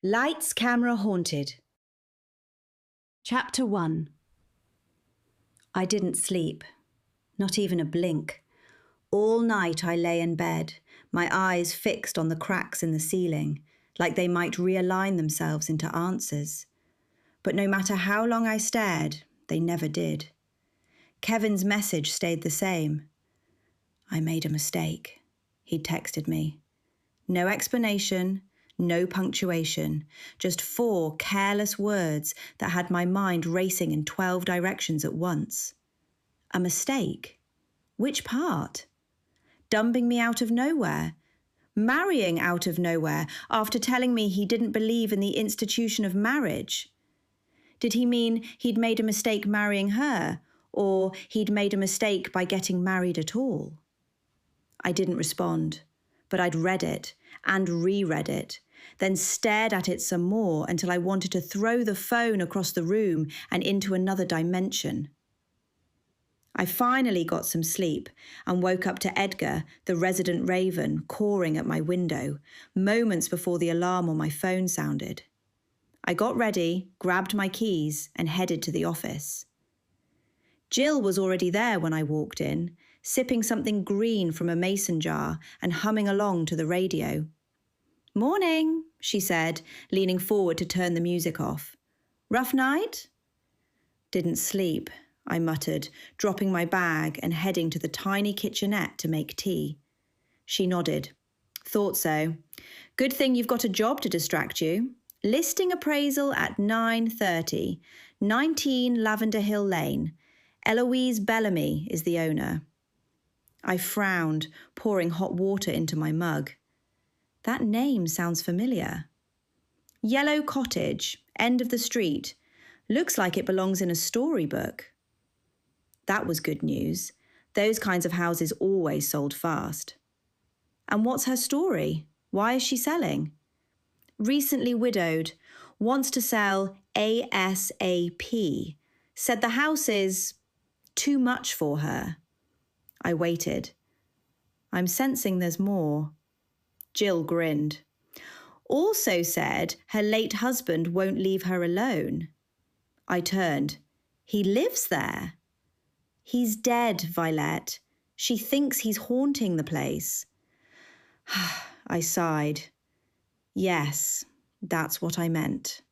Lights, Camera, Haunted. Chapter 1. I didn't sleep, not even a blink. All night I lay in bed, my eyes fixed on the cracks in the ceiling, like they might realign themselves into answers. But no matter how long I stared, they never did. Kevin's message stayed the same. I made a mistake, he'd texted me. No explanation, no punctuation, just 4 careless words that had my mind racing in 12 directions at once. A mistake? Which part? Dumping me out of nowhere? Marrying out of nowhere after telling me he didn't believe in the institution of marriage? Did he mean he'd made a mistake marrying her, or he'd made a mistake by getting married at all? I didn't respond, but I'd read it and reread it, then stared at it some more until I wanted to throw the phone across the room and into another dimension. I finally got some sleep and woke up to Edgar, the resident raven, cawing at my window, moments before the alarm on my phone sounded. I got ready, grabbed my keys, and headed to the office. Jill was already there when I walked in, sipping something green from a mason jar and humming along to the radio. "Morning," she said, leaning forward to turn the music off. "Rough night?" "Didn't sleep," I muttered, dropping my bag and heading to the tiny kitchenette to make tea. She nodded. "Thought so. Good thing you've got a job to distract you. Listing appraisal at 9:30, 19 Lavender Hill Lane. Eloise Bellamy is the owner." I frowned, pouring hot water into my mug. That name sounds familiar. Yellow Cottage, end of the street. Looks like it belongs in a storybook. That was good news. Those kinds of houses always sold fast. And what's her story? Why is she selling? Recently widowed, wants to sell ASAP. Said the house is too much for her. I waited. I'm sensing there's more. Jill grinned. Also said her late husband won't leave her alone. I turned. He lives there. He's dead, Vylette. She thinks he's haunting the place. I sighed. Yes, that's what I meant.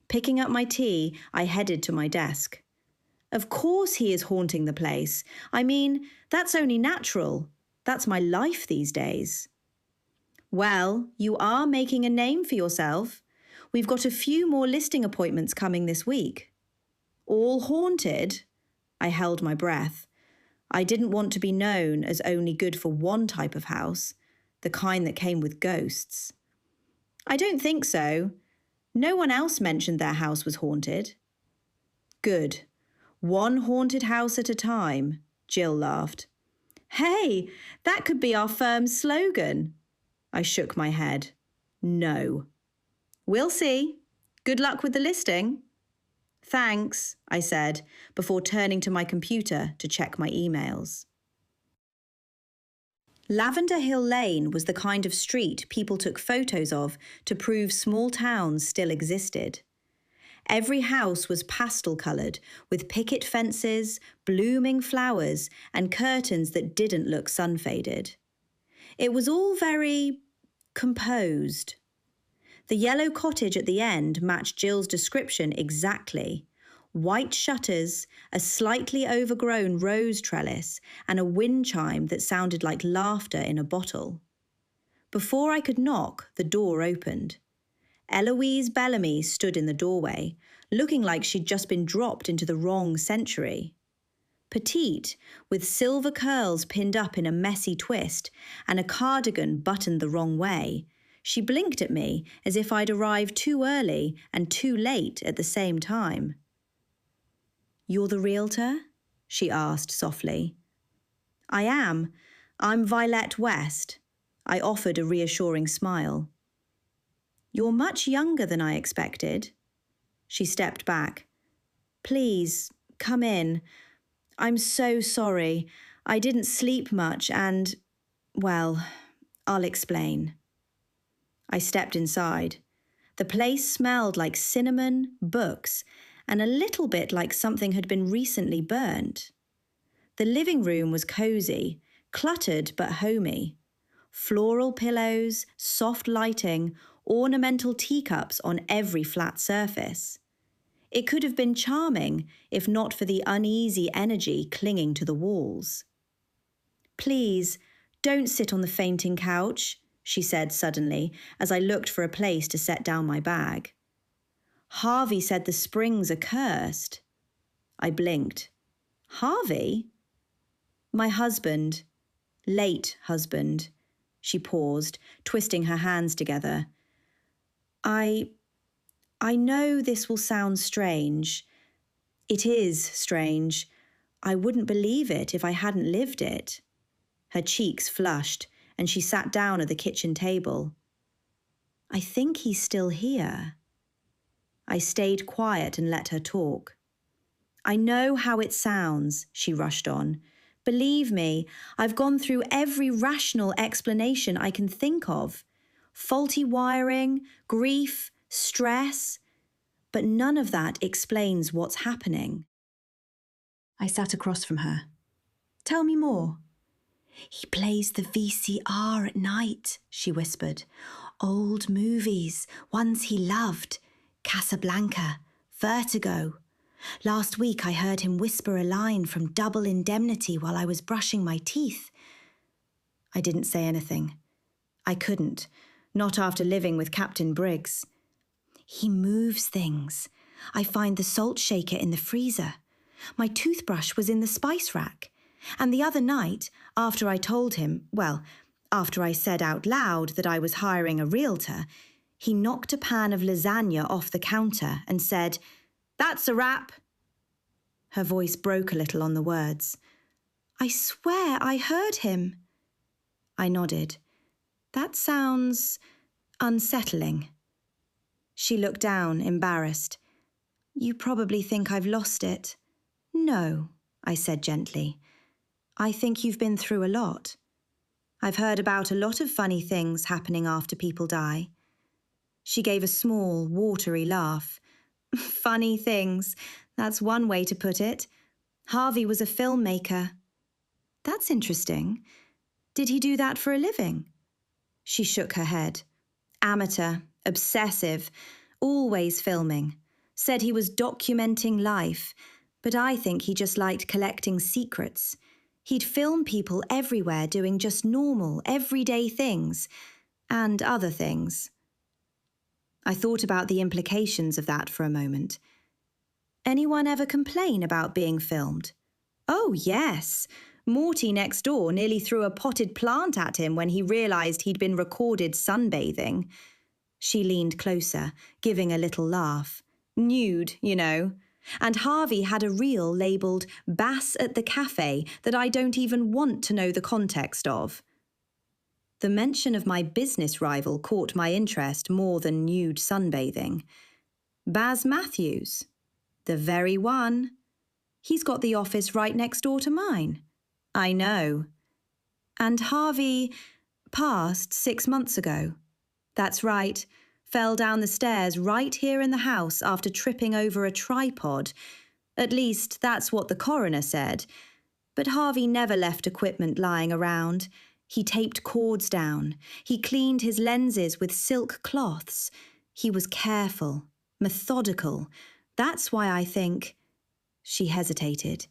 Picking up my tea, I headed to my desk. Of course he is haunting the place. I mean, that's only natural. That's my life these days. Well, you are making a name for yourself. We've got a few more listing appointments coming this week. All haunted? I held my breath. I didn't want to be known as only good for one type of house, the kind that came with ghosts. I don't think so. No one else mentioned their house was haunted. Good. One haunted house at a time, Jill laughed. Hey, that could be our firm's slogan. I shook my head. No. We'll see. Good luck with the listing. Thanks, I said, before turning to my computer to check my emails. Lavender Hill Lane was the kind of street people took photos of to prove small towns still existed. Every house was pastel-coloured, with picket fences, blooming flowers, and curtains that didn't look sun-faded. It was all very composed. The yellow cottage at the end matched Jill's description exactly. White shutters, a slightly overgrown rose trellis, and a wind chime that sounded like laughter in a bottle. Before I could knock, the door opened. Eloise Bellamy stood in the doorway, looking like she'd just been dropped into the wrong century. Petite, with silver curls pinned up in a messy twist and a cardigan buttoned the wrong way, she blinked at me as if I'd arrived too early and too late at the same time. "You're the realtor?" she asked softly. "I am. I'm Vylette West." I offered a reassuring smile. "You're much younger than I expected." She stepped back. "Please, come in. I'm so sorry. I didn't sleep much and, well, I'll explain." I stepped inside. The place smelled like cinnamon, books, and a little bit like something had been recently burnt. The living room was cosy, cluttered but homey. Floral pillows, soft lighting, ornamental teacups on every flat surface. It could have been charming if not for the uneasy energy clinging to the walls. "Please, don't sit on the fainting couch," she said suddenly as I looked for a place to set down my bag. "Harvey said the springs are cursed." I blinked. "Harvey?" "My husband. Late husband." She paused, twisting her hands together. I know this will sound strange. It is strange. I wouldn't believe it if I hadn't lived it." Her cheeks flushed, and she sat down at the kitchen table. "I think he's still here." I stayed quiet and let her talk. "I know how it sounds," she rushed on. "Believe me, I've gone through every rational explanation I can think of. Faulty wiring, grief, stress. But none of that explains what's happening." I sat across from her. "Tell me more." "He plays the VCR at night," she whispered. "Old movies, ones he loved. Casablanca, Vertigo. Last week I heard him whisper a line from Double Indemnity while I was brushing my teeth." I didn't say anything. I couldn't, not after living with Captain Briggs. "He moves things. I find the salt shaker in the freezer. My toothbrush was in the spice rack. And the other night, after I told him, after I said out loud that I was hiring a realtor, he knocked a pan of lasagna off the counter and said, 'That's a wrap.'" Her voice broke a little on the words. "I swear I heard him." I nodded. "That sounds unsettling." She looked down, embarrassed. "You probably think I've lost it." "No," I said gently. "I think you've been through a lot. I've heard about a lot of funny things happening after people die." She gave a small, watery laugh. "Funny things, that's one way to put it. Harvey was a filmmaker." "That's interesting. Did he do that for a living?" She shook her head. "Amateur, obsessive, always filming. Said he was documenting life, but I think he just liked collecting secrets. He'd film people everywhere doing just normal, everyday things, and other things." I thought about the implications of that for a moment. "Anyone ever complain about being filmed?" "Oh, yes. Morty next door nearly threw a potted plant at him when he realised he'd been recorded sunbathing." She leaned closer, giving a little laugh. "Nude, you know. And Harvey had a reel labelled Bass at the Cafe that I don't even want to know the context of." The mention of my business rival caught my interest more than nude sunbathing. "Baz Matthews?" "The very one. He's got the office right next door to mine." "I know." "And Harvey passed 6 months ago." "That's right. Fell down the stairs right here in the house after tripping over a tripod. At least, that's what the coroner said. But Harvey never left equipment lying around. He taped cords down. He cleaned his lenses with silk cloths. He was careful, methodical. That's why I think—" She hesitated.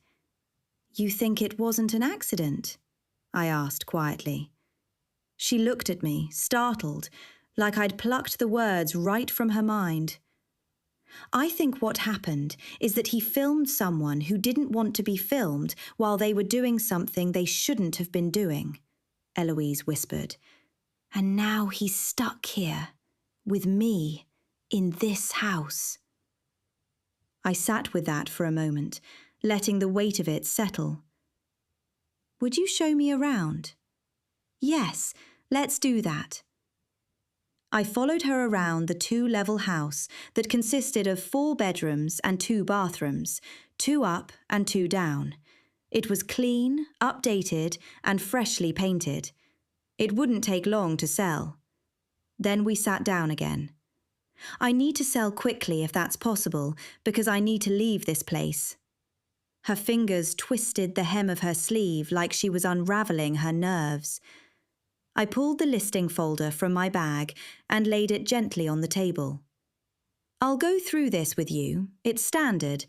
"You think it wasn't an accident?" I asked quietly. She looked at me, startled, like I'd plucked the words right from her mind. "I think what happened is that he filmed someone who didn't want to be filmed while they were doing something they shouldn't have been doing," Eloise whispered. "And now he's stuck here, with me, in this house." I sat with that for a moment, letting the weight of it settle. "Would you show me around?" "Yes, let's do that." I followed her around the 2-level house that consisted of 4 bedrooms and 2 bathrooms, 2 up and 2 down. It was clean, updated, and freshly painted. It wouldn't take long to sell. Then we sat down again. I need to sell quickly if that's possible, because I need to leave this place. Her fingers twisted the hem of her sleeve like she was unravelling her nerves. I pulled the listing folder from my bag and laid it gently on the table. I'll go through this with you. It's standard.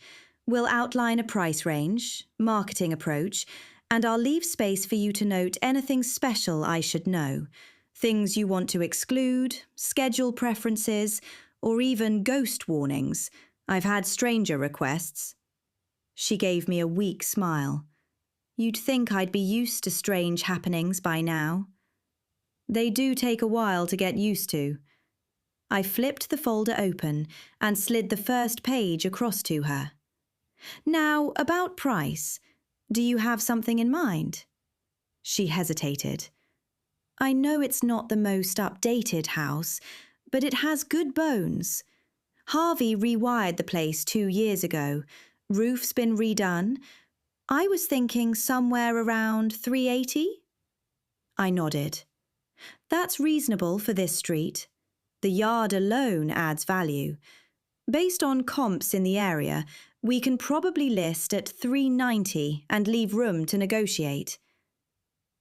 We'll outline a price range, marketing approach, and I'll leave space for you to note anything special I should know. Things you want to exclude, schedule preferences, or even ghost warnings. I've had stranger requests. She gave me a weak smile. You'd think I'd be used to strange happenings by now. They do take a while to get used to. I flipped the folder open and slid the first page across to her. Now, about price. Do you have something in mind? She hesitated. I know it's not the most updated house, but it has good bones. Harvey rewired the place 2 years ago. Roof's been redone. I was thinking somewhere around 380? I nodded. That's reasonable for this street. The yard alone adds value. Based on comps in the area, we can probably list at 390 and leave room to negotiate.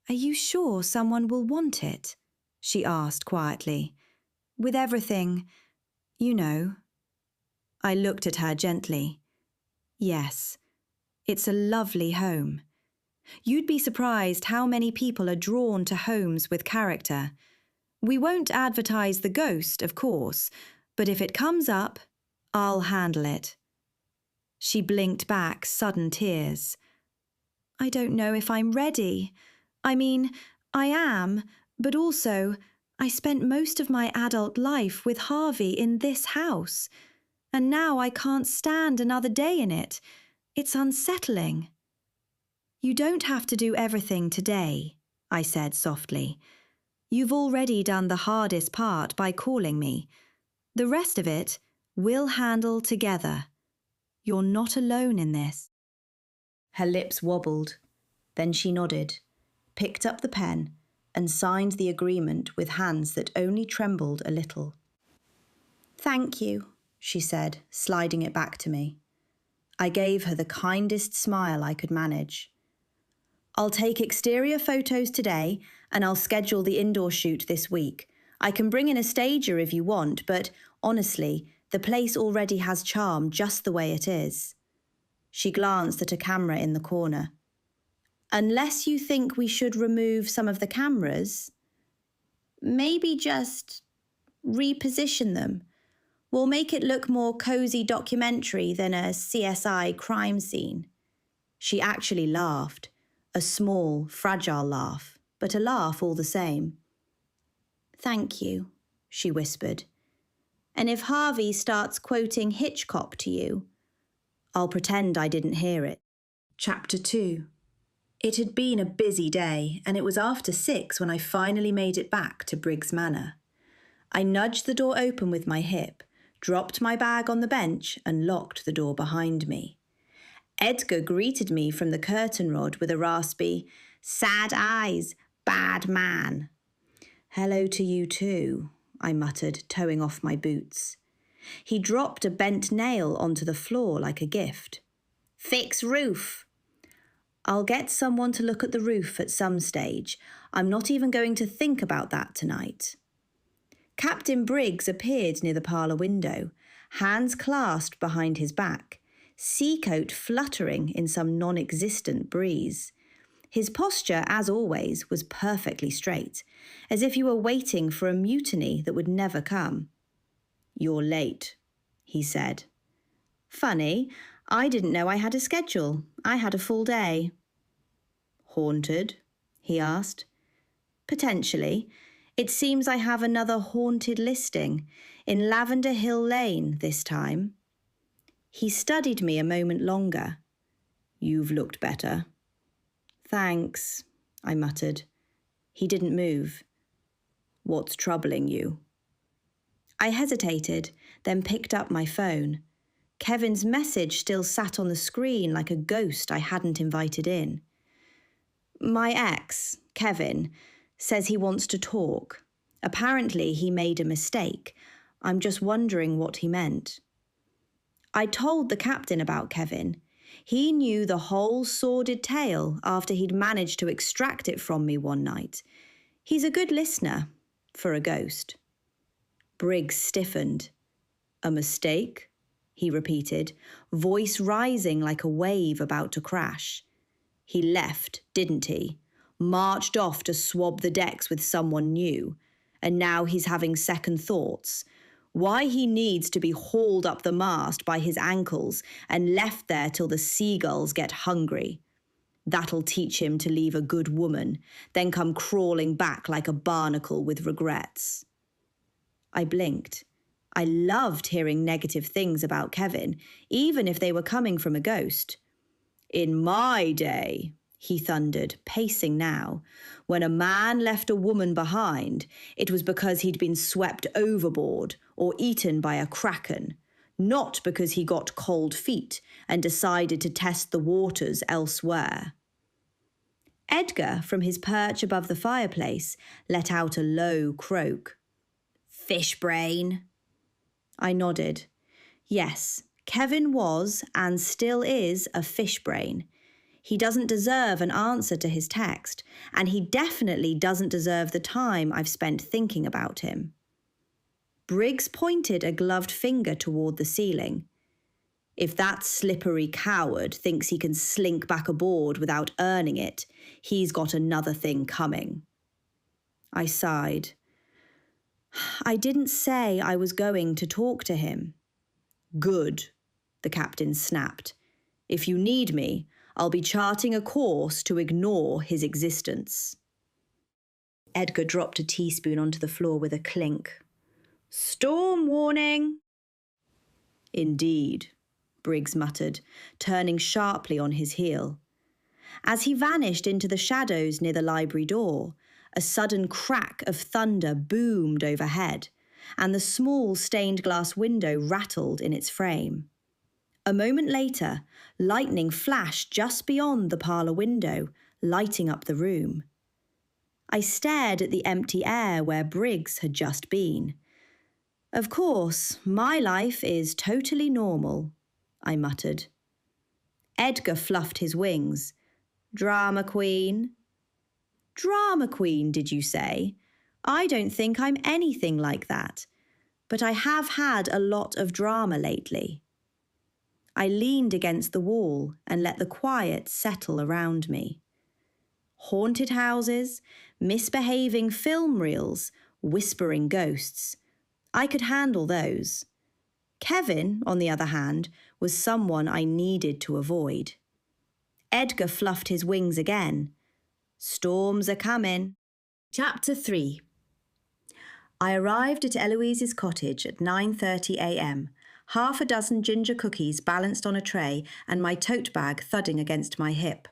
Are you sure someone will want it? She asked quietly. With everything, you know. I looked at her gently. Yes, it's a lovely home. You'd be surprised how many people are drawn to homes with character. We won't advertise the ghost, of course, but if it comes up, I'll handle it. She blinked back sudden tears. I don't know if I'm ready. I mean, I am, but also, I spent most of my adult life with Harvey in this house, and now I can't stand another day in it. It's unsettling. You don't have to do everything today, I said softly. You've already done the hardest part by calling me. The rest of it, we'll handle together. You're not alone in this. Her lips wobbled. Then she nodded, picked up the pen, and signed the agreement with hands that only trembled a little. Thank you, she said, sliding it back to me. I gave her the kindest smile I could manage. I'll take exterior photos today, and I'll schedule the indoor shoot this week. I can bring in a stager if you want, but honestly, the place already has charm just the way it is. She glanced at a camera in the corner. Unless you think we should remove some of the cameras, maybe just reposition them. We'll make it look more cozy documentary than a CSI crime scene. She actually laughed, a small, fragile laugh, but a laugh all the same. Thank you, she whispered. And if Harvey starts quoting Hitchcock to you, I'll pretend I didn't hear it. Chapter 2. It had been a busy day, and it was after 6 when I finally made it back to Briggs Manor. I nudged the door open with my hip, dropped my bag on the bench, and locked the door behind me. Edgar greeted me from the curtain rod with a raspy, "Sad eyes, bad man." "Hello to you too," I muttered, toeing off my boots. He dropped a bent nail onto the floor like a gift. "Fix roof." "I'll get someone to look at the roof at some stage. I'm not even going to think about that tonight." Captain Briggs appeared near the parlour window, hands clasped behind his back, seacoat fluttering in some non-existent breeze. His posture, as always, was perfectly straight, as if he were waiting for a mutiny that would never come. "You're late," he said. "Funny, I didn't know I had a schedule. I had a full day." "Haunted?" he asked. "Potentially. It seems I have another haunted listing, in Lavender Hill Lane this time." He studied me a moment longer. "You've looked better." "Thanks," I muttered. He didn't move. "What's troubling you?" I hesitated, then picked up my phone. Kevin's message still sat on the screen like a ghost I hadn't invited in. "My ex, Kevin, says he wants to talk. Apparently he made a mistake. I'm just wondering what he meant. I told the captain about Kevin. He knew the whole sordid tale after he'd managed to extract it from me one night. He's a good listener, for a ghost. Briggs stiffened. A mistake? He repeated, voice rising like a wave about to crash. He left, didn't he? Marched off to swab the decks with someone new. And now he's having second thoughts. Why he needs to be hauled up the mast by his ankles and left there till the seagulls get hungry. That'll teach him to leave a good woman, then come crawling back like a barnacle with regrets. I blinked. I loved hearing negative things about Kevin, even if they were coming from a ghost. In my day, he thundered, pacing now, when a man left a woman behind, it was because he'd been swept overboard or eaten by a kraken, not because he got cold feet and decided to test the waters elsewhere. Edgar, from his perch above the fireplace, let out a low croak. Fish brain. I nodded. Yes, Kevin was and still is a fish brain. He doesn't deserve an answer to his text, and he definitely doesn't deserve the time I've spent thinking about him. Briggs pointed a gloved finger toward the ceiling. If that slippery coward thinks he can slink back aboard without earning it, he's got another thing coming. I sighed. I didn't say I was going to talk to him. Good, the captain snapped. If you need me, I'll be charting a course to ignore his existence. Edgar dropped a teaspoon onto the floor with a clink. Storm warning! Indeed, Briggs muttered, turning sharply on his heel. As he vanished into the shadows near the library door, a sudden crack of thunder boomed overhead, and the small stained glass window rattled in its frame. A moment later, lightning flashed just beyond the parlour window, lighting up the room. I stared at the empty air where Briggs had just been. Of course, my life is totally normal, I muttered. Edgar fluffed his wings. Drama queen. Drama queen, did you say? I don't think I'm anything like that, but I have had a lot of drama lately. I leaned against the wall and let the quiet settle around me. Haunted houses, misbehaving film reels, whispering ghosts. I could handle those. Kevin, on the other hand, was someone I needed to avoid. Edgar fluffed his wings again. Storms are coming. Chapter 3. I arrived at Eloise's cottage at 9:30 a.m., half a dozen ginger cookies balanced on a tray and my tote bag thudding against my hip.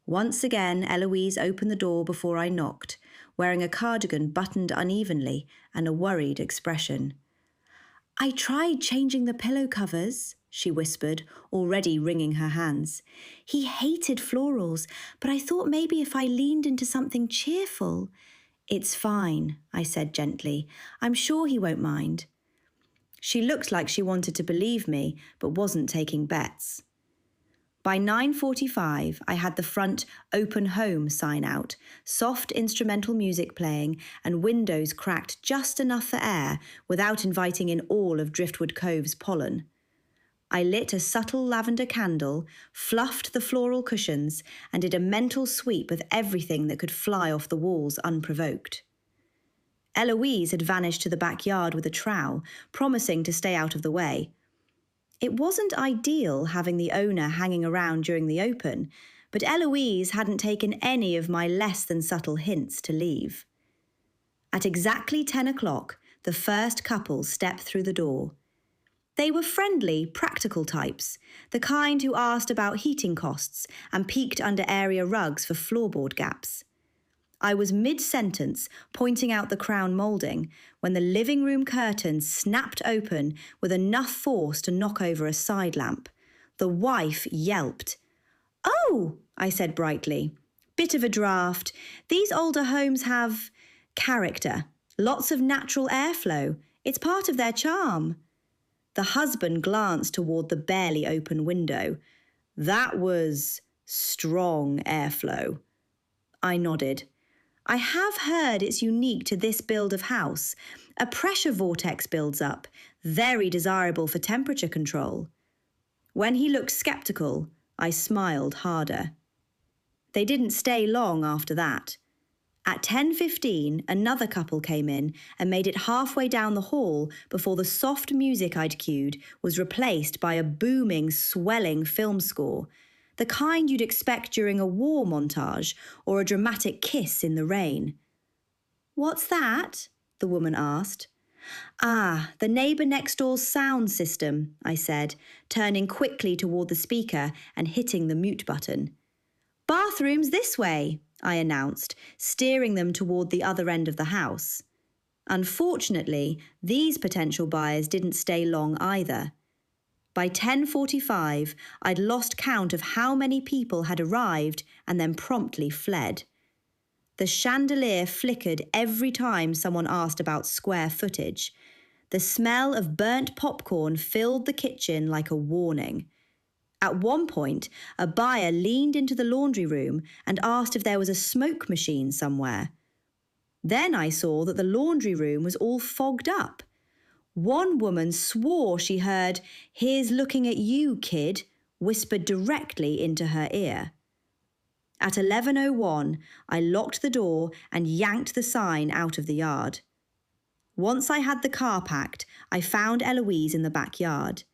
Once again, Eloise opened the door before I knocked, wearing a cardigan buttoned unevenly and a worried expression. I tried changing the pillow covers, she whispered, already wringing her hands. He hated florals, but I thought maybe if I leaned into something cheerful. It's fine, I said gently. I'm sure he won't mind. She looked like she wanted to believe me, but wasn't taking bets. By 9:45, I had the front "Open Home" sign out, soft instrumental music playing, and windows cracked just enough for air without inviting in all of Driftwood Cove's pollen. I lit a subtle lavender candle, fluffed the floral cushions, and did a mental sweep with everything that could fly off the walls unprovoked. Eloise had vanished to the backyard with a trowel, promising to stay out of the way. It wasn't ideal having the owner hanging around during the open, but Eloise hadn't taken any of my less than subtle hints to leave. At exactly 10 o'clock, the first couple stepped through the door. They were friendly, practical types, the kind who asked about heating costs and peeked under area rugs for floorboard gaps. I was mid-sentence, pointing out the crown moulding, when the living room curtains snapped open with enough force to knock over a side lamp. The wife yelped. "Oh," I said brightly. "Bit of a draft. These older homes have character, lots of natural airflow. It's part of their charm. The husband glanced toward the barely open window. That was strong airflow. I nodded. I have heard it's unique to this build of house. A pressure vortex builds up, very desirable for temperature control. When he looked sceptical, I smiled harder. They didn't stay long after that. At 10:15, another couple came in and made it halfway down the hall before the soft music I'd cued was replaced by a booming, swelling film score, the kind you'd expect during a war montage or a dramatic kiss in the rain. "What's that?" the woman asked. "Ah, the neighbour next door's sound system," I said, turning quickly toward the speaker and hitting the mute button. "Bathroom's this way," I announced, steering them toward the other end of the house. Unfortunately, these potential buyers didn't stay long either. By 10:45, I'd lost count of how many people had arrived and then promptly fled. The chandelier flickered every time someone asked about square footage. The smell of burnt popcorn filled the kitchen like a warning. At one point, a buyer leaned into the laundry room and asked if there was a smoke machine somewhere. Then I saw that the laundry room was all fogged up. One woman swore she heard, "Here's looking at you, kid," whispered directly into her ear. At 11:01, I locked the door and yanked the sign out of the yard. Once I had the car packed, I found Eloise in the backyard.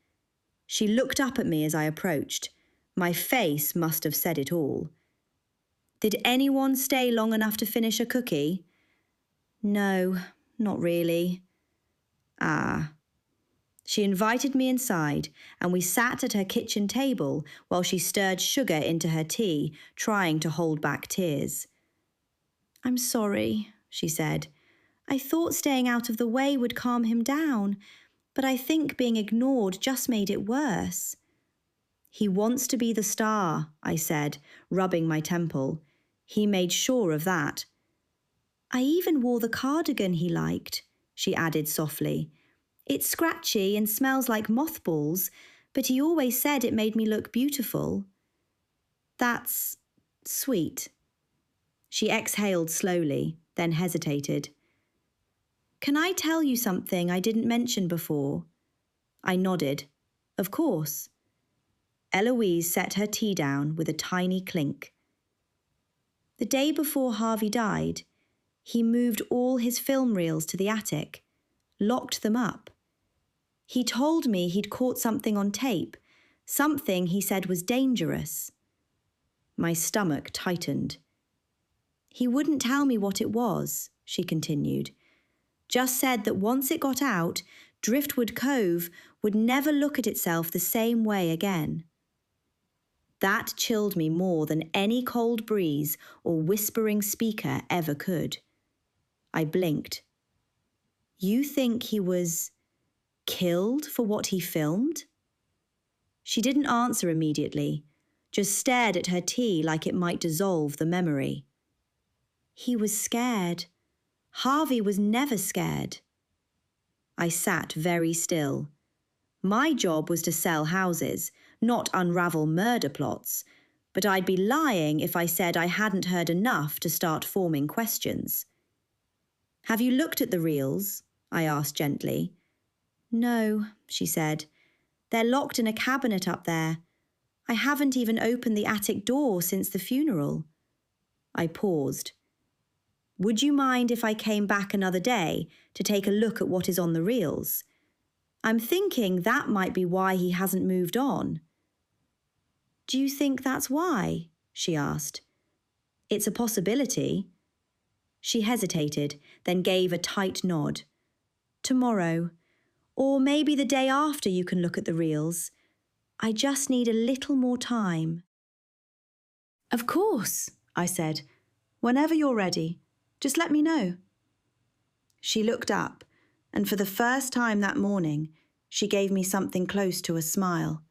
She looked up at me as I approached. My face must have said it all. "Did anyone stay long enough to finish a cookie?" "No, not really." "Ah." She invited me inside, and we sat at her kitchen table while she stirred sugar into her tea, trying to hold back tears. "I'm sorry," she said. "I thought staying out of the way would calm him down, but I think being ignored just made it worse." "He wants to be the star," I said, rubbing my temple. He made sure of that. "I even wore the cardigan he liked," she added softly. "It's scratchy and smells like mothballs, but he always said it made me look beautiful." "That's sweet." She exhaled slowly, then hesitated. "Can I tell you something I didn't mention before?" I nodded. "Of course." Eloise set her tea down with a tiny clink. The day before Harvey died, he moved all his film reels to the attic, locked them up. He told me he'd caught something on tape, something he said was dangerous. My stomach tightened. "He wouldn't tell me what it was," she continued. "Just said that once it got out, Driftwood Cove would never look at itself the same way again." That chilled me more than any cold breeze or whispering speaker ever could. I blinked. "You think he was killed for what he filmed?" She didn't answer immediately, just stared at her tea like it might dissolve the memory. "He was scared. Harvey was never scared." I sat very still. My job was to sell houses, not unravel murder plots, but I'd be lying if I said I hadn't heard enough to start forming questions. "Have you looked at the reels?" I asked gently. "No," she said. "They're locked in a cabinet up there. I haven't even opened the attic door since the funeral." I paused. "Would you mind if I came back another day to take a look at what is on the reels? I'm thinking that might be why he hasn't moved on." "Do you think that's why?" she asked. "It's a possibility." She hesitated, then gave a tight nod. "Tomorrow, or maybe the day after you can look at the reels. I just need a little more time." "Of course," I said. "Whenever you're ready. Just let me know." She looked up, and for the first time that morning, she gave me something close to a smile.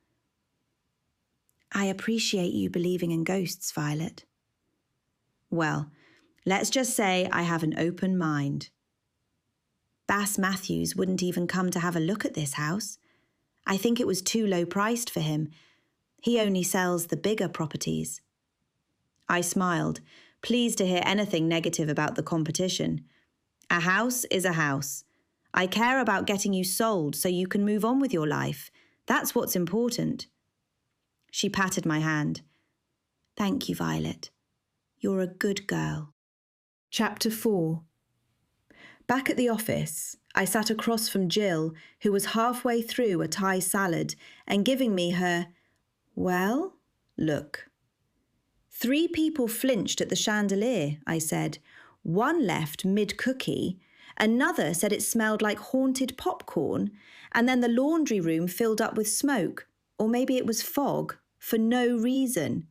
"I appreciate you believing in ghosts, Vylette." "Well, let's just say I have an open mind." Bass Matthews wouldn't even come to have a look at this house. I think it was too low priced for him. He only sells the bigger properties. I smiled, pleased to hear anything negative about the competition. A house is a house. I care about getting you sold so you can move on with your life. That's what's important. She patted my hand. Thank you, Vylette. You're a good girl. Chapter 4. Back at the office, I sat across from Jill, who was halfway through a Thai salad and giving me her, well, look. 3 people flinched at the chandelier, I said. One left mid-cookie, another said it smelled like haunted popcorn, and then the laundry room filled up with smoke, or maybe it was fog, for no reason.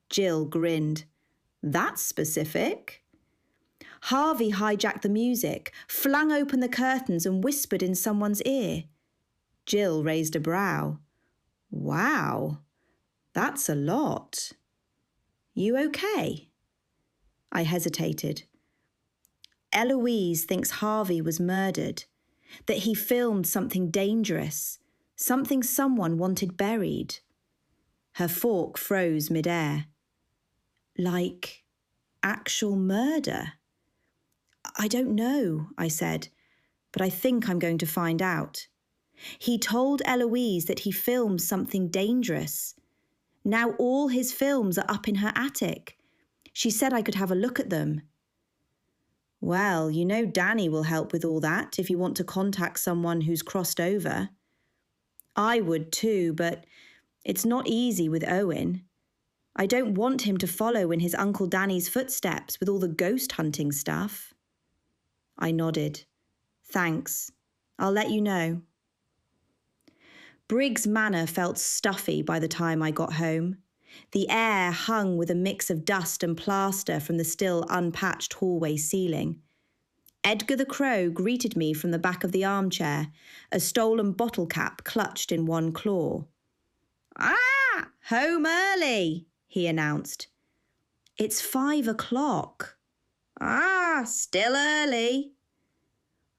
Jill grinned. That's specific. Harvey hijacked the music, flung open the curtains and whispered in someone's ear. Jill raised a brow. Wow, that's a lot. You okay? I hesitated. Eloise thinks Harvey was murdered, that he filmed something dangerous, something someone wanted buried. Her fork froze midair. Like actual murder? I don't know, I said, but I think I'm going to find out. He told Eloise that he filmed something dangerous. Now all his films are up in her attic. She said I could have a look at them. Well, you know Danny will help with all that if you want to contact someone who's crossed over. I would too, but it's not easy with Owen. I don't want him to follow in his Uncle Danny's footsteps with all the ghost hunting stuff. I nodded. Thanks. I'll let you know. Briggs Manor felt stuffy by the time I got home. The air hung with a mix of dust and plaster from the still unpatched hallway ceiling. Edgar the Crow greeted me from the back of the armchair, a stolen bottle cap clutched in one claw. Ah, home early, he announced. It's 5 o'clock. Ah, still early.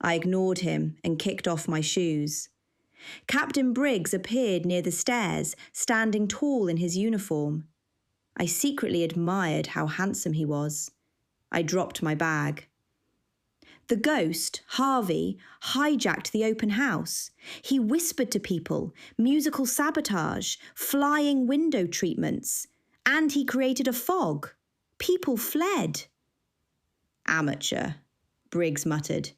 I ignored him and kicked off my shoes. Captain Briggs appeared near the stairs, standing tall in his uniform. I secretly admired how handsome he was. I dropped my bag. The ghost, Harvey, hijacked the open house. He whispered to people, musical sabotage, flying window treatments, and he created a fog. People fled. Amateur, Briggs muttered.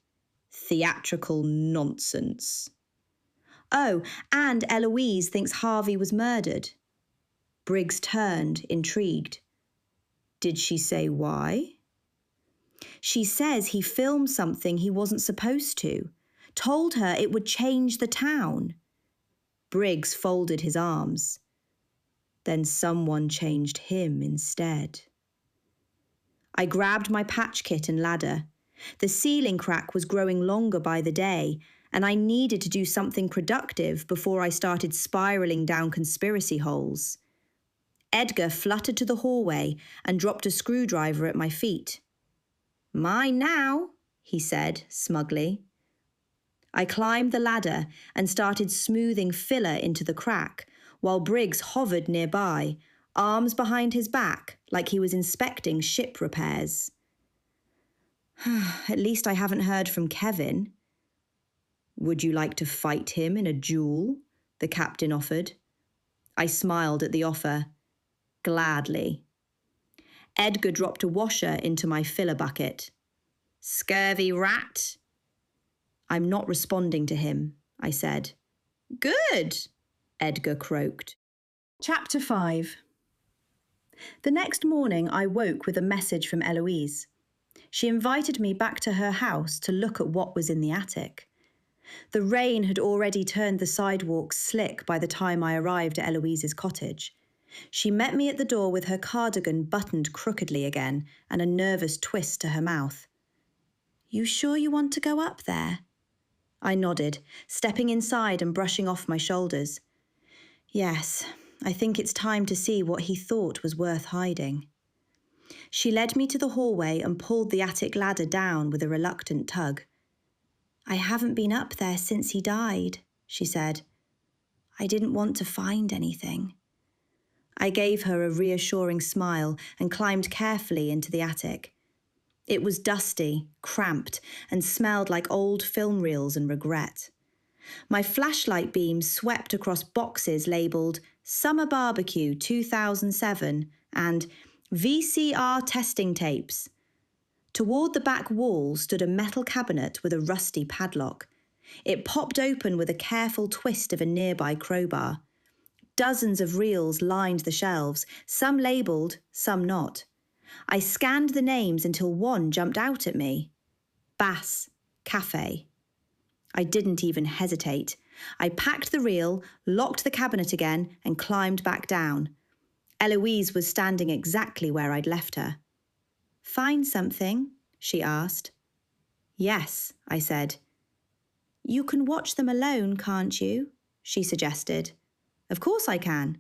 Theatrical nonsense. Oh, and Eloise thinks Harvey was murdered. Briggs turned, intrigued. Did she say why? She says he filmed something he wasn't supposed to. Told her it would change the town. Briggs folded his arms. Then someone changed him instead. I grabbed my patch kit and ladder. The ceiling crack was growing longer by the day, and I needed to do something productive before I started spiralling down conspiracy holes. Edgar fluttered to the hallway and dropped a screwdriver at my feet. Mine now, he said smugly. I climbed the ladder and started smoothing filler into the crack, while Briggs hovered nearby, arms behind his back like he was inspecting ship repairs. At least I haven't heard from Kevin. Would you like to fight him in a duel? The captain offered. I smiled at the offer. Gladly. Edgar dropped a washer into my filler bucket. Scurvy rat. I'm not responding to him, I said. Good, Edgar croaked. Chapter 5. The next morning I woke with a message from Eloise. She invited me back to her house to look at what was in the attic. The rain had already turned the sidewalks slick by the time I arrived at Eloise's cottage. She met me at the door with her cardigan buttoned crookedly again and a nervous twist to her mouth. You sure you want to go up there? I nodded, stepping inside and brushing off my shoulders. Yes, I think it's time to see what he thought was worth hiding. She led me to the hallway and pulled the attic ladder down with a reluctant tug. "I haven't been up there since he died," she said. "I didn't want to find anything." I gave her a reassuring smile and climbed carefully into the attic. It was dusty, cramped, and smelled like old film reels and regret. My flashlight beam swept across boxes labelled Summer Barbecue 2007 and VCR testing tapes. Toward the back wall stood a metal cabinet with a rusty padlock. It popped open with a careful twist of a nearby crowbar. Dozens of reels lined the shelves, some labelled, some not. I scanned the names until one jumped out at me. Bass Cafe. I didn't even hesitate. I packed the reel, locked the cabinet again, and climbed back down. Eloise was standing exactly where I'd left her. "Find something?" she asked. "Yes," I said. "You can watch them alone, can't you?" she suggested. "Of course I can."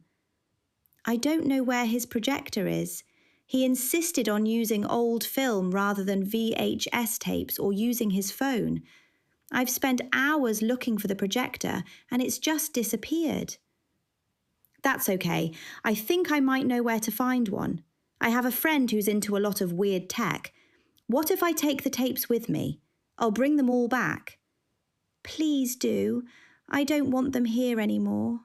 "I don't know where his projector is. He insisted on using old film rather than VHS tapes or using his phone. I've spent hours looking for the projector and it's just disappeared." "That's okay. I think I might know where to find one. I have a friend who's into a lot of weird tech. What if I take the tapes with me? I'll bring them all back." "Please do. I don't want them here anymore."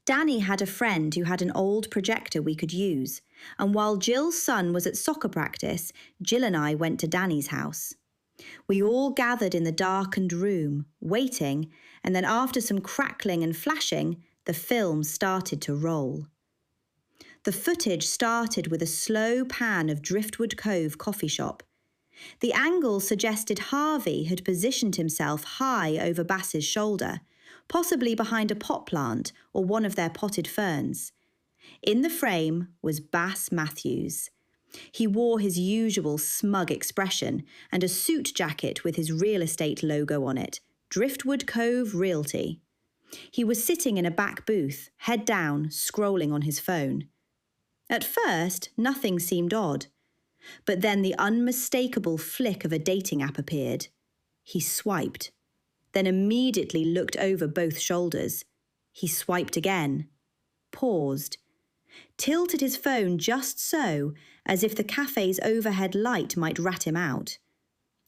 Danny had a friend who had an old projector we could use, and while Jill's son was at soccer practice, Jill and I went to Danny's house. We all gathered in the darkened room, waiting, and then after some crackling and flashing, the film started to roll. The footage started with a slow pan of Driftwood Cove coffee shop. The angle suggested Harvey had positioned himself high over Bass's shoulder, possibly behind a pot plant or one of their potted ferns. In the frame was Bass Matthews. He wore his usual smug expression and a suit jacket with his real estate logo on it, Driftwood Cove Realty. He was sitting in a back booth, head down, scrolling on his phone. At first, nothing seemed odd, but then the unmistakable flick of a dating app appeared. He swiped, then immediately looked over both shoulders. He swiped again, paused, tilted his phone just so, as if the cafe's overhead light might rat him out.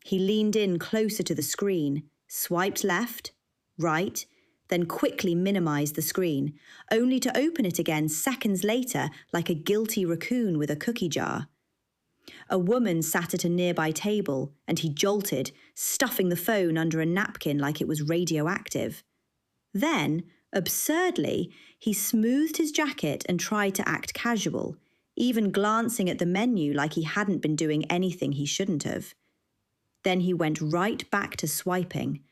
He leaned in closer to the screen, swiped left, right, then quickly minimized the screen, only to open it again seconds later like a guilty raccoon with a cookie jar. A woman sat at a nearby table, and he jolted, stuffing the phone under a napkin like it was radioactive. Then, absurdly, he smoothed his jacket and tried to act casual, even glancing at the menu like he hadn't been doing anything he shouldn't have. Then he went right back to swiping.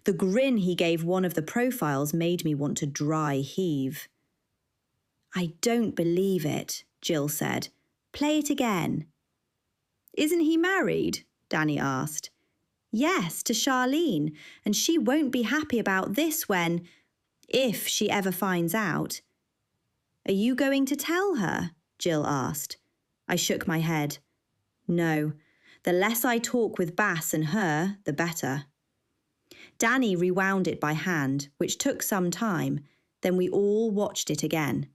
The grin he gave one of the profiles made me want to dry heave. "I don't believe it," Jill said. "Play it again." "Isn't he married?" Danny asked. "Yes, to Charlene, and she won't be happy about this if she ever finds out." "Are you going to tell her?" Jill asked. I shook my head. "No, the less I talk with Bass and her, the better." Danny rewound it by hand, which took some time. Then we all watched it again.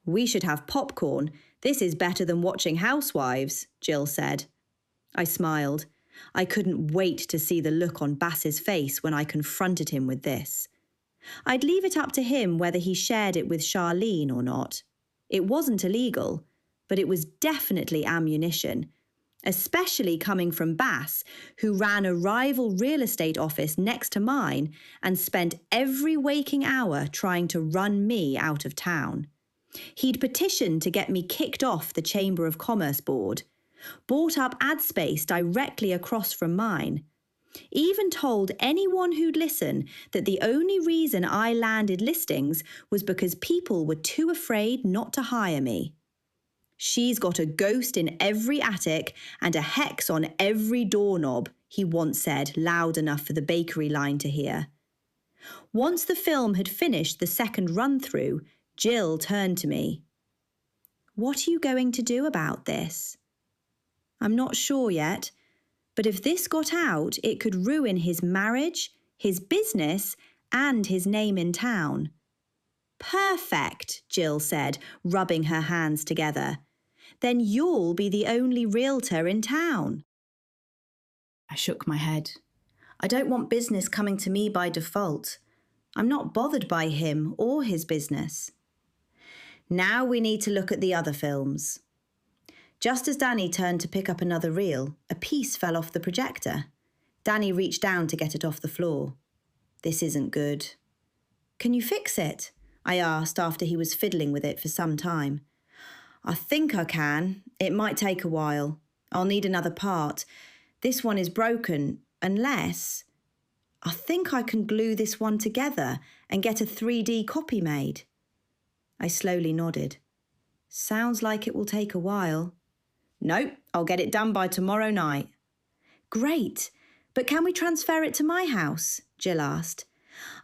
"We should have popcorn. This is better than watching Housewives," Jill said. I smiled. I couldn't wait to see the look on Bass's face when I confronted him with this. I'd leave it up to him whether he shared it with Charlene or not. It wasn't illegal, but it was definitely ammunition, especially coming from Bass, who ran a rival real estate office next to mine and spent every waking hour trying to run me out of town. He'd petitioned to get me kicked off the Chamber of Commerce board, bought up ad space directly across from mine, even told anyone who'd listen that the only reason I landed listings was because people were too afraid not to hire me. "She's got a ghost in every attic and a hex on every doorknob," he once said, loud enough for the bakery line to hear. Once the film had finished the second run-through, Jill turned to me. "What are you going to do about this?" "I'm not sure yet. But if this got out, it could ruin his marriage, his business, and his name in town. Perfect, Jill said, rubbing her hands together. Then you'll be the only realtor in town. I shook my head. I don't want business coming to me by default. I'm not bothered by him or his business. Now we need to look at the other films. Just as Danny turned to pick up another reel, a piece fell off the projector. Danny reached down to get it off the floor. This isn't good. Can you fix it? I asked after he was fiddling with it for some time. I think I can. It might take a while. I'll need another part. This one is broken, unless... I think I can glue this one together and get a 3D copy made. I slowly nodded. Sounds like it will take a while. Nope, I'll get it done by tomorrow night. Great, but can we transfer it to my house? Jill asked.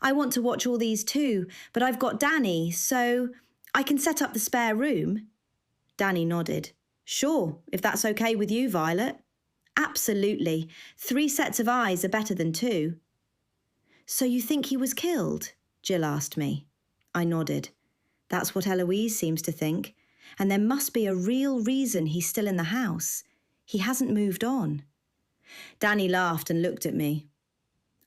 I want to watch all these too, but I've got Danny, so I can set up the spare room. Danny nodded. Sure, if that's okay with you, Vylette. Absolutely. 3 sets of eyes are better than 2. So you think he was killed? Jill asked me. I nodded. That's what Eloise seems to think, and there must be a real reason he's still in the house. He hasn't moved on. Danny laughed and looked at me.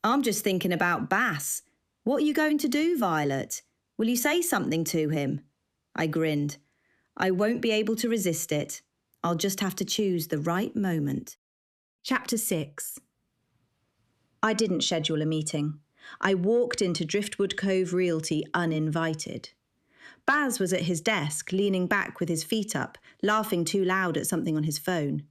I'm just thinking about Bass. What are you going to do, Vylette? Will you say something to him? I grinned. I won't be able to resist it. I'll just have to choose the right moment. Chapter 6. I didn't schedule a meeting. I walked into Driftwood Cove Realty uninvited. Baz was at his desk, leaning back with his feet up, laughing too loud at something on his phone.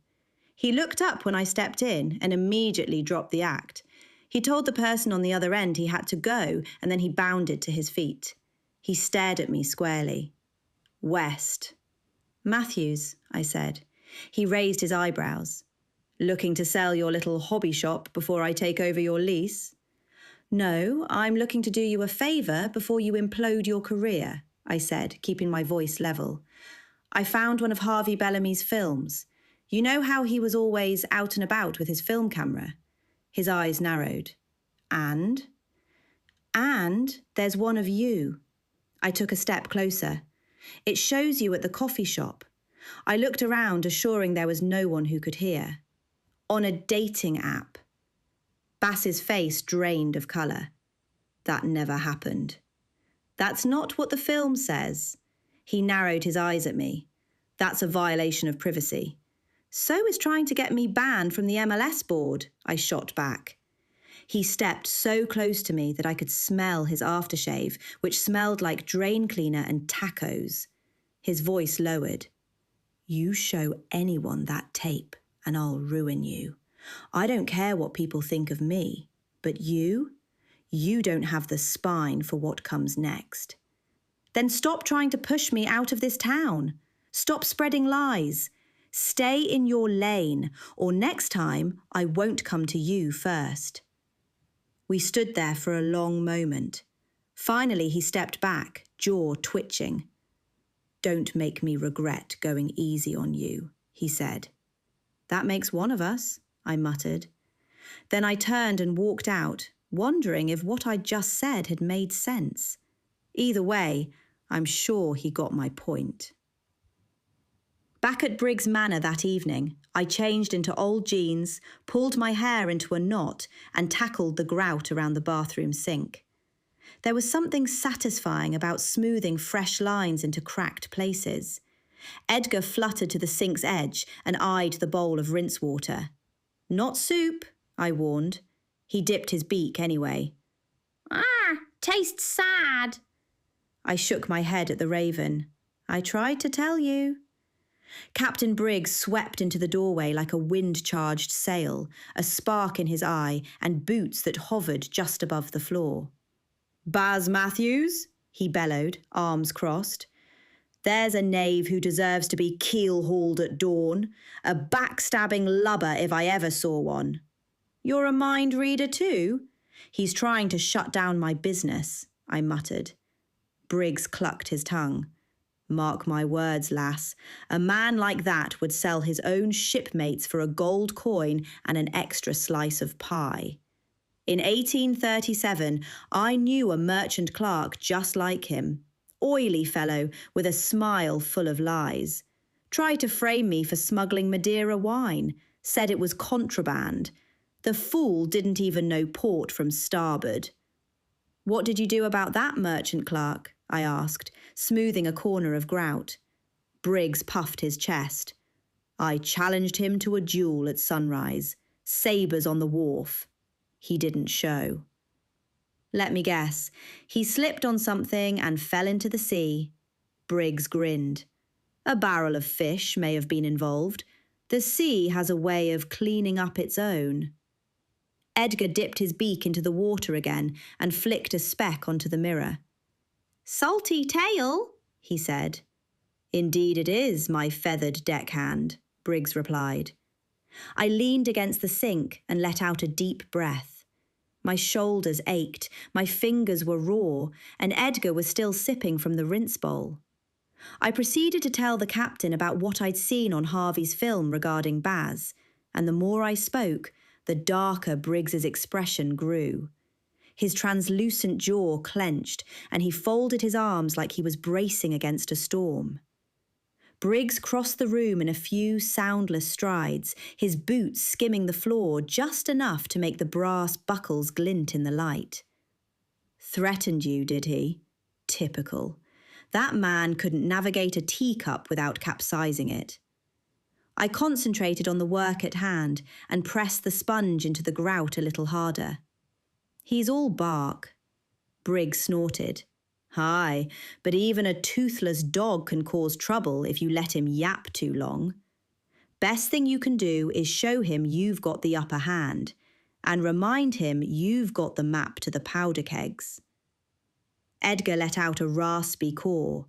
He looked up when I stepped in and immediately dropped the act. He told the person on the other end he had to go, and then he bounded to his feet. He stared at me squarely. West. Matthews, I said. He raised his eyebrows. Looking to sell your little hobby shop before I take over your lease? No, I'm looking to do you a favour before you implode your career, I said, keeping my voice level. I found one of Harvey Bellamy's films. You know how he was always out and about with his film camera? His eyes narrowed. And there's one of you. I took a step closer. It shows you at the coffee shop. I looked around, assuring there was no one who could hear. On a dating app. Bass's face drained of colour. That never happened. That's not what the film says. He narrowed his eyes at me. That's a violation of privacy. So is trying to get me banned from the MLS board, I shot back. He stepped so close to me that I could smell his aftershave, which smelled like drain cleaner and tacos. His voice lowered. You show anyone that tape and I'll ruin you. I don't care what people think of me, but you don't have the spine for what comes next. Then stop trying to push me out of this town. Stop spreading lies. Stay in your lane, or next time I won't come to you first. We stood there for a long moment. Finally, he stepped back, jaw twitching. Don't make me regret going easy on you, he said. That makes one of us, I muttered. Then I turned and walked out, wondering if what I'd just said had made sense. Either way, I'm sure he got my point. Back at Briggs Manor that evening, I changed into old jeans, pulled my hair into a knot, and tackled the grout around the bathroom sink. There was something satisfying about smoothing fresh lines into cracked places. Edgar fluttered to the sink's edge and eyed the bowl of rinse water. Not soup, I warned. He dipped his beak anyway. Tastes sad. I shook my head at the raven. I tried to tell you. Captain Briggs swept into the doorway like a wind-charged sail, a spark in his eye and boots that hovered just above the floor. Baz Matthews, he bellowed, arms crossed. There's a knave who deserves to be keel-hauled at dawn, a backstabbing lubber if I ever saw one. You're a mind reader too? He's trying to shut down my business, I muttered. Briggs clucked his tongue. Mark my words, lass. A man like that would sell his own shipmates for a gold coin and an extra slice of pie. In 1837, I knew a merchant clerk just like him. Oily fellow with a smile full of lies. Tried to frame me for smuggling Madeira wine. Said it was contraband. The fool didn't even know port from starboard. What did you do about that merchant clerk? I asked, smoothing a corner of grout. Briggs puffed his chest. I challenged him to a duel at sunrise. Sabres on the wharf. He didn't show. Let me guess. He slipped on something and fell into the sea. Briggs grinned. A barrel of fish may have been involved. The sea has a way of cleaning up its own. Edgar dipped his beak into the water again and flicked a speck onto the mirror. Salty tail, he said. Indeed it is, my feathered deckhand, Briggs replied. I leaned against the sink and let out a deep breath. My shoulders ached, my fingers were raw, and Edgar was still sipping from the rinse bowl. I proceeded to tell the captain about what I'd seen on Harvey's film regarding Baz, and the more I spoke, the darker Briggs's expression grew. His translucent jaw clenched, and he folded his arms like he was bracing against a storm. Briggs crossed the room in a few soundless strides, his boots skimming the floor just enough to make the brass buckles glint in the light. Threatened you, did he? Typical. That man couldn't navigate a teacup without capsizing it. I concentrated on the work at hand and pressed the sponge into the grout a little harder. He's all bark. Briggs snorted. Aye, but even a toothless dog can cause trouble if you let him yap too long. Best thing you can do is show him you've got the upper hand and remind him you've got the map to the powder kegs. Edgar let out a raspy caw.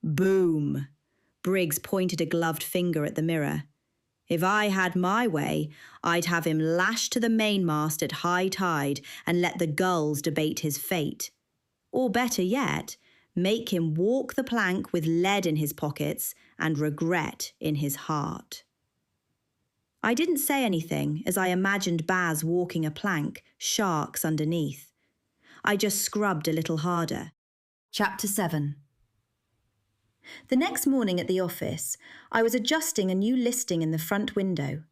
Boom! Briggs pointed a gloved finger at the mirror. If I had my way, I'd have him lashed to the mainmast at high tide and let the gulls debate his fate. Or better yet, make him walk the plank with lead in his pockets and regret in his heart. I didn't say anything as I imagined Baz walking a plank, sharks underneath. I just scrubbed a little harder. Chapter 7. The next morning at the office, I was adjusting a new listing in the front window.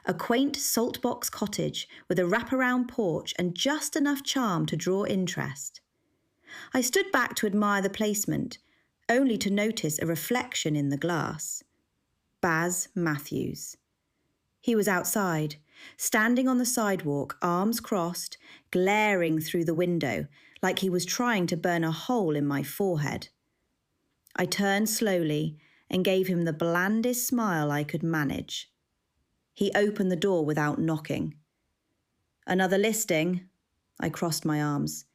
A quaint saltbox cottage with a wraparound porch and just enough charm to draw interest. I stood back to admire the placement, only to notice a reflection in the glass. Baz Matthews. He was outside, standing on the sidewalk, arms crossed, glaring through the window like he was trying to burn a hole in my forehead. I turned slowly and gave him the blandest smile I could manage. He opened the door without knocking. Another listing? I crossed my arms.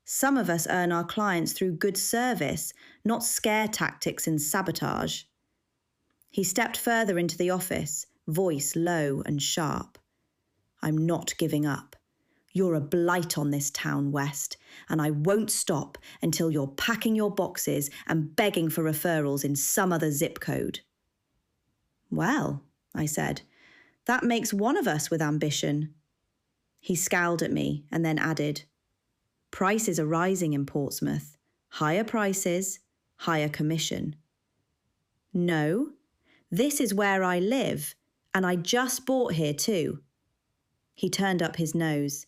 Some of us earn our clients through good service, not scare tactics and sabotage. He stepped further into the office, voice low and sharp. I'm not giving up. You're a blight on this town, West, and I won't stop until you're packing your boxes and begging for referrals in some other zip code. Well, I said, that makes one of us with ambition. He scowled at me and then added, prices are rising in Portsmouth. Higher prices, higher commission. No, this is where I live, and I just bought here too. He turned up his nose.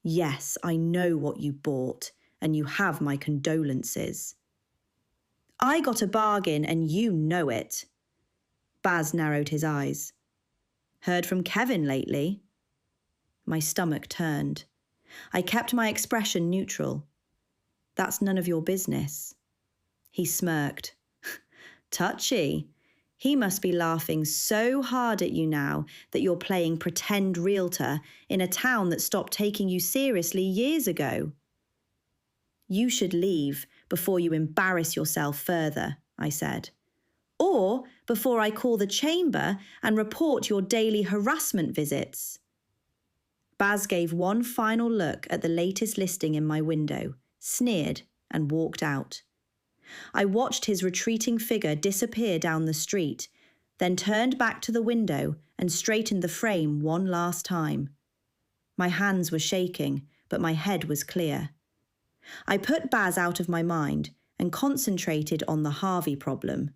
Yes, I know what you bought, and you have my condolences. I got a bargain, and you know it. Baz narrowed his eyes. Heard from Kevin lately? My stomach turned. I kept my expression neutral. That's none of your business. He smirked. Touchy. He must be laughing so hard at you now that you're playing pretend realtor in a town that stopped taking you seriously years ago. You should leave before you embarrass yourself further, I said. Or before I call the chamber and report your daily harassment visits. Baz gave one final look at the latest listing in my window, sneered, and walked out. I watched his retreating figure disappear down the street, then turned back to the window and straightened the frame one last time. My hands were shaking, but my head was clear. I put Baz out of my mind and concentrated on the Harvey problem.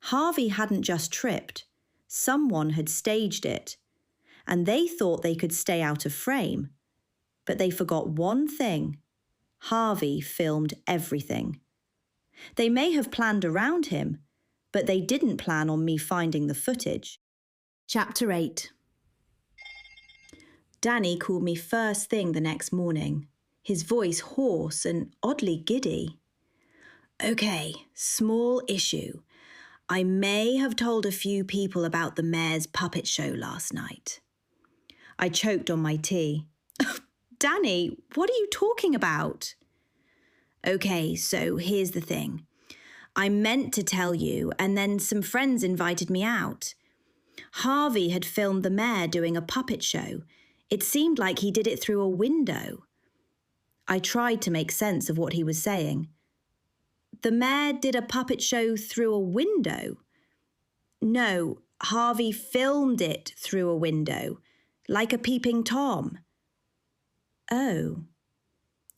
Harvey hadn't just tripped. Someone had staged it, and they thought they could stay out of frame. But they forgot one thing. Harvey filmed everything. They may have planned around him, but they didn't plan on me finding the footage. Chapter 8. Danny called me first thing the next morning, his voice hoarse and oddly giddy. Okay, small issue. I may have told a few people about the mayor's puppet show last night. I choked on my tea. Danny, what are you talking about? Okay, so here's the thing. I meant to tell you, and then some friends invited me out. Harvey had filmed the mayor doing a puppet show. It seemed like he did it through a window. I tried to make sense of what he was saying. The mayor did a puppet show through a window? No, Harvey filmed it through a window, like a peeping Tom. Oh.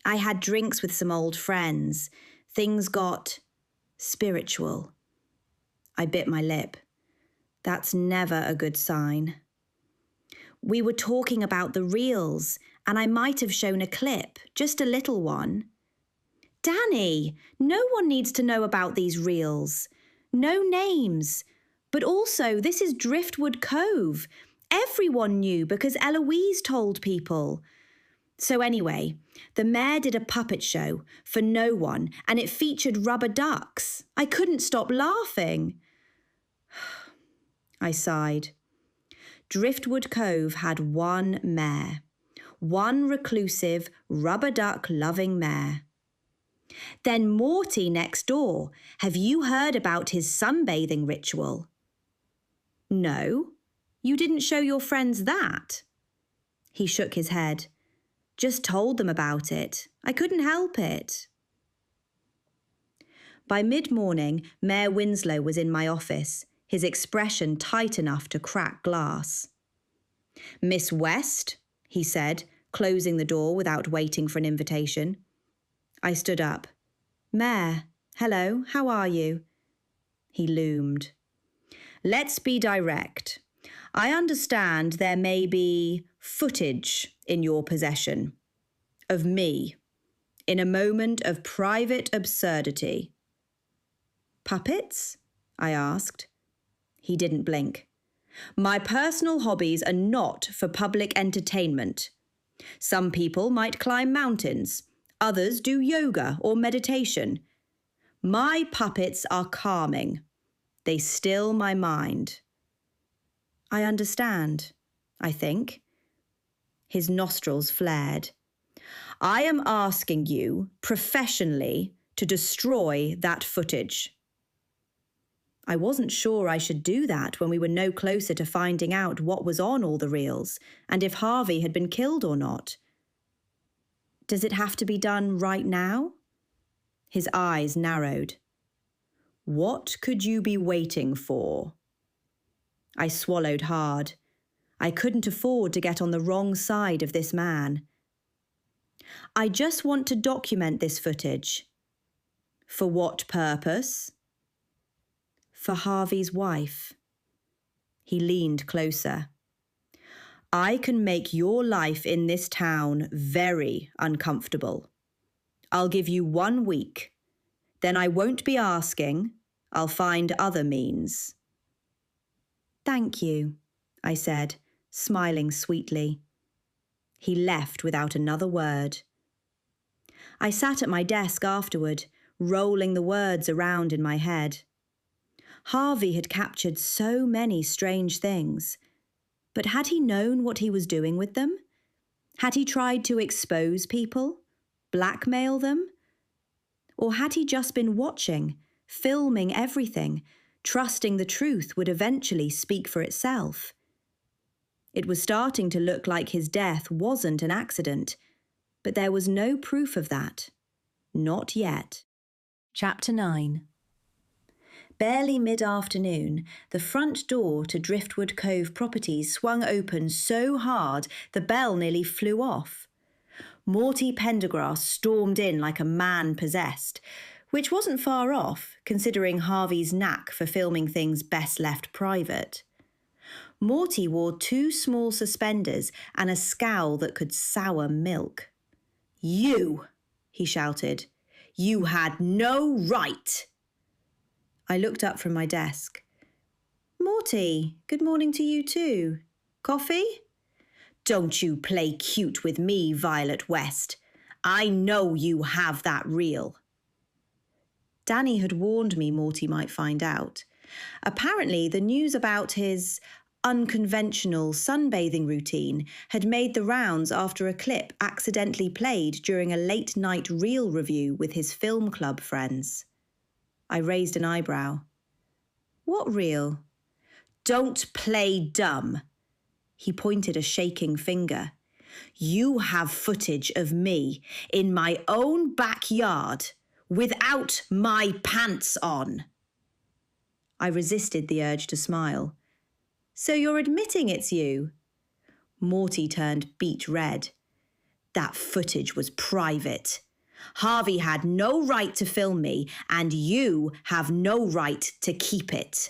I had drinks with some old friends. Things got spiritual. I bit my lip. That's never a good sign. We were talking about the reels, and I might have shown a clip, just a little one. Danny, no one needs to know about these reels. No names. But also, this is Driftwood Cove. Everyone knew because Eloise told people. So anyway, the mayor did a puppet show for no one, and it featured rubber ducks. I couldn't stop laughing. I sighed. Driftwood Cove had one mayor. One reclusive, rubber duck-loving mayor. Then Morty next door. Have you heard about his sunbathing ritual? No. You didn't show your friends that? He shook his head. Just told them about it. I couldn't help it. By mid-morning, Mayor Winslow was in my office, his expression tight enough to crack glass. Miss West, he said, closing the door without waiting for an invitation. I stood up. Mayor, hello, how are you? He loomed. Let's be direct. I understand there may be footage in your possession of me in a moment of private absurdity. Puppets? I asked. He didn't blink. My personal hobbies are not for public entertainment. Some people might climb mountains. Others do yoga or meditation. My puppets are calming. They still my mind. I understand, I think. His nostrils flared. I am asking you, professionally, to destroy that footage. I wasn't sure I should do that when we were no closer to finding out what was on all the reels and if Harvey had been killed or not. Does it have to be done right now? His eyes narrowed. What could you be waiting for? I swallowed hard. I couldn't afford to get on the wrong side of this man. I just want to document this footage. For what purpose? For Harvey's wife. He leaned closer. I can make your life in this town very uncomfortable. I'll give you 1 week. Then I won't be asking. I'll find other means. Thank you, I said, smiling sweetly. He left without another word. I sat at my desk afterward, rolling the words around in my head. Harvey had captured so many strange things. But had he known what he was doing with them? Had he tried to expose people? Blackmail them? Or had he just been watching, filming everything, trusting the truth would eventually speak for itself? It was starting to look like his death wasn't an accident, but there was no proof of that. Not yet. Chapter 9. Barely mid-afternoon, the front door to Driftwood Cove Properties swung open so hard the bell nearly flew off. Morty Pendergrass stormed in like a man possessed, which wasn't far off, considering Harvey's knack for filming things best left private. Morty wore 2 small suspenders and a scowl that could sour milk. "You!" he shouted. "You had no right!" I looked up from my desk. "Morty, good morning to you too. Coffee?" "Don't you play cute with me, Vylette West. I know you have that reel." Danny had warned me Morty might find out. Apparently, the news about his unconventional sunbathing routine had made the rounds after a clip accidentally played during a late-night reel review with his film club friends. I raised an eyebrow. "What reel?" "Don't play dumb." He pointed a shaking finger. "You have footage of me in my own backyard without my pants on." I resisted the urge to smile. "So you're admitting it's you?" Morty turned beet red. "That footage was private. Harvey had no right to film me, and you have no right to keep it."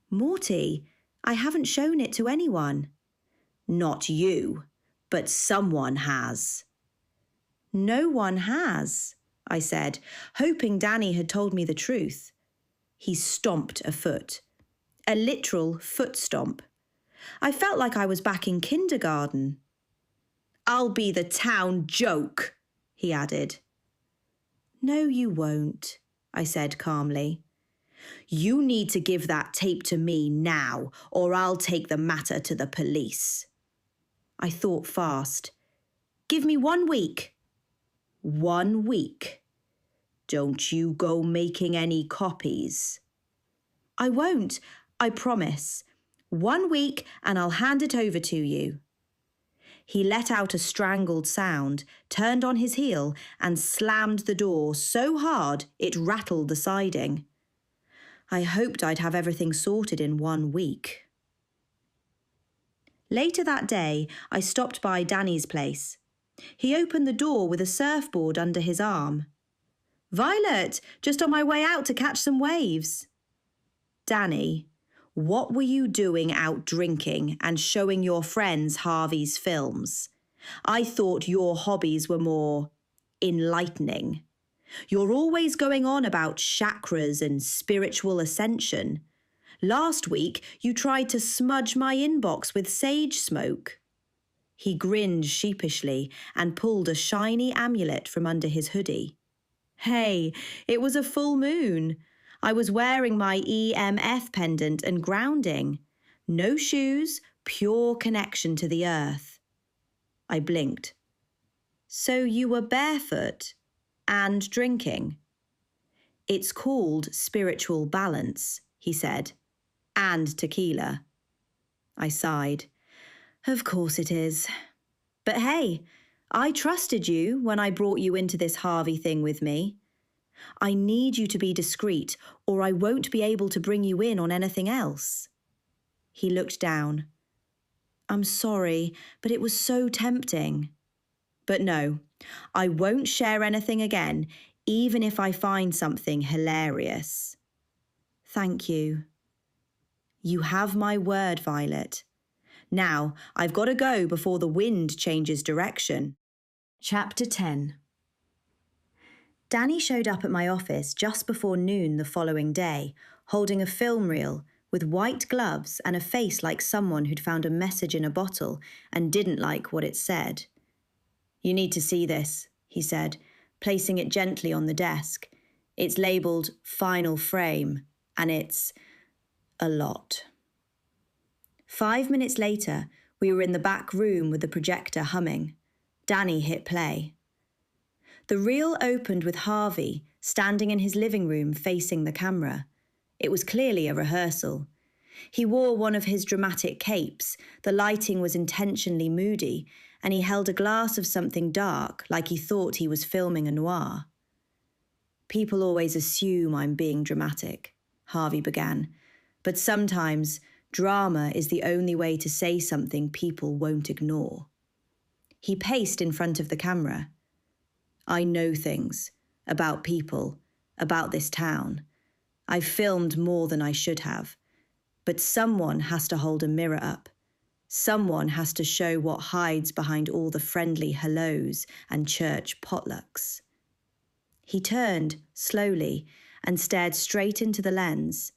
"Morty, I haven't shown it to anyone." "Not you, but someone has." "No one has," I said, hoping Danny had told me the truth. He stomped a foot. A literal foot stomp. I felt like I was back in kindergarten. "I'll be the town joke," he added. "No, you won't," I said calmly. "You need to give that tape to me now, or I'll take the matter to the police." I thought fast. "Give me 1 week." 1 week. Don't you go making any copies. "I won't, I promise. 1 week and I'll hand it over to you." He let out a strangled sound, turned on his heel, and slammed the door so hard it rattled the siding. I hoped I'd have everything sorted in 1 week. Later that day, I stopped by Danny's place. He opened the door with a surfboard under his arm. "Vylette, just on my way out to catch some waves." "Danny, what were you doing out drinking and showing your friends Harvey's films? I thought your hobbies were more enlightening. You're always going on about chakras and spiritual ascension. Last week, you tried to smudge my inbox with sage smoke." He grinned sheepishly and pulled a shiny amulet from under his hoodie. "Hey, it was a full moon. I was wearing my EMF pendant and grounding. No shoes, pure connection to the earth." I blinked. "So you were barefoot and drinking?" "It's called spiritual balance," he said. "And tequila." I sighed. "Of course it is. But hey, I trusted you when I brought you into this Harvey thing with me. I need you to be discreet, or I won't be able to bring you in on anything else." He looked down. "I'm sorry, but it was so tempting. But no, I won't share anything again, even if I find something hilarious." "Thank you." "You have my word, Vylette. Now, I've got to go before the wind changes direction." Chapter 10. Danny showed up at my office just before noon the following day, holding a film reel with white gloves and a face like someone who'd found a message in a bottle and didn't like what it said. "You need to see this," he said, placing it gently on the desk. "It's labelled Final Frame, and it's a lot." 5 minutes later, we were in the back room with the projector humming. Danny hit play. The reel opened with Harvey standing in his living room facing the camera. It was clearly a rehearsal. He wore one of his dramatic capes, the lighting was intentionally moody, and he held a glass of something dark like he thought he was filming a noir. People always assume I'm being dramatic, Harvey began, but sometimes drama is the only way to say something people won't ignore. He paced in front of the camera. I know things about people, about this town. I've filmed more than I should have, but someone has to hold a mirror up. Someone has to show what hides behind all the friendly hellos and church potlucks. He turned slowly and stared straight into the lens.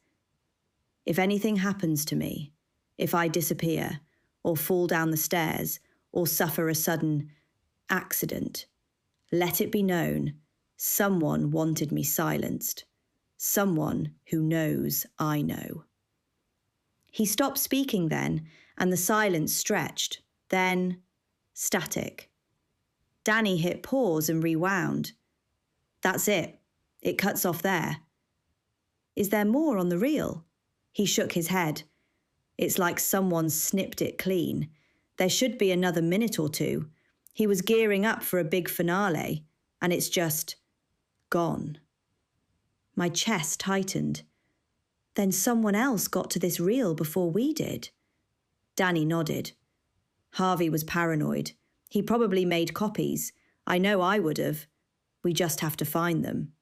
If anything happens to me, if I disappear, or fall down the stairs, or suffer a sudden accident, let it be known, someone wanted me silenced. Someone who knows I know. He stopped speaking then, and the silence stretched, then static. Danny hit pause and rewound. That's it. It cuts off there. Is there more on the reel? He shook his head. It's like someone snipped it clean. There should be another minute or two. He was gearing up for a big finale, and it's just gone. My chest tightened. Then someone else got to this reel before we did. Danny nodded. Harvey was paranoid. He probably made copies. I know I would have. We just have to find them.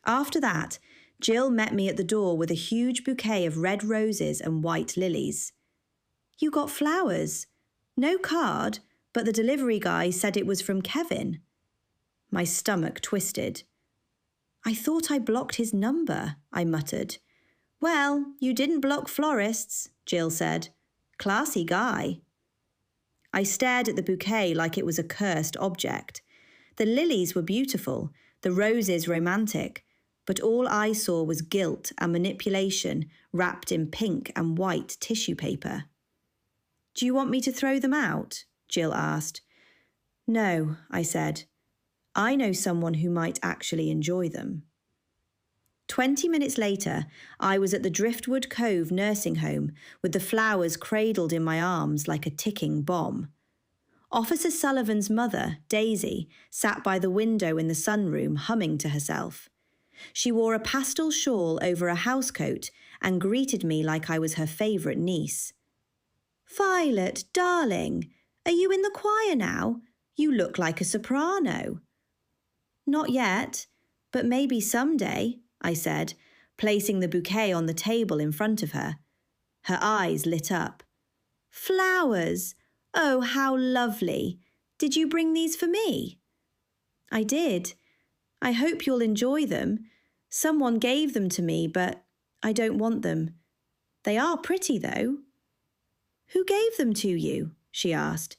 After that, Jill met me at the door with a huge bouquet of red roses and white lilies. You got flowers. No card, but the delivery guy said it was from Kevin. My stomach twisted. I thought I blocked his number, I muttered. Well, you didn't block florists, Jill said. Classy guy. I stared at the bouquet like it was a cursed object. The lilies were beautiful, the roses romantic, but all I saw was guilt and manipulation wrapped in pink and white tissue paper. Do you want me to throw them out? Jill asked. No, I said. I know someone who might actually enjoy them. 20 minutes later, I was at the Driftwood Cove nursing home with the flowers cradled in my arms like a ticking bomb. Officer Sullivan's mother, Daisy, sat by the window in the sunroom humming to herself. She wore a pastel shawl over a housecoat and greeted me like I was her favourite niece. Vylette, darling, are you in the choir now? You look like a soprano. Not yet, but maybe someday, I said, placing the bouquet on the table in front of her. Her eyes lit up. Flowers! Oh, how lovely! Did you bring these for me? I did. I hope you'll enjoy them. Someone gave them to me, but I don't want them. They are pretty, though. Who gave them to you? She asked.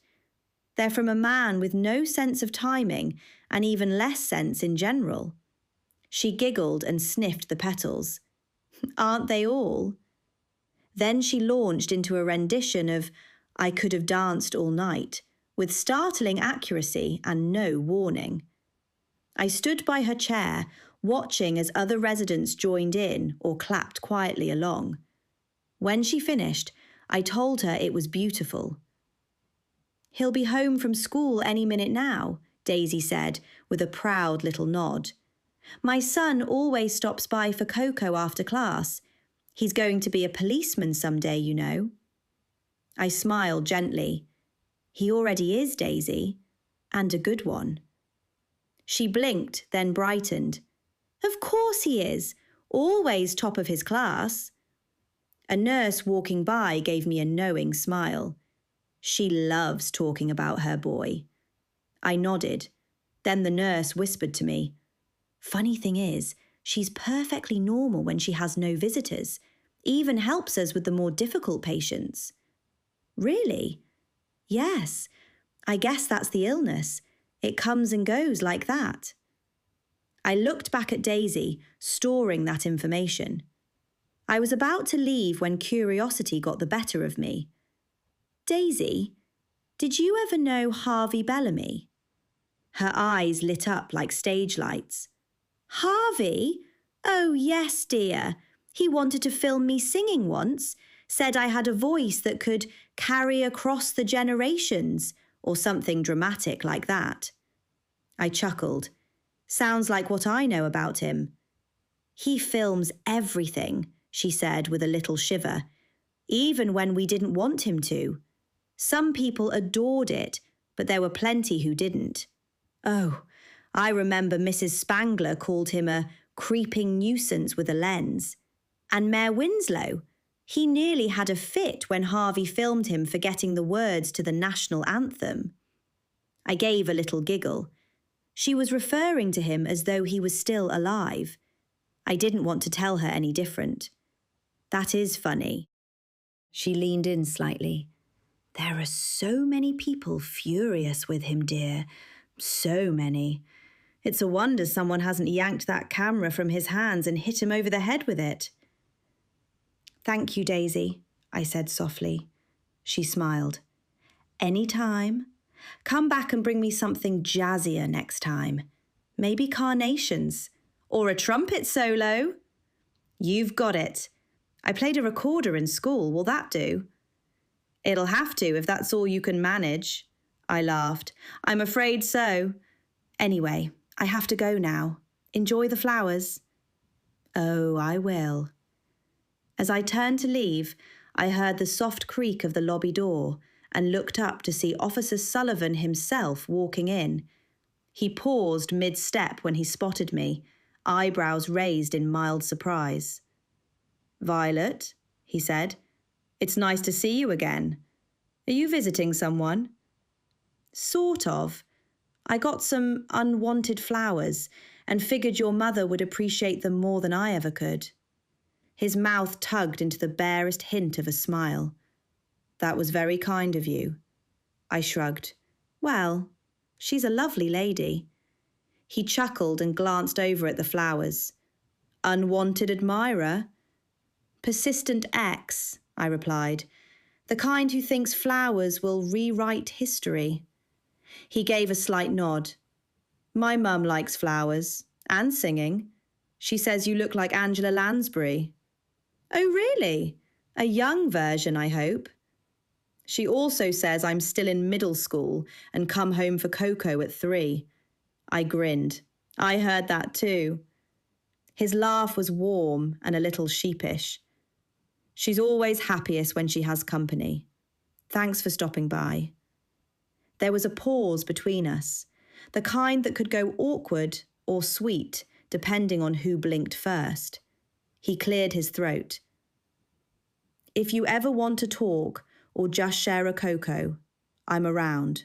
They're from a man with no sense of timing and even less sense in general. She giggled and sniffed the petals. Aren't they all? Then she launched into a rendition of I Could Have Danced All Night, with startling accuracy and no warning. I stood by her chair, watching as other residents joined in or clapped quietly along. When she finished, I told her it was beautiful. He'll be home from school any minute now, Daisy said, with a proud little nod. My son always stops by for cocoa after class. He's going to be a policeman someday, you know. I smiled gently. He already is, Daisy, and a good one. She blinked, then brightened. Of course he is, always top of his class. A nurse walking by gave me a knowing smile. She loves talking about her boy. I nodded. Then the nurse whispered to me, Funny thing is, she's perfectly normal when she has no visitors, even helps us with the more difficult patients. Really? Yes, I guess that's the illness. It comes and goes like that. I looked back at Daisy, storing that information. I was about to leave when curiosity got the better of me. Daisy, did you ever know Harvey Bellamy? Her eyes lit up like stage lights. Harvey? Oh, yes, dear. He wanted to film me singing once, said I had a voice that could carry across the generations, or something dramatic like that. I chuckled. Sounds like what I know about him. He films everything, she said with a little shiver, even when we didn't want him to. Some people adored it, but there were plenty who didn't. Oh, I remember Mrs. Spangler called him a creeping nuisance with a lens. And Mayor Winslow, he nearly had a fit when Harvey filmed him forgetting the words to the national anthem. I gave a little giggle. She was referring to him as though he was still alive. I didn't want to tell her any different. That is funny. She leaned in slightly. There are so many people furious with him, dear. So many. It's a wonder someone hasn't yanked that camera from his hands and hit him over the head with it. Thank you, Daisy, I said softly. She smiled. Any time. Come back and bring me something jazzier next time. Maybe carnations. Or a trumpet solo. You've got it. I played a recorder in school. Will that do? It'll have to if that's all you can manage. I laughed. I'm afraid so. Anyway, I have to go now. Enjoy the flowers. Oh, I will. As I turned to leave, I heard the soft creak of the lobby door and looked up to see Officer Sullivan himself walking in. He paused mid-step when he spotted me, eyebrows raised in mild surprise. Vylette, he said, it's nice to see you again. Are you visiting someone? Sort of. I got some unwanted flowers and figured your mother would appreciate them more than I ever could. His mouth tugged into the barest hint of a smile. That was very kind of you. I shrugged. Well, she's a lovely lady. He chuckled and glanced over at the flowers. Unwanted admirer? Persistent ex, I replied. The kind who thinks flowers will rewrite history. He gave a slight nod. My mum likes flowers, and singing. She says you look like Angela Lansbury. Oh, really? A young version, I hope. She also says I'm still in middle school and come home for cocoa at 3. I grinned. I heard that too. His laugh was warm and a little sheepish. She's always happiest when she has company. Thanks for stopping by. There was a pause between us, the kind that could go awkward or sweet, depending on who blinked first. He cleared his throat. If you ever want to talk or just share a cocoa, I'm around.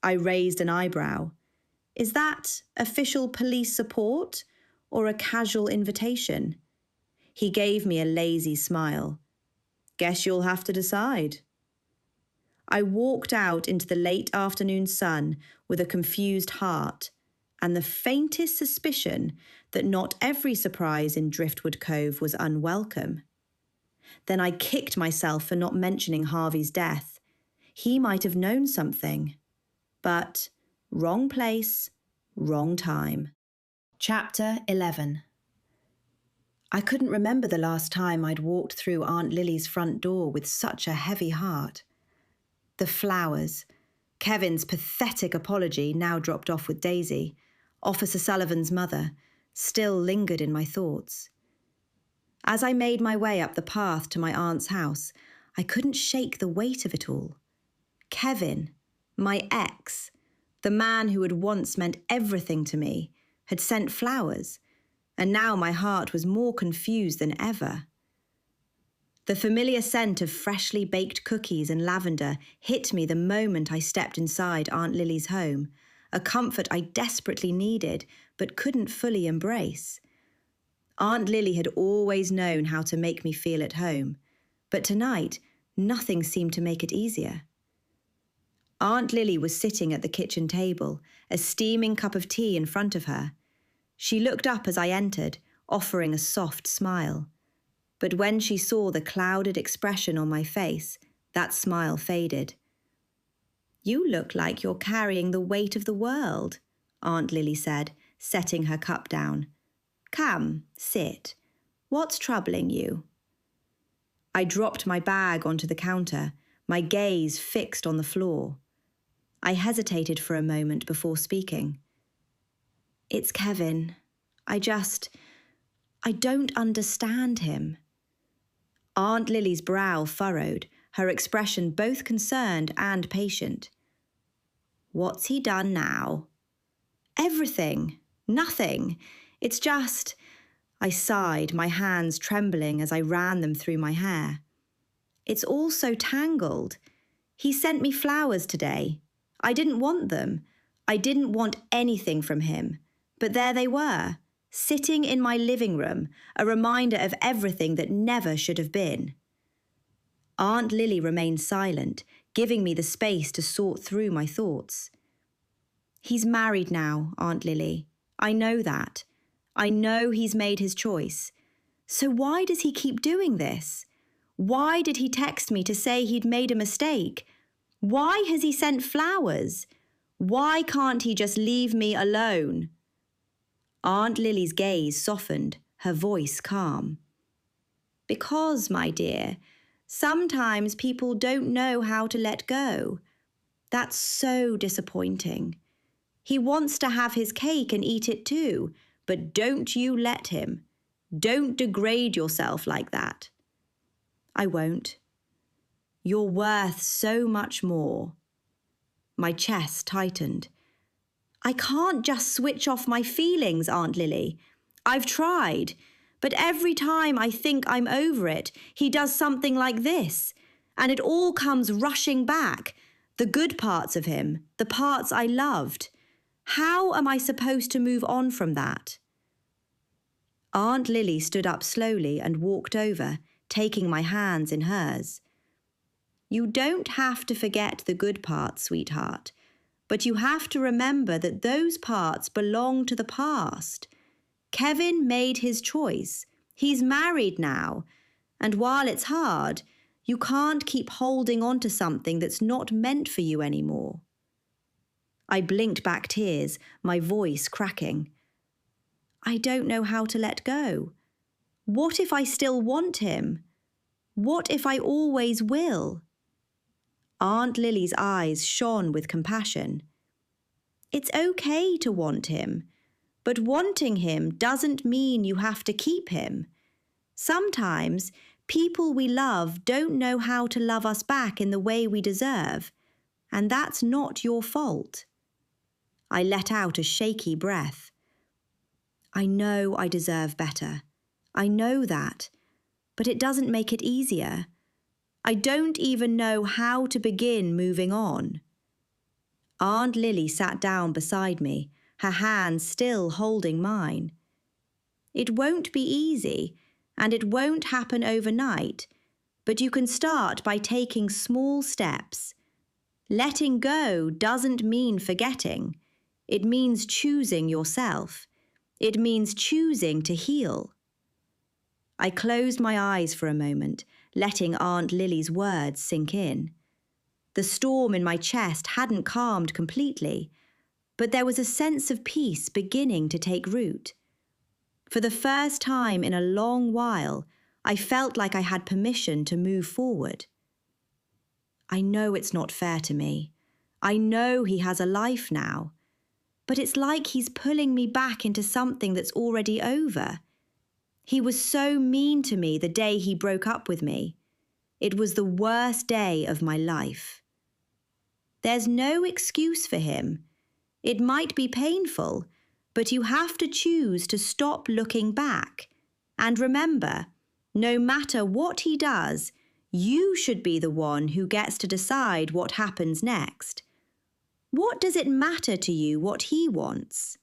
I raised an eyebrow. Is that official police support or a casual invitation? He gave me a lazy smile. Guess you'll have to decide. I walked out into the late afternoon sun with a confused heart and the faintest suspicion that not every surprise in Driftwood Cove was unwelcome. Then I kicked myself for not mentioning Harvey's death. He might have known something. But wrong place, wrong time. Chapter 11. I couldn't remember the last time I'd walked through Aunt Lily's front door with such a heavy heart. The flowers, Kevin's pathetic apology now dropped off with Daisy, Officer Sullivan's mother, still lingered in my thoughts. As I made my way up the path to my aunt's house, I couldn't shake the weight of it all. Kevin, my ex, the man who had once meant everything to me, had sent flowers, and now my heart was more confused than ever. The familiar scent of freshly baked cookies and lavender hit me the moment I stepped inside Aunt Lily's home, a comfort I desperately needed but couldn't fully embrace. Aunt Lily had always known how to make me feel at home, but tonight nothing seemed to make it easier. Aunt Lily was sitting at the kitchen table, a steaming cup of tea in front of her. She looked up as I entered, offering a soft smile. But when she saw the clouded expression on my face, that smile faded. You look like you're carrying the weight of the world, Aunt Lily said, setting her cup down. Come, sit. What's troubling you? I dropped my bag onto the counter, my gaze fixed on the floor. I hesitated for a moment before speaking. It's Kevin. I don't understand him. Aunt Lily's brow furrowed, her expression both concerned and patient. What's he done now? Everything. Nothing. It's just... I sighed, my hands trembling as I ran them through my hair. It's all so tangled. He sent me flowers today. I didn't want them. I didn't want anything from him. But there they were, sitting in my living room, a reminder of everything that never should have been. Aunt Lily remained silent, giving me the space to sort through my thoughts. He's married now, Aunt Lily. I know that. I know he's made his choice. So why does he keep doing this? Why did he text me to say he'd made a mistake? Why has he sent flowers? Why can't he just leave me alone? Aunt Lily's gaze softened, her voice calm. Because, my dear, sometimes people don't know how to let go. That's so disappointing. He wants to have his cake and eat it too, but don't you let him. Don't degrade yourself like that. I won't. You're worth so much more. My chest tightened. I can't just switch off my feelings, Aunt Lily. I've tried, but every time I think I'm over it, he does something like this, and it all comes rushing back. The good parts of him, the parts I loved. How am I supposed to move on from that? Aunt Lily stood up slowly and walked over, taking my hands in hers. You don't have to forget the good parts, sweetheart, but you have to remember that those parts belong to the past. Kevin made his choice. He's married now, and while it's hard, you can't keep holding on to something that's not meant for you anymore. I blinked back tears, my voice cracking. I don't know how to let go. What if I still want him? What if I always will? Aunt Lily's eyes shone with compassion. It's okay to want him, but wanting him doesn't mean you have to keep him. Sometimes people we love don't know how to love us back in the way we deserve, and that's not your fault. I let out a shaky breath. I know I deserve better. I know that, but it doesn't make it easier. I don't even know how to begin moving on. Aunt Lily sat down beside me, her hands still holding mine. It won't be easy, and it won't happen overnight, but you can start by taking small steps. Letting go doesn't mean forgetting. It means choosing yourself. It means choosing to heal. I closed my eyes for a moment, letting Aunt Lily's words sink in. The storm in my chest hadn't calmed completely, but there was a sense of peace beginning to take root. For the first time in a long while, I felt like I had permission to move forward. I know it's not fair to me. I know he has a life now, but it's like he's pulling me back into something that's already over. He was so mean to me the day he broke up with me. It was the worst day of my life. There's no excuse for him. It might be painful, but you have to choose to stop looking back. And remember, no matter what he does, you should be the one who gets to decide what happens next. What does it matter to you what he wants?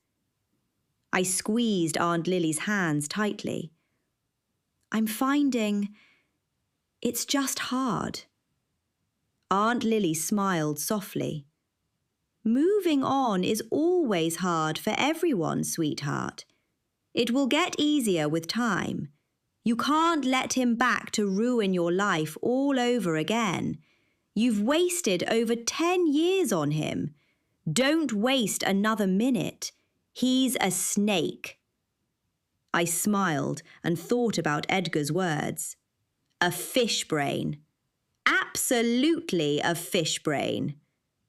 I squeezed Aunt Lily's hands tightly. I'm finding it's just hard. Aunt Lily smiled softly. Moving on is always hard for everyone, sweetheart. It will get easier with time. You can't let him back to ruin your life all over again. You've wasted over 10 years on him. Don't waste another minute. He's a snake. I smiled and thought about Edgar's words. A fish brain. Absolutely a fish brain.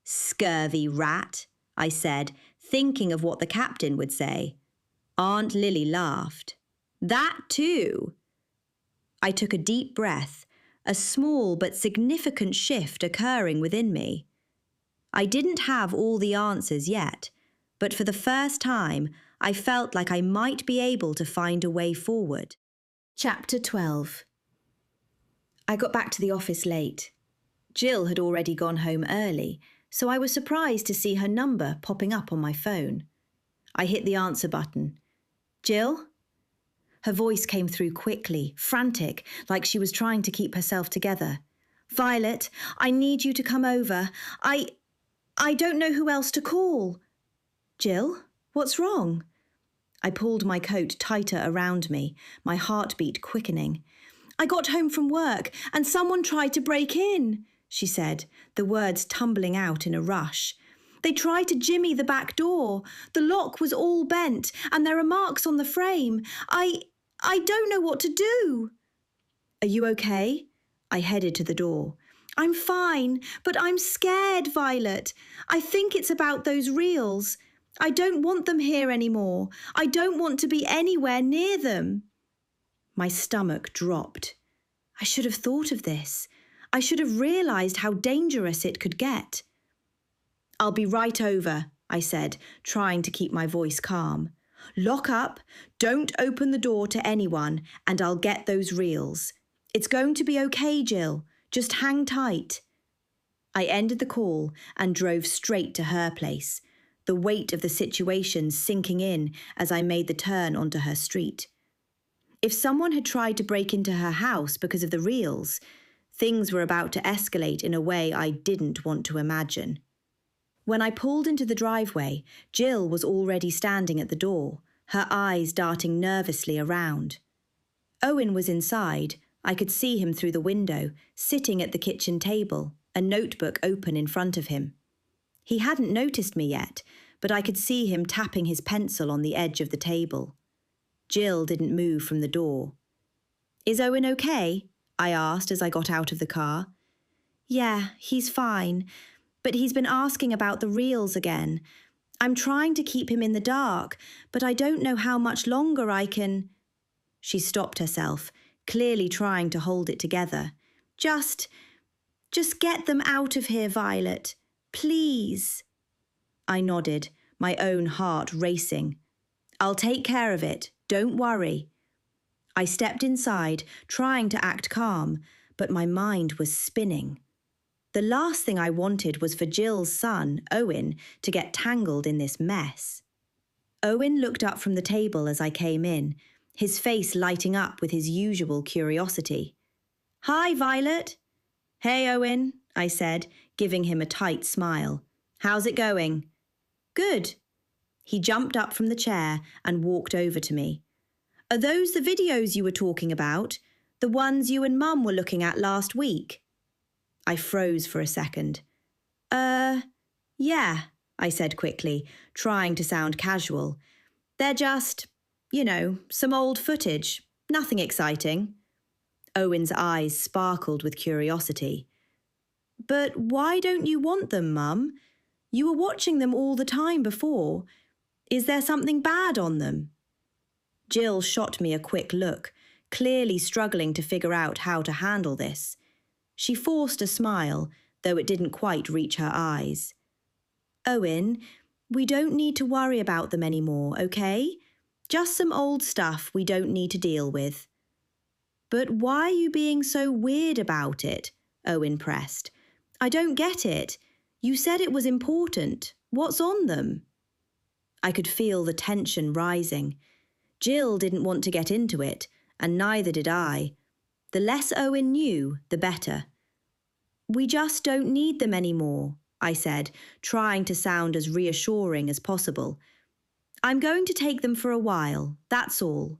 Scurvy rat, I said, thinking of what the captain would say. Aunt Lily laughed. That too. I took a deep breath, a small but significant shift occurring within me. I didn't have all the answers yet, but for the first time, I felt like I might be able to find a way forward. Chapter 12. I got back to the office late. Jill had already gone home early, so I was surprised to see her number popping up on my phone. I hit the answer button. Jill? Her voice came through quickly, frantic, like she was trying to keep herself together. Vylette, I need you to come over. I don't know who else to call. Jill, what's wrong? I pulled my coat tighter around me, my heartbeat quickening. I got home from work and someone tried to break in, she said, the words tumbling out in a rush. They tried to jimmy the back door. The lock was all bent and there are marks on the frame. I don't know what to do. Are you okay? I headed to the door. I'm fine, but I'm scared, Vylette. I think it's about those reels. I don't want them here anymore. I don't want to be anywhere near them. My stomach dropped. I should have thought of this. I should have realised how dangerous it could get. I'll be right over, I said, trying to keep my voice calm. Lock up, don't open the door to anyone, and I'll get those reels. It's going to be okay, Jill. Just hang tight. I ended the call and drove straight to her place, the weight of the situation sinking in as I made the turn onto her street. If someone had tried to break into her house because of the reels, things were about to escalate in a way I didn't want to imagine. When I pulled into the driveway, Jill was already standing at the door, her eyes darting nervously around. Owen was inside. I could see him through the window, sitting at the kitchen table, a notebook open in front of him. He hadn't noticed me yet, but I could see him tapping his pencil on the edge of the table. Jill didn't move from the door. Is Owen okay? I asked as I got out of the car. Yeah, he's fine, but he's been asking about the reels again. I'm trying to keep him in the dark, but I don't know how much longer I can... She stopped herself, clearly trying to hold it together. Just get them out of here, Vylette. Please. I nodded, my own heart racing. I'll take care of it. Don't worry. I stepped inside, trying to act calm, but my mind was spinning. The last thing I wanted was for Jill's son, Owen, to get tangled in this mess. Owen looked up from the table as I came in, his face lighting up with his usual curiosity. Hi, Vylette. Hey, Owen, I said, giving him a tight smile. How's it going? Good. He jumped up from the chair and walked over to me. Are those the videos you were talking about? The ones you and Mum were looking at last week? I froze for a second. Yeah, I said quickly, trying to sound casual. They're just, some old footage. Nothing exciting. Owen's eyes sparkled with curiosity. But why don't you want them, Mum? You were watching them all the time before. Is there something bad on them? Jill shot me a quick look, clearly struggling to figure out how to handle this. She forced a smile, though it didn't quite reach her eyes. Owen, we don't need to worry about them anymore, okay? Just some old stuff we don't need to deal with. But why are you being so weird about it? Owen pressed. I don't get it. You said it was important. What's on them? I could feel the tension rising. Jill didn't want to get into it, and neither did I. The less Owen knew, the better. We just don't need them anymore, I said, trying to sound as reassuring as possible. I'm going to take them for a while, that's all.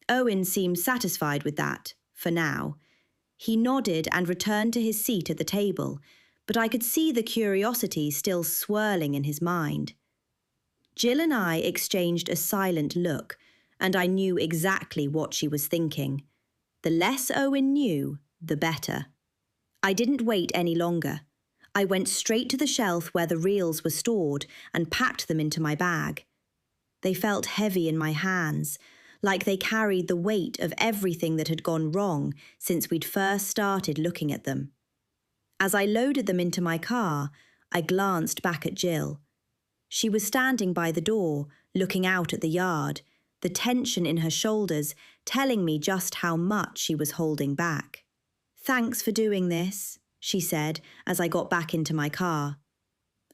Owen seemed satisfied with that, for now. He nodded and returned to his seat at the table, but I could see the curiosity still swirling in his mind. Jill and I exchanged a silent look, and I knew exactly what she was thinking. The less Owen knew, the better. I didn't wait any longer. I went straight to the shelf where the reels were stored and packed them into my bag. They felt heavy in my hands, like they carried the weight of everything that had gone wrong since we'd first started looking at them. As I loaded them into my car, I glanced back at Jill. She was standing by the door, looking out at the yard, the tension in her shoulders telling me just how much she was holding back. "Thanks for doing this," she said as I got back into my car.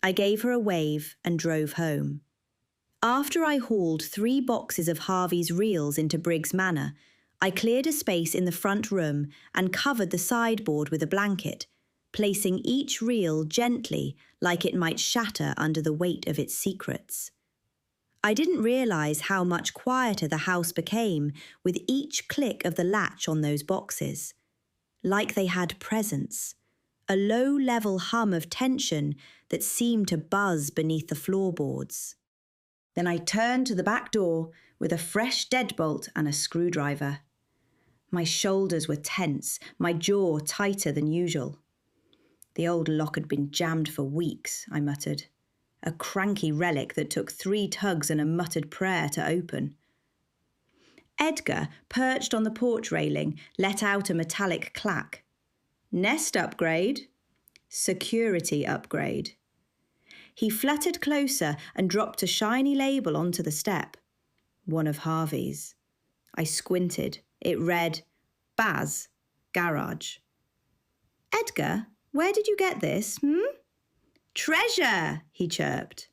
I gave her a wave and drove home. After I hauled 3 boxes of Harvey's reels into Briggs Manor, I cleared a space in the front room and covered the sideboard with a blanket, placing each reel gently like it might shatter under the weight of its secrets. I didn't realise how much quieter the house became with each click of the latch on those boxes. Like they had presence, a low-level hum of tension that seemed to buzz beneath the floorboards. Then I turned to the back door with a fresh deadbolt and a screwdriver. My shoulders were tense, my jaw tighter than usual. The old lock had been jammed for weeks, I muttered. A cranky relic that took 3 tugs and a muttered prayer to open. Edgar, perched on the porch railing, let out a metallic clack. Nest upgrade? Security upgrade. He fluttered closer and dropped a shiny label onto the step. One of Harvey's. I squinted. It read, Baz, Garage. "Edgar, where did you get this, "Treasure," he chirped.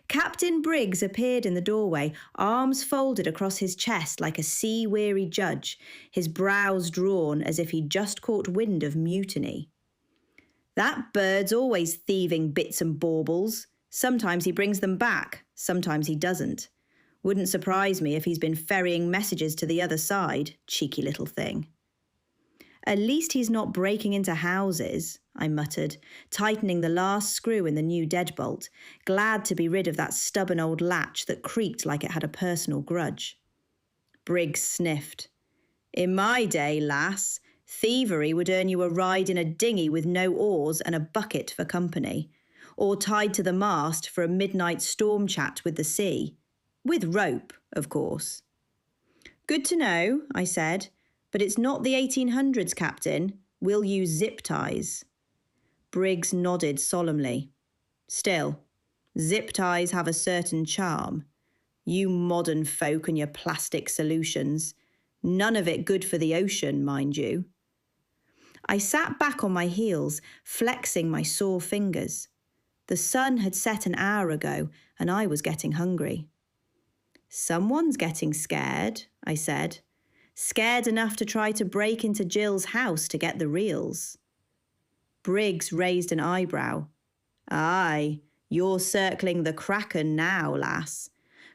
Captain Briggs appeared in the doorway, arms folded across his chest like a sea-weary judge, his brows drawn as if he'd just caught wind of mutiny. "That bird's always thieving bits and baubles. Sometimes he brings them back, sometimes he doesn't. Wouldn't surprise me if he's been ferrying messages to the other side, cheeky little thing." "At least he's not breaking into houses," I muttered, tightening the last screw in the new deadbolt, glad to be rid of that stubborn old latch that creaked like it had a personal grudge. Briggs sniffed. "In my day, lass, thievery would earn you a ride in a dinghy with no oars and a bucket for company, or tied to the mast for a midnight storm chat with the sea. With rope, of course." "Good to know," I said, "but it's not the 1800s, Captain. We'll use zip ties." Briggs nodded solemnly. "Still, zip ties have a certain charm. You modern folk and your plastic solutions. None of it good for the ocean, mind you." I sat back on my heels, flexing my sore fingers. The sun had set an hour ago, and I was getting hungry. "Someone's getting scared," I said. "Scared enough to try to break into Jill's house to get the reels." Briggs raised an eyebrow. "Aye, you're circling the Kraken now, lass.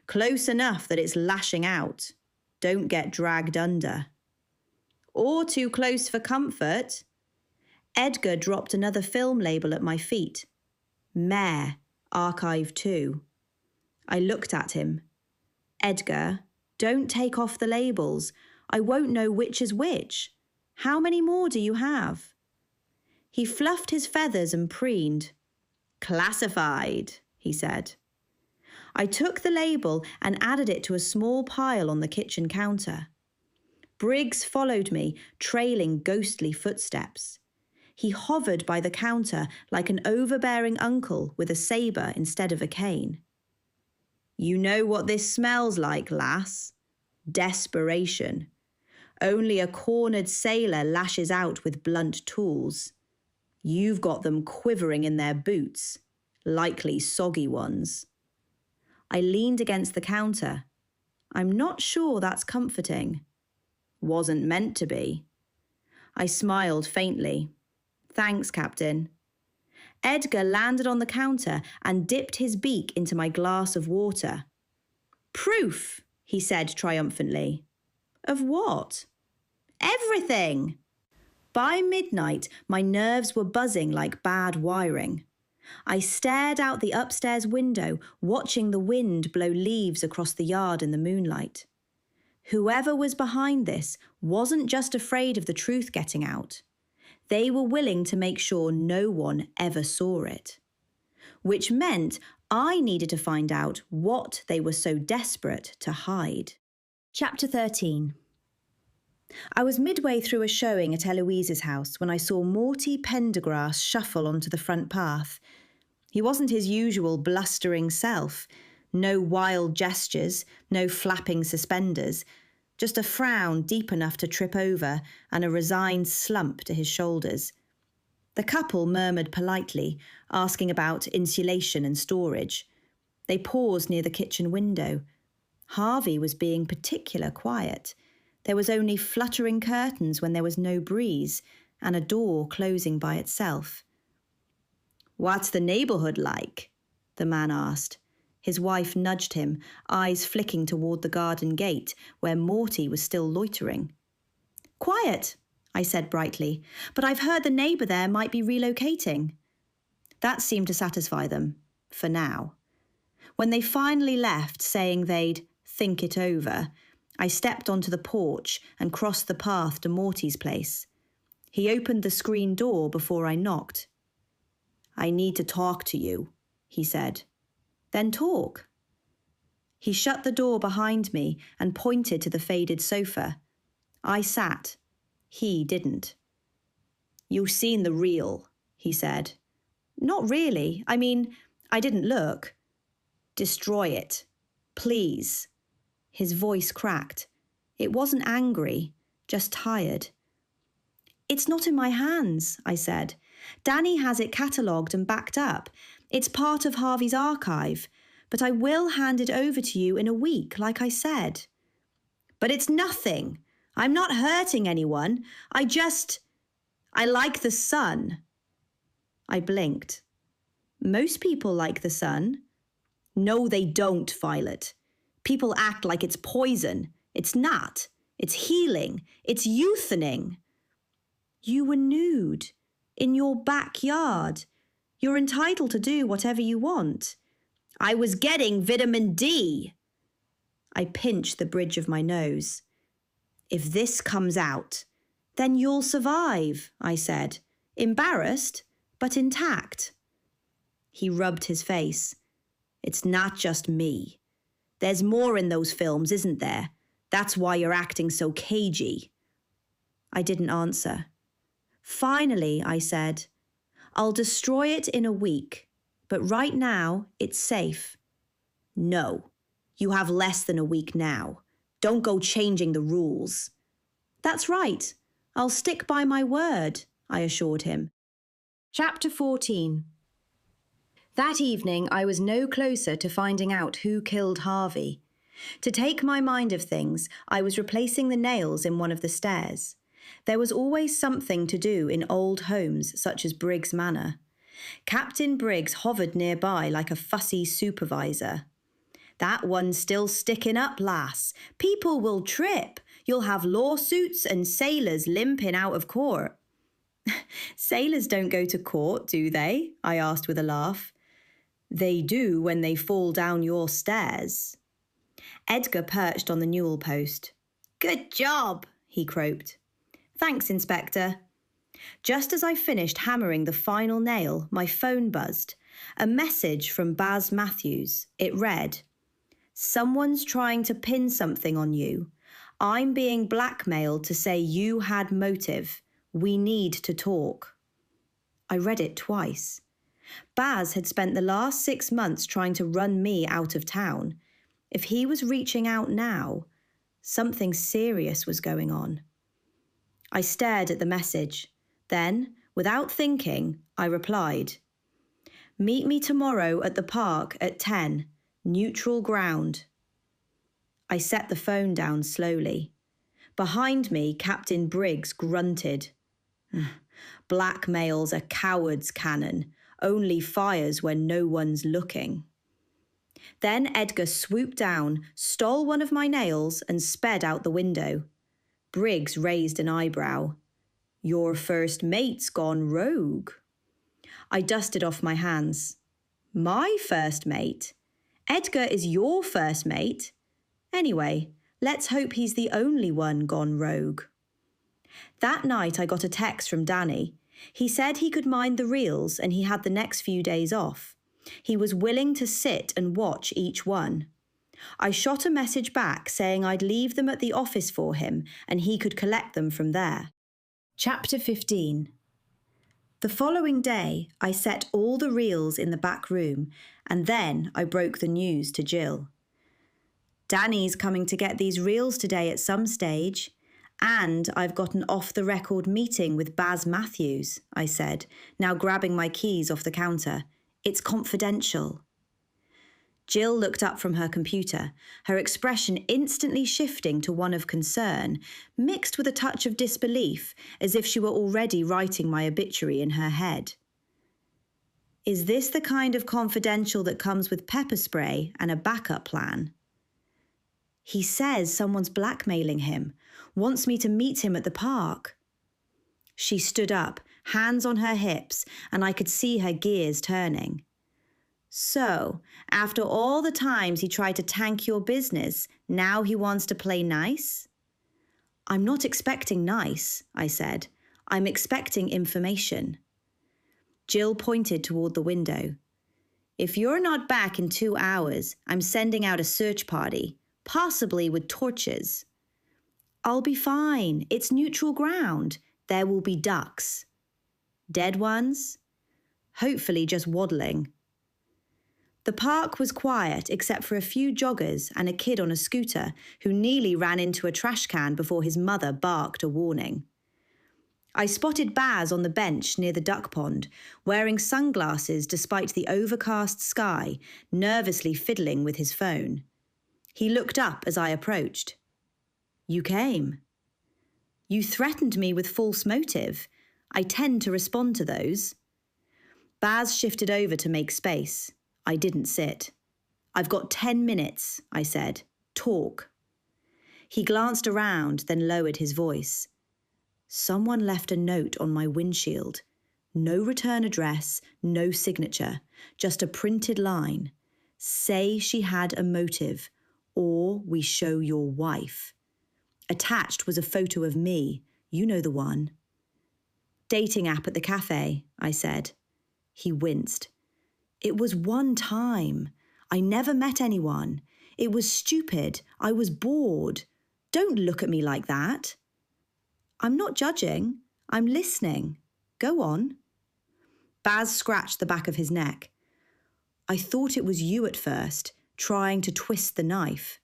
Close enough that it's lashing out. Don't get dragged under." "Or too close for comfort." Edgar dropped another film label at my feet. Mare, Archive 2. I looked at him. "Edgar, don't take off the labels. I won't know which is which. How many more do you have?" He fluffed his feathers and preened. "Classified," he said. I took the label and added it to a small pile on the kitchen counter. Briggs followed me, trailing ghostly footsteps. He hovered by the counter like an overbearing uncle with a sabre instead of a cane. "You know what this smells like, lass? Desperation. Only a cornered sailor lashes out with blunt tools. You've got them quivering in their boots, likely soggy ones." I leaned against the counter. I'm not sure that's comforting. Wasn't meant to be. I smiled faintly. "Thanks, Captain." Edgar landed on the counter and dipped his beak into my glass of water. "Proof," he said triumphantly. "Of what?" "Everything." By midnight, my nerves were buzzing like bad wiring. I stared out the upstairs window, watching the wind blow leaves across the yard in the moonlight. Whoever was behind this wasn't just afraid of the truth getting out. They were willing to make sure no one ever saw it, which meant I needed to find out what they were so desperate to hide. Chapter 13. I was midway through a showing at Eloise's house when I saw Morty Pendergrass shuffle onto the front path. He wasn't his usual blustering self. No wild gestures, no flapping suspenders, just a frown deep enough to trip over and a resigned slump to his shoulders. The couple murmured politely, asking about insulation and storage. They paused near the kitchen window. Harvey was being particularly quiet. There was only fluttering curtains when there was no breeze, and a door closing by itself. "What's the neighbourhood like?" the man asked. His wife nudged him, eyes flicking toward the garden gate, where Morty was still loitering. "Quiet," I said brightly, "but I've heard the neighbour there might be relocating." That seemed to satisfy them, for now. When they finally left, saying they'd think it over, I stepped onto the porch and crossed the path to Morty's place. He opened the screen door before I knocked. "I need to talk to you," he said. "Then talk." He shut the door behind me and pointed to the faded sofa. I sat. He didn't. "You've seen the reel," he said. "Not really. I mean, I didn't look." "Destroy it. Please." His voice cracked. It wasn't angry, just tired. "It's not in my hands," I said. "Danny has it catalogued and backed up. It's part of Harvey's archive, but I will hand it over to you in a week, like I said." "But it's nothing. I'm not hurting anyone. I like the sun." I blinked. "Most people like the sun." "No, they don't, Vylette. People act like it's poison. It's not. It's healing. It's youthening." "You were nude. In your backyard. You're entitled to do whatever you want." "I was getting vitamin D." I pinched the bridge of my nose. "If this comes out, then you'll survive," I said, embarrassed, but intact. He rubbed his face. "It's not just me. There's more in those films, isn't there? That's why you're acting so cagey." I didn't answer. Finally, I said, "I'll destroy it in a week, but right now it's safe." "No, you have less than a week now. Don't go changing the rules." "That's right. I'll stick by my word," I assured him. Chapter 14. That evening, I was no closer to finding out who killed Harvey. To take my mind of things, I was replacing the nails in one of the stairs. There was always something to do in old homes such as Briggs Manor. Captain Briggs hovered nearby like a fussy supervisor. "That one's still sticking up, lass. People will trip. You'll have lawsuits and sailors limping out of court." "Sailors don't go to court, do they?" I asked with a laugh. "They do when they fall down your stairs." Edgar perched on the newel post. "Good job," he croaked. "Thanks, Inspector." Just as I finished hammering the final nail, my phone buzzed. A message from Baz Matthews. It read, "Someone's trying to pin something on you. I'm being blackmailed to say you had motive. We need to talk." I read it twice. Baz had spent the last 6 months trying to run me out of town. If he was reaching out now, something serious was going on. I stared at the message. Then, without thinking, I replied, "Meet me tomorrow at the park at 10, neutral ground." I set the phone down slowly. Behind me, Captain Briggs grunted. "Blackmail's a coward's cannon, only fires when no one's looking." Then Edgar swooped down, stole one of my nails and sped out the window. Briggs raised an eyebrow. "Your first mate's gone rogue." I dusted off my hands. "My first mate? Edgar is your first mate. Anyway, let's hope he's the only one gone rogue." That night I got a text from Danny. He said he could mind the reels and he had the next few days off. He was willing to sit and watch each one. I shot a message back saying I'd leave them at the office for him and he could collect them from there. Chapter 15. The following day, I set all the reels in the back room and then I broke the news to Jill. Danny's coming to get these reels today at some stage, and I've got an off-the-record meeting with Baz Matthews, I said, now grabbing my keys off the counter. It's confidential. Jill looked up from her computer, her expression instantly shifting to one of concern, mixed with a touch of disbelief, as if she were already writing my obituary in her head. Is this the kind of confidential that comes with pepper spray and a backup plan? He says someone's blackmailing him, wants me to meet him at the park. She stood up, hands on her hips, and I could see her gears turning. So, after all the times he tried to tank your business, now he wants to play nice? I'm not expecting nice, I said. I'm expecting information. Jill pointed toward the window. If you're not back in 2 hours, I'm sending out a search party, possibly with torches. I'll be fine. It's neutral ground. There will be ducks. Dead ones? Hopefully just waddling. The park was quiet except for a few joggers and a kid on a scooter who nearly ran into a trash can before his mother barked a warning. I spotted Baz on the bench near the duck pond, wearing sunglasses despite the overcast sky, nervously fiddling with his phone. He looked up as I approached. You came. You threatened me with false motive. I tend to respond to those. Baz shifted over to make space. I didn't sit. I've got 10 minutes, I said. Talk. He glanced around, then lowered his voice. Someone left a note on my windshield. No return address, no signature, just a printed line. Say she had a motive, or we show your wife. Attached was a photo of me. You know the one. Dating app at the cafe, I said. He winced. It was one time. I never met anyone. It was stupid. I was bored. Don't look at me like that. I'm not judging. I'm listening. Go on. Baz scratched the back of his neck. I thought it was you at first, trying to twist the knife.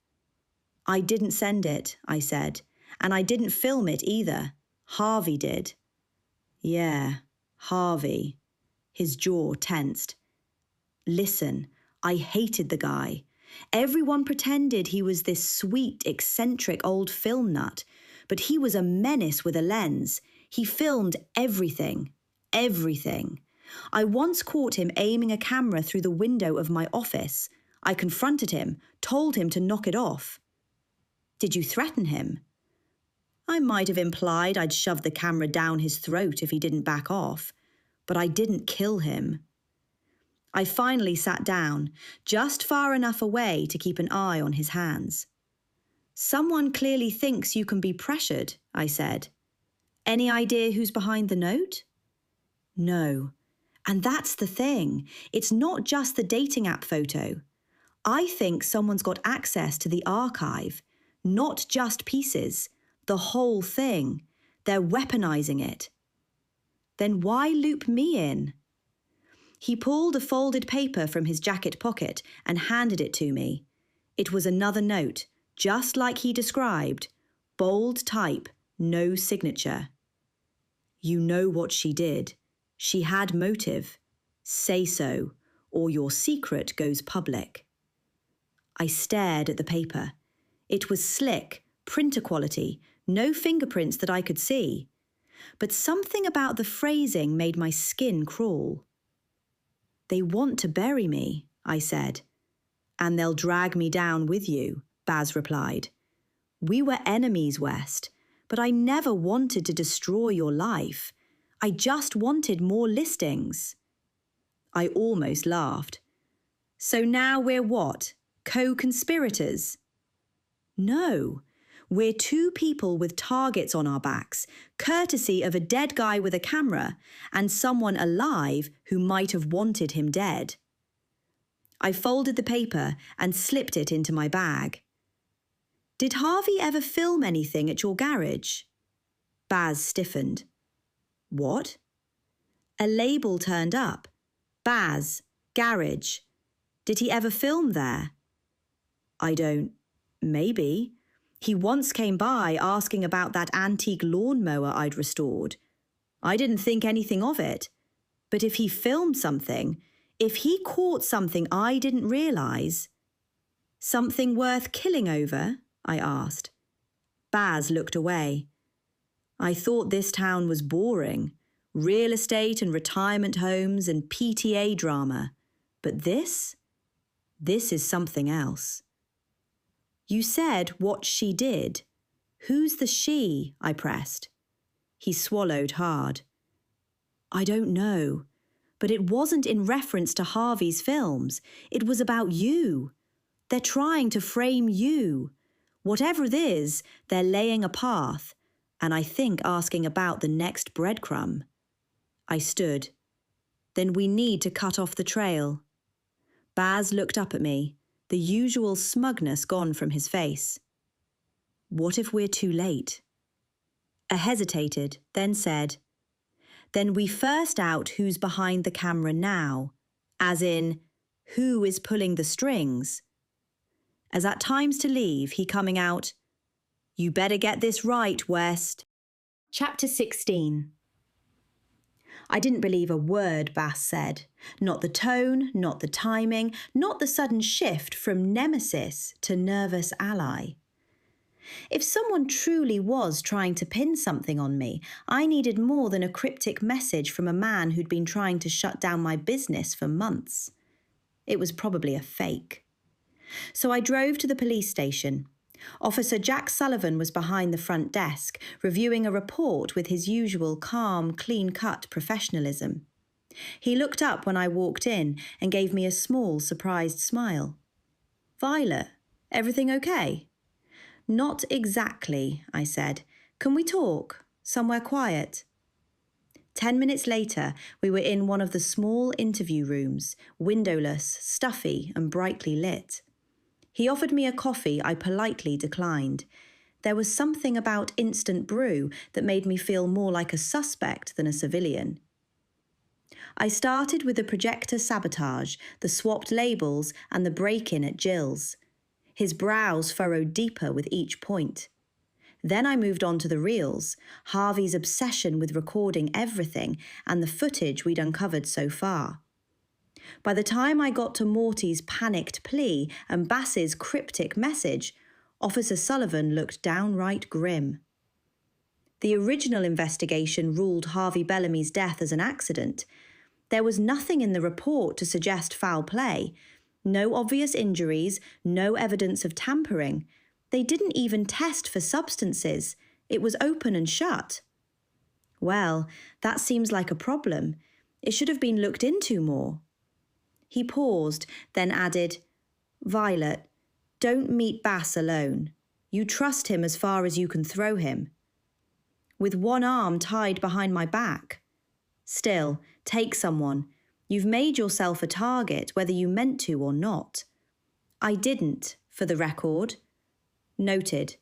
I didn't send it, I said, and I didn't film it either. Harvey did. Yeah, Harvey. His jaw tensed. Listen, I hated the guy. Everyone pretended he was this sweet, eccentric old film nut, but he was a menace with a lens. He filmed everything. Everything. I once caught him aiming a camera through the window of my office. I confronted him, told him to knock it off. Did you threaten him? I might have implied I'd shove the camera down his throat if he didn't back off, but I didn't kill him. I finally sat down, just far enough away to keep an eye on his hands. Someone clearly thinks you can be pressured, I said. Any idea who's behind the note? No. And that's the thing. It's not just the dating app photo. I think someone's got access to the archive, not just pieces, the whole thing. They're weaponizing it. Then why loop me in? He pulled a folded paper from his jacket pocket and handed it to me. It was another note, just like he described. Bold type, no signature. You know what she did. She had motive. Say so, or your secret goes public. I stared at the paper. It was slick, printer quality, no fingerprints that I could see. But something about the phrasing made my skin crawl. They want to bury me, I said. And they'll drag me down with you, Baz replied. We were enemies, West, but I never wanted to destroy your life. I just wanted more listings. I almost laughed. So now we're what? Co-conspirators? No, We're two people with targets on our backs, courtesy of a dead guy with a camera and someone alive who might have wanted him dead. I folded the paper and slipped it into my bag. Did Harvey ever film anything at your garage? Baz stiffened. What? A label turned up. Baz, garage. Did he ever film there? Maybe. He once came by asking about that antique lawnmower I'd restored. I didn't think anything of it. But if he filmed something, if he caught something I didn't realise... Something worth killing over? I asked. Baz looked away. I thought this town was boring. Real estate and retirement homes and PTA drama. But this is something else. You said what she did. Who's the she? I pressed. He swallowed hard. I don't know, but it wasn't in reference to Harvey's films. It was about you. They're trying to frame you. Whatever it is, they're laying a path, and I think asking about the next breadcrumb. I stood. Then we need to cut off the trail. Baz looked up at me, the usual smugness gone from his face. What if we're too late? I hesitated, then said, Then we first out who's behind the camera now, as in, who is pulling the strings? As at times to leave, he coming out, You better get this right, West. Chapter 16. I didn't believe a word Baz said. Not the tone, not the timing, not the sudden shift from nemesis to nervous ally. If someone truly was trying to pin something on me, I needed more than a cryptic message from a man who'd been trying to shut down my business for months. It was probably a fake. So I drove to the police station. Officer Jack Sullivan was behind the front desk, reviewing a report with his usual calm, clean-cut professionalism. He looked up when I walked in and gave me a small, surprised smile. Vylette, everything okay? Not exactly, I said. Can we talk? Somewhere quiet? 10 minutes later, we were in one of the small interview rooms, windowless, stuffy and brightly lit. He offered me a coffee I politely declined. There was something about instant brew that made me feel more like a suspect than a civilian. I started with the projector sabotage, the swapped labels and the break-in at Jill's. His brows furrowed deeper with each point. Then I moved on to the reels, Harvey's obsession with recording everything and the footage we'd uncovered so far. By the time I got to Morty's panicked plea and Bass's cryptic message, Officer Sullivan looked downright grim. The original investigation ruled Harvey Bellamy's death as an accident. There was nothing in the report to suggest foul play. No obvious injuries, no evidence of tampering. They didn't even test for substances. It was open and shut. Well, that seems like a problem. It should have been looked into more. He paused, then added, Vylette, don't meet Bass alone. You trust him as far as you can throw him. With one arm tied behind my back. Still, take someone. You've made yourself a target, whether you meant to or not. I didn't, for the record. Noted.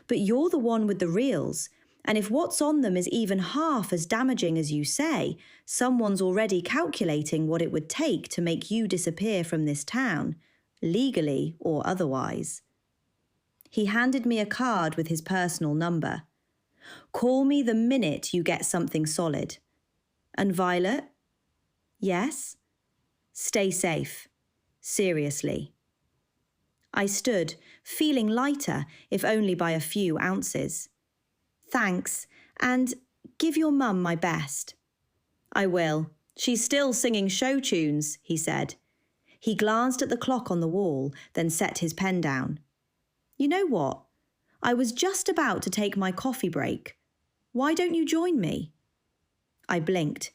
But you're the one with the reels, and if what's on them is even half as damaging as you say, someone's already calculating what it would take to make you disappear from this town, legally or otherwise. He handed me a card with his personal number. Call me the minute you get something solid. And Vylette? Yes? Stay safe. Seriously. I stood, feeling lighter, if only by a few ounces. Thanks, and give your mum my best. I will. She's still singing show tunes, he said. He glanced at the clock on the wall, then set his pen down. You know what? I was just about to take my coffee break. Why don't you join me? I blinked.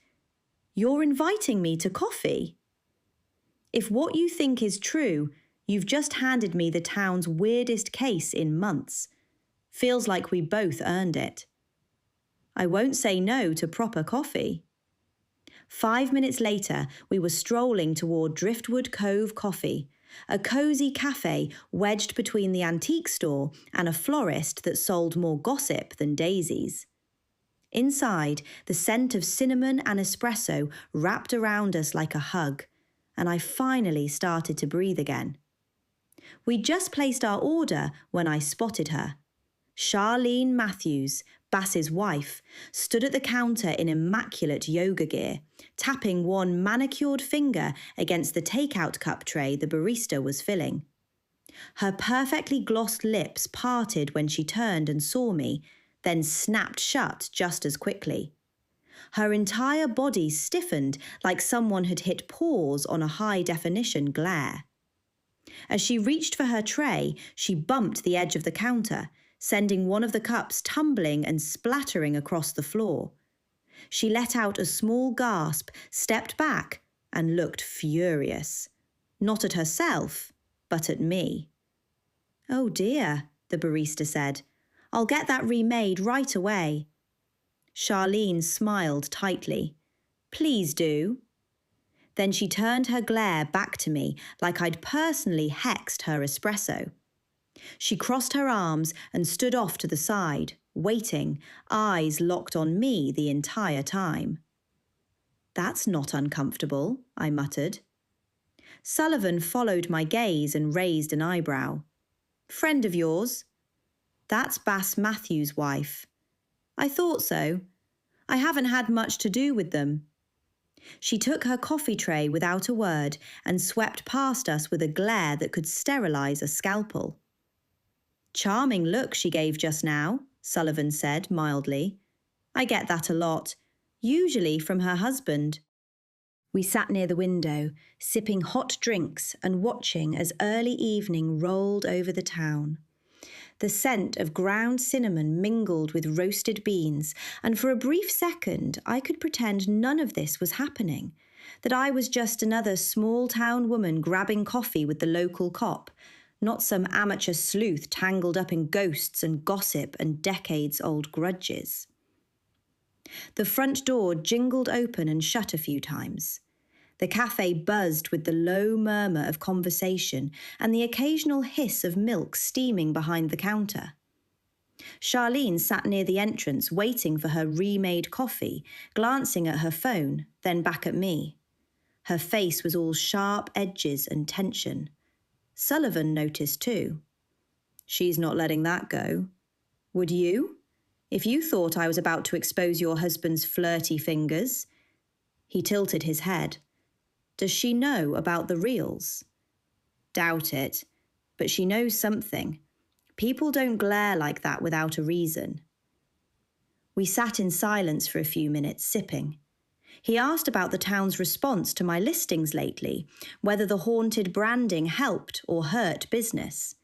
You're inviting me to coffee? If what you think is true, you've just handed me the town's weirdest case in months. Feels like we both earned it. I won't say no to proper coffee. 5 minutes later, we were strolling toward Driftwood Cove Coffee, a cosy cafe wedged between the antique store and a florist that sold more gossip than daisies. Inside, the scent of cinnamon and espresso wrapped around us like a hug, and I finally started to breathe again. We'd just placed our order when I spotted her. Charlene Matthews, Bass's wife, stood at the counter in immaculate yoga gear, tapping one manicured finger against the takeout cup tray the barista was filling. Her perfectly glossed lips parted when she turned and saw me, then snapped shut just as quickly. Her entire body stiffened like someone had hit pause on a high-definition glare. As she reached for her tray, she bumped the edge of the counter, sending one of the cups tumbling and splattering across the floor. She let out a small gasp, stepped back, and looked furious. Not at herself, but at me. "Oh dear," the barista said. "I'll get that remade right away." Charlene smiled tightly. "Please do." Then she turned her glare back to me like I'd personally hexed her espresso. She crossed her arms and stood off to the side, waiting, eyes locked on me the entire time. "That's not uncomfortable," I muttered. Sullivan followed my gaze and raised an eyebrow. "Friend of yours?" "That's Bass Matthews' wife." "I thought so. I haven't had much to do with them." She took her coffee tray without a word and swept past us with a glare that could sterilize a scalpel. "Charming look she gave just now," Sullivan said mildly. "I get that a lot, usually from her husband." We sat near the window, sipping hot drinks and watching as early evening rolled over the town. The scent of ground cinnamon mingled with roasted beans, and for a brief second I could pretend none of this was happening, that I was just another small-town woman grabbing coffee with the local cop, not some amateur sleuth tangled up in ghosts and gossip and decades-old grudges. The front door jingled open and shut a few times. The cafe buzzed with the low murmur of conversation and the occasional hiss of milk steaming behind the counter. Charlene sat near the entrance waiting for her remade coffee, glancing at her phone, then back at me. Her face was all sharp edges and tension. Sullivan noticed too. "She's not letting that go. Would you? If you thought I was about to expose your husband's flirty fingers." He tilted his head. "Does she know about the reels?" "Doubt it, but she knows something. People don't glare like that without a reason." We sat in silence for a few minutes, sipping. He asked about the town's response to my listings lately, whether the haunted branding helped or hurt business.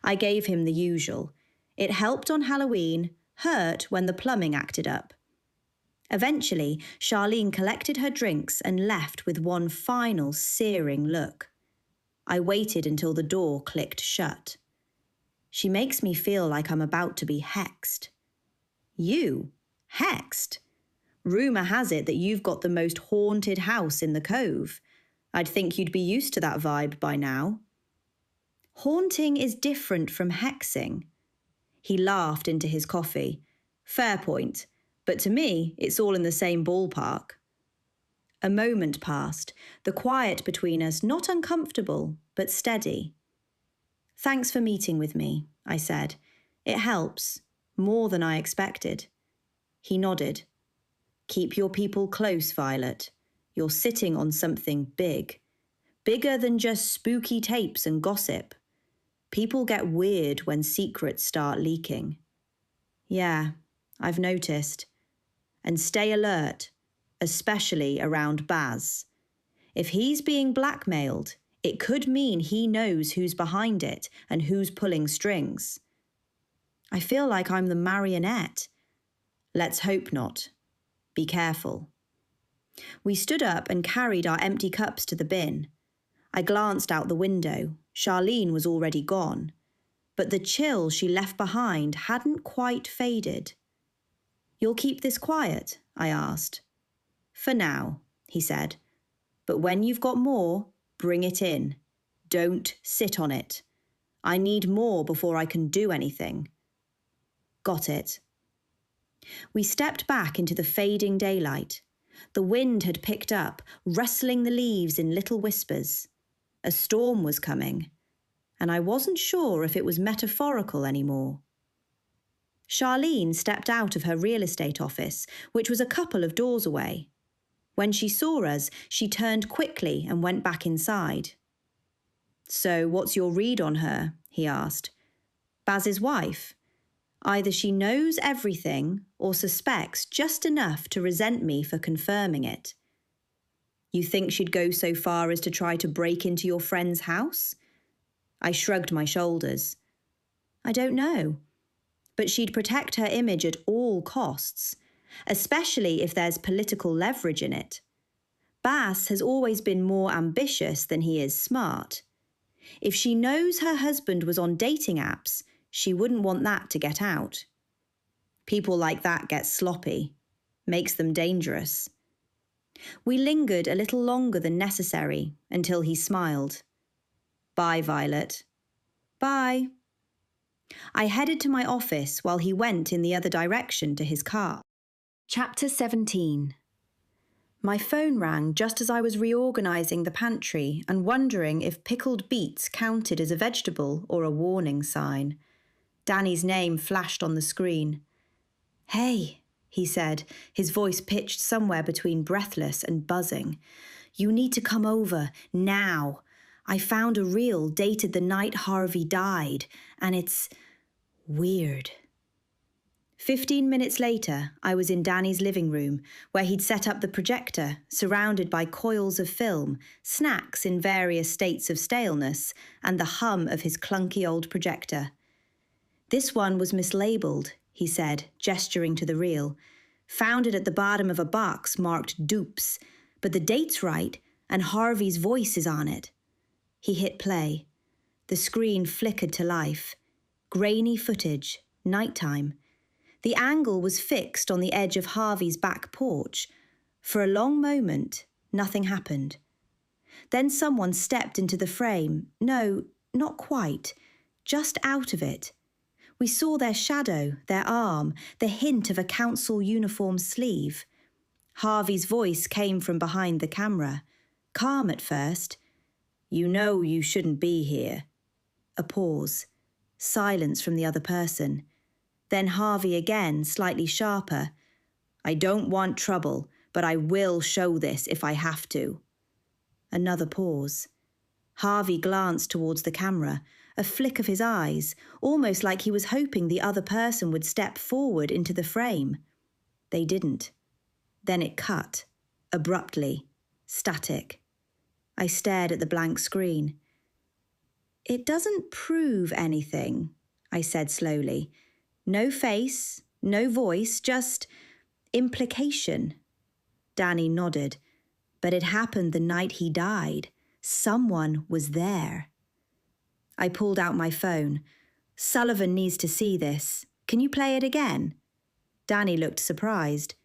I gave him the usual. It helped on Halloween, hurt when the plumbing acted up. Eventually, Charlene collected her drinks and left with one final searing look. I waited until the door clicked shut. She makes me feel like I'm about to be hexed. "You? Hexed? Rumour has it that you've got the most haunted house in the Cove. I'd think you'd be used to that vibe by now." "Haunting is different from hexing." He laughed into his coffee. "Fair point. But to me, it's all in the same ballpark." A moment passed, the quiet between us not uncomfortable, but steady. "Thanks for meeting with me," I said. "It helps, more than I expected." He nodded. "Keep your people close, Vylette. You're sitting on something big. Bigger than just spooky tapes and gossip. People get weird when secrets start leaking." "Yeah, I've noticed. And stay alert, especially around Baz. If he's being blackmailed, it could mean he knows who's behind it and who's pulling strings." "I feel like I'm the marionette." "Let's hope not. Be careful." We stood up and carried our empty cups to the bin. I glanced out the window. Charlene was already gone. but the chill she left behind hadn't quite faded. "You'll keep this quiet?" I asked. "For now," he said. "But when you've got more, bring it in. Don't sit on it. I need more before I can do anything." "Got it." We stepped back into the fading daylight. The wind had picked up, rustling the leaves in little whispers. A storm was coming, and I wasn't sure if it was metaphorical anymore. Charlene stepped out of her real estate office, which was a couple of doors away. When she saw us, she turned quickly and went back inside. "So what's your read on her?" he asked. "Baz's wife. Either she knows everything or suspects just enough to resent me for confirming it." "You think she'd go so far as to try to break into your friend's house?" I shrugged my shoulders. "I don't know. But she'd protect her image at all costs, especially if there's political leverage in it. Baz has always been more ambitious than he is smart. If she knows her husband was on dating apps, she wouldn't want that to get out. People like that get sloppy, makes them dangerous." We lingered a little longer than necessary until he smiled. "Bye, Vylette." "Bye." I headed to my office while he went in the other direction to his car. Chapter 17. My phone rang just as I was reorganising the pantry and wondering if pickled beets counted as a vegetable or a warning sign. Danny's name flashed on the screen. "Hey," he said, his voice pitched somewhere between breathless and buzzing. "You need to come over, now. I found a reel dated the night Harvey died, and it's weird." 15 minutes later, I was in Danny's living room, where he'd set up the projector, surrounded by coils of film, snacks in various states of staleness, and the hum of his clunky old projector. "This one was mislabeled," he said, gesturing to the reel. "Found it at the bottom of a box marked dupes, but the date's right, and Harvey's voice is on it." He hit play. The screen flickered to life. Grainy footage, nighttime. The angle was fixed on the edge of Harvey's back porch. For a long moment, nothing happened. Then someone stepped into the frame. No, not quite. Just out of it. We saw their shadow, their arm, the hint of a council uniform sleeve. Harvey's voice came from behind the camera. Calm at first. "You know you shouldn't be here." A pause. Silence from the other person. Then Harvey again, slightly sharper. "I don't want trouble, but I will show this if I have to." Another pause. Harvey glanced towards the camera, a flick of his eyes, almost like he was hoping the other person would step forward into the frame. They didn't. Then it cut, abruptly, static. I stared at the blank screen. "It doesn't prove anything," I said slowly. "No face, no voice, just implication." Danny nodded. "But it happened the night he died. Someone was there." I pulled out my phone. "Sullivan needs to see this. Can you play it again?" Danny looked surprised.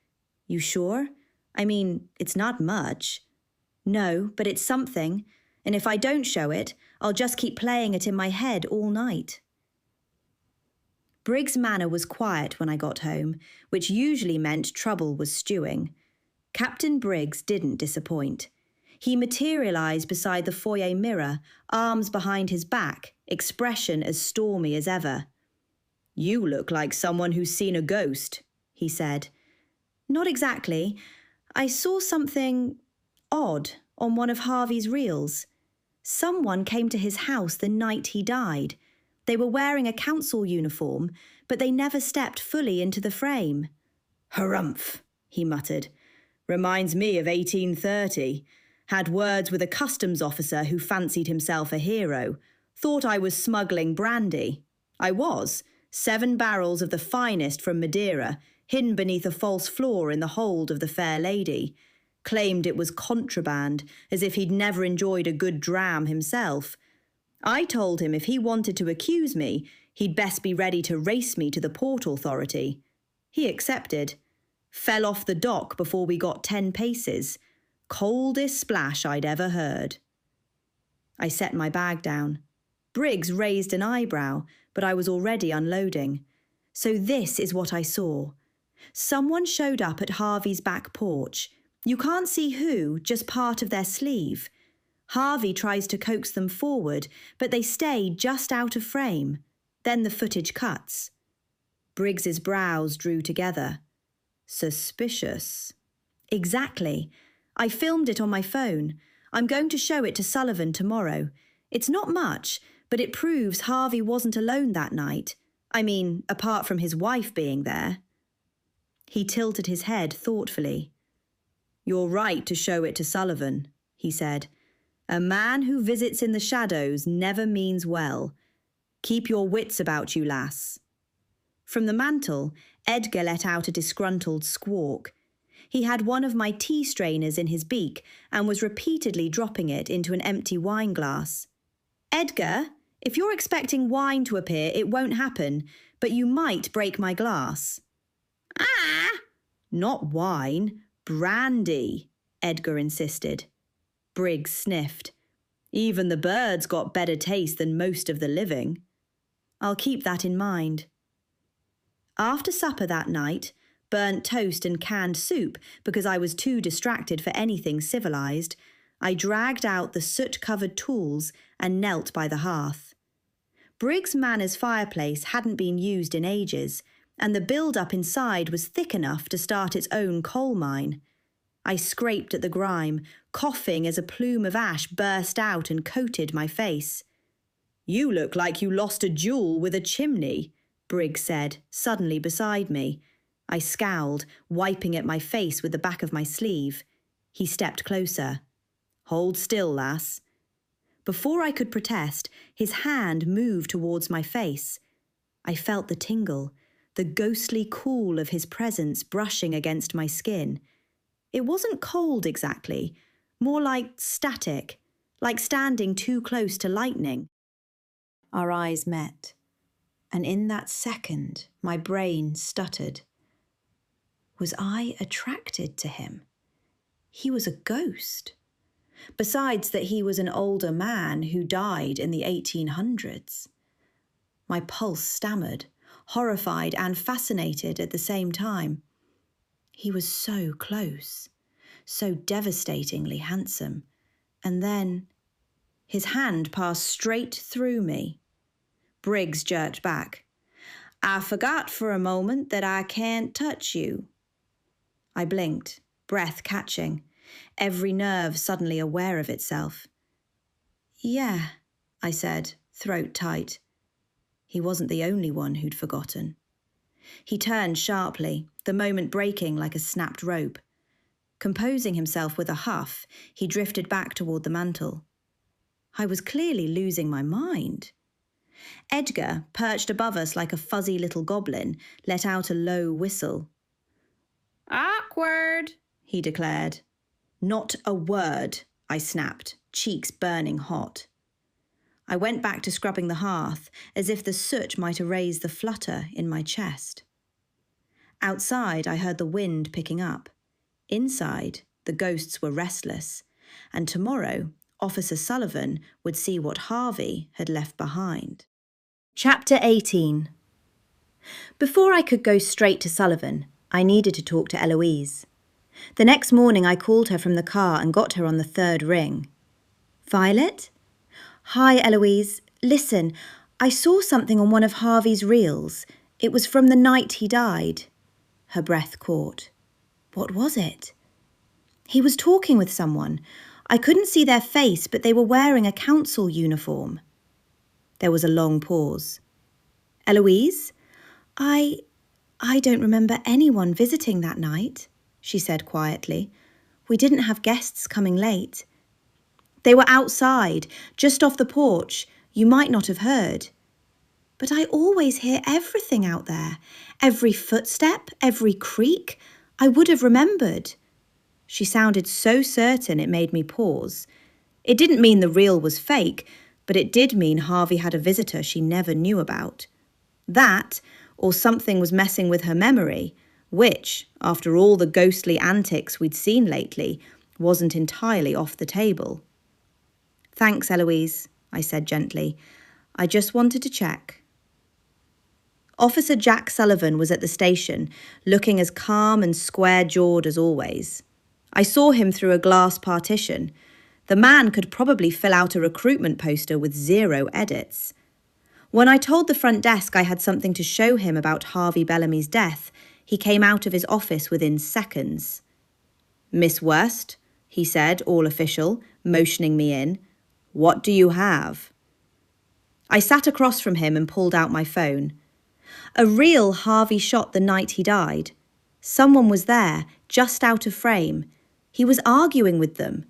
"You sure? I mean, it's not much." "No, but it's something. And if I don't show it, I'll just keep playing it in my head all night." Briggs Manor was quiet when I got home, which usually meant trouble was stewing. Captain Briggs didn't disappoint. He materialised beside the foyer mirror, arms behind his back, expression as stormy as ever. "You look like someone who's seen a ghost," he said. "Not exactly. I saw something odd on one of Harvey's reels. Someone came to his house the night he died. They were wearing a council uniform, but they never stepped fully into the frame." "Harumph," he muttered. "Reminds me of 1830. Had words with a customs officer who fancied himself a hero. Thought I was smuggling brandy. I was. 7 barrels of the finest from Madeira, hidden beneath a false floor in the hold of the fair lady. Claimed it was contraband, as if he'd never enjoyed a good dram himself. I told him if he wanted to accuse me, he'd best be ready to race me to the Port Authority. He accepted. Fell off the dock before we got 10 paces. Coldest splash I'd ever heard. I set my bag down. Briggs raised an eyebrow, but I was already unloading. So this is what I saw. Someone showed up at Harvey's back porch. You can't see who, just part of their sleeve. Harvey tries to coax them forward, but they stay just out of frame. Then the footage cuts. Briggs's brows drew together. Suspicious. Exactly. I filmed it on my phone. I'm going to show it to Sullivan tomorrow. It's not much, but it proves Harvey wasn't alone that night. I mean, apart from his wife being there. He tilted his head thoughtfully. You're right to show it to Sullivan, he said. A man who visits in the shadows never means well. Keep your wits about you, lass. From the mantel, Edgar let out a disgruntled squawk. He had one of my tea strainers in his beak and was repeatedly dropping it into an empty wine glass. Edgar, if you're expecting wine to appear, it won't happen, but you might break my glass. Ah! Not wine, brandy, Edgar insisted. Briggs sniffed. Even the birds got better taste than most of the living. I'll keep that in mind. After supper that night, burnt toast and canned soup because I was too distracted for anything civilized, I dragged out the soot-covered tools and knelt by the hearth. Briggs Manor's fireplace hadn't been used in ages, and the build-up inside was thick enough to start its own coal mine. I scraped at the grime, coughing as a plume of ash burst out and coated my face. You look like you lost a duel with a chimney, Briggs said, suddenly beside me. I scowled, wiping at my face with the back of my sleeve. He stepped closer. Hold still, lass. Before I could protest, his hand moved towards my face. I felt the tingle, the ghostly cool of his presence brushing against my skin. It wasn't cold exactly, more like static, like standing too close to lightning. Our eyes met, and in that second, my brain stuttered. Was I attracted to him? He was a ghost. Besides that he was an older man who died in the 1800s. My pulse stammered, horrified and fascinated at the same time. He was so close, so devastatingly handsome. And then his hand passed straight through me. Briggs jerked back. I forgot for a moment that I can't touch you. I blinked, breath catching, every nerve suddenly aware of itself. Yeah, I said, throat tight. He wasn't the only one who'd forgotten. He turned sharply, the moment breaking like a snapped rope. Composing himself with a huff, he drifted back toward the mantel. I was clearly losing my mind. Edgar, perched above us like a fuzzy little goblin, let out a low whistle. Awkward, he declared. Not a word, I snapped, cheeks burning hot. I went back to scrubbing the hearth, as if the soot might erase the flutter in my chest. Outside, I heard the wind picking up. Inside, the ghosts were restless, and tomorrow, Officer Sullivan would see what Harvey had left behind. Chapter 18. Before I could go straight to Sullivan, I needed to talk to Eloise. The next morning I called her from the car and got her on the third ring. Vylette? Hi, Eloise. Listen, I saw something on one of Harvey's reels. It was from the night he died. Her breath caught. What was it? He was talking with someone. I couldn't see their face, but they were wearing a council uniform. There was a long pause. Eloise? I don't remember anyone visiting that night, she said quietly. We didn't have guests coming late. They were outside, just off the porch. You might not have heard. But I always hear everything out there. Every footstep, every creak. I would have remembered. She sounded so certain it made me pause. It didn't mean the reel was fake. but it did mean Harvey had a visitor she never knew about. That, or something was messing with her memory, which, after all the ghostly antics we'd seen lately, wasn't entirely off the table. "Thanks, Eloise," I said gently. "I just wanted to check." Officer Jack Sullivan was at the station, looking as calm and square-jawed as always. I saw him through a glass partition. The man could probably fill out a recruitment poster with 0 edits. When I told the front desk I had something to show him about Harvey Bellamy's death, he came out of his office within seconds. "Miss West," he said, all official, motioning me in. "What do you have?" I sat across from him and pulled out my phone. A reel Harvey shot the night he died. Someone was there, just out of frame. He was arguing with them.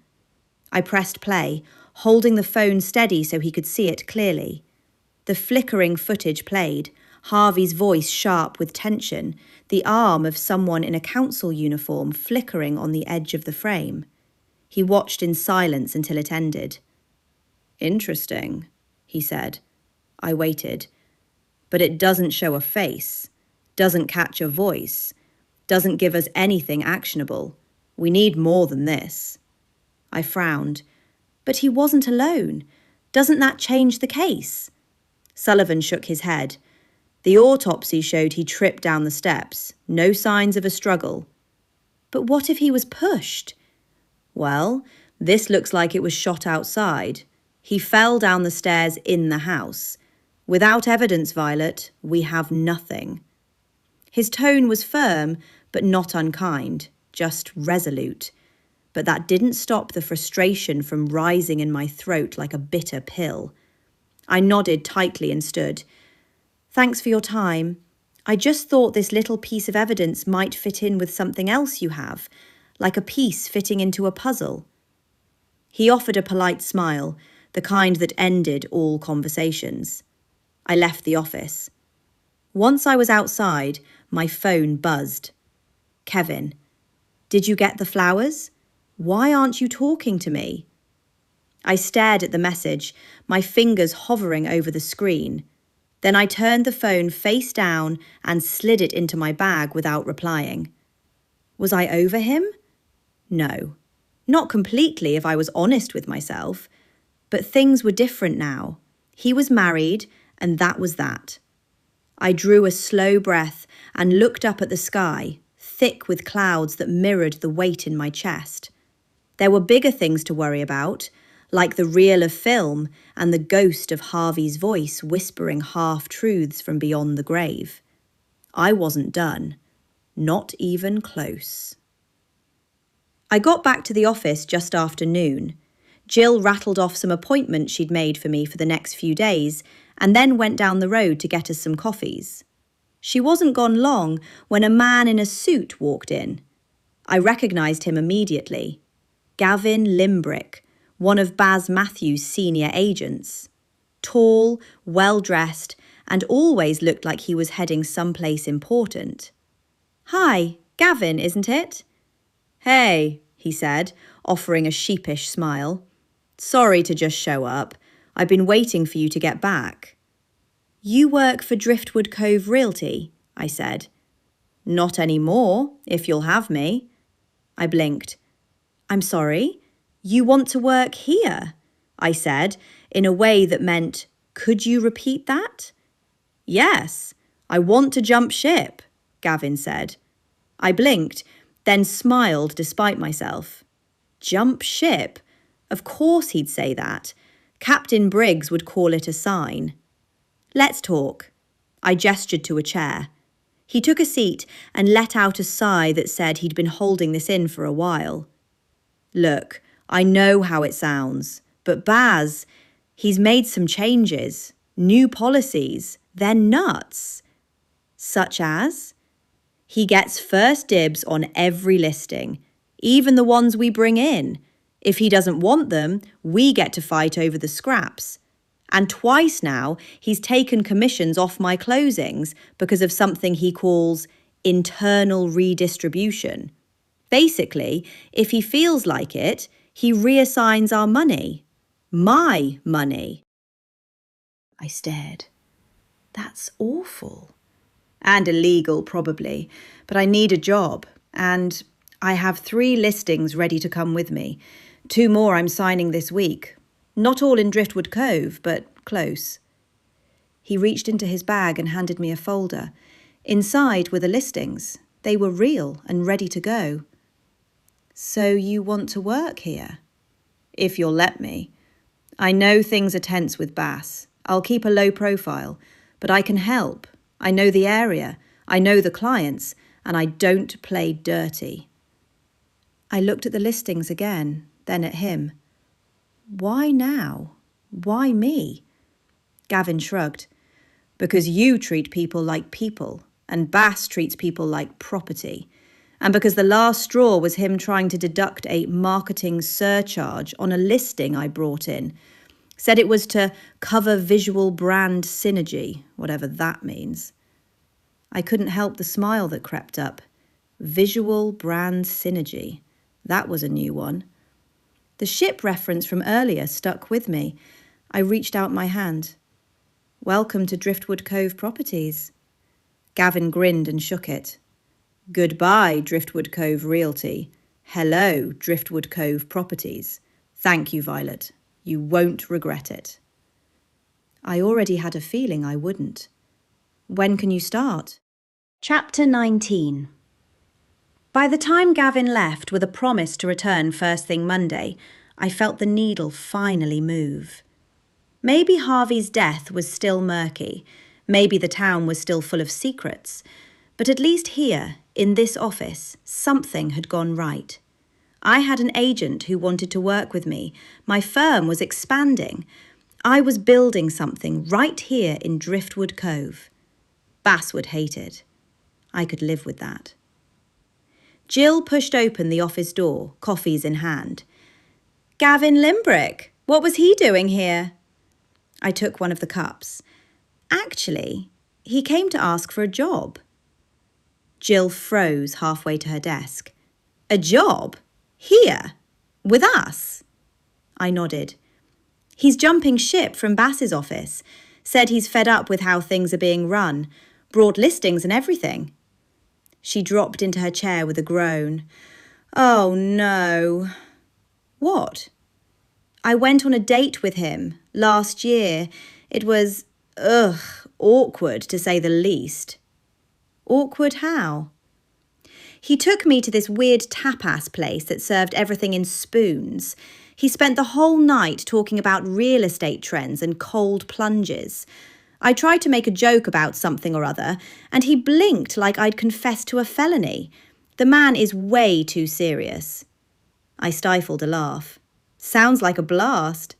I pressed play, holding the phone steady so he could see it clearly. The flickering footage played, Harvey's voice sharp with tension, the arm of someone in a council uniform flickering on the edge of the frame. He watched in silence until it ended. "Interesting," he said. I waited. "But it doesn't show a face, doesn't catch a voice, doesn't give us anything actionable. We need more than this." I frowned. "But he wasn't alone. Doesn't that change the case?" Sullivan shook his head. "The autopsy showed he tripped down the steps. No signs of a struggle." "But what if he was pushed?" "Well, this looks like it was shot outside. He fell down the stairs in the house. Without evidence, Vylette, we have nothing." His tone was firm, but not unkind, just resolute. But that didn't stop the frustration from rising in my throat like a bitter pill. I nodded tightly and stood. "Thanks for your time. I just thought this little piece of evidence might fit in with something else you have, like a piece fitting into a puzzle." He offered a polite smile, the kind that ended all conversations. I left the office. Once I was outside, my phone buzzed. "Kevin, did you get the flowers? Why aren't you talking to me?" I stared at the message, my fingers hovering over the screen. Then I turned the phone face down and slid it into my bag without replying. Was I over him? No. Not completely, if I was honest with myself. But things were different now. He was married, and that was that. I drew a slow breath and looked up at the sky, thick with clouds that mirrored the weight in my chest. There were bigger things to worry about, like the reel of film and the ghost of Harvey's voice whispering half-truths from beyond the grave. I wasn't done. Not even close. I got back to the office just after noon. Jill rattled off some appointments she'd made for me for the next few days, and then went down the road to get us some coffees. She wasn't gone long when a man in a suit walked in. I recognised him immediately. Gavin Limbrick, one of Baz Matthews' senior agents. Tall, well-dressed, and always looked like he was heading someplace important. "Hi, Gavin, isn't it?" "Hey," he said, offering a sheepish smile. "Sorry to just show up. I've been waiting for you to get back." "You work for Driftwood Cove Realty," I said. "Not anymore, if you'll have me." I blinked. "I'm sorry? You want to work here?" I said, in a way that meant, "Could you repeat that?" "Yes, I want to jump ship," Gavin said. I blinked, then smiled despite myself. Jump ship? Of course he'd say that. Captain Briggs would call it a sign. "Let's talk." I gestured to a chair. He took a seat and let out a sigh that said he'd been holding this in for a while. "Look, I know how it sounds, but Baz, he's made some changes, new policies. They're nuts." "Such as?" "He gets first dibs on every listing, even the ones we bring in. If he doesn't want them, we get to fight over the scraps. And twice now, he's taken commissions off my closings because of something he calls internal redistribution. Basically, if he feels like it, he reassigns our money. My money." I stared. That's awful. And illegal, probably. But I need a job, and I have 3 listings ready to come with me. 2 more I'm signing this week. Not all in Driftwood Cove, but close. He reached into his bag and handed me a folder. Inside were the listings. They were real and ready to go. So you want to work here? If you'll let me. I know things are tense with Bass. I'll keep a low profile, but I can help. I know the area. I know the clients, and I don't play dirty. I looked at the listings again, then at him. Why now? Why me? Gavin shrugged. Because you treat people like people, and Bass treats people like property. And because the last straw was him trying to deduct a marketing surcharge on a listing I brought in. Said it was to cover visual brand synergy, whatever that means. I couldn't help the smile that crept up. Visual brand synergy. That was a new one. The ship reference from earlier stuck with me. I reached out my hand. Welcome to Driftwood Cove Properties. Gavin grinned and shook it. Goodbye, Driftwood Cove Realty. Hello, Driftwood Cove Properties. Thank you, Vylette. You won't regret it. I already had a feeling I wouldn't. When can you start? Chapter 19. By the time Gavin left with a promise to return first thing Monday, I felt the needle finally move. Maybe Harvey's death was still murky. Maybe the town was still full of secrets. But at least here, in this office, something had gone right. I had an agent who wanted to work with me. My firm was expanding. I was building something right here in Driftwood Cove. Bass would hate it. I could live with that. Jill pushed open the office door, coffees in hand. Gavin Limbrick, what was he doing here? I took one of the cups. Actually, he came to ask for a job. Jill froze halfway to her desk. A job? Here? With us? I nodded. He's jumping ship from Bass's office. Said he's fed up with how things are being run. Brought listings and everything. She dropped into her chair with a groan. Oh, no. What? I went on a date with him last year. It was, awkward to say the least. Awkward how? He took me to this weird tapas place that served everything in spoons. He spent the whole night talking about real estate trends and cold plunges. I tried to make a joke about something or other, and he blinked like I'd confessed to a felony. The man is way too serious. I stifled a laugh. Sounds like a blast.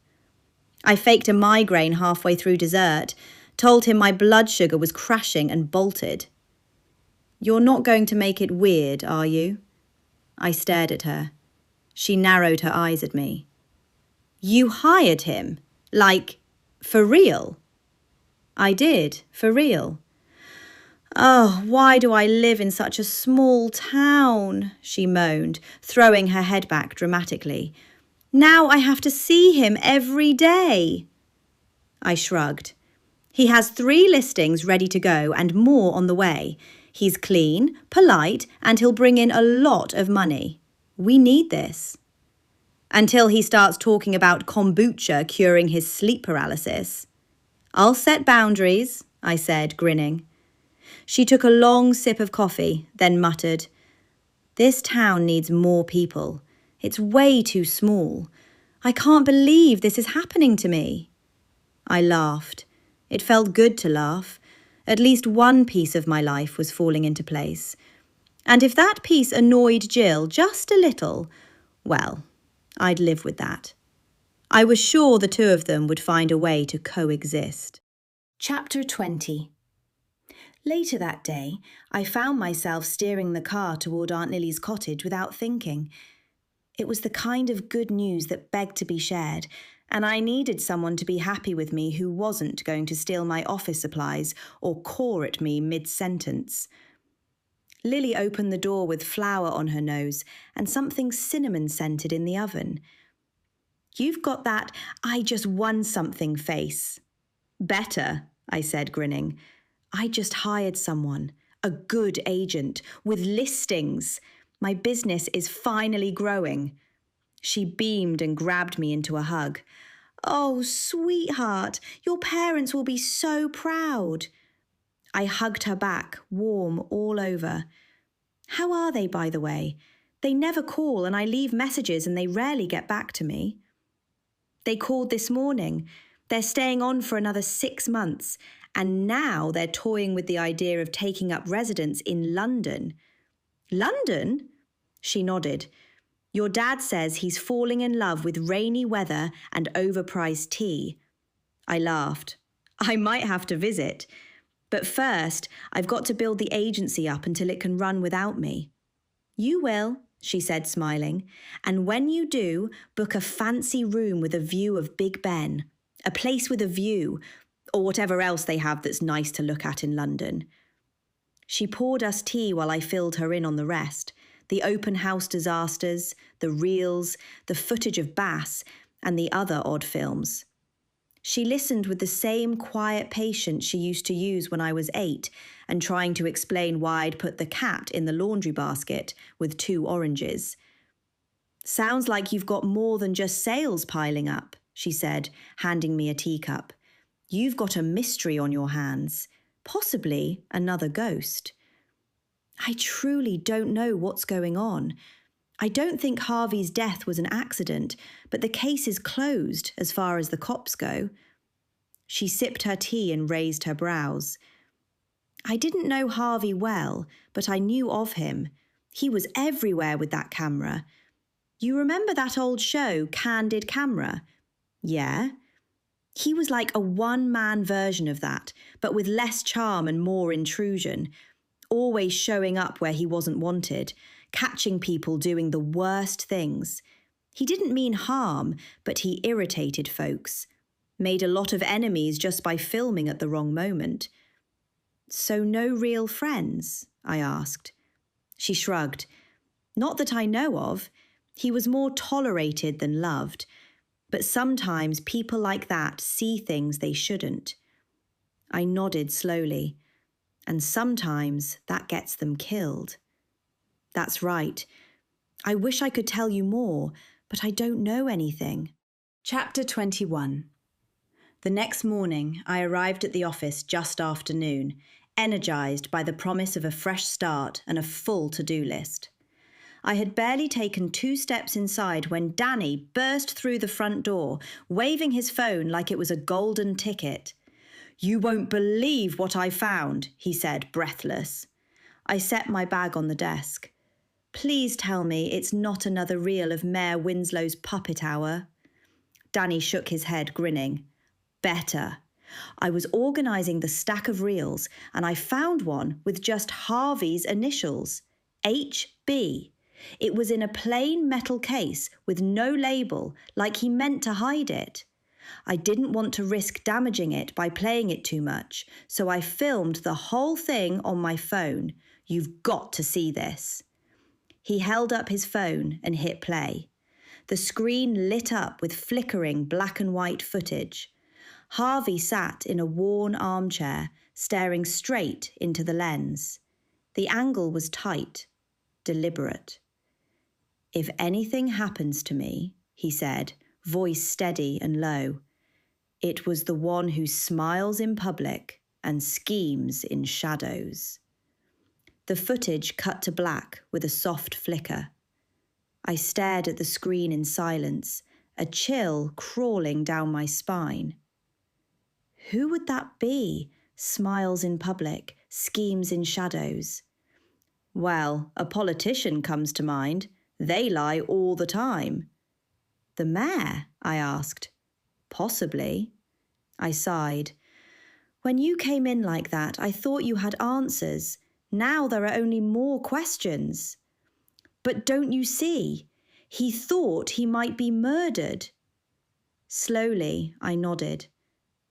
I faked a migraine halfway through dessert, told him my blood sugar was crashing and bolted. You're not going to make it weird, are you? I stared at her. She narrowed her eyes at me. You hired him? Like, for real? I did, for real. Oh, why do I live in such a small town? She moaned, throwing her head back dramatically. Now I have to see him every day. I shrugged. He has 3 listings ready to go and more on the way. He's clean, polite, and he'll bring in a lot of money. We need this. Until he starts talking about kombucha curing his sleep paralysis. I'll set boundaries, I said, grinning. She took a long sip of coffee, then muttered, This town needs more people. It's way too small. I can't believe this is happening to me. I laughed. It felt good to laugh. At least one piece of my life was falling into place. And if that piece annoyed Jill just a little, well, I'd live with that. I was sure the 2 of them would find a way to coexist. Chapter 20. Later that day, I found myself steering the car toward Aunt Lily's cottage without thinking. It was the kind of good news that begged to be shared, and I needed someone to be happy with me who wasn't going to steal my office supplies or caw at me mid-sentence. Lily opened the door with flour on her nose and something cinnamon-scented in the oven. You've got that I just won something face. Better, I said, grinning. I just hired someone, a good agent, with listings. My business is finally growing. She beamed and grabbed me into a hug. Oh, sweetheart, your parents will be so proud. I hugged her back, warm all over. How are they, by the way? They never call, and I leave messages and they rarely get back to me. They called this morning. They're staying on for another 6 months, and now they're toying with the idea of taking up residence in London. London? She nodded. Your dad says he's falling in love with rainy weather and overpriced tea. I laughed. I might have to visit. But first, I've got to build the agency up until it can run without me. You will, she said, smiling. And when you do, book a fancy room with a view of Big Ben. A place with a view, or whatever else they have that's nice to look at in London. She poured us tea while I filled her in on the rest. The open house disasters, the reels, the footage of Bass, and the other odd films. She listened with the same quiet patience she used to use when I was 8 and trying to explain why I'd put the cat in the laundry basket with 2 oranges. Sounds like you've got more than just sales piling up, she said, handing me a teacup. You've got a mystery on your hands, possibly another ghost. I truly don't know what's going on. I don't think Harvey's death was an accident, but the case is closed as far as the cops go. She sipped her tea and raised her brows. I didn't know Harvey well, but I knew of him. He was everywhere with that camera. You remember that old show, Candid Camera? Yeah. He was like a one-man version of that, but with less charm and more intrusion, always showing up where he wasn't wanted, catching people doing the worst things. He didn't mean harm, but he irritated folks. Made a lot of enemies just by filming at the wrong moment. So no real friends? I asked. She shrugged. Not that I know of. He was more tolerated than loved. But sometimes people like that see things they shouldn't. I nodded slowly. And sometimes that gets them killed. That's right. I wish I could tell you more, but I don't know anything. Chapter 21. The next morning, I arrived at the office just after noon, energized by the promise of a fresh start and a full to-do list. I had barely taken 2 steps inside when Danny burst through the front door, waving his phone like it was a golden ticket. You won't believe what I found, he said, breathless. I set my bag on the desk. Please tell me it's not another reel of Mayor Winslow's puppet hour. Danny shook his head, grinning. Better. I was organising the stack of reels and I found one with just Harvey's initials, HB. It was in a plain metal case with no label, like he meant to hide it. I didn't want to risk damaging it by playing it too much, so I filmed the whole thing on my phone. You've got to see this. He held up his phone and hit play. The screen lit up with flickering black and white footage. Harvey sat in a worn armchair, staring straight into the lens. The angle was tight, deliberate. If anything happens to me, he said, voice steady and low, it was the one who smiles in public and schemes in shadows. The footage cut to black with a soft flicker. I stared at the screen in silence, a chill crawling down my spine. Who would that be? Smiles in public, schemes in shadows. Well, a politician comes to mind. They lie all the time. The mayor? I asked. Possibly. I sighed. When you came in like that, I thought you had answers. Now there are only more questions. But don't you see? He thought he might be murdered. Slowly, I nodded.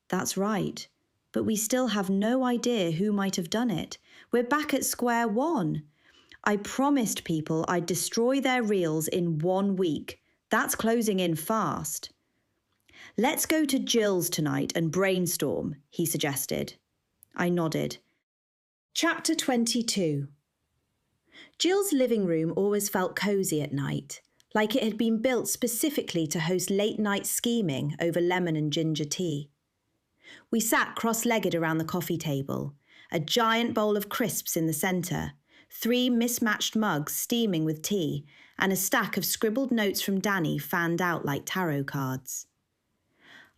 That's right. But we still have no idea who might have done it. We're back at square one. I promised people I'd destroy their reels in 1 week. That's closing in fast. Let's go to Jill's tonight and brainstorm, he suggested. I nodded. Chapter 22. Jill's living room always felt cosy at night, like it had been built specifically to host late-night scheming over lemon and ginger tea. We sat cross-legged around the coffee table, a giant bowl of crisps in the centre, 3 mismatched mugs steaming with tea, and a stack of scribbled notes from Danny fanned out like tarot cards.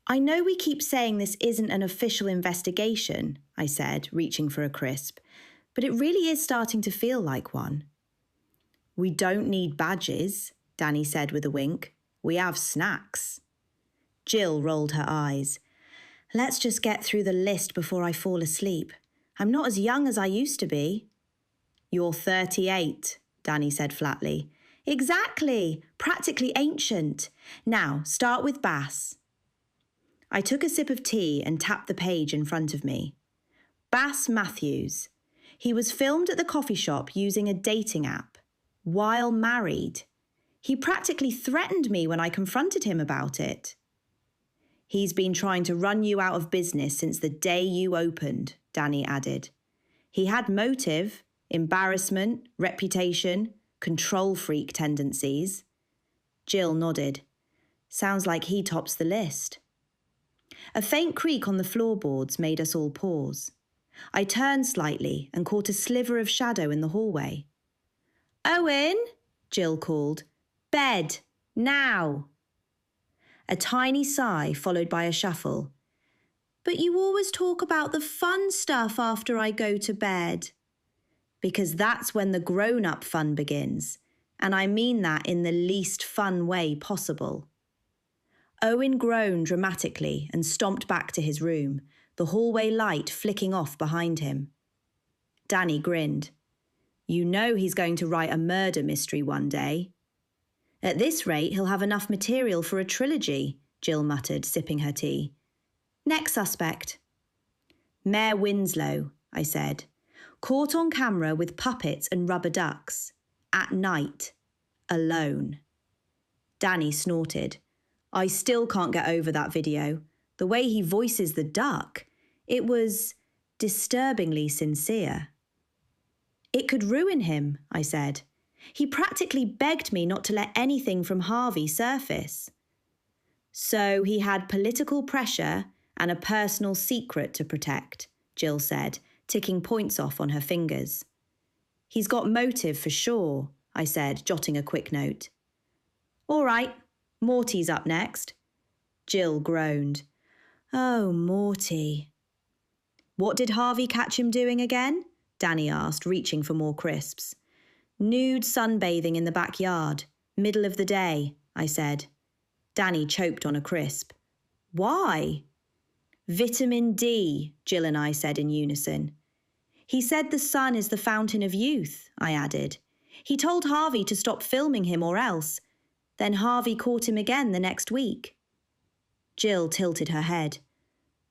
I know we keep saying this isn't an official investigation, I said, reaching for a crisp, but it really is starting to feel like one. We don't need badges, Danny said with a wink. We have snacks. Jill rolled her eyes. Let's just get through the list before I fall asleep. I'm not as young as I used to be. You're 38, Danny said flatly. Exactly, practically ancient. Now, start with Bass. I took a sip of tea and tapped the page in front of me. Bass Matthews. He was filmed at the coffee shop using a dating app, while married. He practically threatened me when I confronted him about it. He's been trying to run you out of business since the day you opened, Danny added. He had motive, embarrassment, reputation, control freak tendencies. Jill nodded. Sounds like he tops the list. A faint creak on the floorboards made us all pause. I turned slightly and caught a sliver of shadow in the hallway. Owen, Jill called. Bed, now. A tiny sigh followed by a shuffle. But you always talk about the fun stuff after I go to bed. Because that's when the grown-up fun begins, and I mean that in the least fun way possible. Owen groaned dramatically and stomped back to his room, the hallway light flicking off behind him. Danny grinned. You know he's going to write a murder mystery one day. At this rate, he'll have enough material for a trilogy, Jill muttered, sipping her tea. Next suspect. Mayor Winslow, I said. Caught on camera with puppets and rubber ducks. At night. Alone. Danny snorted. I still can't get over that video. The way he voices the duck. It was disturbingly sincere. It could ruin him, I said. He practically begged me not to let anything from Harvey surface. So he had political pressure and a personal secret to protect, Jill said, ticking points off on her fingers. He's got motive for sure, I said, jotting a quick note. All right, Morty's up next. Jill groaned. Oh, Morty. What did Harvey catch him doing again? Danny asked, reaching for more crisps. Nude sunbathing in the backyard, middle of the day, I said. Danny choked on a crisp. Why? Vitamin D, Jill and I said in unison. He said the sun is the fountain of youth, I added. He told Harvey to stop filming him or else. Then Harvey caught him again the next week. Jill tilted her head.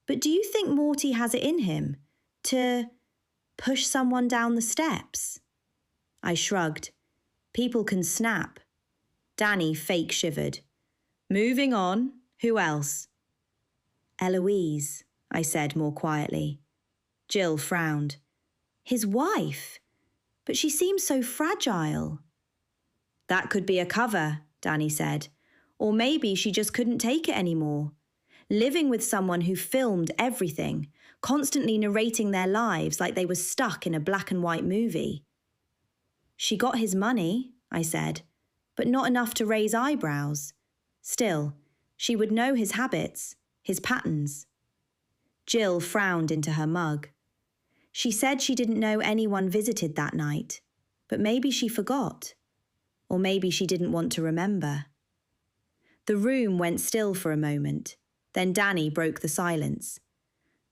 But do you think Morty has it in him to push someone down the steps? I shrugged. People can snap. Danny fake shivered. Moving on. Who else? Eloise, I said more quietly. Jill frowned. His wife? But she seems so fragile. That could be a cover, Danny said. Or maybe she just couldn't take it anymore. Living with someone who filmed everything, constantly narrating their lives like they were stuck in a black and white movie. She got his money, I said, but not enough to raise eyebrows. Still, she would know his habits, his patterns. Jill frowned into her mug. She said she didn't know anyone visited that night, but maybe she forgot. Or maybe she didn't want to remember. The room went still for a moment. Then Danny broke the silence.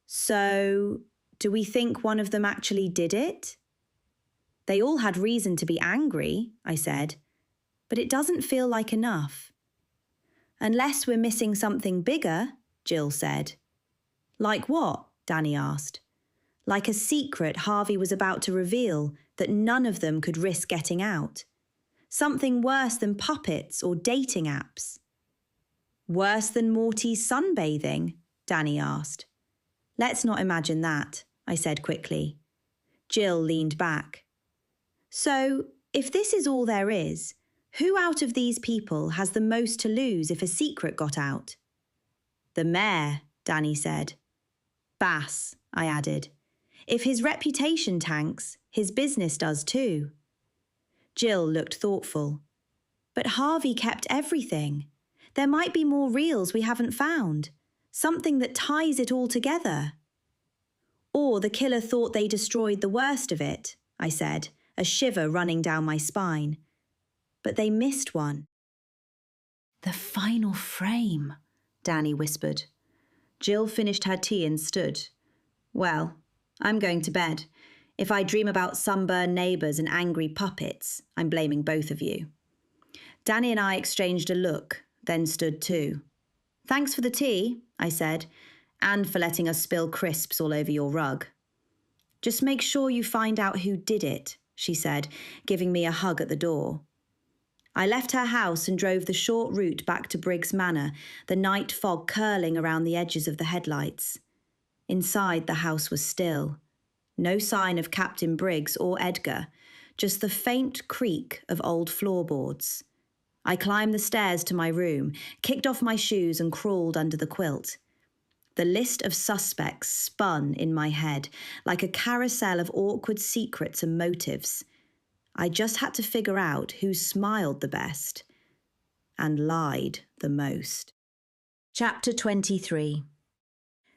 So, do we think one of them actually did it? They all had reason to be angry, I said, but it doesn't feel like enough. Unless we're missing something bigger, Jill said. Like what? Danny asked. Like a secret Harvey was about to reveal that none of them could risk getting out. Something worse than puppets or dating apps. Worse than Morty's sunbathing? Danny asked. Let's not imagine that, I said quickly. Jill leaned back. So, if this is all there is, who out of these people has the most to lose if a secret got out? The mayor, Danny said. Bass, I added. If his reputation tanks, his business does too. Jill looked thoughtful. But Harvey kept everything. There might be more reels we haven't found. Something that ties it all together. Or the killer thought they destroyed the worst of it, I said, a shiver running down my spine. But they missed one. The final frame, Danny whispered. Jill finished her tea and stood. Well, I'm going to bed. If I dream about sunburned neighbours and angry puppets, I'm blaming both of you. Danny and I exchanged a look, then stood too. Thanks for the tea, I said, and for letting us spill crisps all over your rug. Just make sure you find out who did it, she said, giving me a hug at the door. I left her house and drove the short route back to Briggs Manor, the night fog curling around the edges of the headlights. Inside, the house was still. No sign of Captain Briggs or Edgar, just the faint creak of old floorboards. I climbed the stairs to my room, kicked off my shoes and crawled under the quilt. The list of suspects spun in my head like a carousel of awkward secrets and motives. I just had to figure out who smiled the best and lied the most. Chapter 23.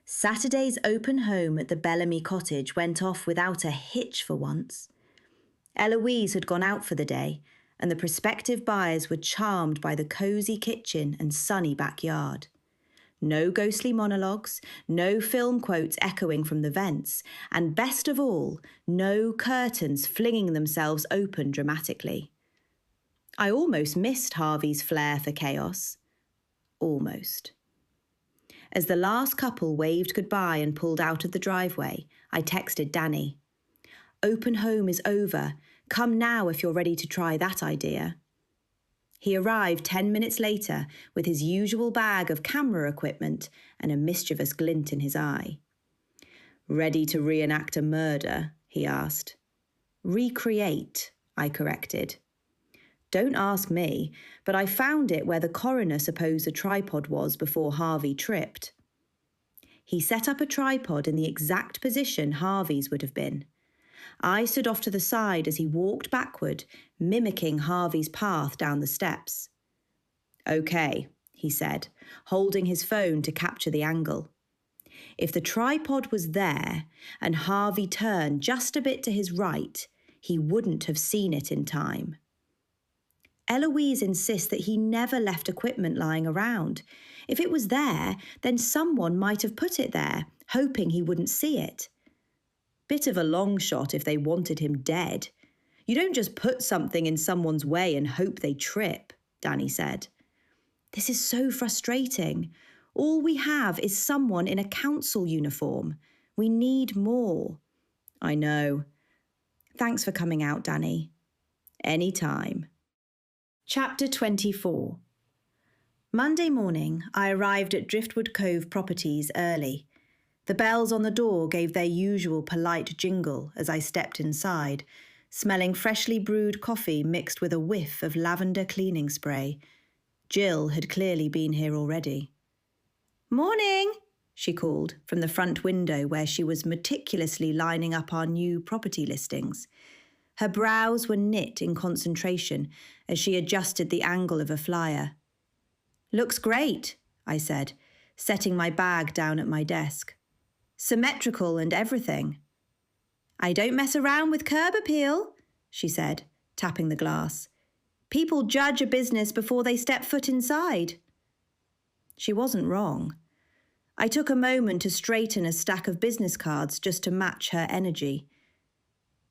Saturday's open home at the Bellamy Cottage went off without a hitch for once. Eloise had gone out for the day, and the prospective buyers were charmed by the cosy kitchen and sunny backyard. No ghostly monologues, no film quotes echoing from the vents, and best of all, no curtains flinging themselves open dramatically. I almost missed Harvey's flair for chaos. Almost. As the last couple waved goodbye and pulled out of the driveway, I texted Danny. Open home is over. Come now if you're ready to try that idea. He arrived 10 minutes later with his usual bag of camera equipment and a mischievous glint in his eye. Ready to reenact a murder? He asked. Recreate, I corrected. Don't ask me, but I found it where the coroner supposed a tripod was before Harvey tripped. He set up a tripod in the exact position Harvey's would have been. I stood off to the side as he walked backward, mimicking Harvey's path down the steps. Okay, he said, holding his phone to capture the angle. If the tripod was there and Harvey turned just a bit to his right, he wouldn't have seen it in time. Eloise insists that he never left equipment lying around. If it was there, then someone might have put it there, hoping he wouldn't see it. Bit of a long shot if they wanted him dead. You don't just put something in someone's way and hope they trip, Danny said. This is so frustrating. All we have is someone in a council uniform. We need more. I know. Thanks for coming out, Danny. Any time. Chapter 24. Monday morning, I arrived at Driftwood Cove Properties early. The bells on the door gave their usual polite jingle as I stepped inside, smelling freshly brewed coffee mixed with a whiff of lavender cleaning spray. Jill had clearly been here already. Morning, she called from the front window where she was meticulously lining up our new property listings. Her brows were knit in concentration as she adjusted the angle of a flyer. Looks great, I said, setting my bag down at my desk. Symmetrical and everything. I don't mess around with curb appeal, she said, tapping the glass. People judge a business before they step foot inside. She wasn't wrong. I took a moment to straighten a stack of business cards just to match her energy.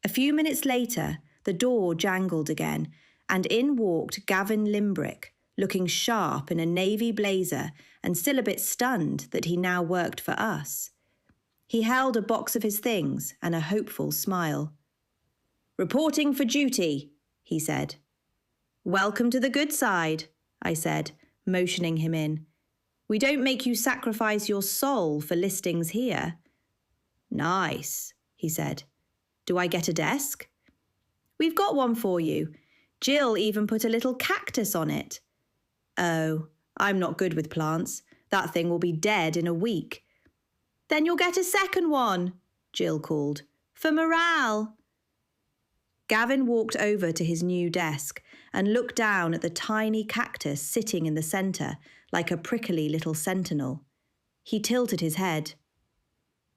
A few minutes later, the door jangled again, and in walked Gavin Limbrick, looking sharp in a navy blazer and still a bit stunned that he now worked for us. He held a box of his things and a hopeful smile. Reporting for duty, he said. Welcome to the good side, I said, motioning him in. We don't make you sacrifice your soul for listings here. Nice, he said. Do I get a desk? We've got one for you. Jill even put a little cactus on it. Oh, I'm not good with plants. That thing will be dead in a week. Then you'll get a second one, Jill called. For morale. Gavin walked over to his new desk and looked down at the tiny cactus sitting in the centre like a prickly little sentinel. He tilted his head.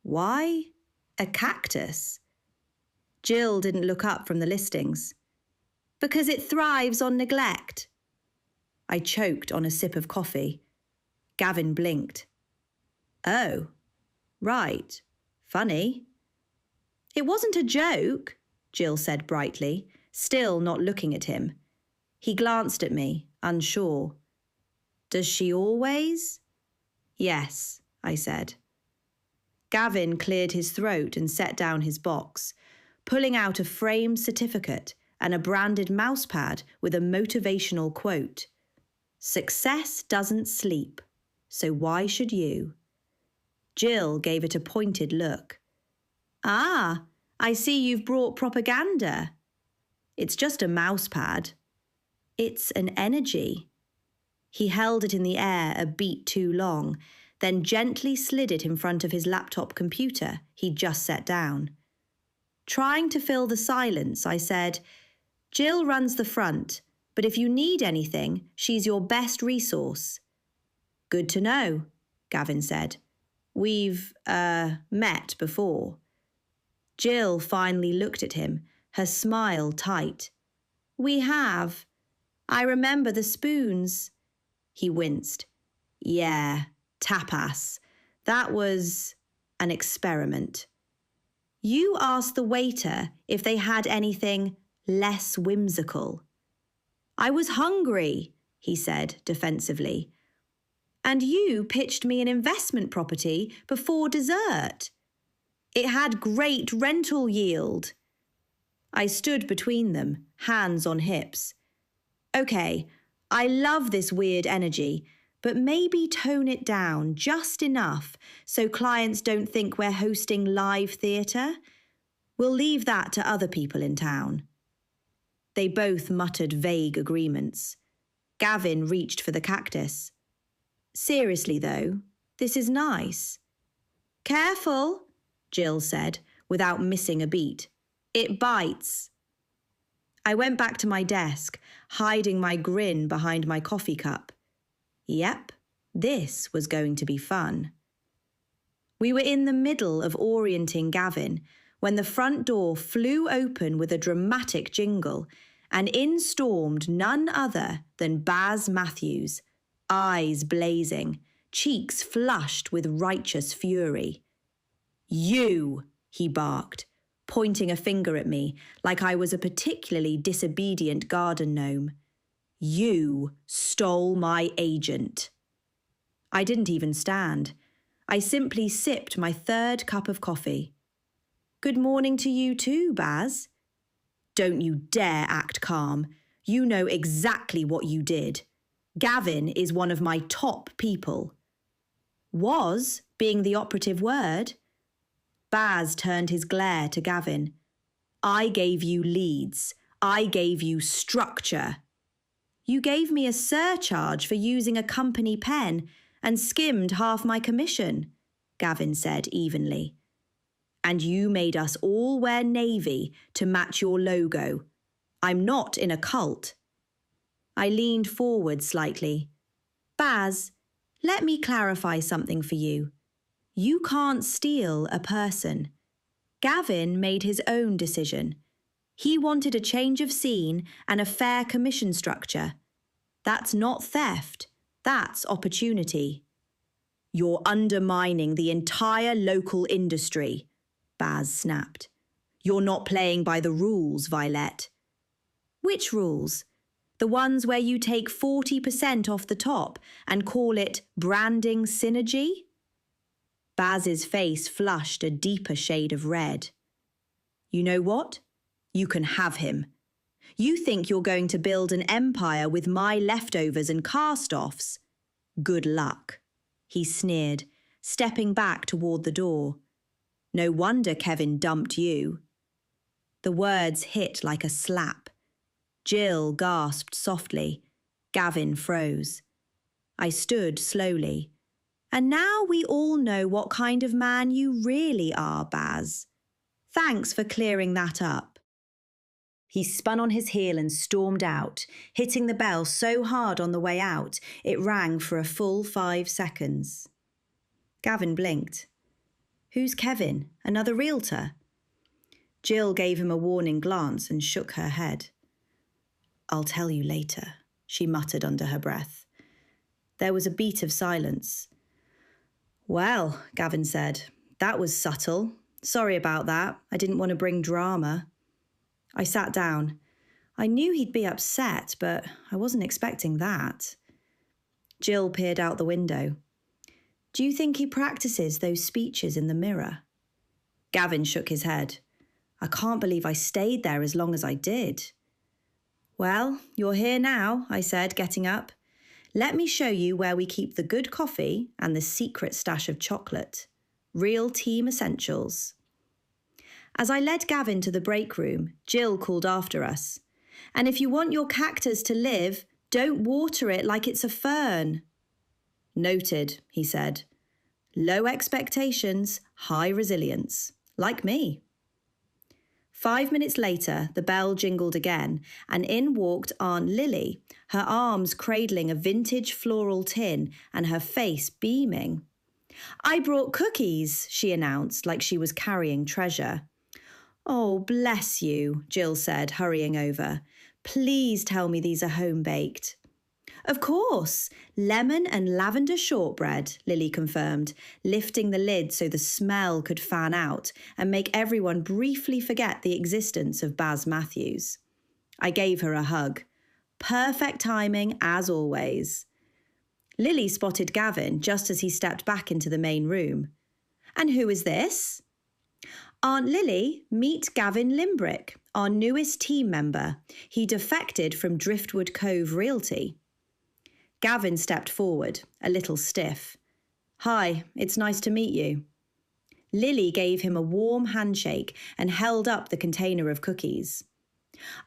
Why a cactus? Jill didn't look up from the listings. Because it thrives on neglect. I choked on a sip of coffee. Gavin blinked. Oh, right. Funny. It wasn't a joke, Jill said brightly, still not looking at him. He glanced at me, unsure. Does she always? Yes, I said. Gavin cleared his throat and set down his box, pulling out a framed certificate and a branded mousepad with a motivational quote. Success doesn't sleep, so why should you? Jill gave it a pointed look. Ah, I see you've brought propaganda. It's just a mousepad. It's an energy. He held it in the air a beat too long, then gently slid it in front of his laptop computer he'd just set down. Trying to fill the silence, I said, Jill runs the front, but if you need anything, she's your best resource. Good to know, Gavin said. We've, met before. Jill finally looked at him, her smile tight. We have. I remember the spoons. He winced. Yeah, tapas. That was an experiment. You asked the waiter if they had anything less whimsical. I was hungry, he said defensively. And you pitched me an investment property before dessert. It had great rental yield. I stood between them, hands on hips. Okay, I love this weird energy, but maybe tone it down just enough so clients don't think we're hosting live theatre. We'll leave that to other people in town. They both muttered vague agreements. Gavin reached for the cactus. Seriously, though, this is nice. Careful, Jill said, without missing a beat. It bites. I went back to my desk, hiding my grin behind my coffee cup. Yep, this was going to be fun. We were in the middle of orienting Gavin when the front door flew open with a dramatic jingle, and in stormed none other than Baz Matthews, eyes blazing, cheeks flushed with righteous fury. You, he barked, pointing a finger at me like I was a particularly disobedient garden gnome. You stole my agent. I didn't even stand. I simply sipped my third cup of coffee. Good morning to you too, Baz. Don't you dare act calm. You know exactly what you did. Gavin is one of my top people. Was being the operative word. Baz turned his glare to Gavin. I gave you leads. I gave you structure. You gave me a surcharge for using a company pen and skimmed half my commission, Gavin said evenly. And you made us all wear navy to match your logo. I'm not in a cult. I leaned forward slightly. Baz, let me clarify something for you. You can't steal a person. Gavin made his own decision. He wanted a change of scene and a fair commission structure. That's not theft. That's opportunity. You're undermining the entire local industry, Baz snapped. You're not playing by the rules, Vylette. Which rules? The ones where you take 40% off the top and call it branding synergy? Baz's face flushed a deeper shade of red. You know what? You can have him. You think you're going to build an empire with my leftovers and cast-offs? Good luck. he sneered, stepping back toward the door. No wonder Kevin dumped you. The words hit like a slap. Jill gasped softly. Gavin froze. I stood slowly. And now we all know what kind of man you really are, Baz. Thanks for clearing that up. He spun on his heel and stormed out, hitting the bell so hard on the way out it rang for a full 5 seconds. Gavin blinked. Who's Kevin? Another realtor? Jill gave him a warning glance and shook her head. I'll tell you later, she muttered under her breath. There was a beat of silence. Well, Gavin said, that was subtle. Sorry about that. I didn't want to bring drama. I sat down. I knew he'd be upset, but I wasn't expecting that. Jill peered out the window. Do you think he practices those speeches in the mirror? Gavin shook his head. I can't believe I stayed there as long as I did. Well, you're here now, I said, getting up. Let me show you where we keep the good coffee and the secret stash of chocolate. Real team essentials. As I led Gavin to the break room, Jill called after us. And if you want your cactus to live, don't water it like it's a fern. Noted, he said. Low expectations, high resilience. Like me. 5 minutes later, the bell jingled again, and in walked Aunt Lily, her arms cradling a vintage floral tin and her face beaming. I brought cookies, she announced, like she was carrying treasure. Oh, bless you, Jill said, hurrying over. Please tell me these are home-baked. Of course, lemon and lavender shortbread, Lily confirmed, lifting the lid so the smell could fan out and make everyone briefly forget the existence of Baz Matthews. I gave her a hug. Perfect timing, as always. Lily spotted Gavin just as he stepped back into the main room. And who is this? Aunt Lily, meet Gavin Limbrick, our newest team member. He defected from Driftwood Cove Realty. Gavin stepped forward, a little stiff. Hi, it's nice to meet you. Lily gave him a warm handshake and held up the container of cookies.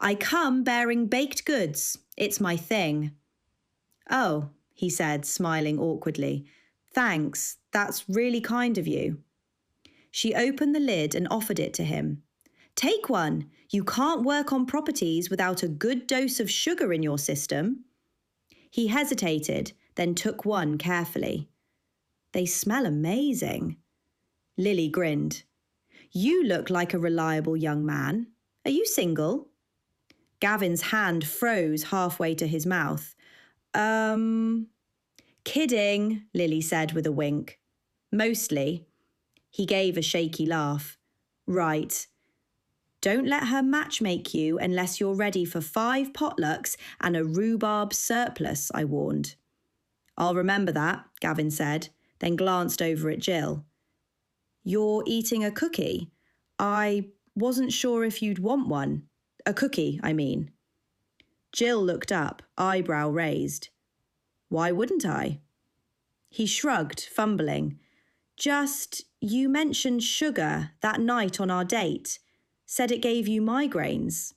I come bearing baked goods. It's my thing. Oh, he said, smiling awkwardly. Thanks, that's really kind of you. She opened the lid and offered it to him. Take one. You can't work on properties without a good dose of sugar in your system. He hesitated, then took one carefully. They smell amazing. Lily grinned. You look like a reliable young man. Are you single? Gavin's hand froze halfway to his mouth. Kidding, Lily said with a wink. Mostly. He gave a shaky laugh. Right. Don't let her matchmake you unless you're ready for 5 potlucks and a rhubarb surplus, I warned. I'll remember that, Gavin said, then glanced over at Jill. You're eating a cookie? I wasn't sure if you'd want one. A cookie, I mean. Jill looked up, eyebrow raised. Why wouldn't I? He shrugged, fumbling. Just, you mentioned sugar that night on our date. Said it gave you migraines.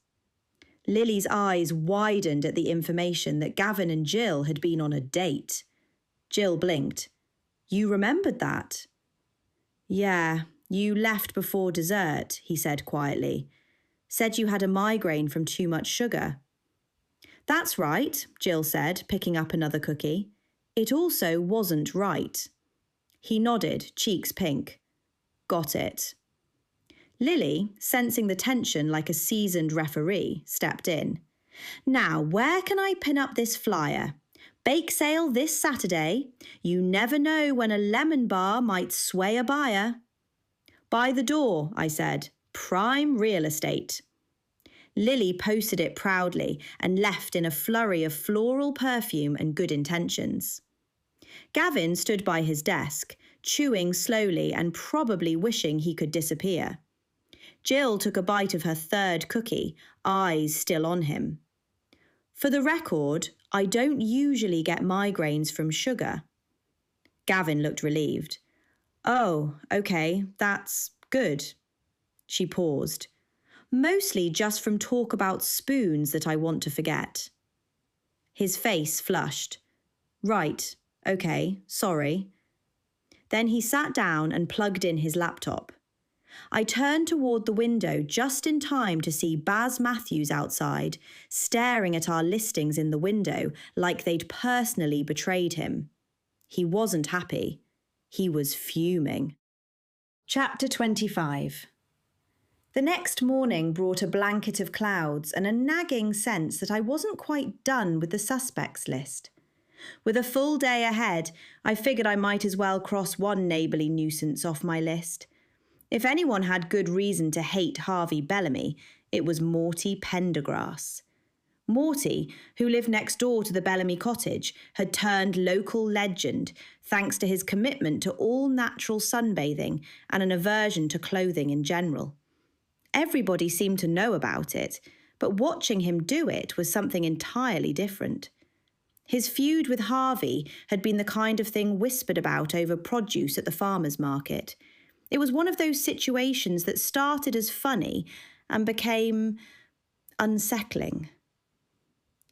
Lily's eyes widened at the information that Gavin and Jill had been on a date. Jill blinked. You remembered that? Yeah, you left before dessert, he said quietly. Said you had a migraine from too much sugar. That's right, Jill said, picking up another cookie. It also wasn't right. He nodded, cheeks pink. Got it. Lily, sensing the tension like a seasoned referee, stepped in. Now, where can I pin up this flyer? Bake sale this Saturday. You never know when a lemon bar might sway a buyer. By the door, I said. Prime real estate. Lily posted it proudly and left in a flurry of floral perfume and good intentions. Gavin stood by his desk, chewing slowly and probably wishing he could disappear. Jill took a bite of her third cookie, eyes still on him. For the record, I don't usually get migraines from sugar. Gavin looked relieved. Oh, okay, that's good. She paused. Mostly just from talk about spoons that I want to forget. His face flushed. Right, okay, sorry. Then he sat down and plugged in his laptop. I turned toward the window just in time to see Baz Matthews outside, staring at our listings in the window like they'd personally betrayed him. He wasn't happy. He was fuming. Chapter 25. The next morning brought a blanket of clouds and a nagging sense that I wasn't quite done with the suspects list. With a full day ahead, I figured I might as well cross one neighbourly nuisance off my list. If anyone had good reason to hate Harvey Bellamy, it was Morty Pendergrass. Morty, who lived next door to the Bellamy cottage, had turned local legend thanks to his commitment to all-natural sunbathing and an aversion to clothing in general. Everybody seemed to know about it, but watching him do it was something entirely different. His feud with Harvey had been the kind of thing whispered about over produce at the farmer's market. It was one of those situations that started as funny and became unsettling.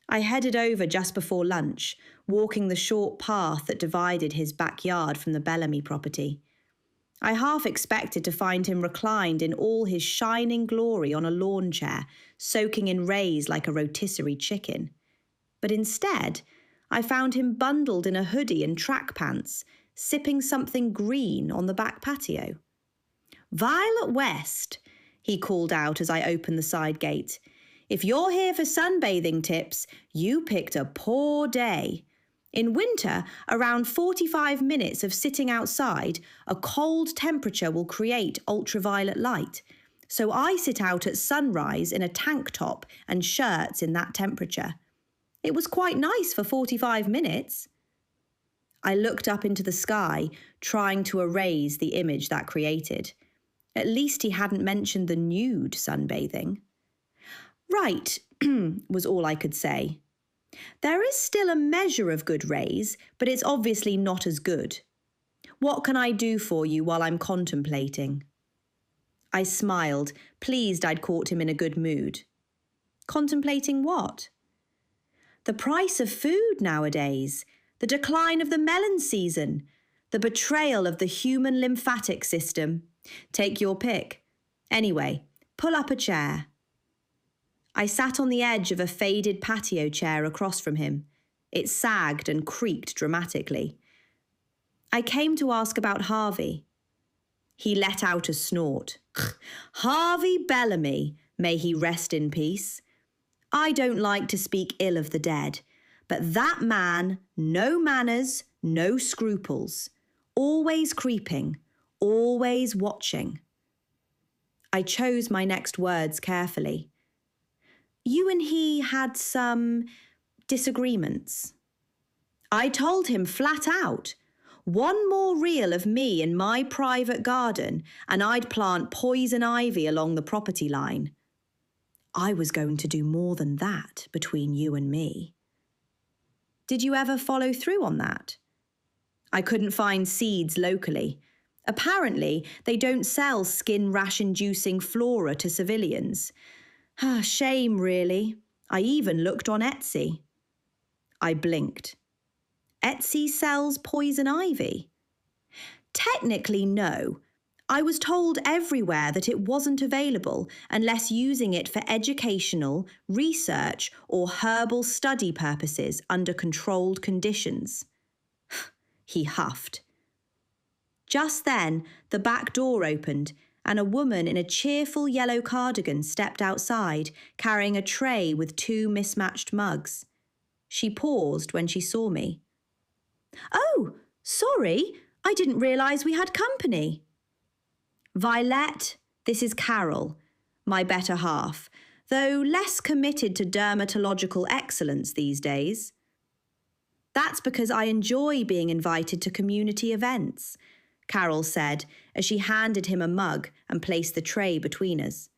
I headed over just before lunch, walking the short path that divided his backyard from the Bellamy property. I half expected to find him reclined in all his shining glory on a lawn chair, soaking in rays like a rotisserie chicken. But instead, I found him bundled in a hoodie and track pants, sipping something green on the back patio. "Vylette West," he called out as I opened the side gate. "If you're here for sunbathing tips, you picked a poor day. In winter, around 45 minutes of sitting outside, a cold temperature will create ultraviolet light. So I sit out at sunrise in a tank top and shirts in that temperature. It was quite nice for 45 minutes. I looked up into the sky, trying to erase the image that created. At least he hadn't mentioned the nude sunbathing. Right, was all I could say. There is still a measure of good rays, but it's obviously not as good. What can I do for you while I'm contemplating? I smiled, pleased I'd caught him in a good mood. Contemplating what? The price of food nowadays, the decline of the melon season, the betrayal of the human lymphatic system. Take your pick. Anyway, pull up a chair. I sat on the edge of a faded patio chair across from him. It sagged and creaked dramatically. I came to ask about Harvey. He let out a snort. Harvey Bellamy, may he rest in peace. I don't like to speak ill of the dead, but that man, no manners, no scruples, always creeping, always watching. I chose my next words carefully. You and he had some disagreements. I told him flat out, one more reel of me in my private garden and I'd plant poison ivy along the property line. I was going to do more than that between you and me. Did you ever follow through on that? I couldn't find seeds locally. Apparently, they don't sell skin rash-inducing flora to civilians. Shame, really. I even looked on Etsy. I blinked. Etsy sells poison ivy? Technically, no. I was told everywhere that it wasn't available unless using it for educational, research, or herbal study purposes under controlled conditions. He huffed. Just then, the back door opened and a woman in a cheerful yellow cardigan stepped outside, carrying a tray with 2 mismatched mugs. She paused when she saw me. Oh, sorry, I didn't realise we had company. Vylette, this is Carol, my better half, though less committed to dermatological excellence these days. That's because I enjoy being invited to community events, Carol said as she handed him a mug and placed the tray between us.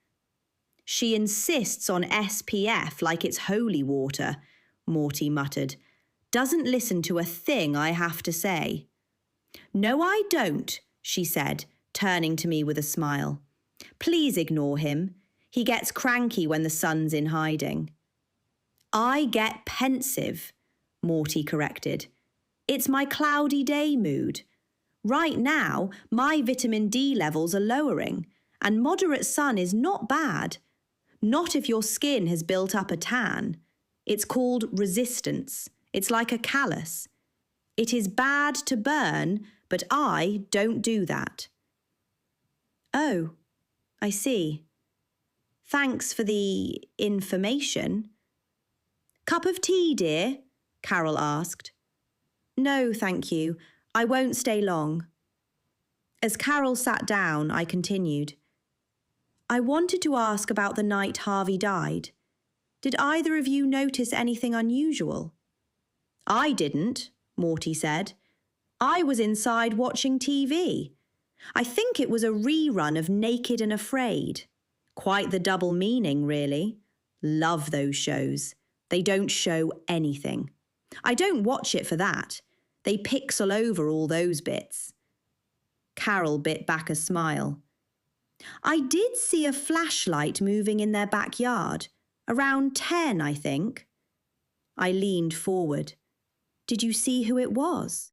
She insists on SPF like it's holy water, Morty muttered. Doesn't listen to a thing I have to say. "No, I don't," she said, turning to me with a smile. "Please ignore him. He gets cranky when the sun's in hiding." "I get pensive," Morty corrected. "It's my cloudy day mood. Right now, my vitamin D levels are lowering, and moderate sun is not bad. Not if your skin has built up a tan. It's called resistance. It's like a callus. It is bad to burn, but I don't do that." "Oh, I see. Thanks for the information." "Cup of tea, dear?" Carol asked. "No, thank you. I won't stay long." As Carol sat down, I continued. "I wanted to ask about the night Harvey died. Did either of you notice anything unusual?" "I didn't," Morty said. "I was inside watching TV. I think it was a rerun of Naked and Afraid. Quite the double meaning, really. Love those shows. They don't show anything. I don't watch it for that. They pixel over all those bits." Carol bit back a smile. "I did see a flashlight moving in their backyard. Around 10, I think." I leaned forward. "Did you see who it was?"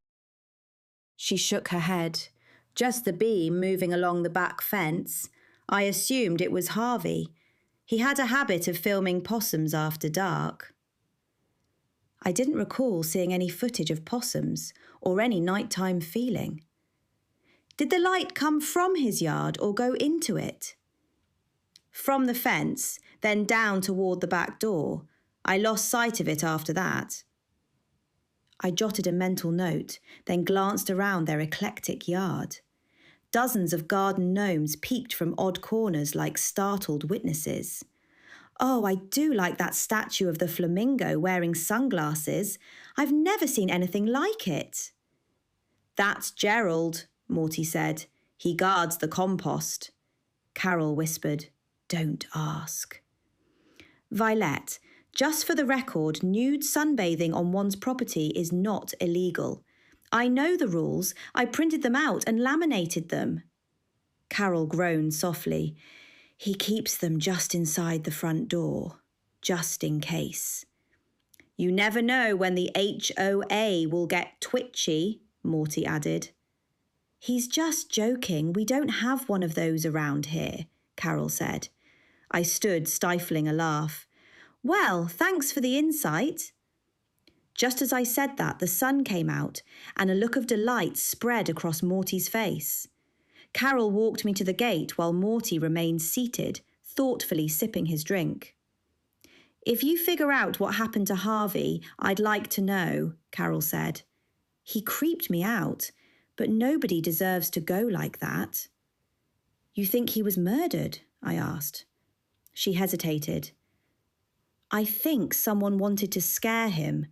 She shook her head. "Just the beam moving along the back fence. I assumed it was Harvey. He had a habit of filming possums after dark." I didn't recall seeing any footage of possums or any nighttime feeling. "Did the light come from his yard or go into it?" "From the fence, then down toward the back door. I lost sight of it after that." I jotted a mental note, then glanced around their eclectic yard. Dozens of garden gnomes peeked from odd corners like startled witnesses. "Oh, I do like that statue of the flamingo wearing sunglasses. I've never seen anything like it." "That's Gerald," Morty said. "He guards the compost." Carol whispered, "Don't ask." "Vylette, just for the record, nude sunbathing on one's property is not illegal. I know the rules. I printed them out and laminated them." Carol groaned softly. "He keeps them just inside the front door, just in case." "You never know when the HOA will get twitchy," Morty added. "He's just joking. We don't have one of those around here," Carol said. I stood, stifling a laugh. "Well, thanks for the insight." Just as I said that, the sun came out, and a look of delight spread across Morty's face. Carol walked me to the gate while Morty remained seated, thoughtfully sipping his drink. "If you figure out what happened to Harvey, I'd like to know," Carol said. "He creeped me out, but nobody deserves to go like that." "You think he was murdered?" I asked. She hesitated. "I think someone wanted to scare him.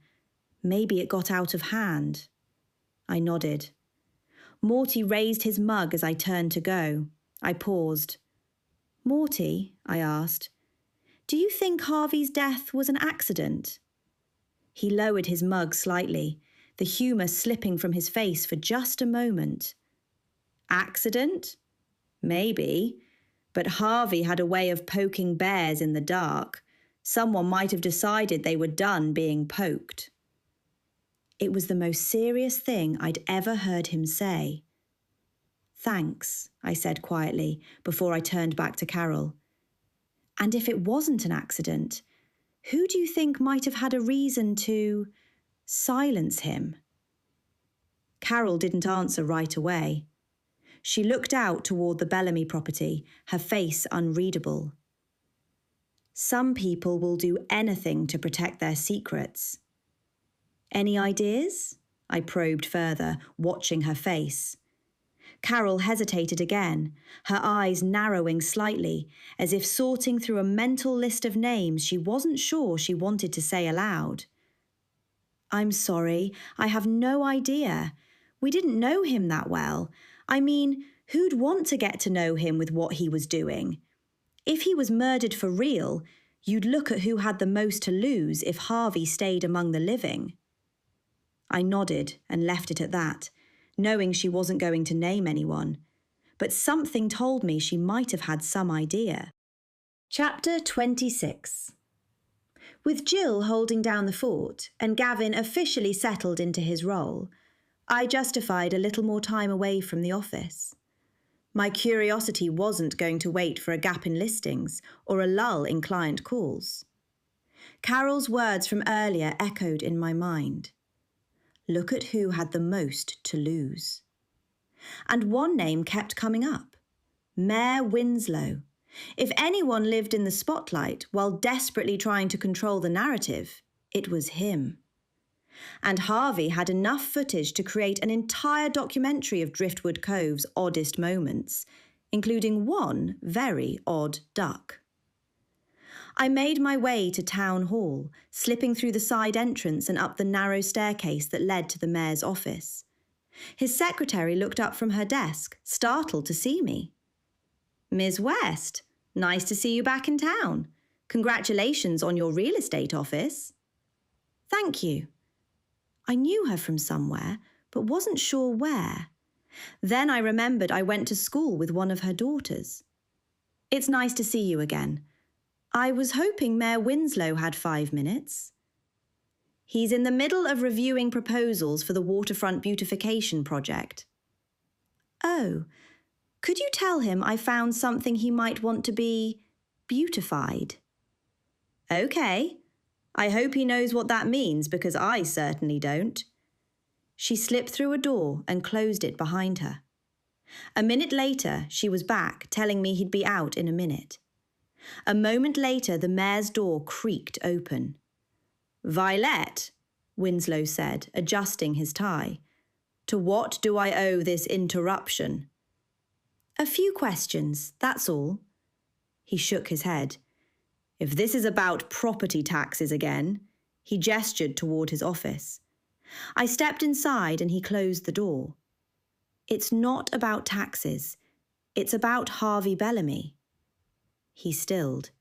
Maybe it got out of hand." I nodded. Morty raised his mug as I turned to go. I paused. "Morty," I asked, "do you think Harvey's death was an accident?" He lowered his mug slightly, the humour slipping from his face for just a moment. "Accident? Maybe. But Harvey had a way of poking bears in the dark. Someone might have decided they were done being poked." It was the most serious thing I'd ever heard him say. "Thanks," I said quietly before I turned back to Carol. "And if it wasn't an accident, who do you think might have had a reason to silence him?" Carol didn't answer right away. She looked out toward the Bellamy property, her face unreadable. "Some people will do anything to protect their secrets." "Any ideas?" I probed further, watching her face. Carol hesitated again, her eyes narrowing slightly, as if sorting through a mental list of names she wasn't sure she wanted to say aloud. "I'm sorry, I have no idea. We didn't know him that well. I mean, who'd want to get to know him with what he was doing? If he was murdered for real, you'd look at who had the most to lose if Harvey stayed among the living." I nodded and left it at that, knowing she wasn't going to name anyone, but something told me she might have had some idea. Chapter 26. With Jill holding down the fort and Gavin officially settled into his role, I justified a little more time away from the office. My curiosity wasn't going to wait for a gap in listings or a lull in client calls. Carol's words from earlier echoed in my mind. Look at who had the most to lose. And one name kept coming up. Mayor Winslow. If anyone lived in the spotlight while desperately trying to control the narrative, it was him. And Harvey had enough footage to create an entire documentary of Driftwood Cove's oddest moments, including one very odd duck. I made my way to Town Hall, slipping through the side entrance and up the narrow staircase that led to the mayor's office. His secretary looked up from her desk, startled to see me. "Ms. West, nice to see you back in town. Congratulations on your real estate office." "Thank you." I knew her from somewhere, but wasn't sure where. Then I remembered I went to school with one of her daughters. "It's nice to see you again. I was hoping Mayor Winslow had 5 minutes." "He's in the middle of reviewing proposals for the waterfront beautification project." "Oh, could you tell him I found something he might want to be beautified?" "Okay. I hope he knows what that means, because I certainly don't." She slipped through a door and closed it behind her. A minute later, she was back, telling me he'd be out in a minute. A moment later, the mayor's door creaked open. "Vylette," Winslow said, adjusting his tie. "To what do I owe this interruption?" "A few questions, that's all." He shook his head. "If this is about property taxes again," he gestured toward his office. I stepped inside and he closed the door. "It's not about taxes. It's about Harvey Bellamy." He stilled.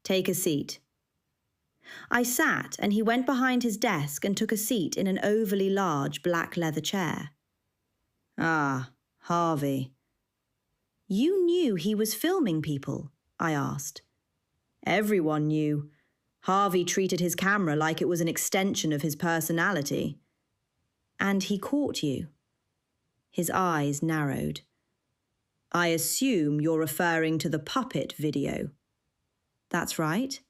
"Take a seat." I sat and he went behind his desk and took a seat in an overly large black leather chair. "Ah, Harvey." "You knew he was filming people?" I asked. "Everyone knew. Harvey treated his camera like it was an extension of his personality." "And he caught you?" His eyes narrowed. "I assume you're referring to the puppet video." "That's right."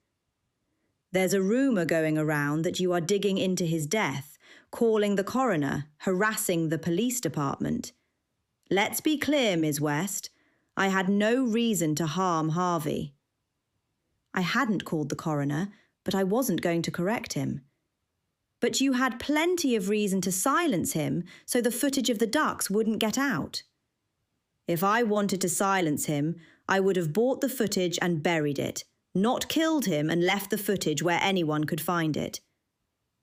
"There's a rumour going around that you are digging into his death, calling the coroner, harassing the police department. Let's be clear, Ms. West. I had no reason to harm Harvey." I hadn't called the coroner, but I wasn't going to correct him. "But you had plenty of reason to silence him so the footage of the ducks wouldn't get out." "If I wanted to silence him, I would have bought the footage and buried it, not killed him and left the footage where anyone could find it.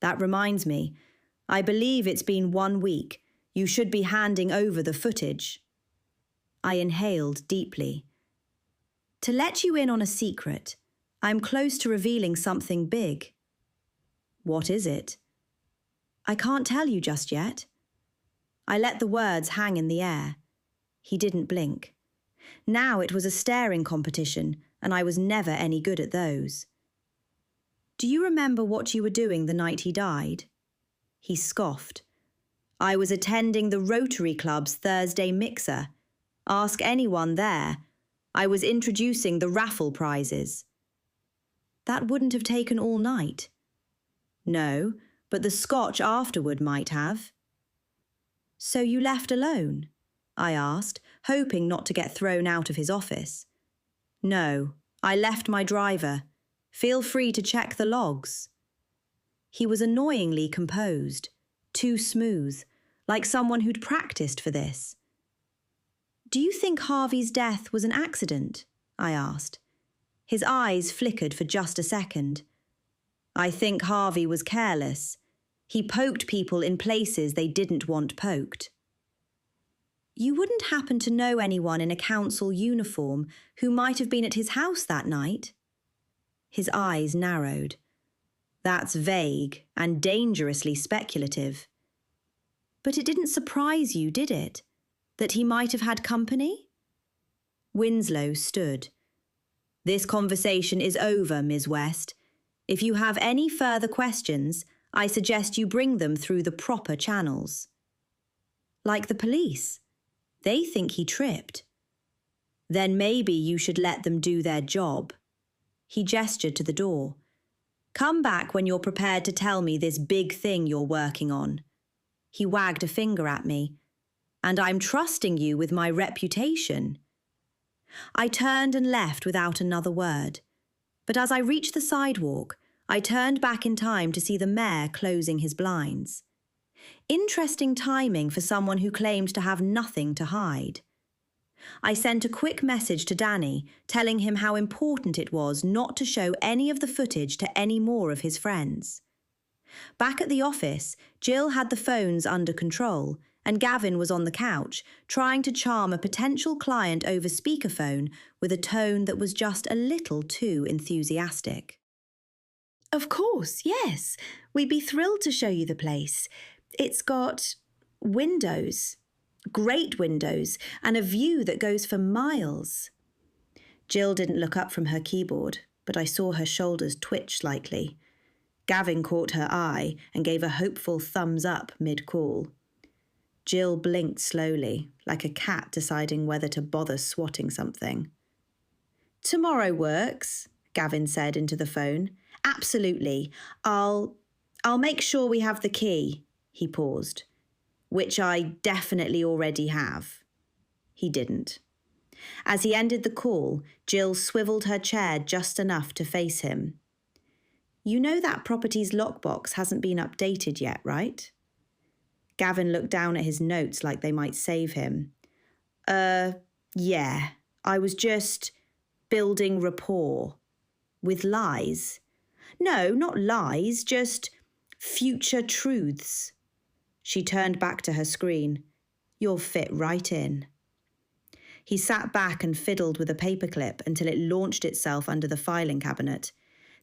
That reminds me, I believe it's been 1 week. You should be handing over the footage." I inhaled deeply. "To let you in on a secret, I'm close to revealing something big." "What is it?" "I can't tell you just yet." I let the words hang in the air. He didn't blink. Now it was a staring competition, and I was never any good at those. "Do you remember what you were doing the night he died?" He scoffed. "I was attending the Rotary Club's Thursday mixer. Ask anyone there. I was introducing the raffle prizes." "That wouldn't have taken all night." "No, but the scotch afterward might have." "So you left alone?" I asked, hoping not to get thrown out of his office. "No, I left my driver. Feel free to check the logs." He was annoyingly composed, too smooth, like someone who'd practiced for this. "Do you think Harvey's death was an accident?" I asked. His eyes flickered for just a second. "I think Harvey was careless. He poked people in places they didn't want poked." "You wouldn't happen to know anyone in a council uniform who might have been at his house that night?" His eyes narrowed. "That's vague and dangerously speculative." But it didn't surprise you, did it? That he might have had company? Winslow stood. This conversation is over, Ms. West. If you have any further questions, I suggest you bring them through the proper channels. Like the police. They think he tripped. Then maybe you should let them do their job. He gestured to the door. Come back when you're prepared to tell me this big thing you're working on. He wagged a finger at me. And I'm trusting you with my reputation. I turned and left without another word. But as I reached the sidewalk, I turned back in time to see the mayor closing his blinds. Interesting timing for someone who claimed to have nothing to hide. I sent a quick message to Danny, telling him how important it was not to show any of the footage to any more of his friends. Back at the office, Jill had the phones under control, and Gavin was on the couch, trying to charm a potential client over speakerphone with a tone that was just a little too enthusiastic. Of course, yes. We'd be thrilled to show you the place. It's got windows. Great windows, and a view that goes for miles. Jill didn't look up from her keyboard, but I saw her shoulders twitch slightly. Gavin caught her eye and gave a hopeful thumbs up mid-call. Jill blinked slowly, like a cat deciding whether to bother swatting something. Tomorrow works, Gavin said into the phone. Absolutely. I'll make sure we have the key. He paused. Which I definitely already have. He didn't. As he ended the call, Jill swiveled her chair just enough to face him. You know that property's lockbox hasn't been updated yet, right? Gavin looked down at his notes like they might save him. Yeah. I was just building rapport. With lies. No, not lies, just future truths. She turned back to her screen. You'll fit right in. He sat back and fiddled with a paperclip until it launched itself under the filing cabinet.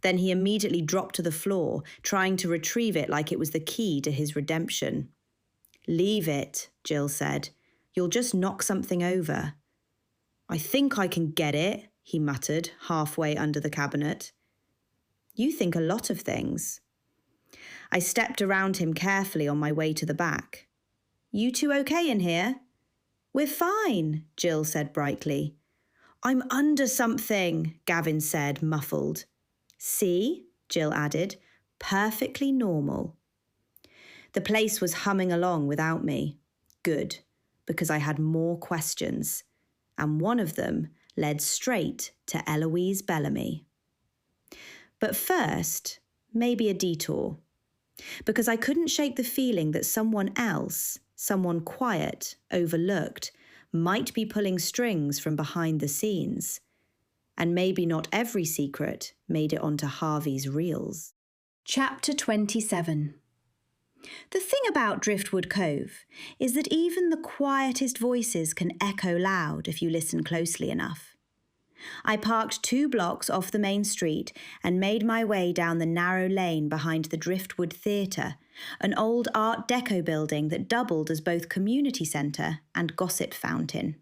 Then he immediately dropped to the floor, trying to retrieve it like it was the key to his redemption. Leave it, Jill said. You'll just knock something over. I think I can get it, he muttered, halfway under the cabinet. You think a lot of things. I stepped around him carefully on my way to the back. You two okay in here? We're fine, Jill said brightly. I'm under something, Gavin said, muffled. See, Jill added, perfectly normal. The place was humming along without me. Good, because I had more questions, and one of them led straight to Eloise Bellamy. But first, maybe a detour. Because I couldn't shake the feeling that someone else, someone quiet, overlooked, might be pulling strings from behind the scenes. And maybe not every secret made it onto Harvey's reels. Chapter 27. The thing about Driftwood Cove is that even the quietest voices can echo loud if you listen closely enough. I parked 2 blocks off the main street and made my way down the narrow lane behind the Driftwood Theatre, an old Art Deco building that doubled as both community centre and gossip fountain.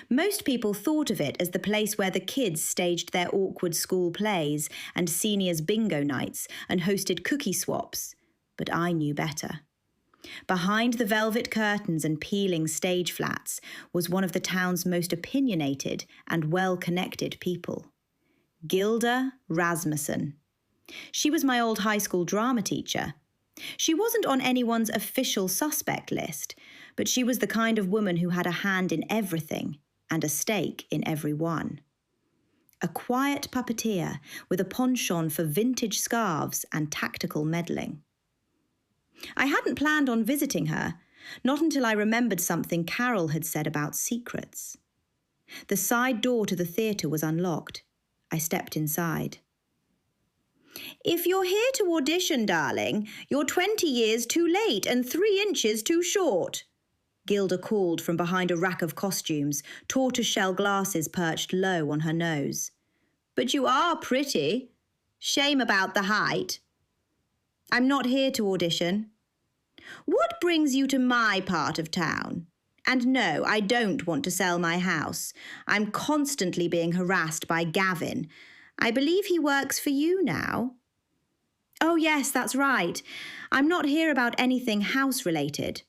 Most people thought of it as the place where the kids staged their awkward school plays and seniors' bingo nights and hosted cookie swaps, but I knew better. Behind the velvet curtains and peeling stage flats was one of the town's most opinionated and well-connected people. Gilda Rasmussen. She was my old high school drama teacher. She wasn't on anyone's official suspect list, but she was the kind of woman who had a hand in everything and a stake in every one. A quiet puppeteer with a penchant for vintage scarves and tactical meddling. I hadn't planned on visiting her, not until I remembered something Carol had said about secrets. The side door to the theatre was unlocked. I stepped inside. If you're here to audition, darling, you're 20 years too late and 3 inches too short, Gilda called from behind a rack of costumes, tortoiseshell glasses perched low on her nose. But you are pretty. Shame about the height. I'm not here to audition. What brings you to my part of town? And no, I don't want to sell my house. I'm constantly being harassed by Gavin. I believe he works for you now. Oh, yes, that's right. I'm not here about anything house-related.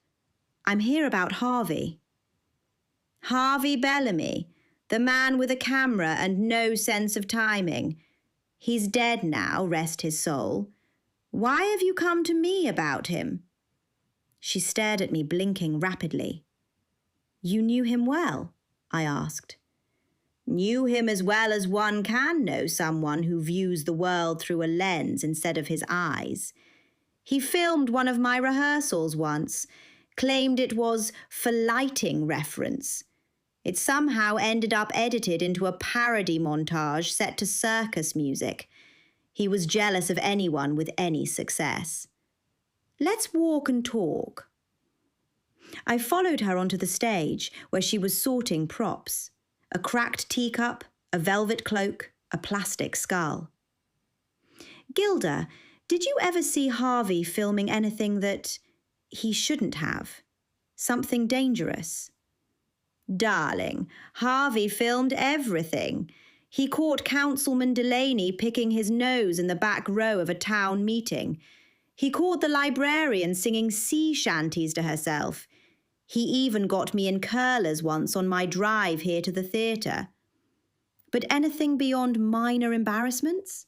I'm here about Harvey. Harvey Bellamy, the man with a camera and no sense of timing. He's dead now, rest his soul. Why have you come to me about him? She stared at me, blinking rapidly. You knew him well? I asked. Knew him as well as one can know someone who views the world through a lens instead of his eyes. He filmed one of my rehearsals once, claimed it was for lighting reference. It somehow ended up edited into a parody montage set to circus music. He was jealous of anyone with any success. Let's walk and talk. I followed her onto the stage where she was sorting props. A cracked teacup, a velvet cloak, a plastic skull. Gilda, did you ever see Harvey filming anything that he shouldn't have? Something dangerous? Darling, Harvey filmed everything. He caught Councilman Delaney picking his nose in the back row of a town meeting. He caught the librarian singing sea shanties to herself. He even got me in curlers once on my drive here to the theatre. But anything beyond minor embarrassments?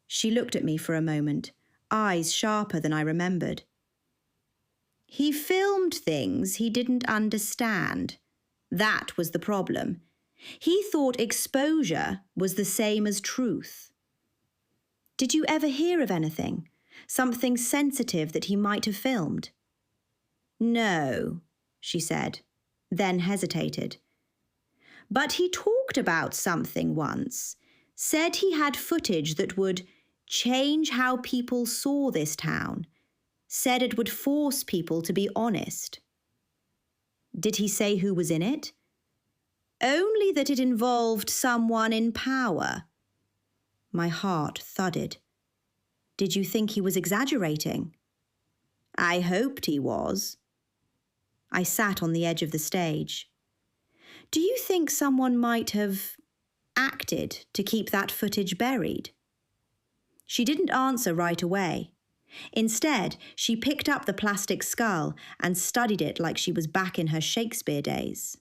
She looked at me for a moment, eyes sharper than I remembered. He filmed things he didn't understand. That was the problem. He thought exposure was the same as truth. Did you ever hear of anything? Something sensitive that he might have filmed? No, she said, then hesitated. But he talked about something once, said he had footage that would change how people saw this town, said it would force people to be honest. Did he say who was in it? Only that it involved someone in power. My heart thudded. Did you think he was exaggerating? I hoped he was. I sat on the edge of the stage. Do you think someone might have acted to keep that footage buried? She didn't answer right away. Instead, she picked up the plastic skull and studied it like she was back in her Shakespeare days.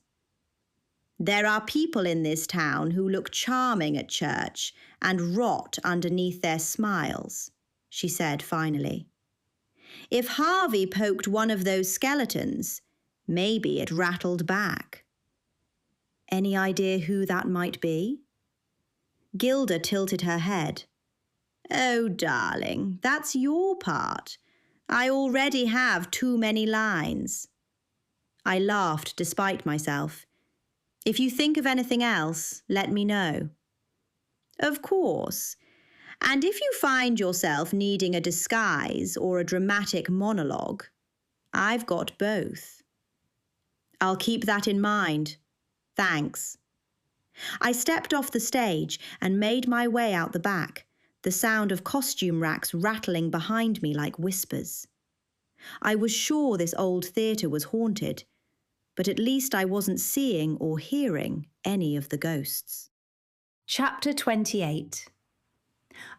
There are people in this town who look charming at church and rot underneath their smiles, she said finally. If Harvey poked one of those skeletons, maybe it rattled back. Any idea who that might be? Gilda tilted her head. Oh, darling, that's your part. I already have too many lines. I laughed despite myself. If you think of anything else, let me know. Of course. And if you find yourself needing a disguise or a dramatic monologue, I've got both. I'll keep that in mind. Thanks. I stepped off the stage and made my way out the back, the sound of costume racks rattling behind me like whispers. I was sure this old theatre was haunted, but at least I wasn't seeing or hearing any of the ghosts. Chapter 28.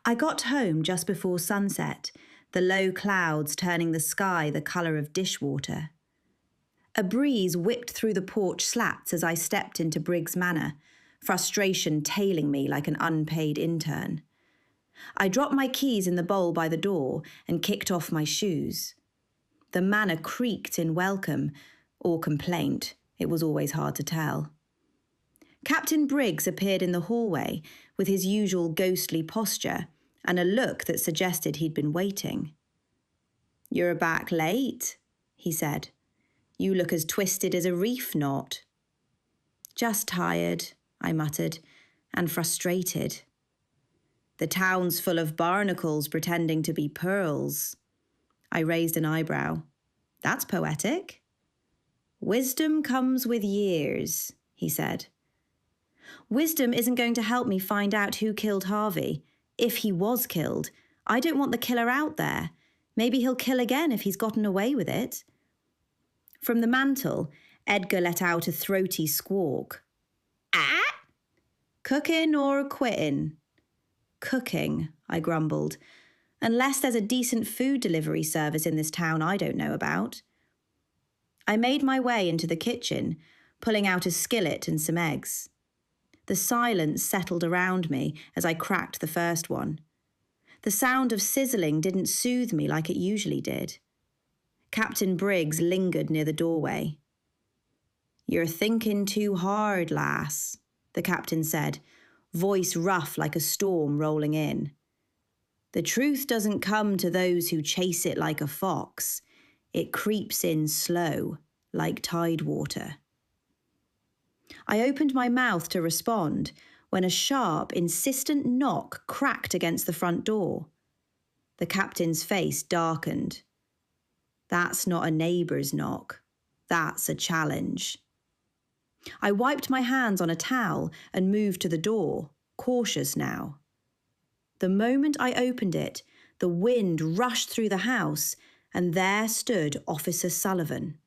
I got home just before sunset, the low clouds turning the sky the colour of dishwater. A breeze whipped through the porch slats as I stepped into Briggs Manor, frustration tailing me like an unpaid intern. I dropped my keys in the bowl by the door and kicked off my shoes. The manor creaked in welcome, or complaint. It was always hard to tell. Captain Briggs appeared in the hallway with his usual ghostly posture and a look that suggested he'd been waiting. "You're back late," he said. "You look as twisted as a reef knot." "Just tired," I muttered, "and frustrated. The town's full of barnacles pretending to be pearls." I raised an eyebrow. "That's poetic." "Wisdom comes with years," he said. "Wisdom isn't going to help me find out who killed Harvey. If he was killed, I don't want the killer out there. Maybe he'll kill again if he's gotten away with it. From the mantel, Edgar let out a throaty squawk. Ah! Cooking or quitting? Cooking, I grumbled. Unless there's a decent food delivery service in this town I don't know about. I made my way into the kitchen, pulling out a skillet and some eggs. The silence settled around me as I cracked the first one. The sound of sizzling didn't soothe me like it usually did. Captain Briggs lingered near the doorway. "You're thinking too hard, lass," the captain said, voice rough like a storm rolling in. "The truth doesn't come to those who chase it like a fox. It creeps in slow, like tide water." I opened my mouth to respond when a sharp, insistent knock cracked against the front door. The captain's face darkened. "That's not a neighbour's knock. That's a challenge." I wiped my hands on a towel and moved to the door, cautious now. The moment I opened it, the wind rushed through the house, and there stood Officer Sullivan.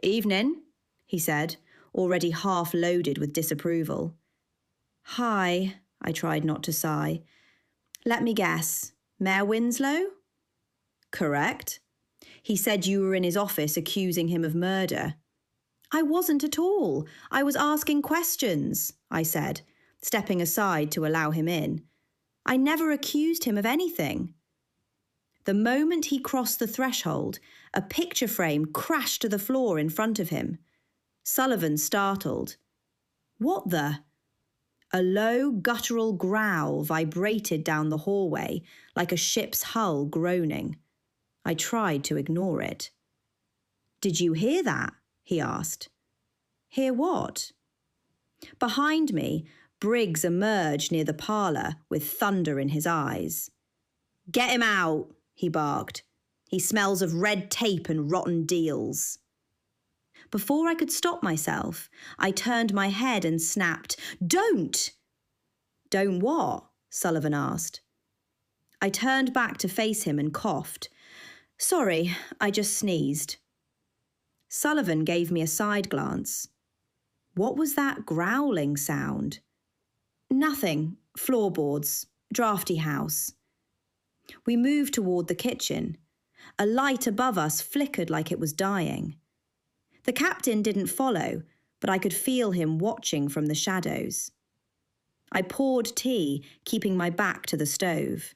"Evening," he said, already half loaded with disapproval. "Hi," I tried not to sigh. "Let me guess, Mayor Winslow?" "Correct. He said you were in his office accusing him of murder." "I wasn't at all. I was asking questions," I said, stepping aside to allow him in. "I never accused him of anything." The moment he crossed the threshold, a picture frame crashed to the floor in front of him. Sullivan startled. "What the?" A low, guttural growl vibrated down the hallway like a ship's hull groaning. I tried to ignore it. "Did you hear that?" he asked. "Hear what?" Behind me, Briggs emerged near the parlour with thunder in his eyes. "Get him out," he barked. "He smells of red tape and rotten deals." Before I could stop myself, I turned my head and snapped, "Don't!" "Don't what?" Sullivan asked. I turned back to face him and coughed. "Sorry, I just sneezed." Sullivan gave me a side glance. What was that growling sound? "Nothing. Floorboards. Drafty house." We moved toward the kitchen. A light above us flickered like it was dying. The captain didn't follow, but I could feel him watching from the shadows. I poured tea, keeping my back to the stove.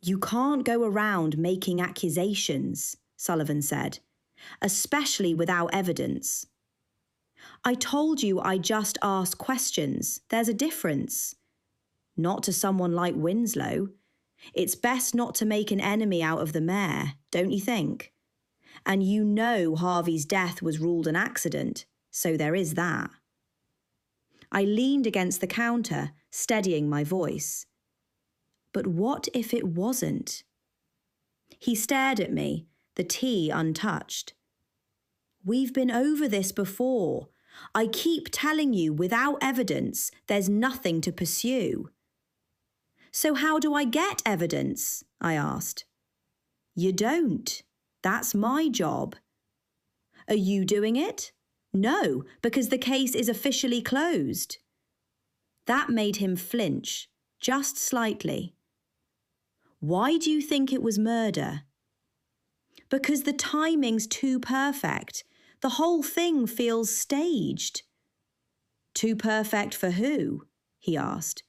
"You can't go around making accusations," Sullivan said, "especially without evidence." "I told you I just asked questions. There's a difference." "Not to someone like Winslow. It's best not to make an enemy out of the mayor, don't you think? And you know Harvey's death was ruled an accident, so there is that." I leaned against the counter, steadying my voice. But what if it wasn't? He stared at me, the tea untouched. "We've been over this before. I keep telling you, without evidence, there's nothing to pursue." "So how do I get evidence?" I asked. "You don't. That's my job." "Are you doing it?" "No, because the case is officially closed." That made him flinch, just slightly. "Why do you think it was murder?" "Because the timing's too perfect. The whole thing feels staged." "Too perfect for who?" he asked.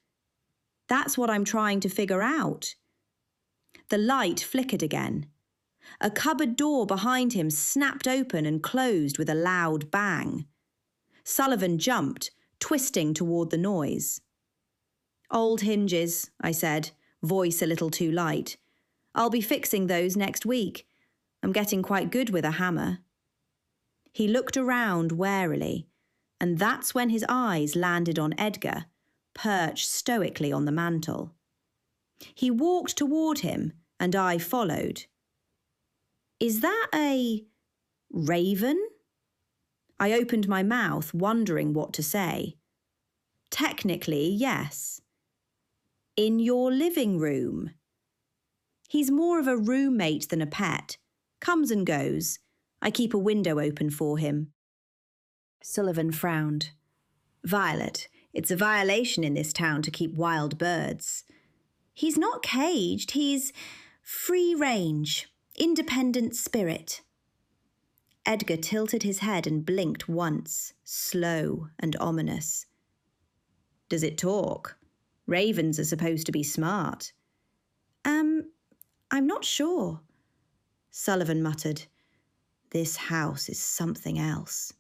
"That's what I'm trying to figure out." The light flickered again. A cupboard door behind him snapped open and closed with a loud bang. Sullivan jumped, twisting toward the noise. "Old hinges," I said, voice a little too light. "I'll be fixing those next week. I'm getting quite good with a hammer." He looked around warily, and that's when his eyes landed on Edgar, perched stoically on the mantel. He walked toward him, and I followed. "Is that a raven?" I opened my mouth, wondering what to say. "Technically, yes." "In your living room?" He's more of a roommate than a pet. Comes and goes. I keep a window open for him." Sullivan frowned. "Vylette, it's a violation in this town to keep wild birds." "He's not caged. He's free range, independent spirit." Edgar tilted his head and blinked once, slow and ominous. "Does it talk? Ravens are supposed to be smart." I'm not sure." Sullivan muttered. "This house is something else."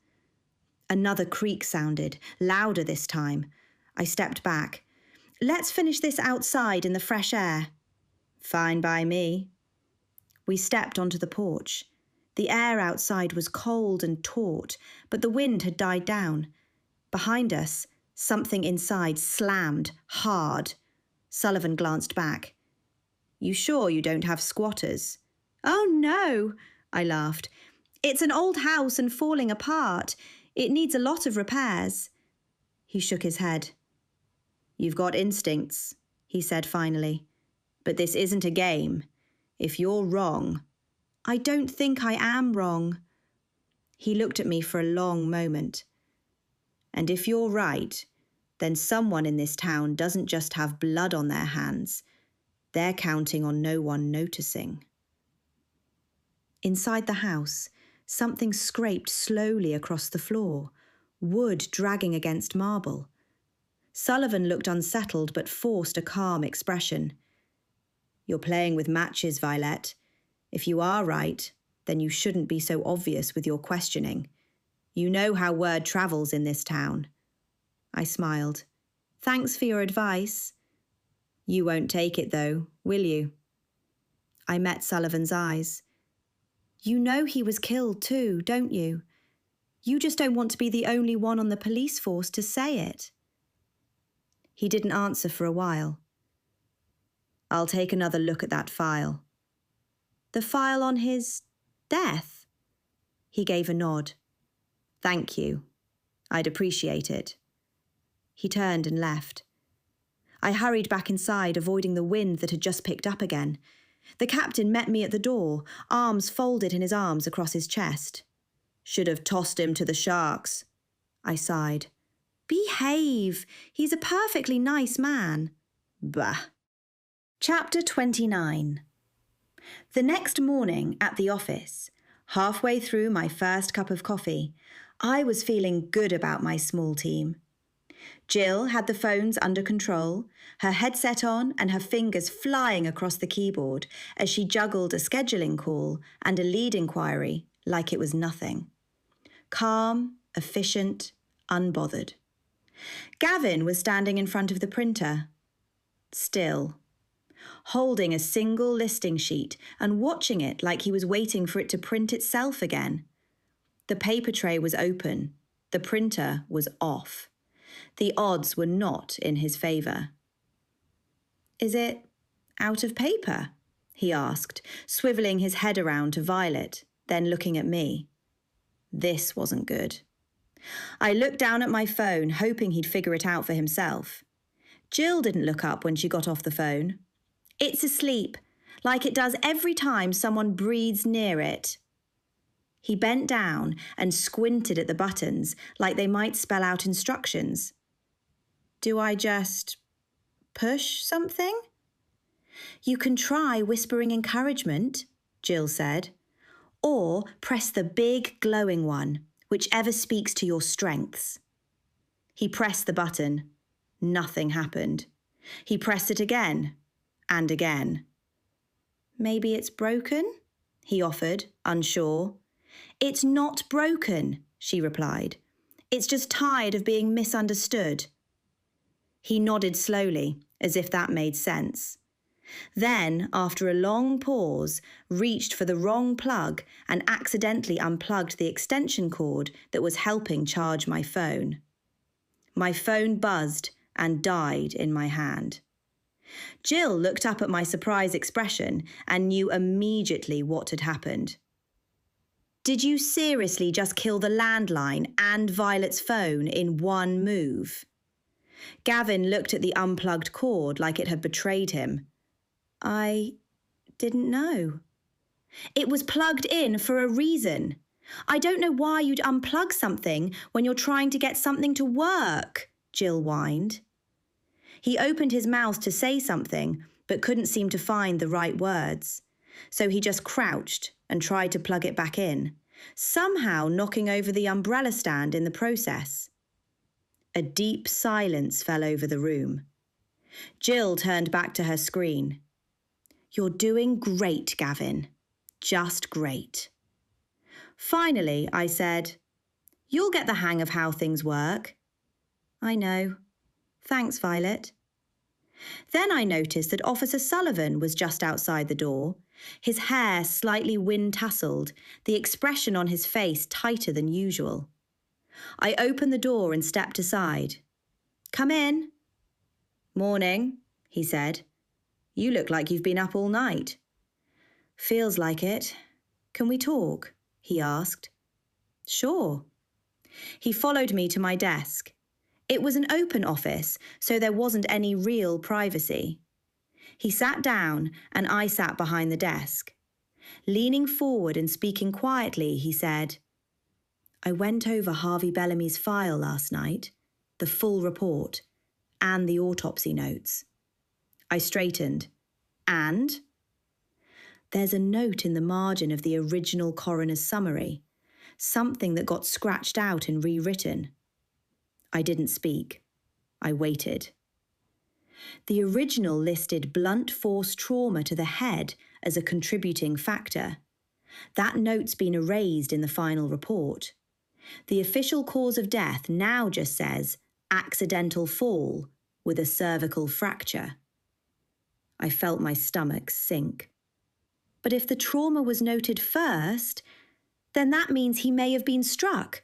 Another creak sounded, louder this time. I stepped back. "Let's finish this outside in the fresh air." "Fine by me." We stepped onto the porch. The air outside was cold and taut, but the wind had died down. Behind us, something inside slammed, hard. Sullivan glanced back. "You sure you don't have squatters?" "Oh, no," I laughed. "It's an old house and falling apart. It needs a lot of repairs." He shook his head. "You've got instincts," he said finally. "But this isn't a game. If you're wrong—" "I don't think I am wrong." He looked at me for a long moment. "And if you're right, then someone in this town doesn't just have blood on their hands. They're counting on no one noticing." Inside the house, something scraped slowly across the floor, wood dragging against marble. Sullivan looked unsettled but forced a calm expression. "You're playing with matches, Vylette. If you are right, then you shouldn't be so obvious with your questioning. You know how word travels in this town." I smiled. "Thanks for your advice." "You won't take it, though, will you?" I met Sullivan's eyes. "You know he was killed too, don't you? You just don't want to be the only one on the police force to say it." He didn't answer for a while. "I'll take another look at that file." "The file on his death?" He gave a nod. "Thank you. I'd appreciate it." He turned and left. I hurried back inside, avoiding the wind that had just picked up again. The captain met me at the door, arms folded in his arms across his chest. "Should have tossed him to the sharks," I sighed. "Behave. He's a perfectly nice man." "Bah." Chapter 29. The next morning at the office, halfway through my first cup of coffee, I was feeling good about my small team. Jill had the phones under control, her headset on and her fingers flying across the keyboard as she juggled a scheduling call and a lead inquiry like it was nothing. Calm, efficient, unbothered. Gavin was standing in front of the printer, still, holding a single listing sheet and watching it like he was waiting for it to print itself again. The paper tray was open. The printer was off. The odds were not in his favour. "Is it out of paper?" he asked, swivelling his head around to Vylette, then looking at me. This wasn't good. I looked down at my phone, hoping he'd figure it out for himself. Jill didn't look up when she got off the phone. "It's asleep, like it does every time someone breathes near it." He bent down and squinted at the buttons like they might spell out instructions. "Do I just push something?" "You can try whispering encouragement," Jill said. "Or press the big glowing one, whichever speaks to your strengths." He pressed the button. Nothing happened. He pressed it again and again. "Maybe it's broken?" he offered, unsure. "It's not broken," she replied. "It's just tired of being misunderstood." He nodded slowly, as if that made sense. Then, after a long pause, reached for the wrong plug and accidentally unplugged the extension cord that was helping charge my phone. My phone buzzed and died in my hand. Jill looked up at my surprised expression and knew immediately what had happened. "Did you seriously just kill the landline and Vylette's phone in one move?" Gavin looked at the unplugged cord like it had betrayed him. "I didn't know. It was plugged in for a reason. I don't know why you'd unplug something when you're trying to get something to work, Jill whined. He opened his mouth to say something, but couldn't seem to find the right words. So he just crouched and tried to plug it back in, somehow knocking over the umbrella stand in the process. A deep silence fell over the room. Jill turned back to her screen. "You're doing great, Gavin. Just great." Finally, I said, "You'll get the hang of how things work." "I know. Thanks, Vylette." Then I noticed that Officer Sullivan was just outside the door, his hair slightly wind-tasseled, the expression on his face tighter than usual. I opened the door and stepped aside. "Come in." "Morning," he said. "You look like you've been up all night." "Feels like it. Can we talk?" he asked. "Sure." He followed me to my desk. It was an open office, so there wasn't any real privacy. He sat down and I sat behind the desk. Leaning forward and speaking quietly, he said, "I went over Harvey Bellamy's file last night, the full report, and the autopsy notes." I straightened. "And?" "There's a note in the margin of the original coroner's summary, something that got scratched out and rewritten." I didn't speak. I waited. The original listed blunt force trauma to the head as a contributing factor. That note's been erased in the final report. The official cause of death now just says accidental fall with a cervical fracture. I felt my stomach sink. But if the trauma was noted first, then that means he may have been struck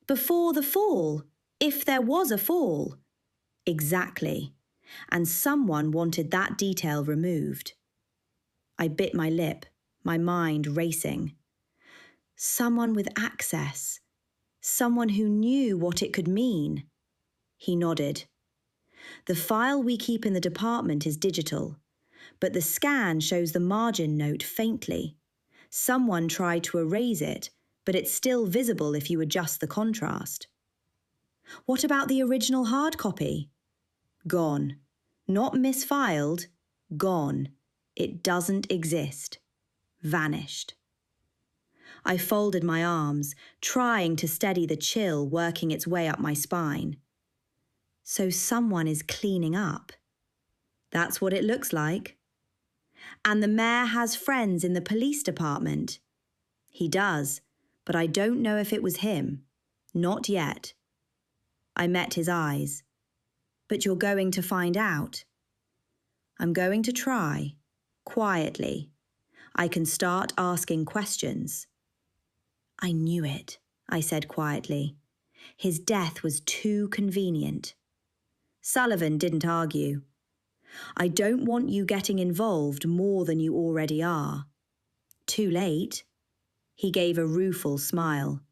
before the fall, if there was a fall. Exactly. And someone wanted that detail removed. I bit my lip, my mind racing. Someone with access. Someone who knew what it could mean. He nodded. "The file we keep in the department is digital, but the scan shows the margin note faintly. Someone tried to erase it, but it's still visible if you adjust the contrast." "What about the original hard copy?" "Gone. Not misfiled. Gone. It doesn't exist. Vanished." I folded my arms, trying to steady the chill working its way up my spine. So someone is cleaning up. That's what it looks like. "And the mayor has friends in the police department." "He does, but I don't know if it was him. Not yet." I met his eyes. "But you're going to find out." "I'm going to try. Quietly. I can start asking questions." "I knew it," I said quietly. His death was too convenient. Sullivan didn't argue. "I don't want you getting involved more than you already are." "Too late." He gave a rueful smile.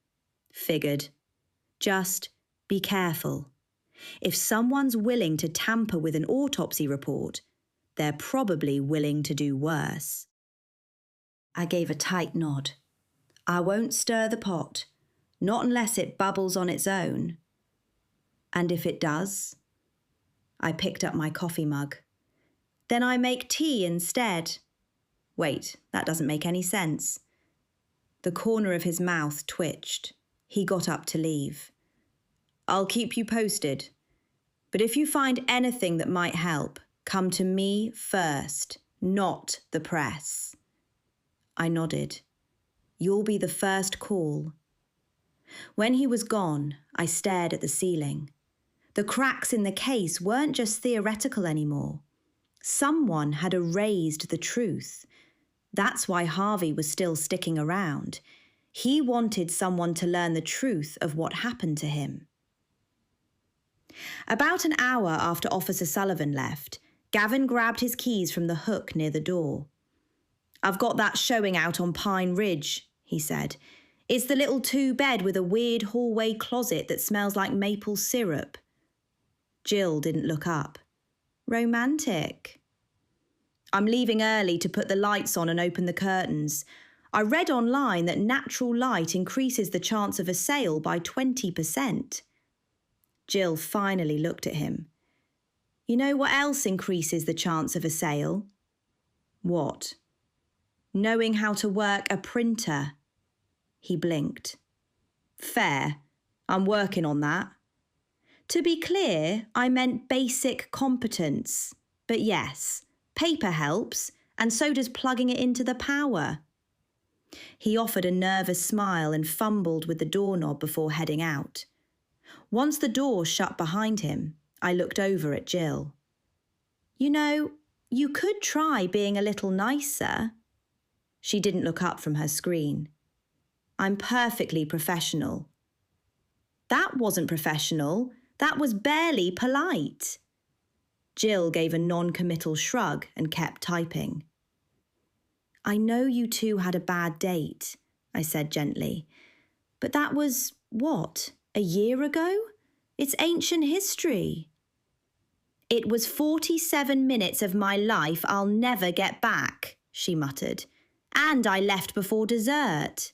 "Figured. Just be careful. If someone's willing to tamper with an autopsy report, they're probably willing to do worse." I gave a tight nod. "I won't stir the pot, not unless it bubbles on its own." "And if it does?" I picked up my coffee mug. "Then I make tea instead." "Wait, that doesn't make any sense." The corner of his mouth twitched. He got up to leave. "I'll keep you posted. But if you find anything that might help, come to me first, not the press." I nodded. "You'll be the first call." When he was gone, I stared at the ceiling. The cracks in the case weren't just theoretical anymore. Someone had erased the truth. That's why Harvey was still sticking around. He wanted someone to learn the truth of what happened to him. About an hour after Officer Sullivan left, Gavin grabbed his keys from the hook near the door. "I've got that showing out on Pine Ridge," he said. "It's the little 2-bed with a weird hallway closet that smells like maple syrup." Jill didn't look up. "Romantic." I'm leaving early to put the lights on and open the curtains. I read online that natural light increases the chance of a sale by 20%. Jill finally looked at him. You know what else increases the chance of a sale? What? Knowing how to work a printer. He blinked. Fair. I'm working on that. To be clear, I meant basic competence. But yes, paper helps, and so does plugging it into the power. He offered a nervous smile and fumbled with the doorknob before heading out. Once the door shut behind him, I looked over at Jill. You know, you could try being a little nicer. She didn't look up from her screen. I'm perfectly professional. That wasn't professional. That was barely polite. Jill gave a non-committal shrug and kept typing. I know you two had a bad date, I said gently. But that was, what, a year ago? It's ancient history. It was 47 minutes of my life I'll never get back, she muttered. And I left before dessert.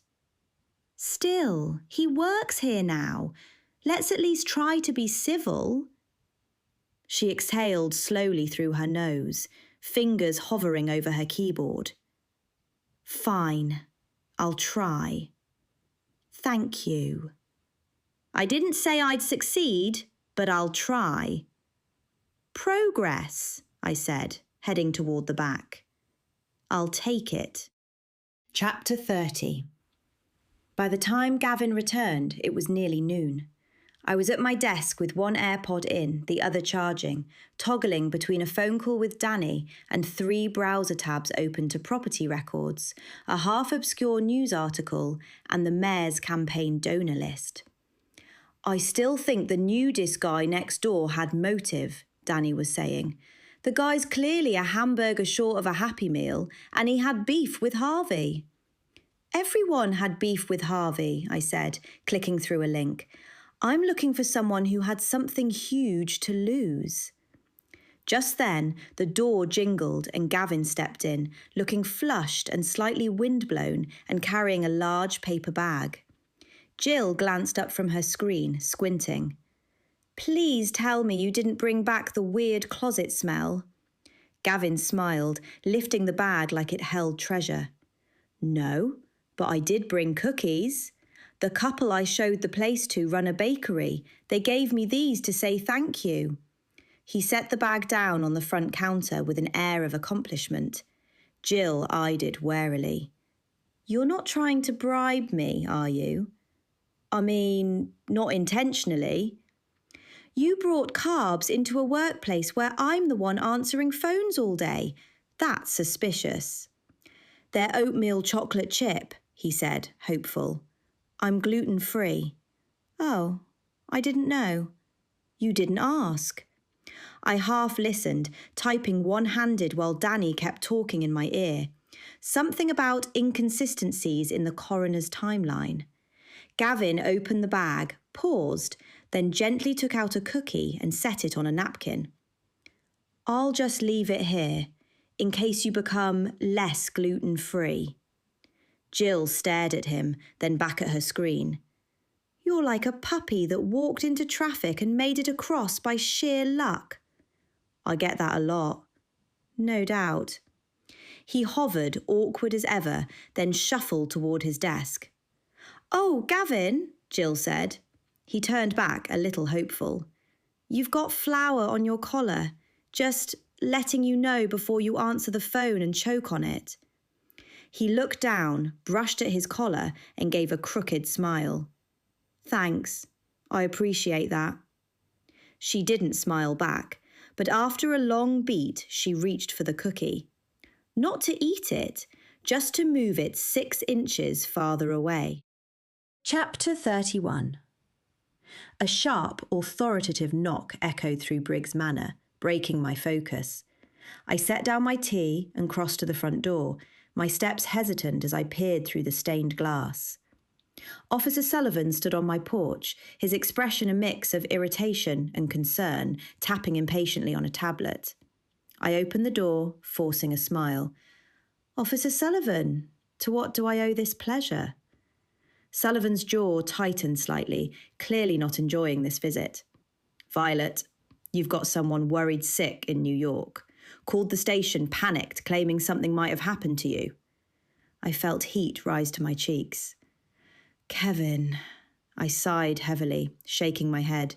Still, he works here now. Let's at least try to be civil. She exhaled slowly through her nose, fingers hovering over her keyboard. Fine, I'll try. Thank you. I didn't say I'd succeed, but I'll try. Progress, I said, heading toward the back. I'll take it. Chapter 30. By the time Gavin returned, it was nearly noon. I was at my desk with one AirPod in, the other charging, toggling between a phone call with Danny and 3 browser tabs open to property records, a half-obscure news article, and the mayor's campaign donor list. I still think the nudist guy next door had motive, Danny was saying. The guy's clearly a hamburger short of a Happy Meal, and he had beef with Harvey. Everyone had beef with Harvey, I said, clicking through a link. I'm looking for someone who had something huge to lose. Just then, the door jingled and Gavin stepped in, looking flushed and slightly windblown and carrying a large paper bag. Jill glanced up from her screen, squinting. Please tell me you didn't bring back the weird closet smell. Gavin smiled, lifting the bag like it held treasure. No, but I did bring cookies. The couple I showed the place to run a bakery. They gave me these to say thank you. He set the bag down on the front counter with an air of accomplishment. Jill eyed it warily. You're not trying to bribe me, are you? I mean, not intentionally. You brought carbs into a workplace where I'm the one answering phones all day. That's suspicious. They're oatmeal chocolate chip, he said, hopeful. I'm gluten-free. Oh, I didn't know. You didn't ask. I half listened, typing one-handed while Danny kept talking in my ear. Something about inconsistencies in the coroner's timeline. Gavin opened the bag, paused, then gently took out a cookie and set it on a napkin. I'll just leave it here, in case you become less gluten-free. Jill stared at him, then back at her screen. You're like a puppy that walked into traffic and made it across by sheer luck. I get that a lot. No doubt. He hovered, awkward as ever, then shuffled toward his desk. Oh, Gavin, Jill said. He turned back, a little hopeful. You've got flour on your collar. Just letting you know before you answer the phone and choke on it. He looked down, brushed at his collar, and gave a crooked smile. Thanks. I appreciate that. She didn't smile back, but after a long beat, she reached for the cookie. Not to eat it, just to move it 6 inches farther away. Chapter 31. A sharp, authoritative knock echoed through Briggs Manor, breaking my focus. I set down my tea and crossed to the front door, my steps hesitant as I peered through the stained glass. Officer Sullivan stood on my porch, his expression a mix of irritation and concern, tapping impatiently on a tablet. I opened the door, forcing a smile. Officer Sullivan, to what do I owe this pleasure? Sullivan's jaw tightened slightly, clearly not enjoying this visit. Vylette, you've got someone worried sick in New York. Called the station, panicked, claiming something might have happened to you. I felt heat rise to my cheeks. Kevin, I sighed heavily, shaking my head.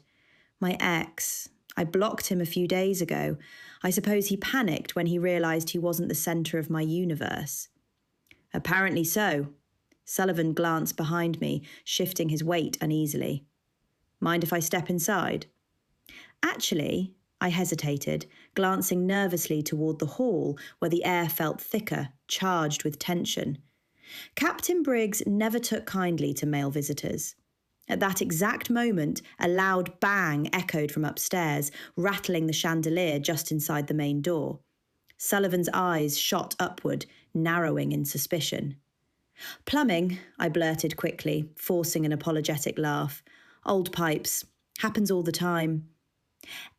My ex, I blocked him a few days ago. I suppose he panicked when he realised he wasn't the centre of my universe. Apparently so. Sullivan glanced behind me, shifting his weight uneasily. Mind if I step inside? Actually, I hesitated, glancing nervously toward the hall where the air felt thicker, charged with tension. Captain Briggs never took kindly to male visitors. At that exact moment, a loud bang echoed from upstairs, rattling the chandelier just inside the main door. Sullivan's eyes shot upward, narrowing in suspicion. Plumbing, I blurted quickly, forcing an apologetic laugh. Old pipes. Happens all the time.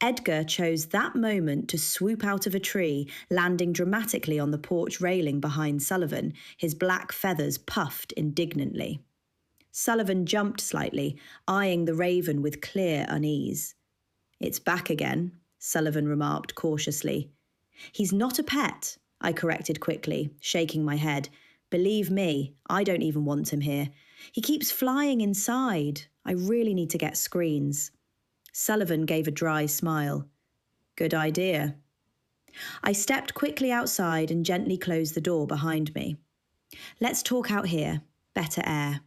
Edgar chose that moment to swoop out of a tree, landing dramatically on the porch railing behind Sullivan, his black feathers puffed indignantly. Sullivan jumped slightly, eyeing the raven with clear unease. It's back again, Sullivan remarked cautiously. He's not a pet, I corrected quickly, shaking my head. Believe me, I don't even want him here. He keeps flying inside. I really need to get screens. Sullivan gave a dry smile. Good idea. I stepped quickly outside and gently closed the door behind me. Let's talk out here. Better air.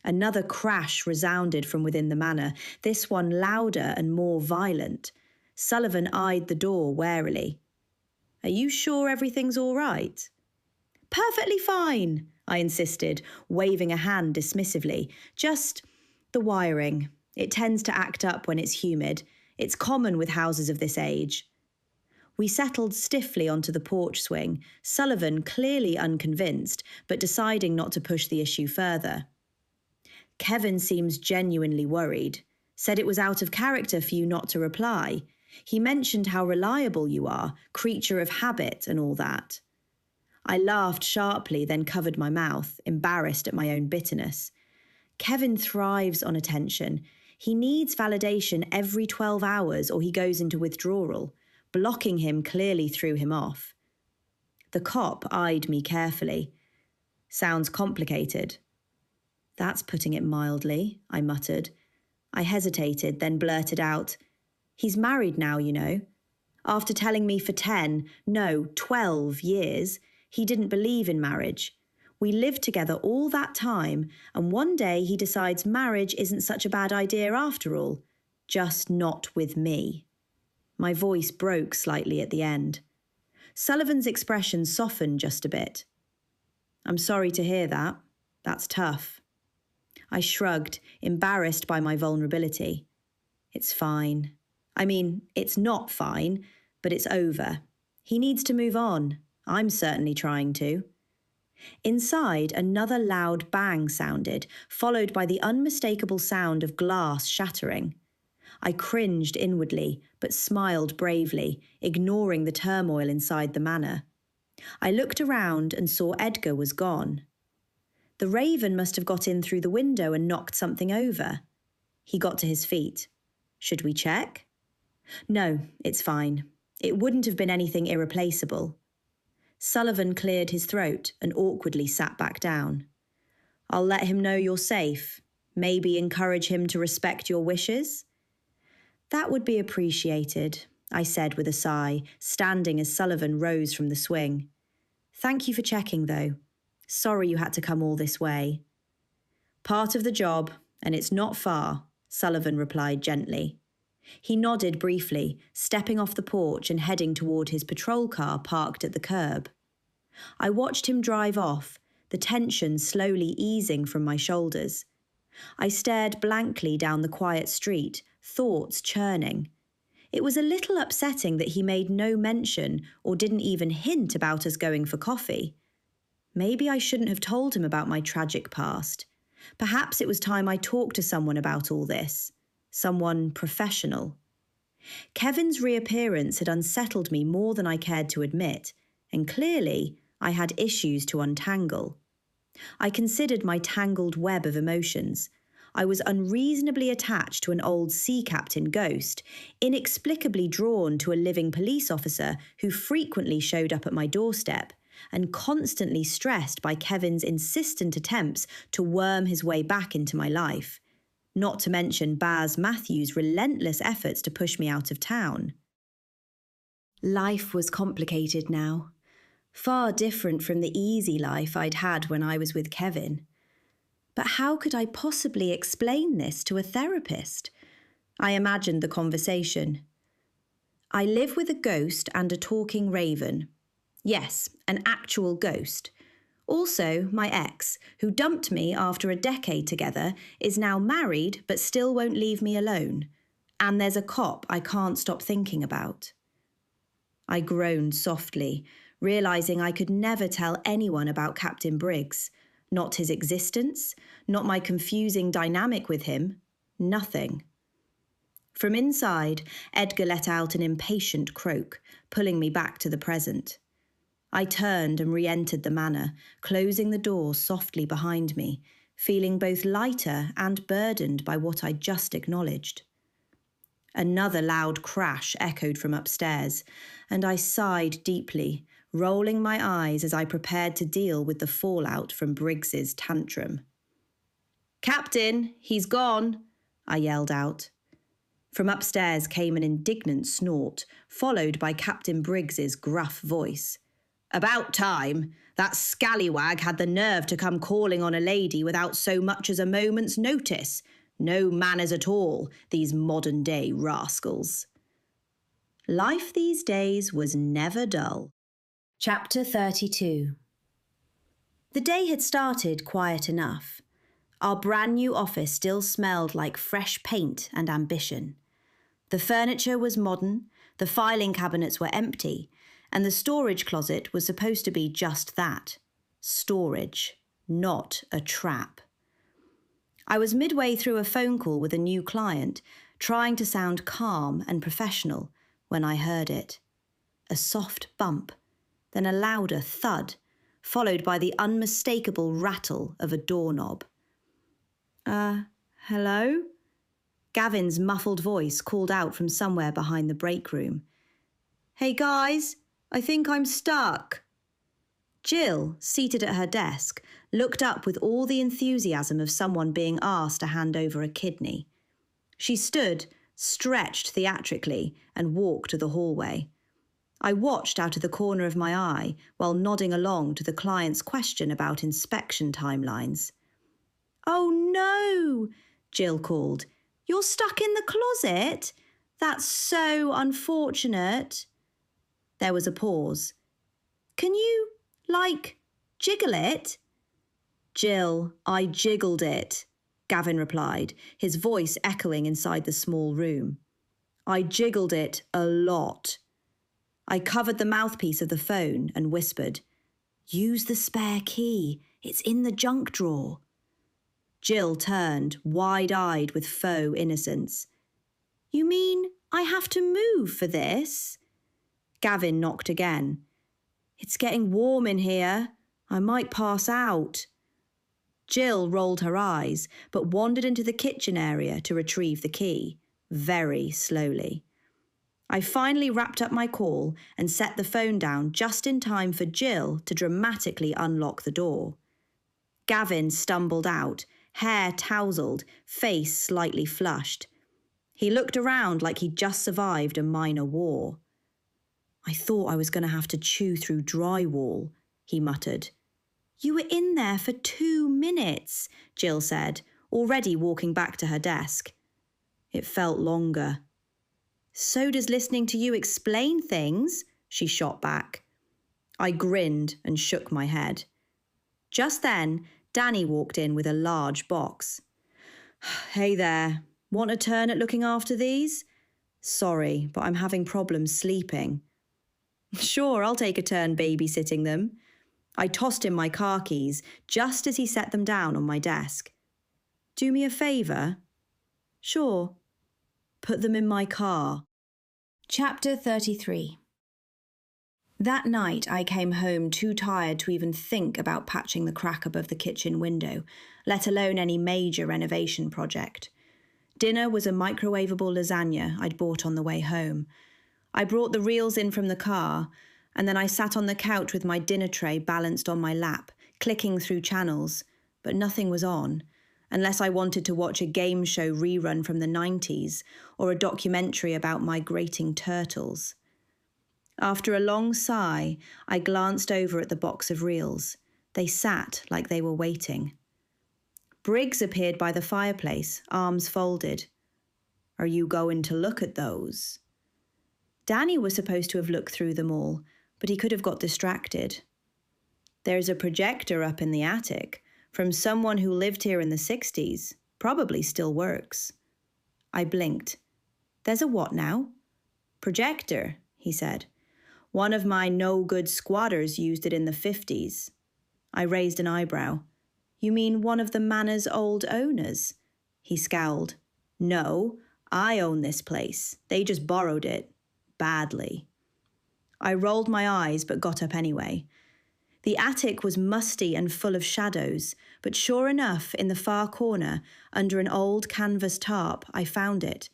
Another crash resounded from within the manor, this one louder and more violent. Sullivan eyed the door warily. Are you sure everything's all right? Perfectly fine, I insisted, waving a hand dismissively. Just the wiring. It tends to act up when it's humid. It's common with houses of this age. We settled stiffly onto the porch swing, Sullivan clearly unconvinced, but deciding not to push the issue further. Kevin seems genuinely worried. Said it was out of character for you not to reply. He mentioned how reliable you are, creature of habit and all that. I laughed sharply, then covered my mouth, embarrassed at my own bitterness. Kevin thrives on attention. He needs validation every 12 hours or he goes into withdrawal. Blocking him clearly threw him off. The cop eyed me carefully. Sounds complicated. That's putting it mildly, I muttered. I hesitated, then blurted out, He's married now, you know. After telling me for 10, no, 12 years, he didn't believe in marriage. We lived together all that time, and one day he decides marriage isn't such a bad idea after all. Just not with me. My voice broke slightly at the end. Sullivan's expression softened just a bit. I'm sorry to hear that. That's tough. I shrugged, embarrassed by my vulnerability. It's fine. I mean, it's not fine, but it's over. He needs to move on. I'm certainly trying to. Inside, another loud bang sounded, followed by the unmistakable sound of glass shattering. I cringed inwardly, but smiled bravely, ignoring the turmoil inside the manor. I looked around and saw Edgar was gone. The raven must have got in through the window and knocked something over. He got to his feet. Should we check? No, it's fine. It wouldn't have been anything irreplaceable. Sullivan cleared his throat and awkwardly sat back down. I'll let him know you're safe. Maybe encourage him to respect your wishes? That would be appreciated, I said with a sigh, standing as Sullivan rose from the swing. Thank you for checking, though. Sorry you had to come all this way. Part of the job, and it's not far, Sullivan replied gently. He nodded briefly, stepping off the porch and heading toward his patrol car parked at the curb. I watched him drive off, the tension slowly easing from my shoulders. I stared blankly down the quiet street, thoughts churning. It was a little upsetting that he made no mention or didn't even hint about us going for coffee. Maybe I shouldn't have told him about my tragic past. Perhaps it was time I talked to someone about all this. Someone professional. Kevin's reappearance had unsettled me more than I cared to admit, and clearly I had issues to untangle. I considered my tangled web of emotions. I was unreasonably attached to an old sea captain ghost, inexplicably drawn to a living police officer who frequently showed up at my doorstep, and constantly stressed by Kevin's insistent attempts to worm his way back into my life, not to mention Baz Matthews' relentless efforts to push me out of town. Life was complicated now, far different from the easy life I'd had when I was with Kevin. But how could I possibly explain this to a therapist? I imagined the conversation. I live with a ghost and a talking raven. Yes, an actual ghost. Also, my ex, who dumped me after a decade together, is now married but still won't leave me alone. And there's a cop I can't stop thinking about. I groaned softly, realising I could never tell anyone about Captain Briggs. Not his existence, not my confusing dynamic with him, nothing. From inside, Edgar let out an impatient croak, pulling me back to the present. I turned and re-entered the manor, closing the door softly behind me, feeling both lighter and burdened by what I'd just acknowledged. Another loud crash echoed from upstairs, and I sighed deeply, rolling my eyes as I prepared to deal with the fallout from Briggs's tantrum. "Captain, he's gone," I yelled out. From upstairs came an indignant snort, followed by Captain Briggs's gruff voice. "About time. That scallywag had the nerve to come calling on a lady without so much as a moment's notice. No manners at all, these modern-day rascals." Life these days was never dull. Chapter 32. The day had started quiet enough. Our brand new office still smelled like fresh paint and ambition. The furniture was modern, the filing cabinets were empty, and the storage closet was supposed to be just that. Storage, not a trap. I was midway through a phone call with a new client, trying to sound calm and professional, when I heard it. A soft bump, then a louder thud, followed by the unmistakable rattle of a doorknob. Hello?" Gavin's muffled voice called out from somewhere behind the break room. "Hey guys, I think I'm stuck." Jill, seated at her desk, looked up with all the enthusiasm of someone being asked to hand over a kidney. She stood, stretched theatrically, and walked to the hallway. I watched out of the corner of my eye while nodding along to the client's question about inspection timelines. "Oh no," Jill called. "You're stuck in the closet? That's so unfortunate." There was a pause. "Can you, jiggle it?" "Jill, I jiggled it," Gavin replied, his voice echoing inside the small room. "I jiggled it a lot." I covered the mouthpiece of the phone and whispered, "Use the spare key. It's in the junk drawer." Jill turned, wide-eyed with faux innocence. "You mean I have to move for this?" Gavin knocked again. "It's getting warm in here. I might pass out." Jill rolled her eyes, but wandered into the kitchen area to retrieve the key, very slowly. I finally wrapped up my call and set the phone down just in time for Jill to dramatically unlock the door. Gavin stumbled out, hair tousled, face slightly flushed. He looked around like he'd just survived a minor war. "I thought I was going to have to chew through drywall," he muttered. "You were in there for 2 minutes, Jill said, already walking back to her desk. "It felt longer." "So does listening to you explain things," she shot back. I grinned and shook my head. Just then, Danny walked in with a large box. "Hey there, want a turn at looking after these?" "Sorry, but I'm having problems sleeping." "Sure, I'll take a turn babysitting them." I tossed him my car keys just as he set them down on my desk. "Do me a favour?" "Sure." "Put them in my car." Chapter 33. That night I came home too tired to even think about patching the crack above the kitchen window, let alone any major renovation project. Dinner was a microwavable lasagna I'd bought on the way home. I brought the reels in from the car, and then I sat on the couch with my dinner tray balanced on my lap, clicking through channels, but nothing was on, unless I wanted to watch a game show rerun from the 90s or a documentary about migrating turtles. After a long sigh, I glanced over at the box of reels. They sat like they were waiting. Briggs appeared by the fireplace, arms folded. "Are you going to look at those?" Danny was supposed to have looked through them all, but he could have got distracted. "There's a projector up in the attic, from someone who lived here in the 60s, probably still works." I blinked. "There's a what now?" "Projector," he said. "One of my no-good squatters used it in the 50s. I raised an eyebrow. "You mean one of the manor's old owners?" He scowled. "No, I own this place. They just borrowed it. Badly." I rolled my eyes but got up anyway. The attic was musty and full of shadows, but sure enough, in the far corner, under an old canvas tarp, I found it.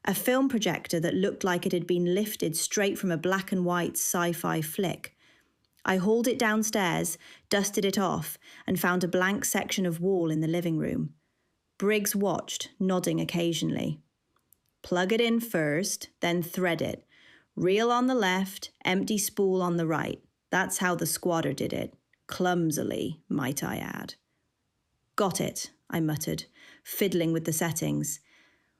A film projector that looked like it had been lifted straight from a black and white sci-fi flick. I hauled it downstairs, dusted it off, and found a blank section of wall in the living room. Briggs watched, nodding occasionally. "Plug it in first, then thread it. Reel on the left, empty spool on the right. That's how the squatter did it. Clumsily, might I add." "Got it," I muttered, fiddling with the settings.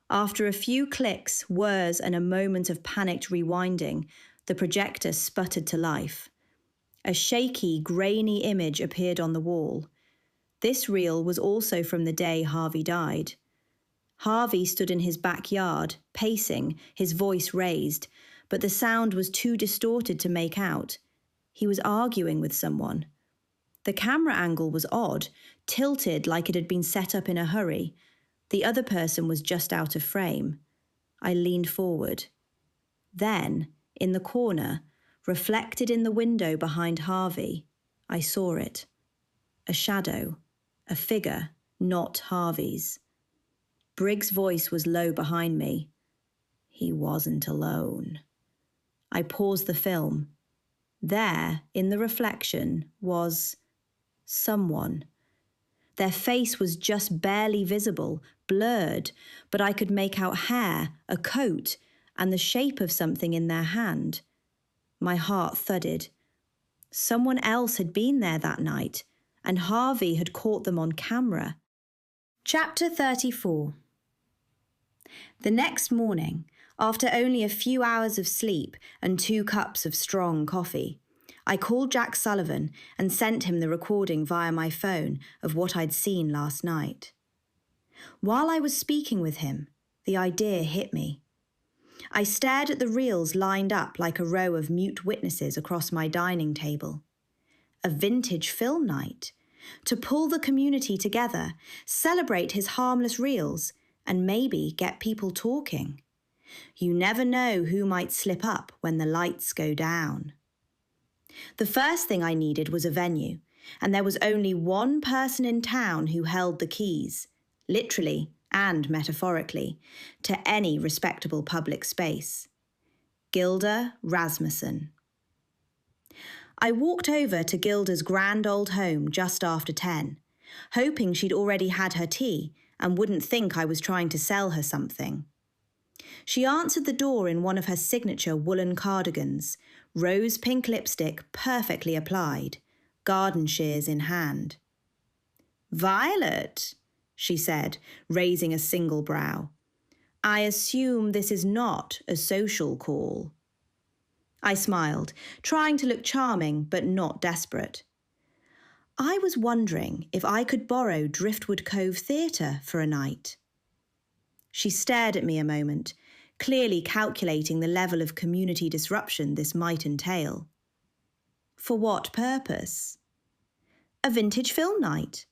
After a few clicks, whirs, and a moment of panicked rewinding, the projector sputtered to life. A shaky, grainy image appeared on the wall. This reel was also from the day Harvey died. Harvey stood in his backyard, pacing, his voice raised, but the sound was too distorted to make out. He was arguing with someone. The camera angle was odd, tilted like it had been set up in a hurry. The other person was just out of frame. I leaned forward. Then, in the corner, reflected in the window behind Harvey, I saw it. A shadow, a figure, not Harvey's. Briggs' voice was low behind me. He wasn't alone. I paused the film. There, in the reflection, was someone. Their face was just barely visible, blurred, but I could make out hair, a coat, and the shape of something in their hand. My heart thudded. Someone else had been there that night, and Harvey had caught them on camera. Chapter 34. The next morning, after only a few hours of sleep and 2 cups of strong coffee, I called Jack Sullivan and sent him the recording via my phone of what I'd seen last night. While I was speaking with him, the idea hit me. I stared at the reels lined up like a row of mute witnesses across my dining table. A vintage film night, to pull the community together, celebrate his harmless reels, and maybe get people talking. You never know who might slip up when the lights go down. The first thing I needed was a venue, and there was only one person in town who held the keys, literally and metaphorically, to any respectable public space. Gilda Rasmussen. I walked over to Gilda's grand old home just after 10, hoping she'd already had her tea and wouldn't think I was trying to sell her something. She answered the door in one of her signature woolen cardigans, rose-pink lipstick perfectly applied, garden shears in hand. "Vylette," she said, raising a single brow. "I assume this is not a social call." I smiled, trying to look charming but not desperate. I was wondering if I could borrow Driftwood Cove Theatre for a night. She stared at me a moment, clearly calculating the level of community disruption this might entail. "For what purpose?" "A vintage film night.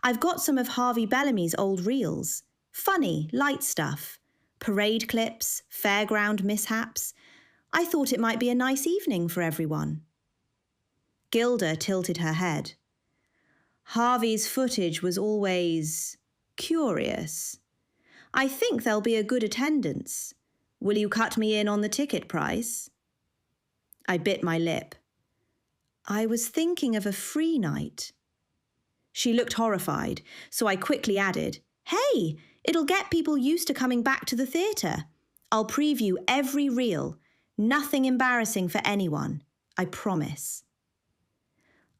I've got some of Harvey Bellamy's old reels. Funny, light stuff. Parade clips, fairground mishaps, I thought it might be a nice evening for everyone. Gilda tilted her head. Harvey's footage was always curious. I think there'll be a good attendance. Will you cut me in on the ticket price? I bit my lip. I was thinking of a free night. She looked horrified, so I quickly added, Hey, it'll get people used to coming back to the theatre. I'll preview every reel. Nothing embarrassing for anyone, I promise.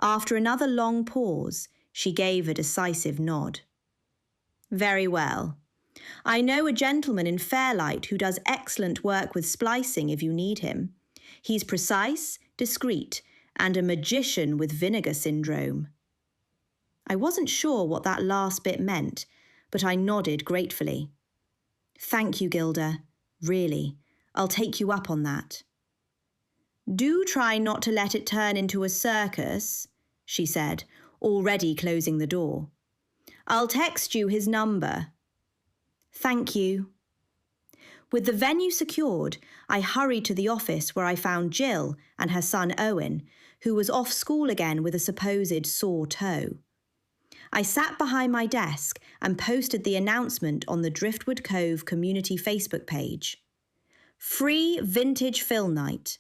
After another long pause, she gave a decisive nod. Very well. I know a gentleman in Fairlight who does excellent work with splicing if you need him. He's precise, discreet, and a magician with vinegar syndrome. I wasn't sure what that last bit meant, but I nodded gratefully. Thank you, Gilda. Really, I'll take you up on that. Do try not to let it turn into a circus, she said, already closing the door. I'll text you his number. Thank you. With the venue secured, I hurried to the office where I found Jill and her son Owen, who was off school again with a supposed sore toe. I sat behind my desk and posted the announcement on the Driftwood Cove community Facebook page. Free vintage film night.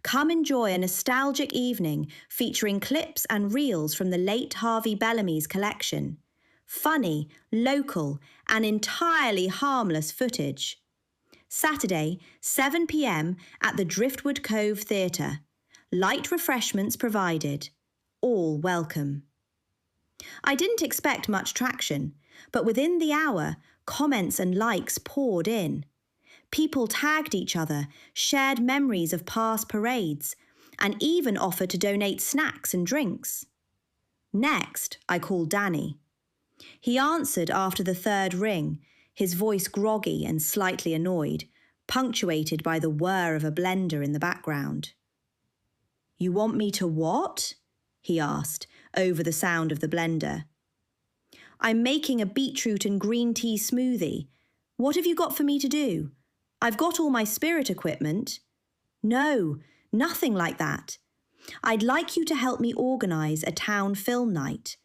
Come enjoy a nostalgic evening featuring clips and reels from the late Harvey Bellamy's collection. Funny, local, and entirely harmless footage. Saturday, 7 p.m. at the Driftwood Cove Theatre. Light refreshments provided. All welcome. I didn't expect much traction, but within the hour, comments and likes poured in. People tagged each other, shared memories of past parades, and even offered to donate snacks and drinks. Next, I called Danny. He answered after the third ring, his voice groggy and slightly annoyed, punctuated by the whir of a blender in the background. You want me to what? He asked, over the sound of the blender. I'm making a beetroot and green tea smoothie. What have you got for me to do? I've got all my spirit equipment. No, nothing like that. I'd like you to help me organise a town film night.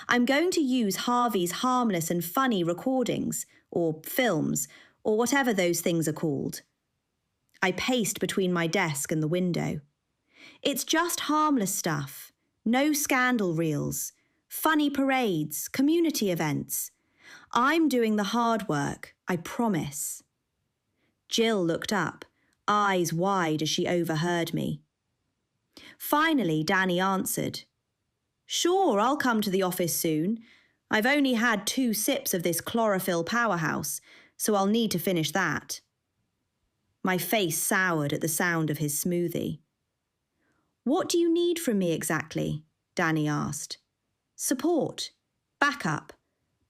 I'm going to use Harvey's harmless and funny recordings, or films, or whatever those things are called. I paced between my desk and the window. It's just harmless stuff. No scandal reels. Funny parades, community events. I'm doing the hard work, I promise. Jill looked up, eyes wide as she overheard me. Finally, Danny answered. Sure, I'll come to the office soon. I've only had 2 sips of this chlorophyll powerhouse, so I'll need to finish that. My face soured at the sound of his smoothie. What do you need from me exactly? Danny asked. Support, backup,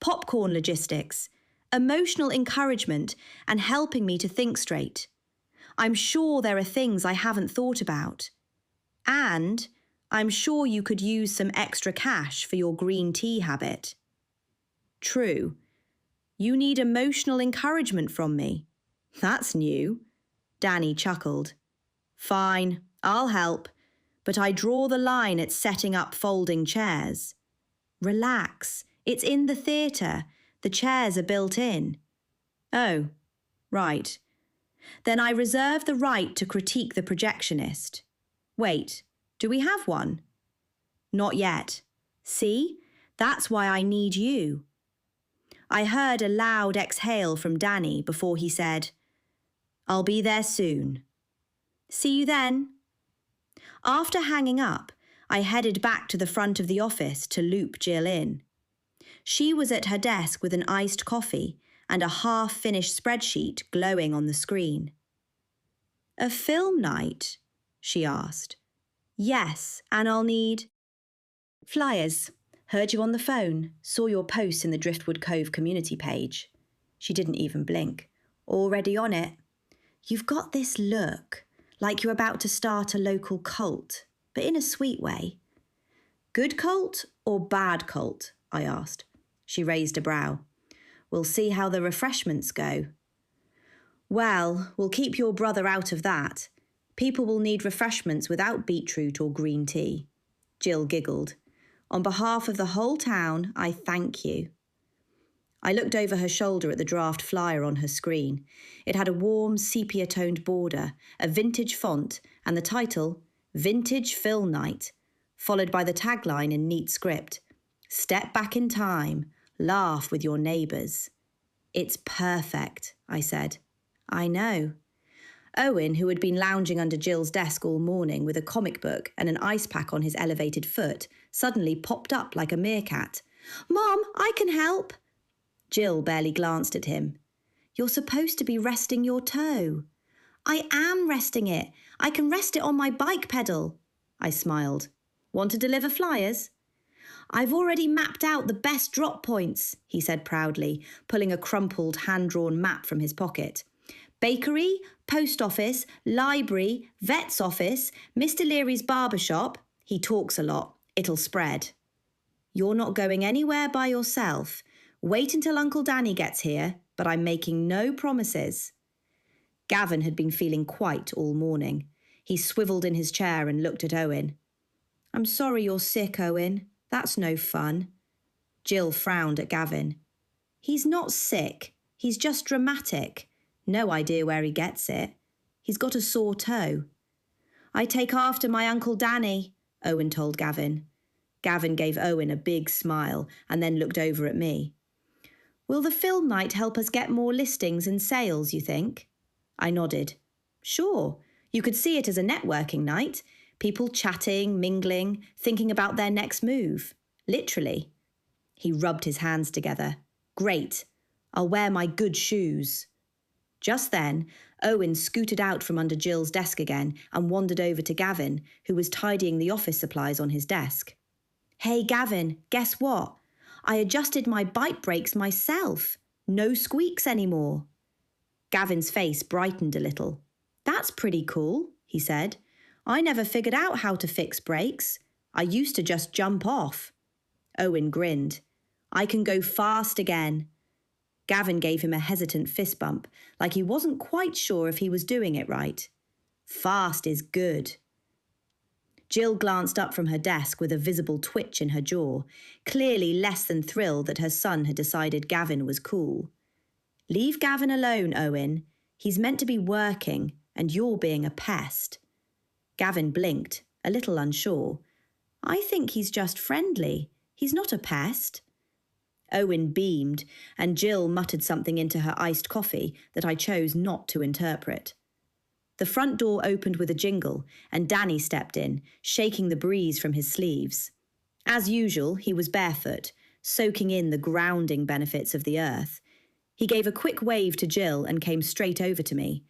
popcorn logistics, emotional encouragement, and helping me to think straight. I'm sure there are things I haven't thought about. And I'm sure you could use some extra cash for your green tea habit. True. You need emotional encouragement from me. That's new. Danny chuckled. Fine, I'll help, but I draw the line at setting up folding chairs. Relax, it's in the theatre. The chairs are built in. Oh, right. Then I reserve the right to critique the projectionist. Wait, do we have one? Not yet. See? That's why I need you. I heard a loud exhale from Danny before he said, I'll be there soon. See you then. After hanging up, I headed back to the front of the office to loop Jill in. She was at her desk with an iced coffee and a half-finished spreadsheet glowing on the screen. A film night? She asked. Yes, and I'll need... Flyers. Heard you on the phone. Saw your post in the Driftwood Cove community page. She didn't even blink. Already on it. You've got this look, like you're about to start a local cult, but in a sweet way. Good cult or bad cult? I asked. She raised a brow. We'll see how the refreshments go. Well, we'll keep your brother out of that. People will need refreshments without beetroot or green tea. Jill giggled. On behalf of the whole town, I thank you. I looked over her shoulder at the draft flyer on her screen. It had a warm, sepia-toned border, a vintage font, and the title, Vintage Film Night, followed by the tagline in neat script, Step back in time, laugh with your neighbours. It's perfect, I said. I know. Owen, who had been lounging under Jill's desk all morning with a comic book and an ice pack on his elevated foot, suddenly popped up like a meerkat. Mom, I can help. Jill barely glanced at him. You're supposed to be resting your toe. I am resting it. I can rest it on my bike pedal. I smiled. Want to deliver flyers? I've already mapped out the best drop points, he said proudly, pulling a crumpled, hand-drawn map from his pocket. Bakery, post office, library, vet's office, Mr. Leary's barber shop. He talks a lot. It'll spread. You're not going anywhere by yourself. Wait until Uncle Danny gets here, but I'm making no promises. Gavin had been feeling quite all morning. He swivelled in his chair and looked at Owen. I'm sorry you're sick, Owen. That's no fun. Jill frowned at Gavin. He's not sick. He's just dramatic. No idea where he gets it. He's got a sore toe. I take after my Uncle Danny, Owen told Gavin. Gavin gave Owen a big smile and then looked over at me. Will the film night help us get more listings and sales, you think? I nodded. Sure. You could see it as a networking night. People chatting, mingling, thinking about their next move. Literally. He rubbed his hands together. Great. I'll wear my good shoes. Just then, Owen scooted out from under Jill's desk again and wandered over to Gavin, who was tidying the office supplies on his desk. Hey, Gavin, guess what? I adjusted my bike brakes myself. No squeaks anymore. Gavin's face brightened a little. That's pretty cool, he said. I never figured out how to fix brakes. I used to just jump off. Owen grinned. I can go fast again. Gavin gave him a hesitant fist bump, like he wasn't quite sure if he was doing it right. Fast is good. Jill glanced up from her desk with a visible twitch in her jaw, clearly less than thrilled that her son had decided Gavin was cool. Leave Gavin alone, Owen. He's meant to be working, and you're being a pest. Gavin blinked, a little unsure. I think he's just friendly. He's not a pest. Owen beamed, and Jill muttered something into her iced coffee that I chose not to interpret. The front door opened with a jingle, and Danny stepped in, shaking the breeze from his sleeves. As usual, he was barefoot, soaking in the grounding benefits of the earth. He gave a quick wave to Jill and came straight over to me.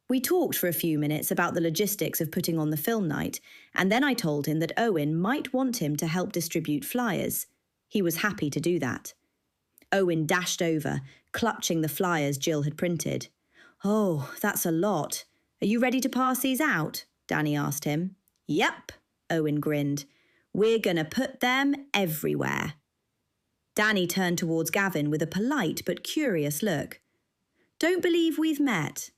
We talked for a few minutes about the logistics of putting on the film night, and then I told him that Owen might want him to help distribute flyers. He was happy to do that. Owen dashed over, clutching the flyers Jill had printed. Oh, that's a lot. Are you ready to pass these out? Danny asked him. Yep, Owen grinned. We're gonna put them everywhere. Danny turned towards Gavin with a polite but curious look. Don't believe we've met.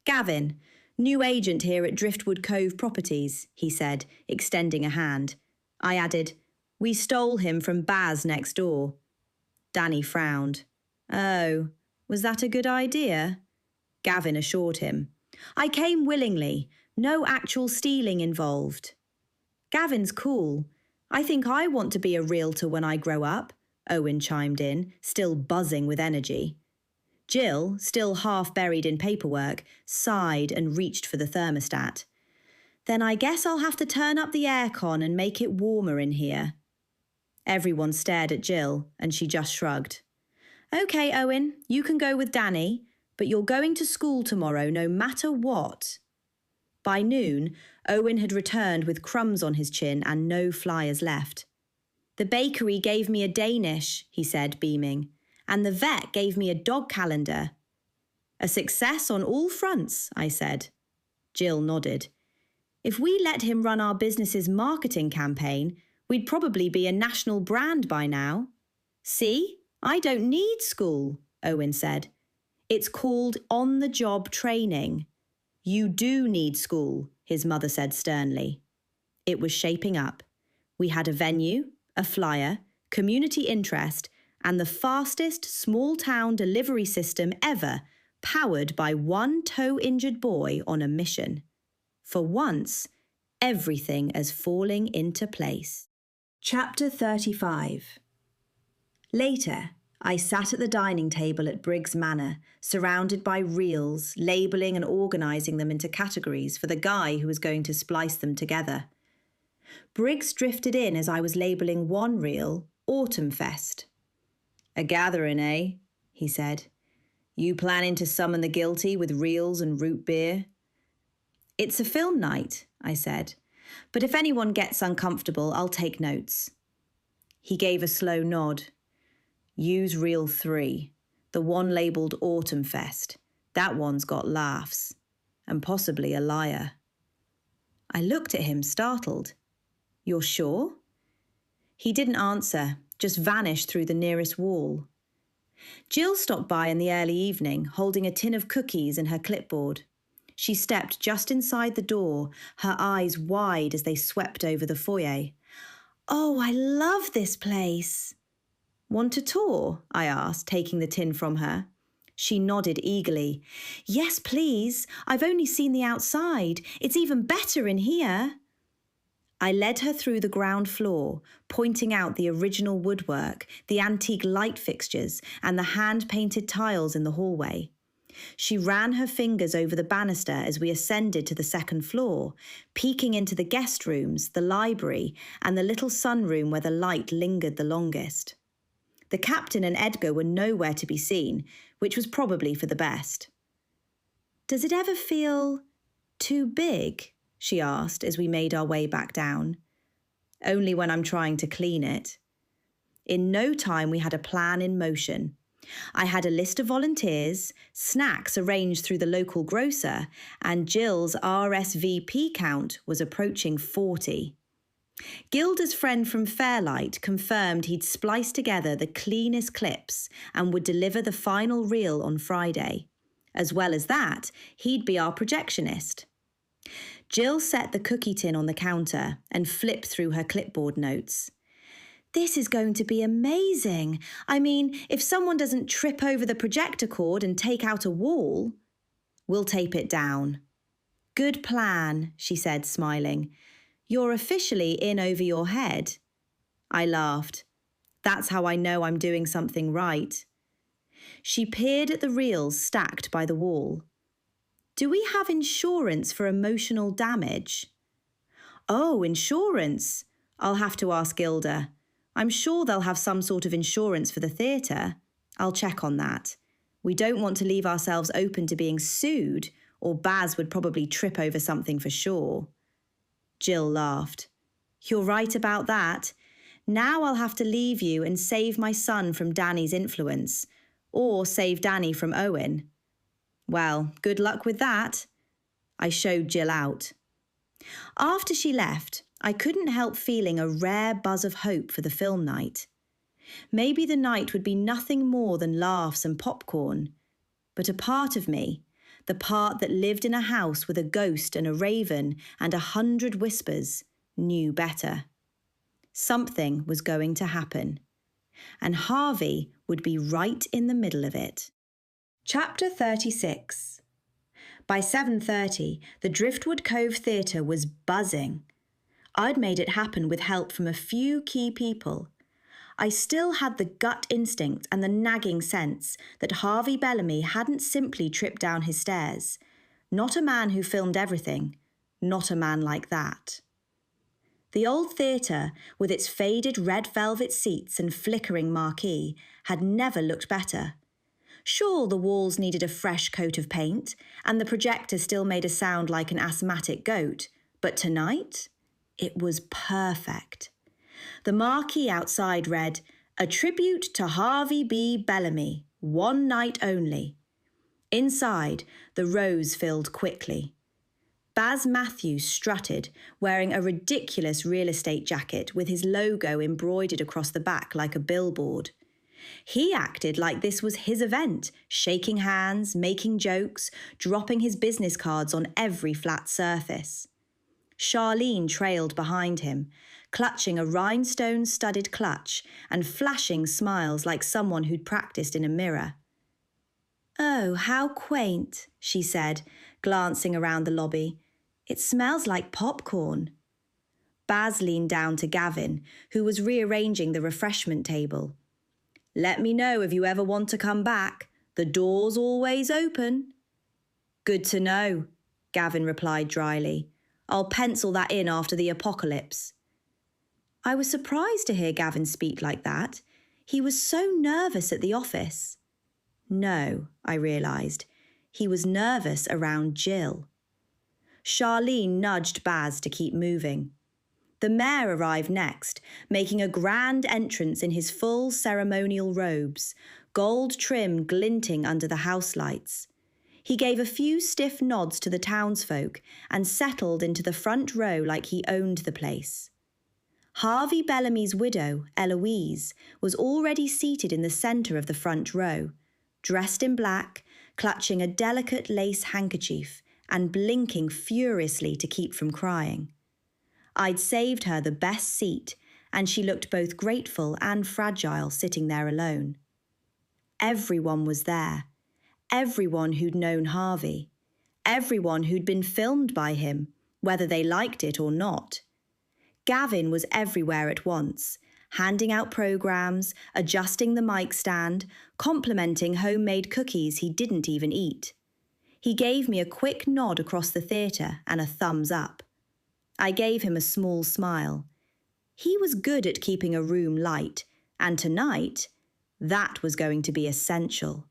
Gavin, new agent here at Driftwood Cove Properties, he said, extending a hand. I added, we stole him from Baz next door. Danny frowned. Oh, was that a good idea? Gavin assured him. I came willingly. No actual stealing involved. Gavin's cool. I think I want to be a realtor when I grow up, Owen chimed in, still buzzing with energy. Jill, still half buried in paperwork, sighed and reached for the thermostat. Then I guess I'll have to turn up the aircon and make it warmer in here. Everyone stared at Jill, and she just shrugged. Okay, Owen, you can go with Danny, but you're going to school tomorrow no matter what. By noon, Owen had returned with crumbs on his chin and no flyers left. The bakery gave me a Danish, he said, beaming, and the vet gave me a dog calendar. A success on all fronts, I said. Jill nodded. If we let him run our business's marketing campaign, we'd probably be a national brand by now. See, I don't need school, Owen said. It's called on-the-job training. You do need school, his mother said sternly. It was shaping up. We had a venue, a flyer, community interest, and the fastest small-town delivery system ever, powered by one toe-injured boy on a mission. For once, everything is falling into place. Chapter 35. Later, I sat at the dining table at Briggs Manor, surrounded by reels, labelling and organising them into categories for the guy who was going to splice them together. Briggs drifted in as I was labelling one reel, Autumn Fest. "A gathering, eh?" he said. "You planning to summon the guilty with reels and root beer?" "It's a film night," I said, "but if anyone gets uncomfortable, I'll take notes." He gave a slow nod. "Use reel 3, the one labelled Autumn Fest. That one's got laughs, and possibly a liar." I looked at him, startled. "You're sure?" He didn't answer, just vanished through the nearest wall. Jill stopped by in the early evening, holding a tin of cookies and her clipboard. She stepped just inside the door, her eyes wide as they swept over the foyer. "Oh, I love this place." "Want a tour?" I asked, taking the tin from her. She nodded eagerly. "Yes, please. I've only seen the outside. It's even better in here." I led her through the ground floor, pointing out the original woodwork, the antique light fixtures, and the hand-painted tiles in the hallway. She ran her fingers over the banister as we ascended to the second floor, peeking into the guest rooms, the library, and the little sunroom where the light lingered the longest. The captain and Edgar were nowhere to be seen, which was probably for the best. "Does it ever feel too big?" she asked as we made our way back down. "Only when I'm trying to clean it." In no time, we had a plan in motion. I had a list of volunteers, snacks arranged through the local grocer, and Jill's RSVP count was approaching 40. Gilda's friend from Fairlight confirmed he'd spliced together the cleanest clips and would deliver the final reel on Friday. As well as that, he'd be our projectionist. Jill set the cookie tin on the counter and flipped through her clipboard notes. "This is going to be amazing. I mean, if someone doesn't trip over the projector cord and take out a wall." "We'll tape it down." "Good plan," she said, smiling. "You're officially in over your head." I laughed. "That's how I know I'm doing something right." She peered at the reels stacked by the wall. "Do we have insurance for emotional damage?" "Oh, insurance. I'll have to ask Gilda. I'm sure they'll have some sort of insurance for the theatre. I'll check on that. We don't want to leave ourselves open to being sued, or Baz would probably trip over something for sure." Jill laughed. "You're right about that. Now I'll have to leave you and save my son from Danny's influence, or save Danny from Owen." "Well, good luck with that." I showed Jill out. After she left, I couldn't help feeling a rare buzz of hope for the film night. Maybe the night would be nothing more than laughs and popcorn. But a part of me, the part that lived in a house with a ghost and a raven and 100 whispers, knew better. Something was going to happen, and Harvey would be right in the middle of it. Chapter 36. By 7:30, the Driftwood Cove Theatre was buzzing. I'd made it happen with help from a few key people. I still had the gut instinct and the nagging sense that Harvey Bellamy hadn't simply tripped down his stairs. Not a man who filmed everything. Not a man like that. The old theatre, with its faded red velvet seats and flickering marquee, had never looked better. Sure, the walls needed a fresh coat of paint, and the projector still made a sound like an asthmatic goat, but tonight, it was perfect. The marquee outside read, "A tribute to Harvey B. Bellamy, one night only." Inside, the rows filled quickly. Baz Matthews strutted, wearing a ridiculous real estate jacket with his logo embroidered across the back like a billboard. He acted like this was his event, shaking hands, making jokes, dropping his business cards on every flat surface. Charlene trailed behind him, clutching a rhinestone-studded clutch and flashing smiles like someone who'd practiced in a mirror. "Oh, how quaint," she said, glancing around the lobby. "It smells like popcorn." Baz leaned down to Gavin, who was rearranging the refreshment table. "Let me know if you ever want to come back. The door's always open." "Good to know," Gavin replied dryly. "I'll pencil that in after the apocalypse." I was surprised to hear Gavin speak like that. He was so nervous at the office. No, I realised. He was nervous around Jill. Charlene nudged Baz to keep moving. The mayor arrived next, making a grand entrance in his full ceremonial robes, gold trim glinting under the house lights. He gave a few stiff nods to the townsfolk and settled into the front row like he owned the place. Harvey Bellamy's widow, Eloise, was already seated in the centre of the front row, dressed in black, clutching a delicate lace handkerchief and blinking furiously to keep from crying. I'd saved her the best seat, and she looked both grateful and fragile sitting there alone. Everyone was there. Everyone who'd known Harvey. Everyone who'd been filmed by him, whether they liked it or not. Gavin was everywhere at once, handing out programs, adjusting the mic stand, complimenting homemade cookies he didn't even eat. He gave me a quick nod across the theatre and a thumbs up. I gave him a small smile. He was good at keeping a room light, and tonight, that was going to be essential.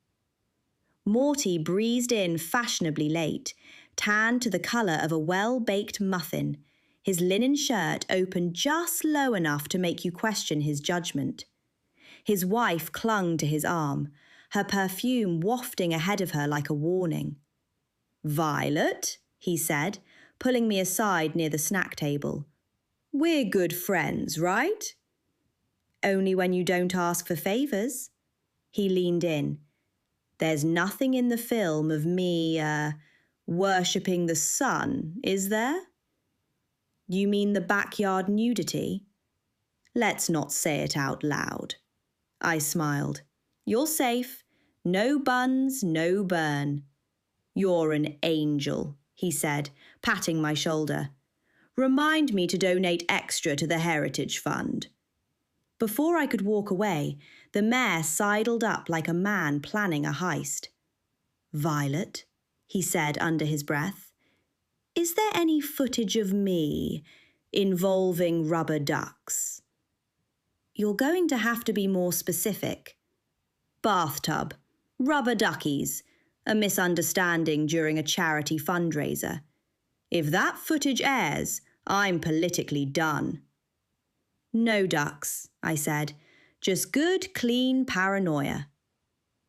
Morty breezed in fashionably late, tanned to the colour of a well-baked muffin, his linen shirt open just low enough to make you question his judgment. His wife clung to his arm, her perfume wafting ahead of her like a warning. "Vylette," he said, pulling me aside near the snack table. "We're good friends, right?" "Only when you don't ask for favours." He leaned in. "There's nothing in the film of me, worshipping the sun, is there?" "You mean the backyard nudity?" "Let's not say it out loud." I smiled. "You're safe. No buns, no burn." "You're an angel," he said, patting my shoulder. "Remind me to donate extra to the Heritage Fund." Before I could walk away, the mayor sidled up like a man planning a heist. "Vylette," he said under his breath, "is there any footage of me involving rubber ducks?" "You're going to have to be more specific." "Bathtub, rubber duckies, a misunderstanding during a charity fundraiser. If that footage airs, I'm politically done." "No ducks," I said. "Just good, clean paranoia."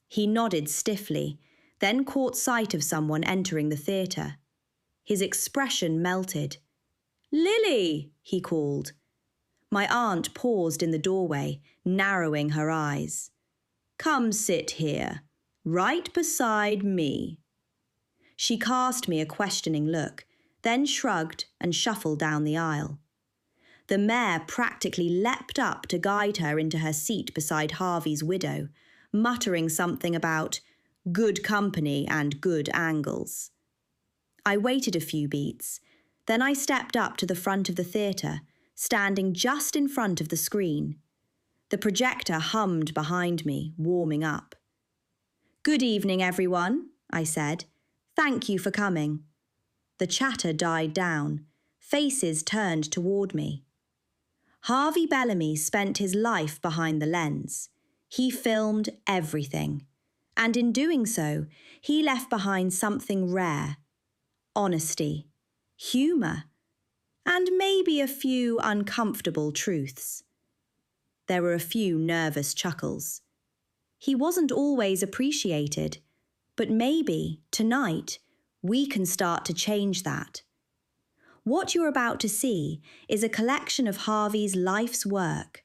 He nodded stiffly, then caught sight of someone entering the theatre. His expression melted. "Lily!" he called. My aunt paused in the doorway, narrowing her eyes. "Come sit here, right beside me." She cast me a questioning look, then shrugged and shuffled down the aisle. The mayor practically leapt up to guide her into her seat beside Harvey's widow, muttering something about good company and good angles. I waited a few beats. Then I stepped up to the front of the theatre, standing just in front of the screen. The projector hummed behind me, warming up. "Good evening, everyone," I said. "Thank you for coming." The chatter died down. Faces turned toward me. Harvey Bellamy spent his life behind the lens. He filmed everything. And in doing so, he left behind something rare. Honesty, humour, and maybe a few uncomfortable truths. There were a few nervous chuckles. He wasn't always appreciated, but maybe, tonight, we can start to change that. What you're about to see is a collection of Harvey's life's work.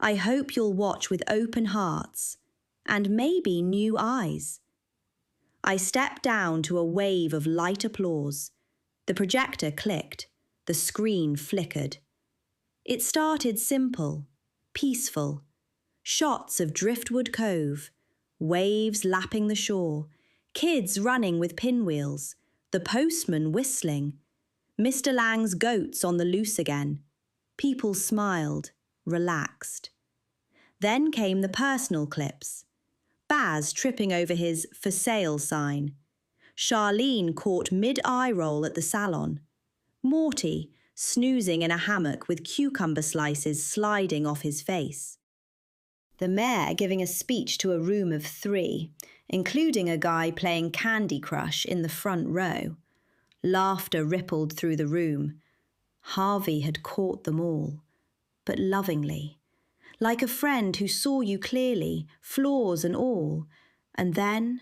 I hope you'll watch with open hearts and maybe new eyes. I stepped down to a wave of light applause. The projector clicked. The screen flickered. It started simple, peaceful. Shots of Driftwood Cove, waves lapping the shore, kids running with pinwheels, the postman whistling, Mr. Lang's goats on the loose again. People smiled, relaxed. Then came the personal clips. Baz tripping over his "for sale" sign. Charlene caught mid-eye roll at the salon. Morty snoozing in a hammock with cucumber slices sliding off his face. The mayor giving a speech to a room of 3, including a guy playing Candy Crush in the front row. Laughter rippled through the room. Harvey had caught them all, but lovingly, like a friend who saw you clearly, flaws and all. And then,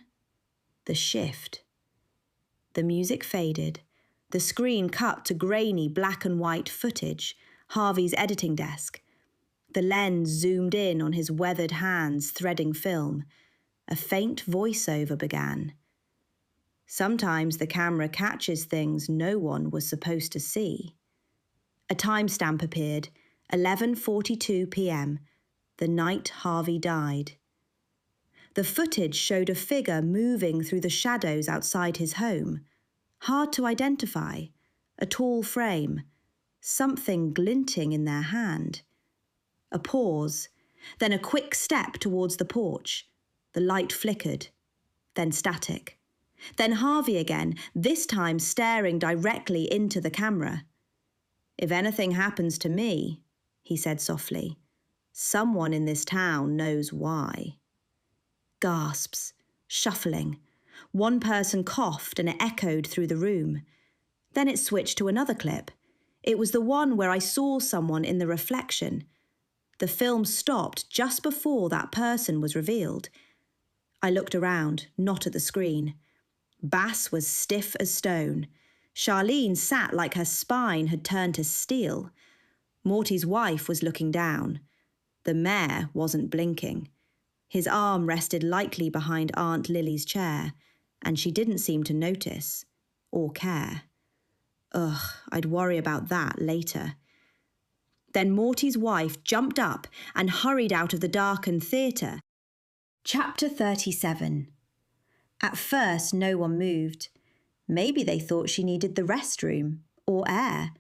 the shift. The music faded. The screen cut to grainy black and white footage, Harvey's editing desk. The lens zoomed in on his weathered hands threading film. A faint voiceover began. Sometimes the camera catches things no one was supposed to see. A timestamp appeared, 11:42 p.m., the night Harvey died. The footage showed a figure moving through the shadows outside his home. Hard to identify, a tall frame, something glinting in their hand. A pause, then a quick step towards the porch. The light flickered, then static. Then Harvey again, this time staring directly into the camera. "If anything happens to me," he said softly, "someone in this town knows why." Gasps, shuffling. One person coughed and it echoed through the room. Then it switched to another clip. It was the one where I saw someone in the reflection. The film stopped just before that person was revealed. I looked around, not at the screen. Bass was stiff as stone. Charlene sat like her spine had turned to steel. Morty's wife was looking down. The mayor wasn't blinking. His arm rested lightly behind Aunt Lily's chair, and she didn't seem to notice or care. Ugh, I'd worry about that later. Then Morty's wife jumped up and hurried out of the darkened theatre. Chapter 37. At first, no one moved. Maybe they thought she needed the restroom or air.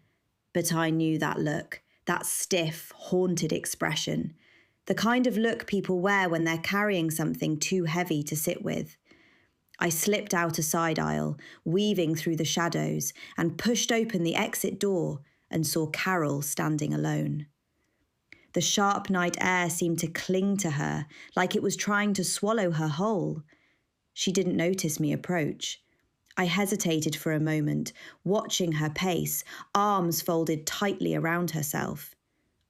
But I knew that look, that stiff, haunted expression. The kind of look people wear when they're carrying something too heavy to sit with. I slipped out a side aisle, weaving through the shadows, and pushed open the exit door and saw Carol standing alone. The sharp night air seemed to cling to her, like it was trying to swallow her whole. She didn't notice me approach. I hesitated for a moment, watching her pace, arms folded tightly around herself.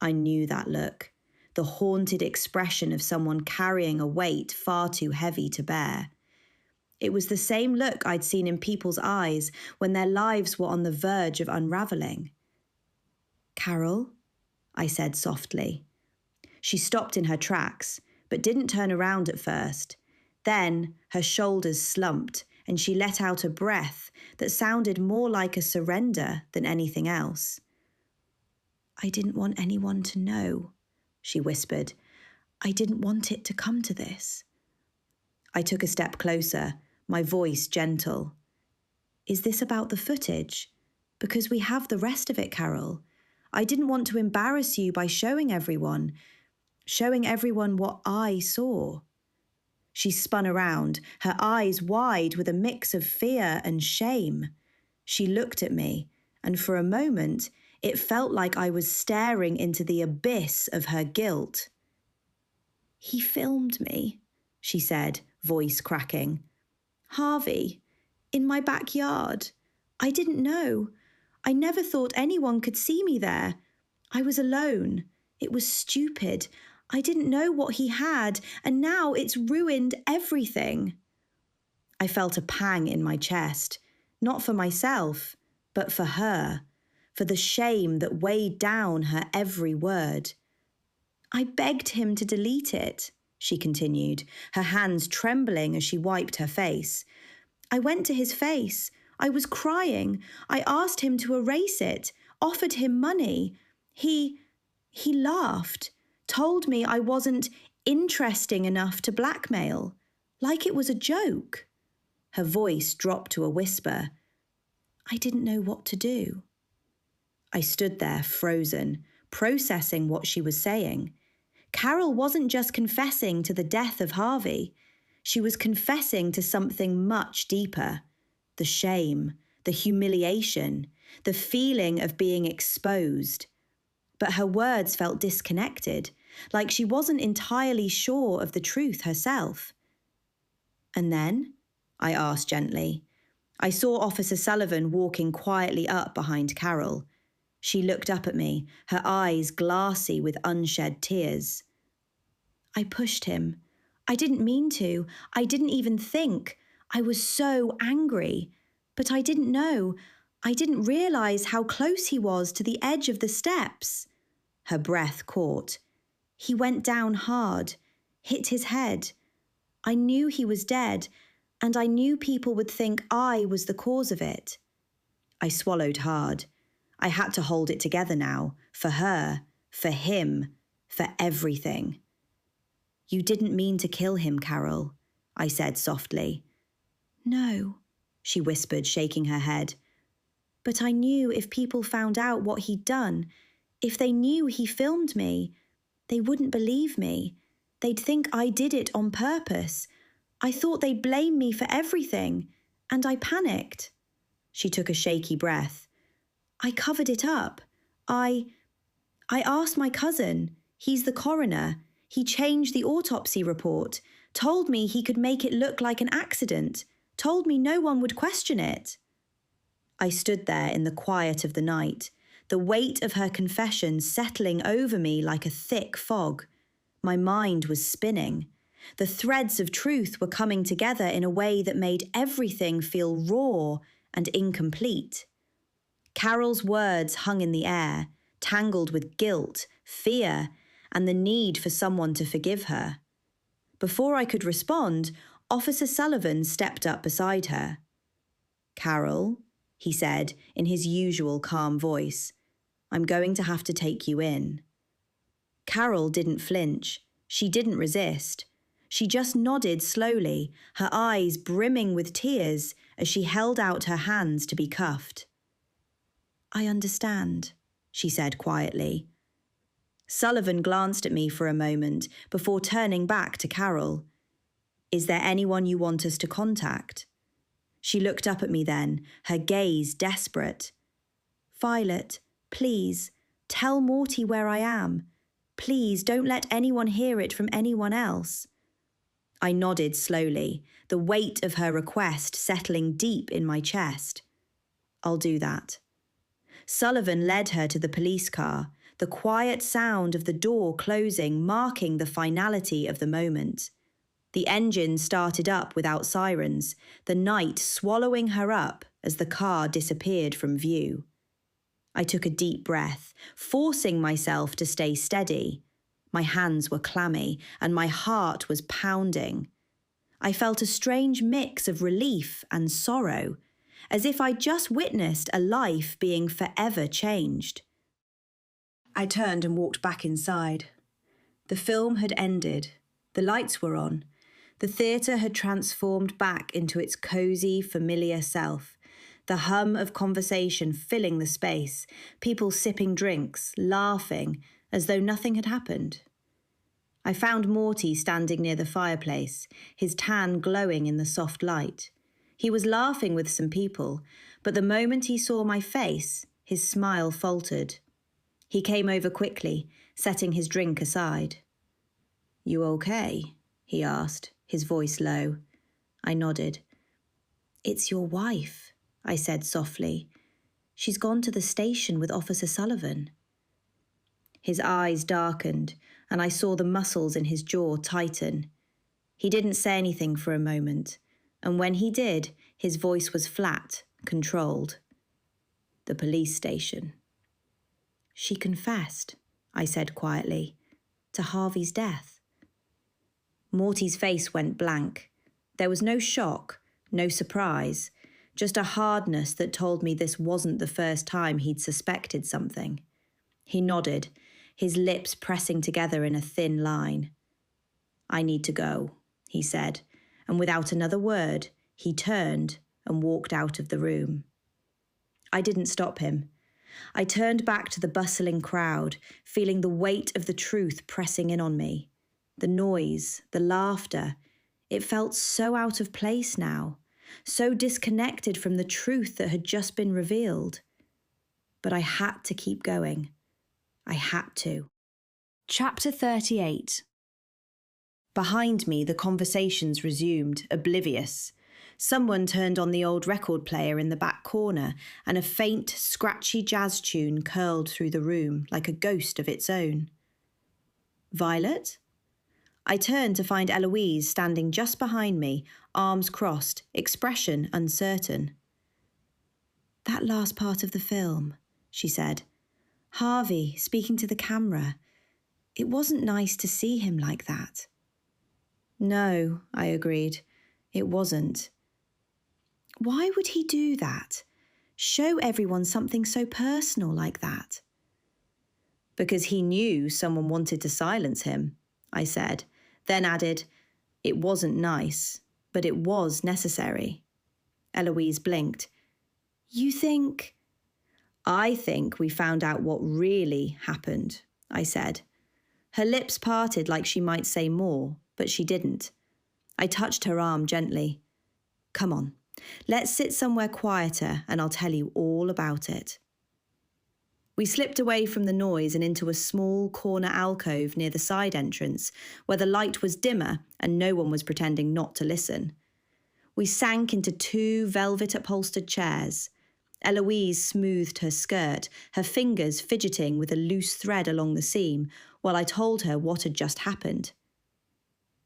I knew that look, the haunted expression of someone carrying a weight far too heavy to bear. It was the same look I'd seen in people's eyes when their lives were on the verge of unravelling. "Carol?" I said softly. She stopped in her tracks, but didn't turn around at first. Then her shoulders slumped, and she let out a breath that sounded more like a surrender than anything else. "I didn't want anyone to know," she whispered. "I didn't want it to come to this." I took a step closer, my voice gentle. "Is this about the footage? Because we have the rest of it, Carol. I didn't want to embarrass you by showing everyone what I saw." She spun around, her eyes wide with a mix of fear and shame. She looked at me, and for a moment, it felt like I was staring into the abyss of her guilt. "He filmed me," she said, voice cracking. "Harvey, in my backyard. I didn't know. I never thought anyone could see me there. I was alone. It was stupid. I didn't know what he had, and now it's ruined everything." I felt a pang in my chest, not for myself, but for her, for the shame that weighed down her every word. I begged him to delete it, she continued, her hands trembling as she wiped her face. I went to his face. I was crying. I asked him to erase it, offered him money. He laughed, told me I wasn't interesting enough to blackmail, like it was a joke. Her voice dropped to a whisper. I didn't know what to do. I stood there, frozen, processing what she was saying. Carol wasn't just confessing to the death of Harvey. She was confessing to something much deeper. The shame, the humiliation, the feeling of being exposed. But her words felt disconnected, like she wasn't entirely sure of the truth herself. And then? I asked gently. I saw Officer Sullivan walking quietly up behind Carol. She looked up at me, her eyes glassy with unshed tears. I pushed him. I didn't mean to. I didn't even think. I was so angry. But I didn't know. I didn't realize how close he was to the edge of the steps. Her breath caught. He went down hard, hit his head. I knew he was dead, and I knew people would think I was the cause of it. I swallowed hard. I had to hold it together now, for her, for him, for everything. You didn't mean to kill him, Carol, I said softly. No, she whispered, shaking her head. But I knew if people found out what he'd done, if they knew he filmed me, they wouldn't believe me. They'd think I did it on purpose. I thought they'd blame me for everything, and I panicked. She took a shaky breath. I covered it up. I asked my cousin. He's the coroner. He changed the autopsy report, told me he could make it look like an accident, told me no one would question it. I stood there in the quiet of the night, the weight of her confession settling over me like a thick fog. My mind was spinning. The threads of truth were coming together in a way that made everything feel raw and incomplete. Carol's words hung in the air, tangled with guilt, fear, and the need for someone to forgive her. Before I could respond, Officer Sullivan stepped up beside her. Carol, he said in his usual calm voice, I'm going to have to take you in. Carol didn't flinch. She didn't resist. She just nodded slowly, her eyes brimming with tears as she held out her hands to be cuffed. I understand, she said quietly. Sullivan glanced at me for a moment before turning back to Carol. Is there anyone you want us to contact? She looked up at me then, her gaze desperate. Vylette, please, tell Morty where I am. Please don't let anyone hear it from anyone else. I nodded slowly, the weight of her request settling deep in my chest. I'll do that. Sullivan led her to the police car, the quiet sound of the door closing marking the finality of the moment. The engine started up without sirens, the night swallowing her up as the car disappeared from view. I took a deep breath, forcing myself to stay steady. My hands were clammy and my heart was pounding. I felt a strange mix of relief and sorrow, as if I'd just witnessed a life being forever changed. I turned and walked back inside. The film had ended. The lights were on. The theatre had transformed back into its cosy, familiar self, the hum of conversation filling the space, people sipping drinks, laughing, as though nothing had happened. I found Morty standing near the fireplace, his tan glowing in the soft light. He was laughing with some people, but the moment he saw my face, his smile faltered. He came over quickly, setting his drink aside. You okay? He asked, his voice low. I nodded. It's your wife, I said softly. She's gone to the station with Officer Sullivan. His eyes darkened, and I saw the muscles in his jaw tighten. He didn't say anything for a moment, and when he did, his voice was flat, controlled. The police station. She confessed, I said quietly. to Harvey's death. Morty's face went blank. There was no shock, no surprise, just a hardness that told me this wasn't the first time he'd suspected something. He nodded, his lips pressing together in a thin line. "I need to go," he said, and without another word, he turned and walked out of the room. I didn't stop him. I turned back to the bustling crowd, feeling the weight of the truth pressing in on me. The noise, the laughter, it felt so out of place now, so disconnected from the truth that had just been revealed. But I had to keep going. I had to. Chapter 38. Behind me, the conversations resumed, oblivious. Someone turned on the old record player in the back corner, and a faint, scratchy jazz tune curled through the room like a ghost of its own. Vylette? I turned to find Eloise standing just behind me, arms crossed, expression uncertain. "That last part of the film," she said. "Harvey speaking to the camera. It wasn't nice to see him like that." "No," I agreed. "It wasn't." Why would he do that? Show everyone something so personal like that? "Because he knew someone wanted to silence him," I said, then added, "It wasn't nice, but it was necessary." Eloise blinked. "You think—" "I think we found out what really happened," I said. Her lips parted like she might say more, but she didn't. I touched her arm gently. "Come on. Let's sit somewhere quieter and I'll tell you all about it." We slipped away from the noise and into a small corner alcove near the side entrance, where the light was dimmer and no one was pretending not to listen. We sank into 2 velvet-upholstered chairs. Eloise smoothed her skirt, her fingers fidgeting with a loose thread along the seam, while I told her what had just happened.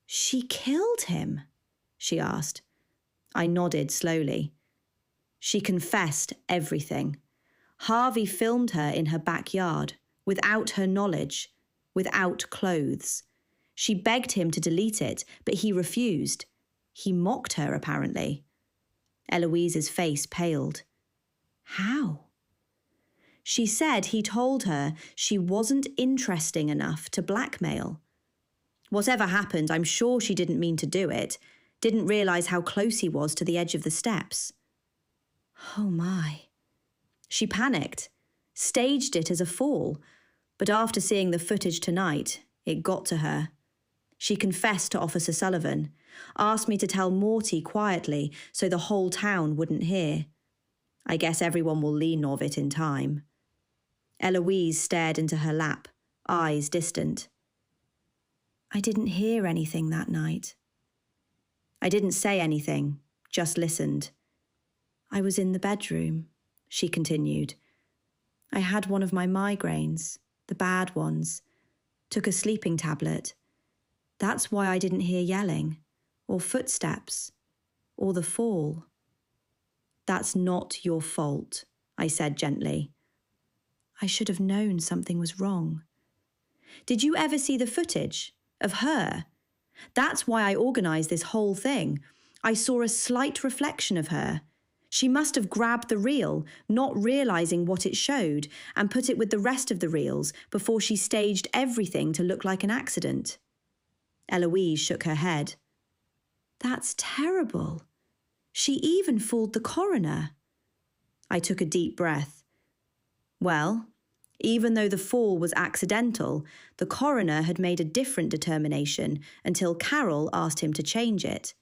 "She killed him?" she asked. I nodded slowly. She confessed everything. Harvey filmed her in her backyard, without her knowledge, without clothes. She begged him to delete it, but he refused. He mocked her, apparently. Eloise's face paled. "How?" She said he told her she wasn't interesting enough to blackmail. Whatever happened, I'm sure she didn't mean to do it, didn't realise how close he was to the edge of the steps. Oh my. She panicked, staged it as a fall, but after seeing the footage tonight, it got to her. She confessed to Officer Sullivan, asked me to tell Morty quietly so the whole town wouldn't hear. I guess everyone will learn of it in time. Eloise stared into her lap, eyes distant. I didn't hear anything that night. I didn't say anything, just listened. I was in the bedroom, she continued. I had one of my migraines, the bad ones. Took a sleeping tablet. That's why I didn't hear yelling, or footsteps, or the fall. That's not your fault, I said gently. I should have known something was wrong. Did you ever see the footage of her? That's why I organised this whole thing. I saw a slight reflection of her. She must have grabbed the reel, not realising what it showed, and put it with the rest of the reels before she staged everything to look like an accident. Eloise shook her head. That's terrible. She even fooled the coroner. I took a deep breath. Well, even though the fall was accidental, the coroner had made a different determination until Carol asked him to change it.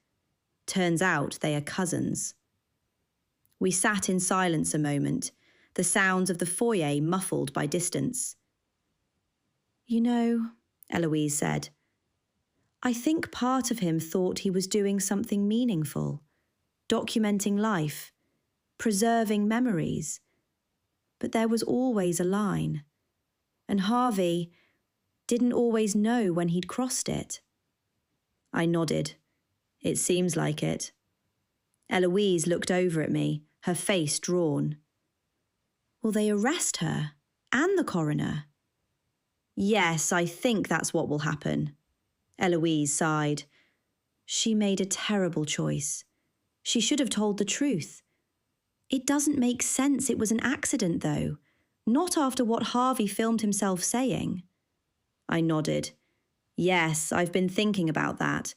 Turns out they are cousins. We sat in silence a moment, the sounds of the foyer muffled by distance. You know, Eloise said, I think part of him thought he was doing something meaningful, documenting life, preserving memories. But there was always a line, and Harvey didn't always know when he'd crossed it. I nodded. It seems like it. Eloise looked over at me, her face drawn. Will they arrest her and the coroner? Yes, I think that's what will happen. Eloise sighed. She made a terrible choice. She should have told the truth. It doesn't make sense it was an accident, though. Not after what Harvey filmed himself saying. I nodded. Yes, I've been thinking about that.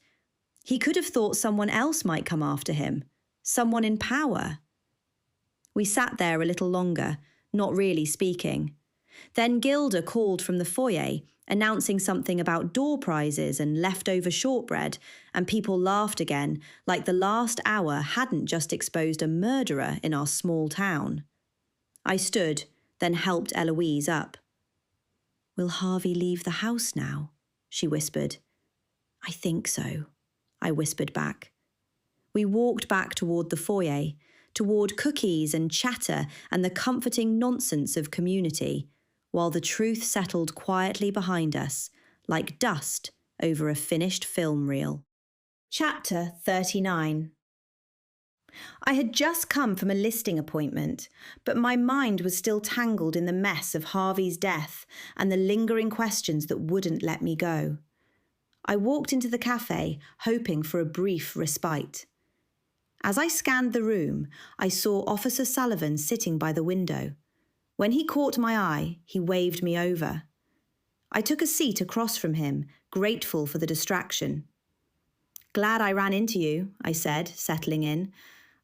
He could have thought someone else might come after him. Someone in power. We sat there a little longer, not really speaking. Then Gilda called from the foyer, announcing something about door prizes and leftover shortbread, and people laughed again, like the last hour hadn't just exposed a murderer in our small town. I stood, then helped Eloise up. Will Harvey leave the house now? She whispered. I think so, I whispered back. We walked back toward the foyer, toward cookies and chatter and the comforting nonsense of community, while the truth settled quietly behind us, like dust over a finished film reel. Chapter 39. I had just come from a listing appointment, but my mind was still tangled in the mess of Harvey's death and the lingering questions that wouldn't let me go. I walked into the cafe, hoping for a brief respite. As I scanned the room, I saw Officer Sullivan sitting by the window. When he caught my eye, he waved me over. I took a seat across from him, grateful for the distraction. Glad I ran into you, I said, settling in.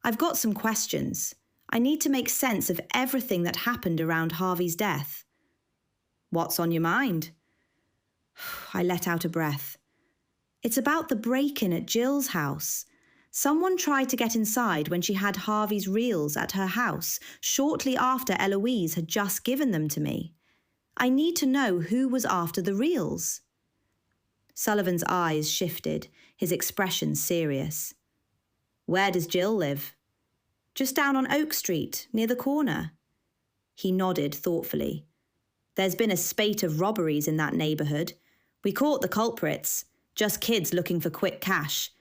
I've got some questions. I need to make sense of everything that happened around Harvey's death. What's on your mind? I let out a breath. It's about the break-in at Jill's house. Someone tried to get inside when she had Harvey's reels at her house, shortly after Eloise had just given them to me. I need to know who was after the reels. Sullivan's eyes shifted, his expression serious. Where does Jill live? Just down on Oak Street, near the corner. He nodded thoughtfully. There's been a spate of robberies in that neighbourhood. We caught the culprits, just kids looking for quick cash.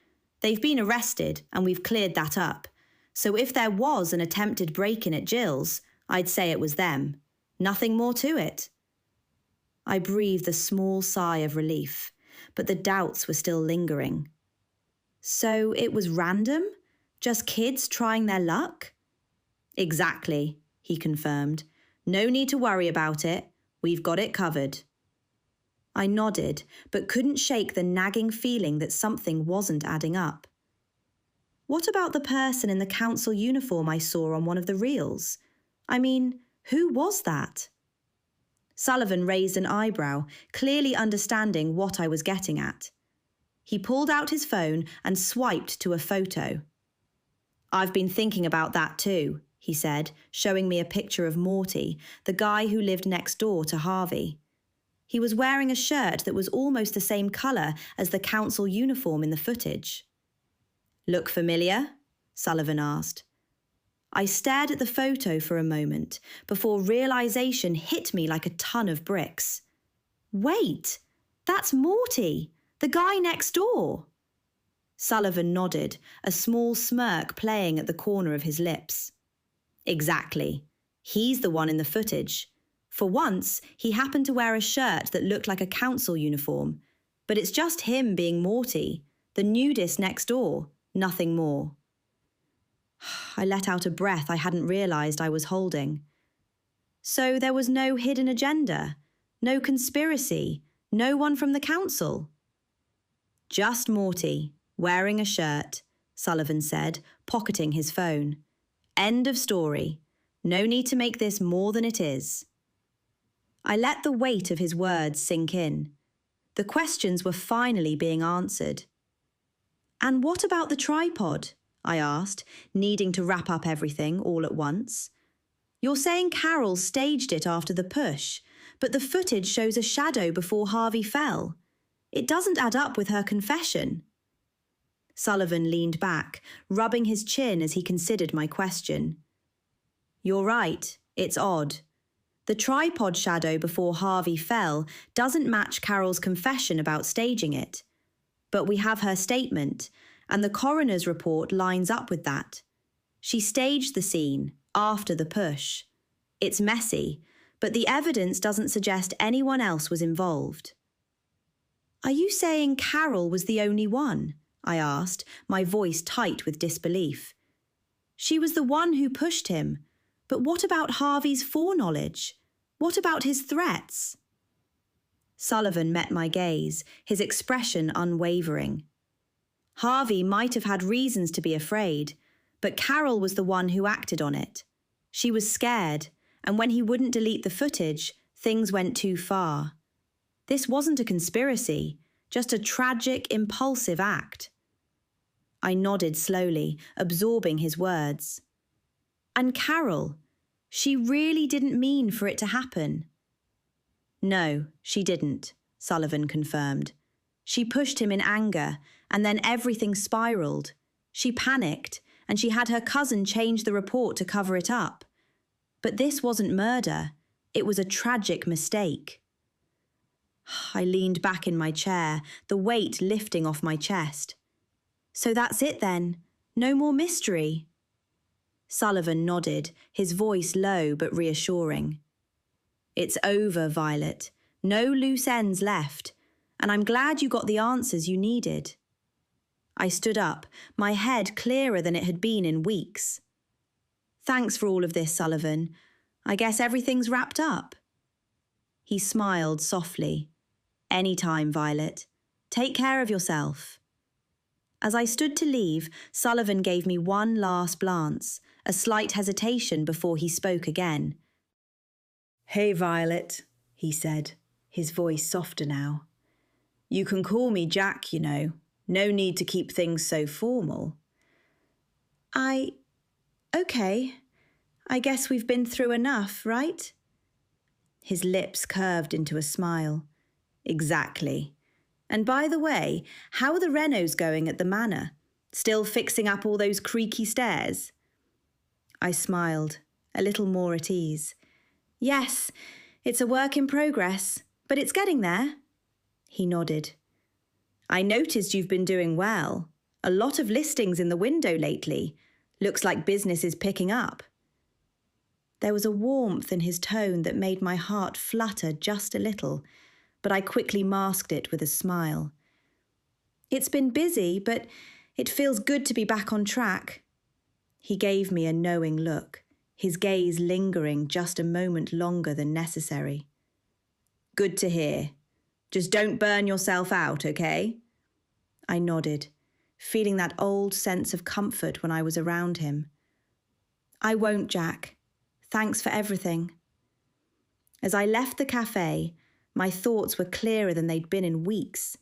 They've been arrested, and we've cleared that up. So if there was an attempted break-in at Jill's, I'd say it was them. Nothing more to it. I breathed a small sigh of relief, but the doubts were still lingering. So it was random? Just kids trying their luck? Exactly, he confirmed. No need to worry about it. We've got it covered. I nodded, but couldn't shake the nagging feeling that something wasn't adding up. What about the person in the council uniform I saw on one of the reels? I mean, who was that? Sullivan raised an eyebrow, clearly understanding what I was getting at. He pulled out his phone and swiped to a photo. I've been thinking about that too, he said, showing me a picture of Morty, the guy who lived next door to Harvey. He was wearing a shirt that was almost the same colour as the council uniform in the footage. Look familiar? Sullivan asked. I stared at the photo for a moment before realisation hit me like a ton of bricks. Wait, that's Morty, the guy next door. Sullivan nodded, a small smirk playing at the corner of his lips. Exactly. He's the one in the footage. For once, he happened to wear a shirt that looked like a council uniform, but it's just him being Morty, the nudist next door, nothing more. I let out a breath I hadn't realised I was holding. So there was no hidden agenda, no conspiracy, no one from the council. Just Morty, wearing a shirt, Sullivan said, pocketing his phone. End of story. No need to make this more than it is. I let the weight of his words sink in. The questions were finally being answered. And what about the tripod? I asked, needing to wrap up everything all at once. You're saying Carol staged it after the push, but the footage shows a shadow before Harvey fell. It doesn't add up with her confession. Sullivan leaned back, rubbing his chin as he considered my question. You're right, it's odd. The tripod shadow before Harvey fell doesn't match Carol's confession about staging it. But we have her statement, and the coroner's report lines up with that. She staged the scene after the push. It's messy, but the evidence doesn't suggest anyone else was involved. Are you saying Carol was the only one? I asked, my voice tight with disbelief. She was the one who pushed him, but what about Harvey's foreknowledge? What about his threats? Sullivan met my gaze, his expression unwavering. Harvey might have had reasons to be afraid, but Carol was the one who acted on it. She was scared, and when he wouldn't delete the footage, things went too far. This wasn't a conspiracy, just a tragic, impulsive act. I nodded slowly, absorbing his words. And Carol, she really didn't mean for it to happen. No, she didn't, Sullivan confirmed. She pushed him in anger, and then everything spiraled. She panicked, and she had her cousin change the report to cover it up. But this wasn't murder. It was a tragic mistake. I leaned back in my chair, the weight lifting off my chest. So that's it then? No more mystery? Sullivan nodded, his voice low but reassuring. It's over, Vylette. No loose ends left, and I'm glad you got the answers you needed. I stood up, my head clearer than it had been in weeks. Thanks for all of this, Sullivan. I guess everything's wrapped up. He smiled softly. Anytime, Vylette. Take care of yourself. As I stood to leave, Sullivan gave me one last glance, a slight hesitation before he spoke again. Hey, Vylette, he said, his voice softer now. You can call me Jack, you know. No need to keep things so formal. Okay. I guess we've been through enough, right? His lips curved into a smile. Exactly. And by the way, how are the renos going at the manor? Still fixing up all those creaky stairs? I smiled, a little more at ease. Yes, it's a work in progress, but it's getting there. He nodded. I noticed you've been doing well. A lot of listings in the window lately. Looks like business is picking up. There was a warmth in his tone that made my heart flutter just a little, but I quickly masked it with a smile. It's been busy, but it feels good to be back on track. He gave me a knowing look, his gaze lingering just a moment longer than necessary. Good to hear. Just don't burn yourself out, okay? I nodded, feeling that old sense of comfort when I was around him. I won't, Jack. Thanks for everything. As I left the cafe, my thoughts were clearer than they'd been in weeks.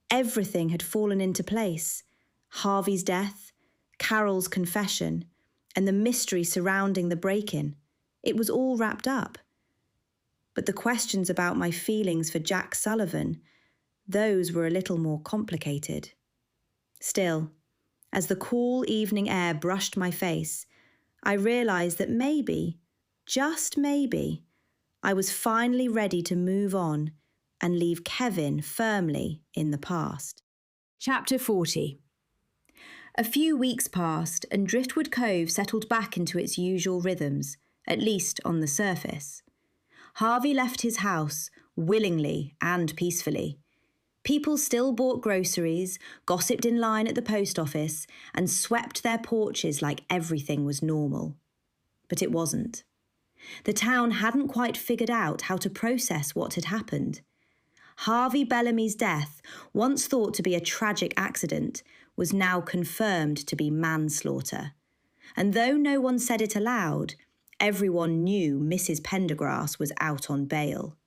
Everything had fallen into place. Harvey's death, Carol's confession, and the mystery surrounding the break-in. It was all wrapped up. But the questions about my feelings for Jack Sullivan, those were a little more complicated. Still, as the cool evening air brushed my face, I realised that maybe, just maybe, I was finally ready to move on and leave Kevin firmly in the past. Chapter 40. A few weeks passed and Driftwood Cove settled back into its usual rhythms, at least on the surface. Harvey left his house, willingly and peacefully. People still bought groceries, gossiped in line at the post office, and swept their porches like everything was normal. But it wasn't. The town hadn't quite figured out how to process what had happened. Harvey Bellamy's death, once thought to be a tragic accident, was now confirmed to be manslaughter. And though no one said it aloud, everyone knew Mrs. Pendergrass was out on bail.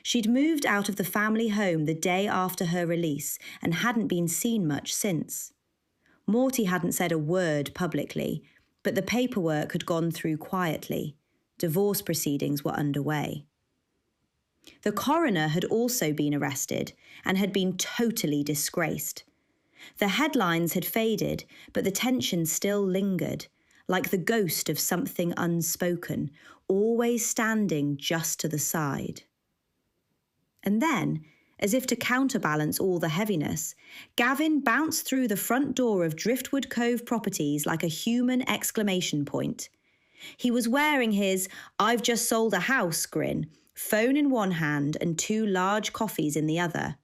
She'd moved out of the family home the day after her release and hadn't been seen much since. Morty hadn't said a word publicly, but the paperwork had gone through quietly. Divorce proceedings were underway. The coroner had also been arrested and had been totally disgraced. The headlines had faded, but the tension still lingered, like the ghost of something unspoken, always standing just to the side. And then, as if to counterbalance all the heaviness, Gavin bounced through the front door of Driftwood Cove Properties like a human exclamation point. He was wearing his "I've just sold a house" grin, phone in one hand and 2 large coffees in the other.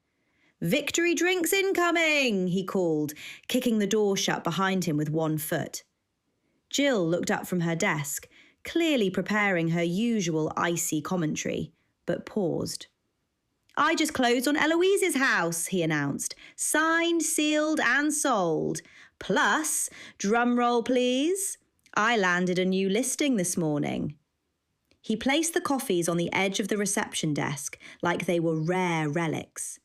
"Victory drinks incoming," he called, kicking the door shut behind him with one foot. Jill looked up from her desk, clearly preparing her usual icy commentary, but paused. "I just closed on Eloise's house," he announced. "Signed, sealed and sold. Plus, drum roll please, I landed a new listing this morning." He placed the coffees on the edge of the reception desk like they were rare relics.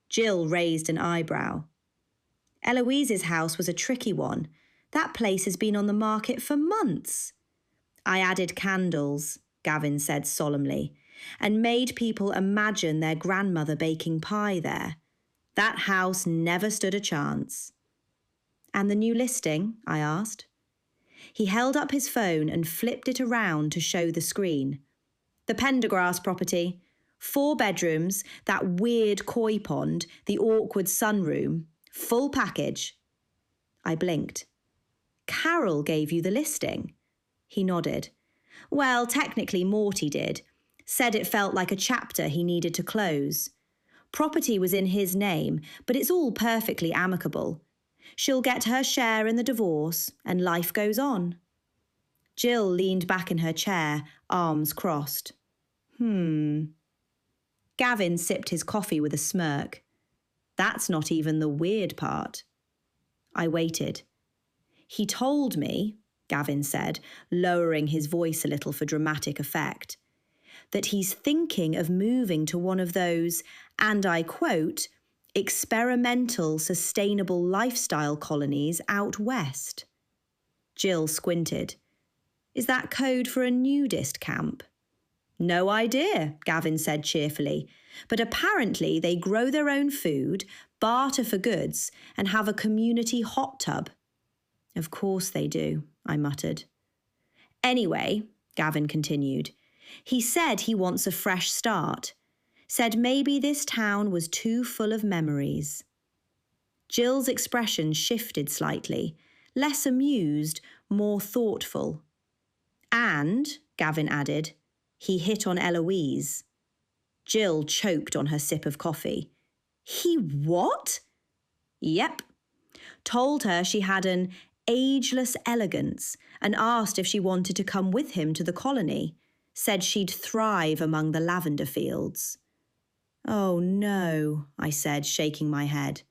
Jill raised an eyebrow. "Eloise's house was a tricky one. That place has been on the market for months." "I added candles," Gavin said solemnly, "and made people imagine their grandmother baking pie there. That house never stood a chance." "And the new listing?" I asked. He held up his phone and flipped it around to show the screen. "The Pendergrass property. 4 bedrooms, that weird koi pond, the awkward sunroom. Full package." I blinked. "Carol gave you the listing?" He nodded. "Well, technically Morty did. Said it felt like a chapter he needed to close. Property was in his name, but it's all perfectly amicable. She'll get her share in the divorce, and life goes on." Jill leaned back in her chair, arms crossed. Gavin sipped his coffee with a smirk. "That's not even the weird part." I waited. "He told me," Gavin said, lowering his voice a little for dramatic effect, "that he's thinking of moving to one of those, and I quote, experimental, sustainable lifestyle colonies out west." Jill squinted. "Is that code for a nudist camp?" "No idea," Gavin said cheerfully, "but apparently they grow their own food, barter for goods, and have a community hot tub." "Of course they do," I muttered. "Anyway," Gavin continued, "he said he wants a fresh start. Said maybe this town was too full of memories." Jill's expression shifted slightly, less amused, more thoughtful. "And," Gavin added, "he hit on Eloise." Jill choked on her sip of coffee. "He what?" "Yep. Told her she had an ageless elegance and asked if she wanted to come with him to the colony. Said she'd thrive among the lavender fields." "Oh no," I said, shaking my head.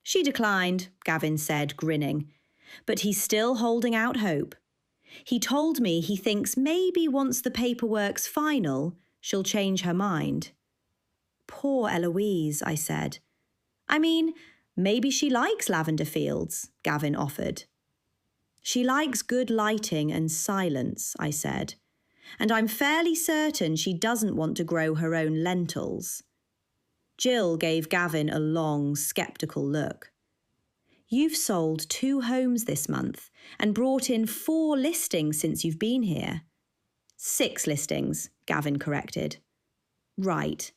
"She declined," Gavin said, grinning. "But he's still holding out hope. He told me he thinks maybe once the paperwork's final, she'll change her mind." "Poor Eloise," I said. "I mean, maybe she likes lavender fields," Gavin offered. "She likes good lighting and silence," I said. "And I'm fairly certain she doesn't want to grow her own lentils." Jill gave Gavin a long, sceptical look. "You've sold 2 homes this month and brought in 4 listings since you've been here." "6 listings," Gavin corrected. "Right."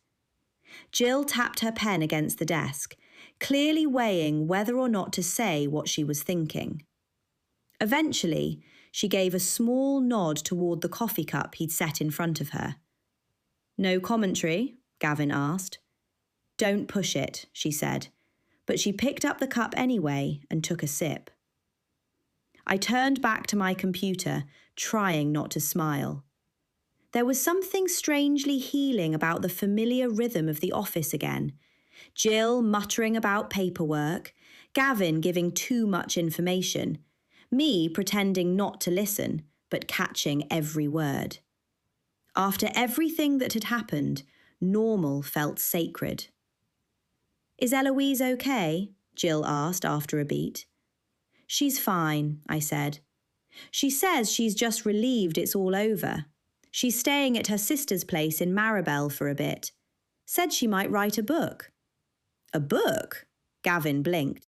Jill tapped her pen against the desk, clearly weighing whether or not to say what she was thinking. Eventually, she gave a small nod toward the coffee cup he'd set in front of her. "No commentary?" Gavin asked. "Don't push it," she said, but she picked up the cup anyway and took a sip. I turned back to my computer, trying not to smile. There was something strangely healing about the familiar rhythm of the office again. Jill muttering about paperwork, Gavin giving too much information, me pretending not to listen, but catching every word. After everything that had happened, normal felt sacred. "Is Eloise okay?" Jill asked after a beat. "She's fine," I said. "She says she's just relieved it's all over. She's staying at her sister's place in Maribel for a bit. Said she might write a book." "A book?" Gavin blinked.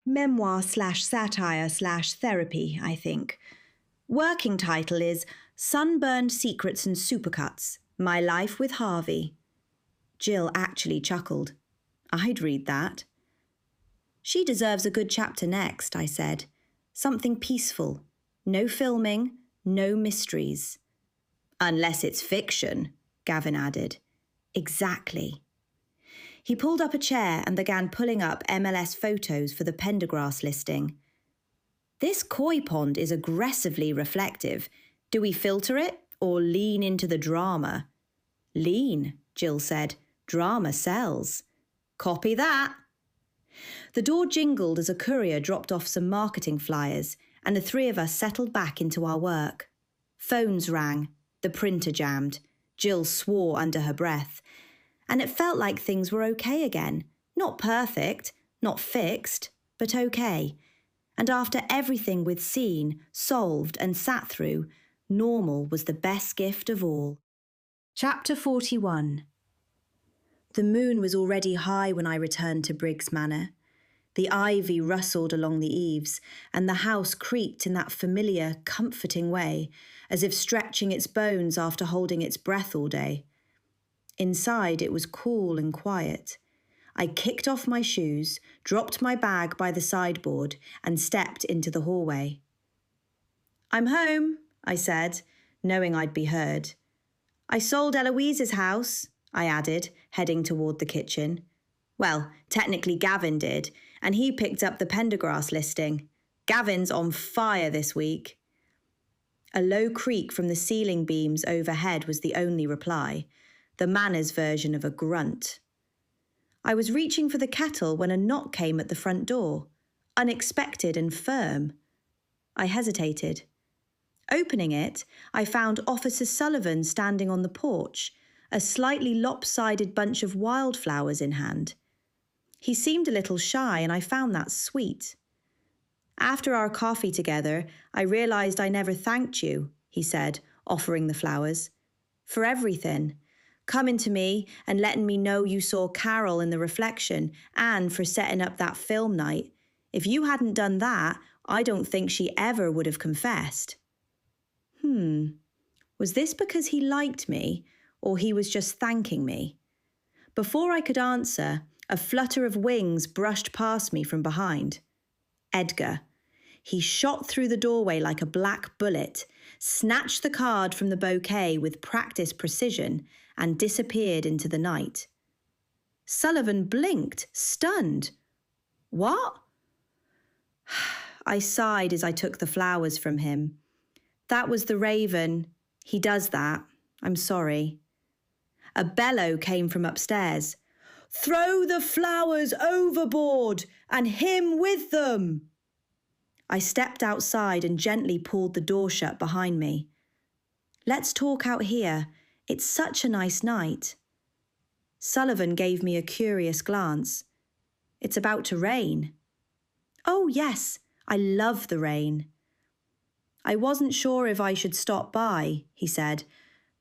"Memoir/satire/therapy, I think. Working title is Sunburned Secrets and Supercuts, My Life with Harvey." Jill actually chuckled. "I'd read that." "She deserves a good chapter next," I said. "Something peaceful. No filming, No mysteries. Unless it's fiction, Gavin added. Exactly. He pulled up a chair and began pulling up MLS photos for the Pendergrass listing. This koi pond is aggressively reflective. Do we filter it or lean into the drama? Lean, Jill said. Drama sells. Copy that. The door jingled as a courier dropped off some marketing flyers, and the three of us settled back into our work. Phones rang. The printer jammed. Jill swore under her breath. And it felt like things were okay again. Not perfect, not fixed, but okay. And after everything we'd seen, solved and sat through, normal was the best gift of all. Chapter 41. The moon was already high when I returned to Briggs Manor. The ivy rustled along the eaves, and the house creaked in that familiar, comforting way, as if stretching its bones after holding its breath all day. Inside, it was cool and quiet. I kicked off my shoes, dropped my bag by the sideboard, and stepped into the hallway. I'm home, I said, knowing I'd be heard. I sold Eloise's house, I added, heading toward the kitchen. Well, technically Gavin did, and he picked up the Pendergrass listing. Gavin's on fire this week. A low creak from the ceiling beams overhead was the only reply, the manor's version of a grunt. I was reaching for the kettle when a knock came at the front door, unexpected and firm. I hesitated. Opening it, I found Officer Sullivan standing on the porch, a slightly lopsided bunch of wildflowers in hand. He seemed a little shy, and I found that sweet. After our coffee together, I realised I never thanked you, he said, offering the flowers. For everything. Coming to me and letting me know you saw Carol in the reflection, and for setting up that film night. If you hadn't done that, I don't think she ever would have confessed. Was this because he liked me, or he was just thanking me? Before I could answer, a flutter of wings brushed past me from behind. Edgar. He shot through the doorway like a black bullet, snatched the card from the bouquet with practiced precision, and disappeared into the night. Sullivan blinked, stunned. What? I sighed as I took the flowers from him. That was the raven. He does that. I'm sorry. A bellow came from upstairs. Throw the flowers overboard, and him with them! I stepped outside and gently pulled the door shut behind me. Let's talk out here. It's such a nice night. Sullivan gave me a curious glance. It's about to rain. Oh, yes, I love the rain. I wasn't sure if I should stop by, he said,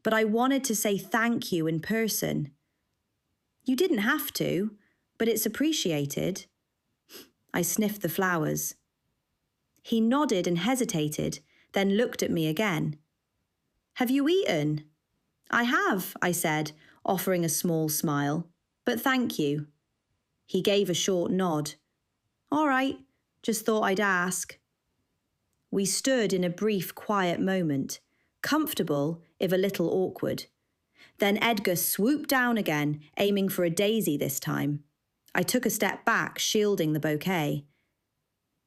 but I wanted to say thank you in person. You didn't have to, but it's appreciated. I sniffed the flowers. He nodded and hesitated, then looked at me again. Have you eaten? I have, I said, offering a small smile, but thank you. He gave a short nod. All right, just thought I'd ask. We stood in a brief, quiet moment, comfortable, if a little awkward. Then Edgar swooped down again, aiming for a daisy this time. I took a step back, shielding the bouquet.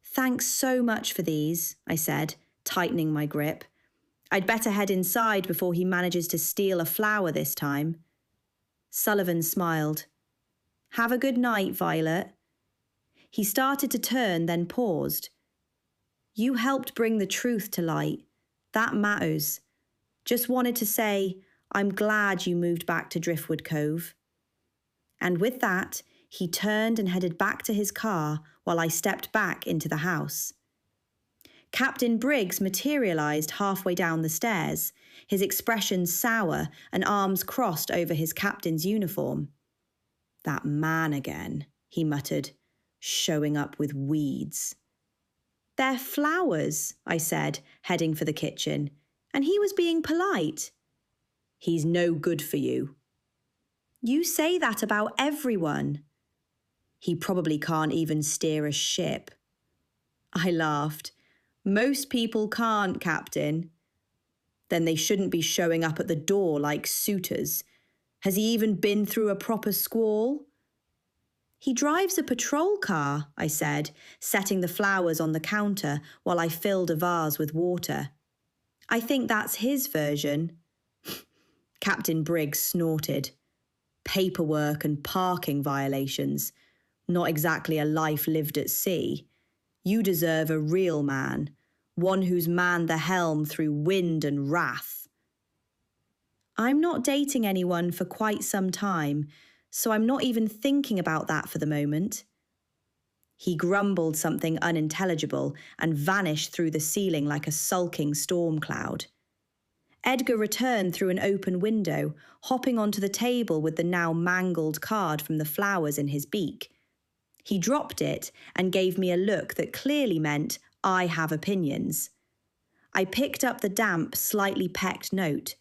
Thanks so much for these, I said, tightening my grip. I'd better head inside before he manages to steal a flower this time. Sullivan smiled. Have a good night, Vylette. He started to turn, then paused. You helped bring the truth to light. That matters. Just wanted to say, I'm glad you moved back to Driftwood Cove. And with that, he turned and headed back to his car while I stepped back into the house. Captain Briggs materialised halfway down the stairs, his expression sour and arms crossed over his captain's uniform. That man again, he muttered, showing up with weeds. They're flowers, I said, heading for the kitchen, and he was being polite. He's no good for you. You say that about everyone. He probably can't even steer a ship. I laughed. Most people can't, Captain. Then they shouldn't be showing up at the door like suitors. Has he even been through a proper squall? He drives a patrol car, I said, setting the flowers on the counter while I filled a vase with water. I think that's his version. Captain Briggs snorted. Paperwork and parking violations. Not exactly a life lived at sea. You deserve a real man, one who's manned the helm through wind and wrath. I'm not dating anyone for quite some time, so I'm not even thinking about that for the moment. He grumbled something unintelligible and vanished through the ceiling like a sulking storm cloud. Edgar returned through an open window, hopping onto the table with the now mangled card from the flowers in his beak. He dropped it and gave me a look that clearly meant I have opinions. I picked up the damp, slightly pecked note.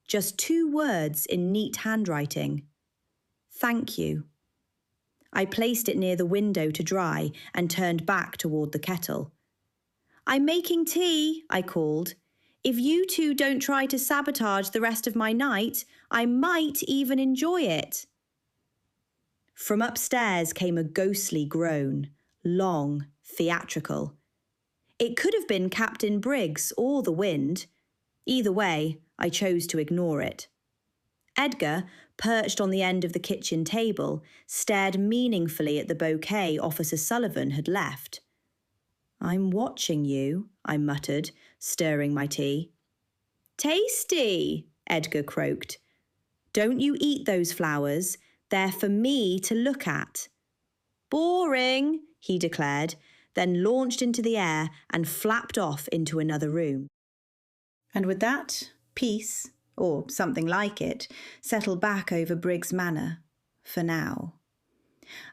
Just 2 words in neat handwriting. Thank you. I placed it near the window to dry and turned back toward the kettle. I'm making tea, I called. If you two don't try to sabotage the rest of my night, I might even enjoy it. From upstairs came a ghostly groan, long, theatrical. It could have been Captain Briggs or the wind. Either way, I chose to ignore it. Edgar, perched on the end of the kitchen table, stared meaningfully at the bouquet Officer Sullivan had left. I'm watching you, I muttered, stirring my tea. Tasty, Edgar croaked. Don't you eat those flowers. They're for me to look at. Boring, he declared, then launched into the air and flapped off into another room. And with that, peace, or something like it, settled back over Briggs Manor, for now.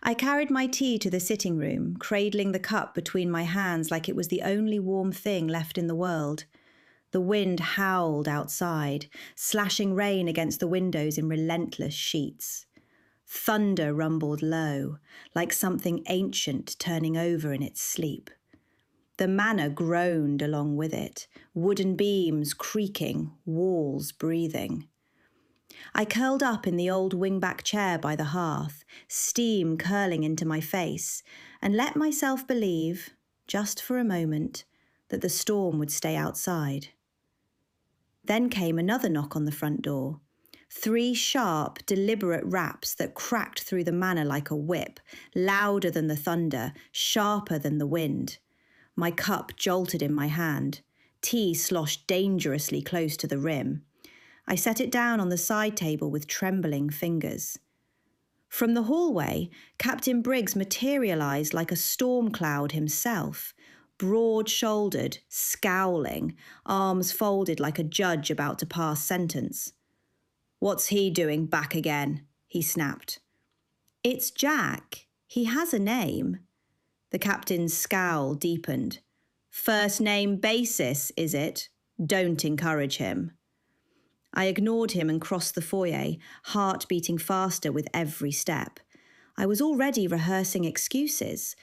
I carried my tea to the sitting room, cradling the cup between my hands like it was the only warm thing left in the world. The wind howled outside, slashing rain against the windows in relentless sheets. Thunder rumbled low, like something ancient turning over in its sleep. The manor groaned along with it, wooden beams creaking, walls breathing. I curled up in the old wingback chair by the hearth, steam curling into my face, and let myself believe, just for a moment, that the storm would stay outside. Then came another knock on the front door. 3 sharp, deliberate raps that cracked through the manor like a whip, louder than the thunder, sharper than the wind. My cup jolted in my hand. Tea sloshed dangerously close to the rim. I set it down on the side table with trembling fingers. From the hallway, Captain Briggs materialised like a storm cloud himself, broad-shouldered, scowling, arms folded like a judge about to pass sentence. What's he doing back again? He snapped. It's Jack. He has a name. The captain's scowl deepened. First name basis, is it? Don't encourage him. I ignored him and crossed the foyer, heart beating faster with every step. I was already rehearsing excuses.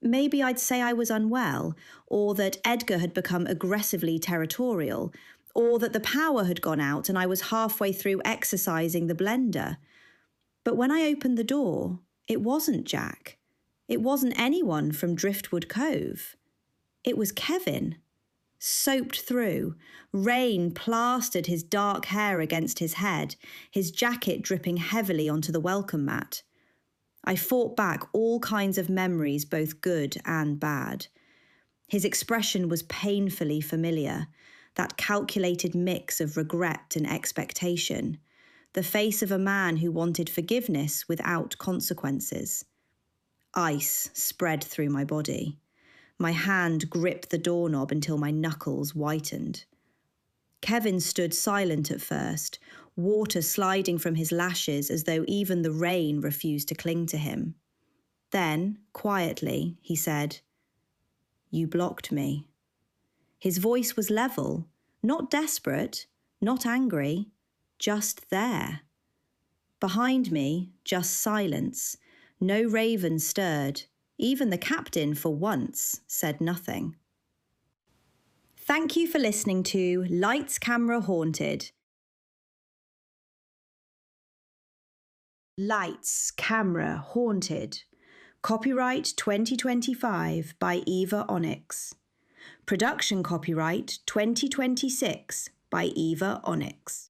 Maybe I'd say I was unwell, or that Edgar had become aggressively territorial, or that the power had gone out and I was halfway through exercising the blender. But when I opened the door, it wasn't Jack. It wasn't anyone from Driftwood Cove. It was Kevin. Soaped through, rain plastered his dark hair against his head, his jacket dripping heavily onto the welcome mat. I fought back all kinds of memories, both good and bad. His expression was painfully familiar, that calculated mix of regret and expectation, the face of a man who wanted forgiveness without consequences. Ice spread through my body. My hand gripped the doorknob until my knuckles whitened. Kevin stood silent at first, water sliding from his lashes as though even the rain refused to cling to him. Then, quietly, he said, "You blocked me." His voice was level, not desperate, not angry, just there. Behind me, just silence. No raven stirred. Even the captain, for once, said nothing. Thank you for listening to Lights, Camera, Haunted. Lights, Camera, Haunted. Copyright 2025 by Eva Onyx. Production copyright 2026 by Eva Onyx.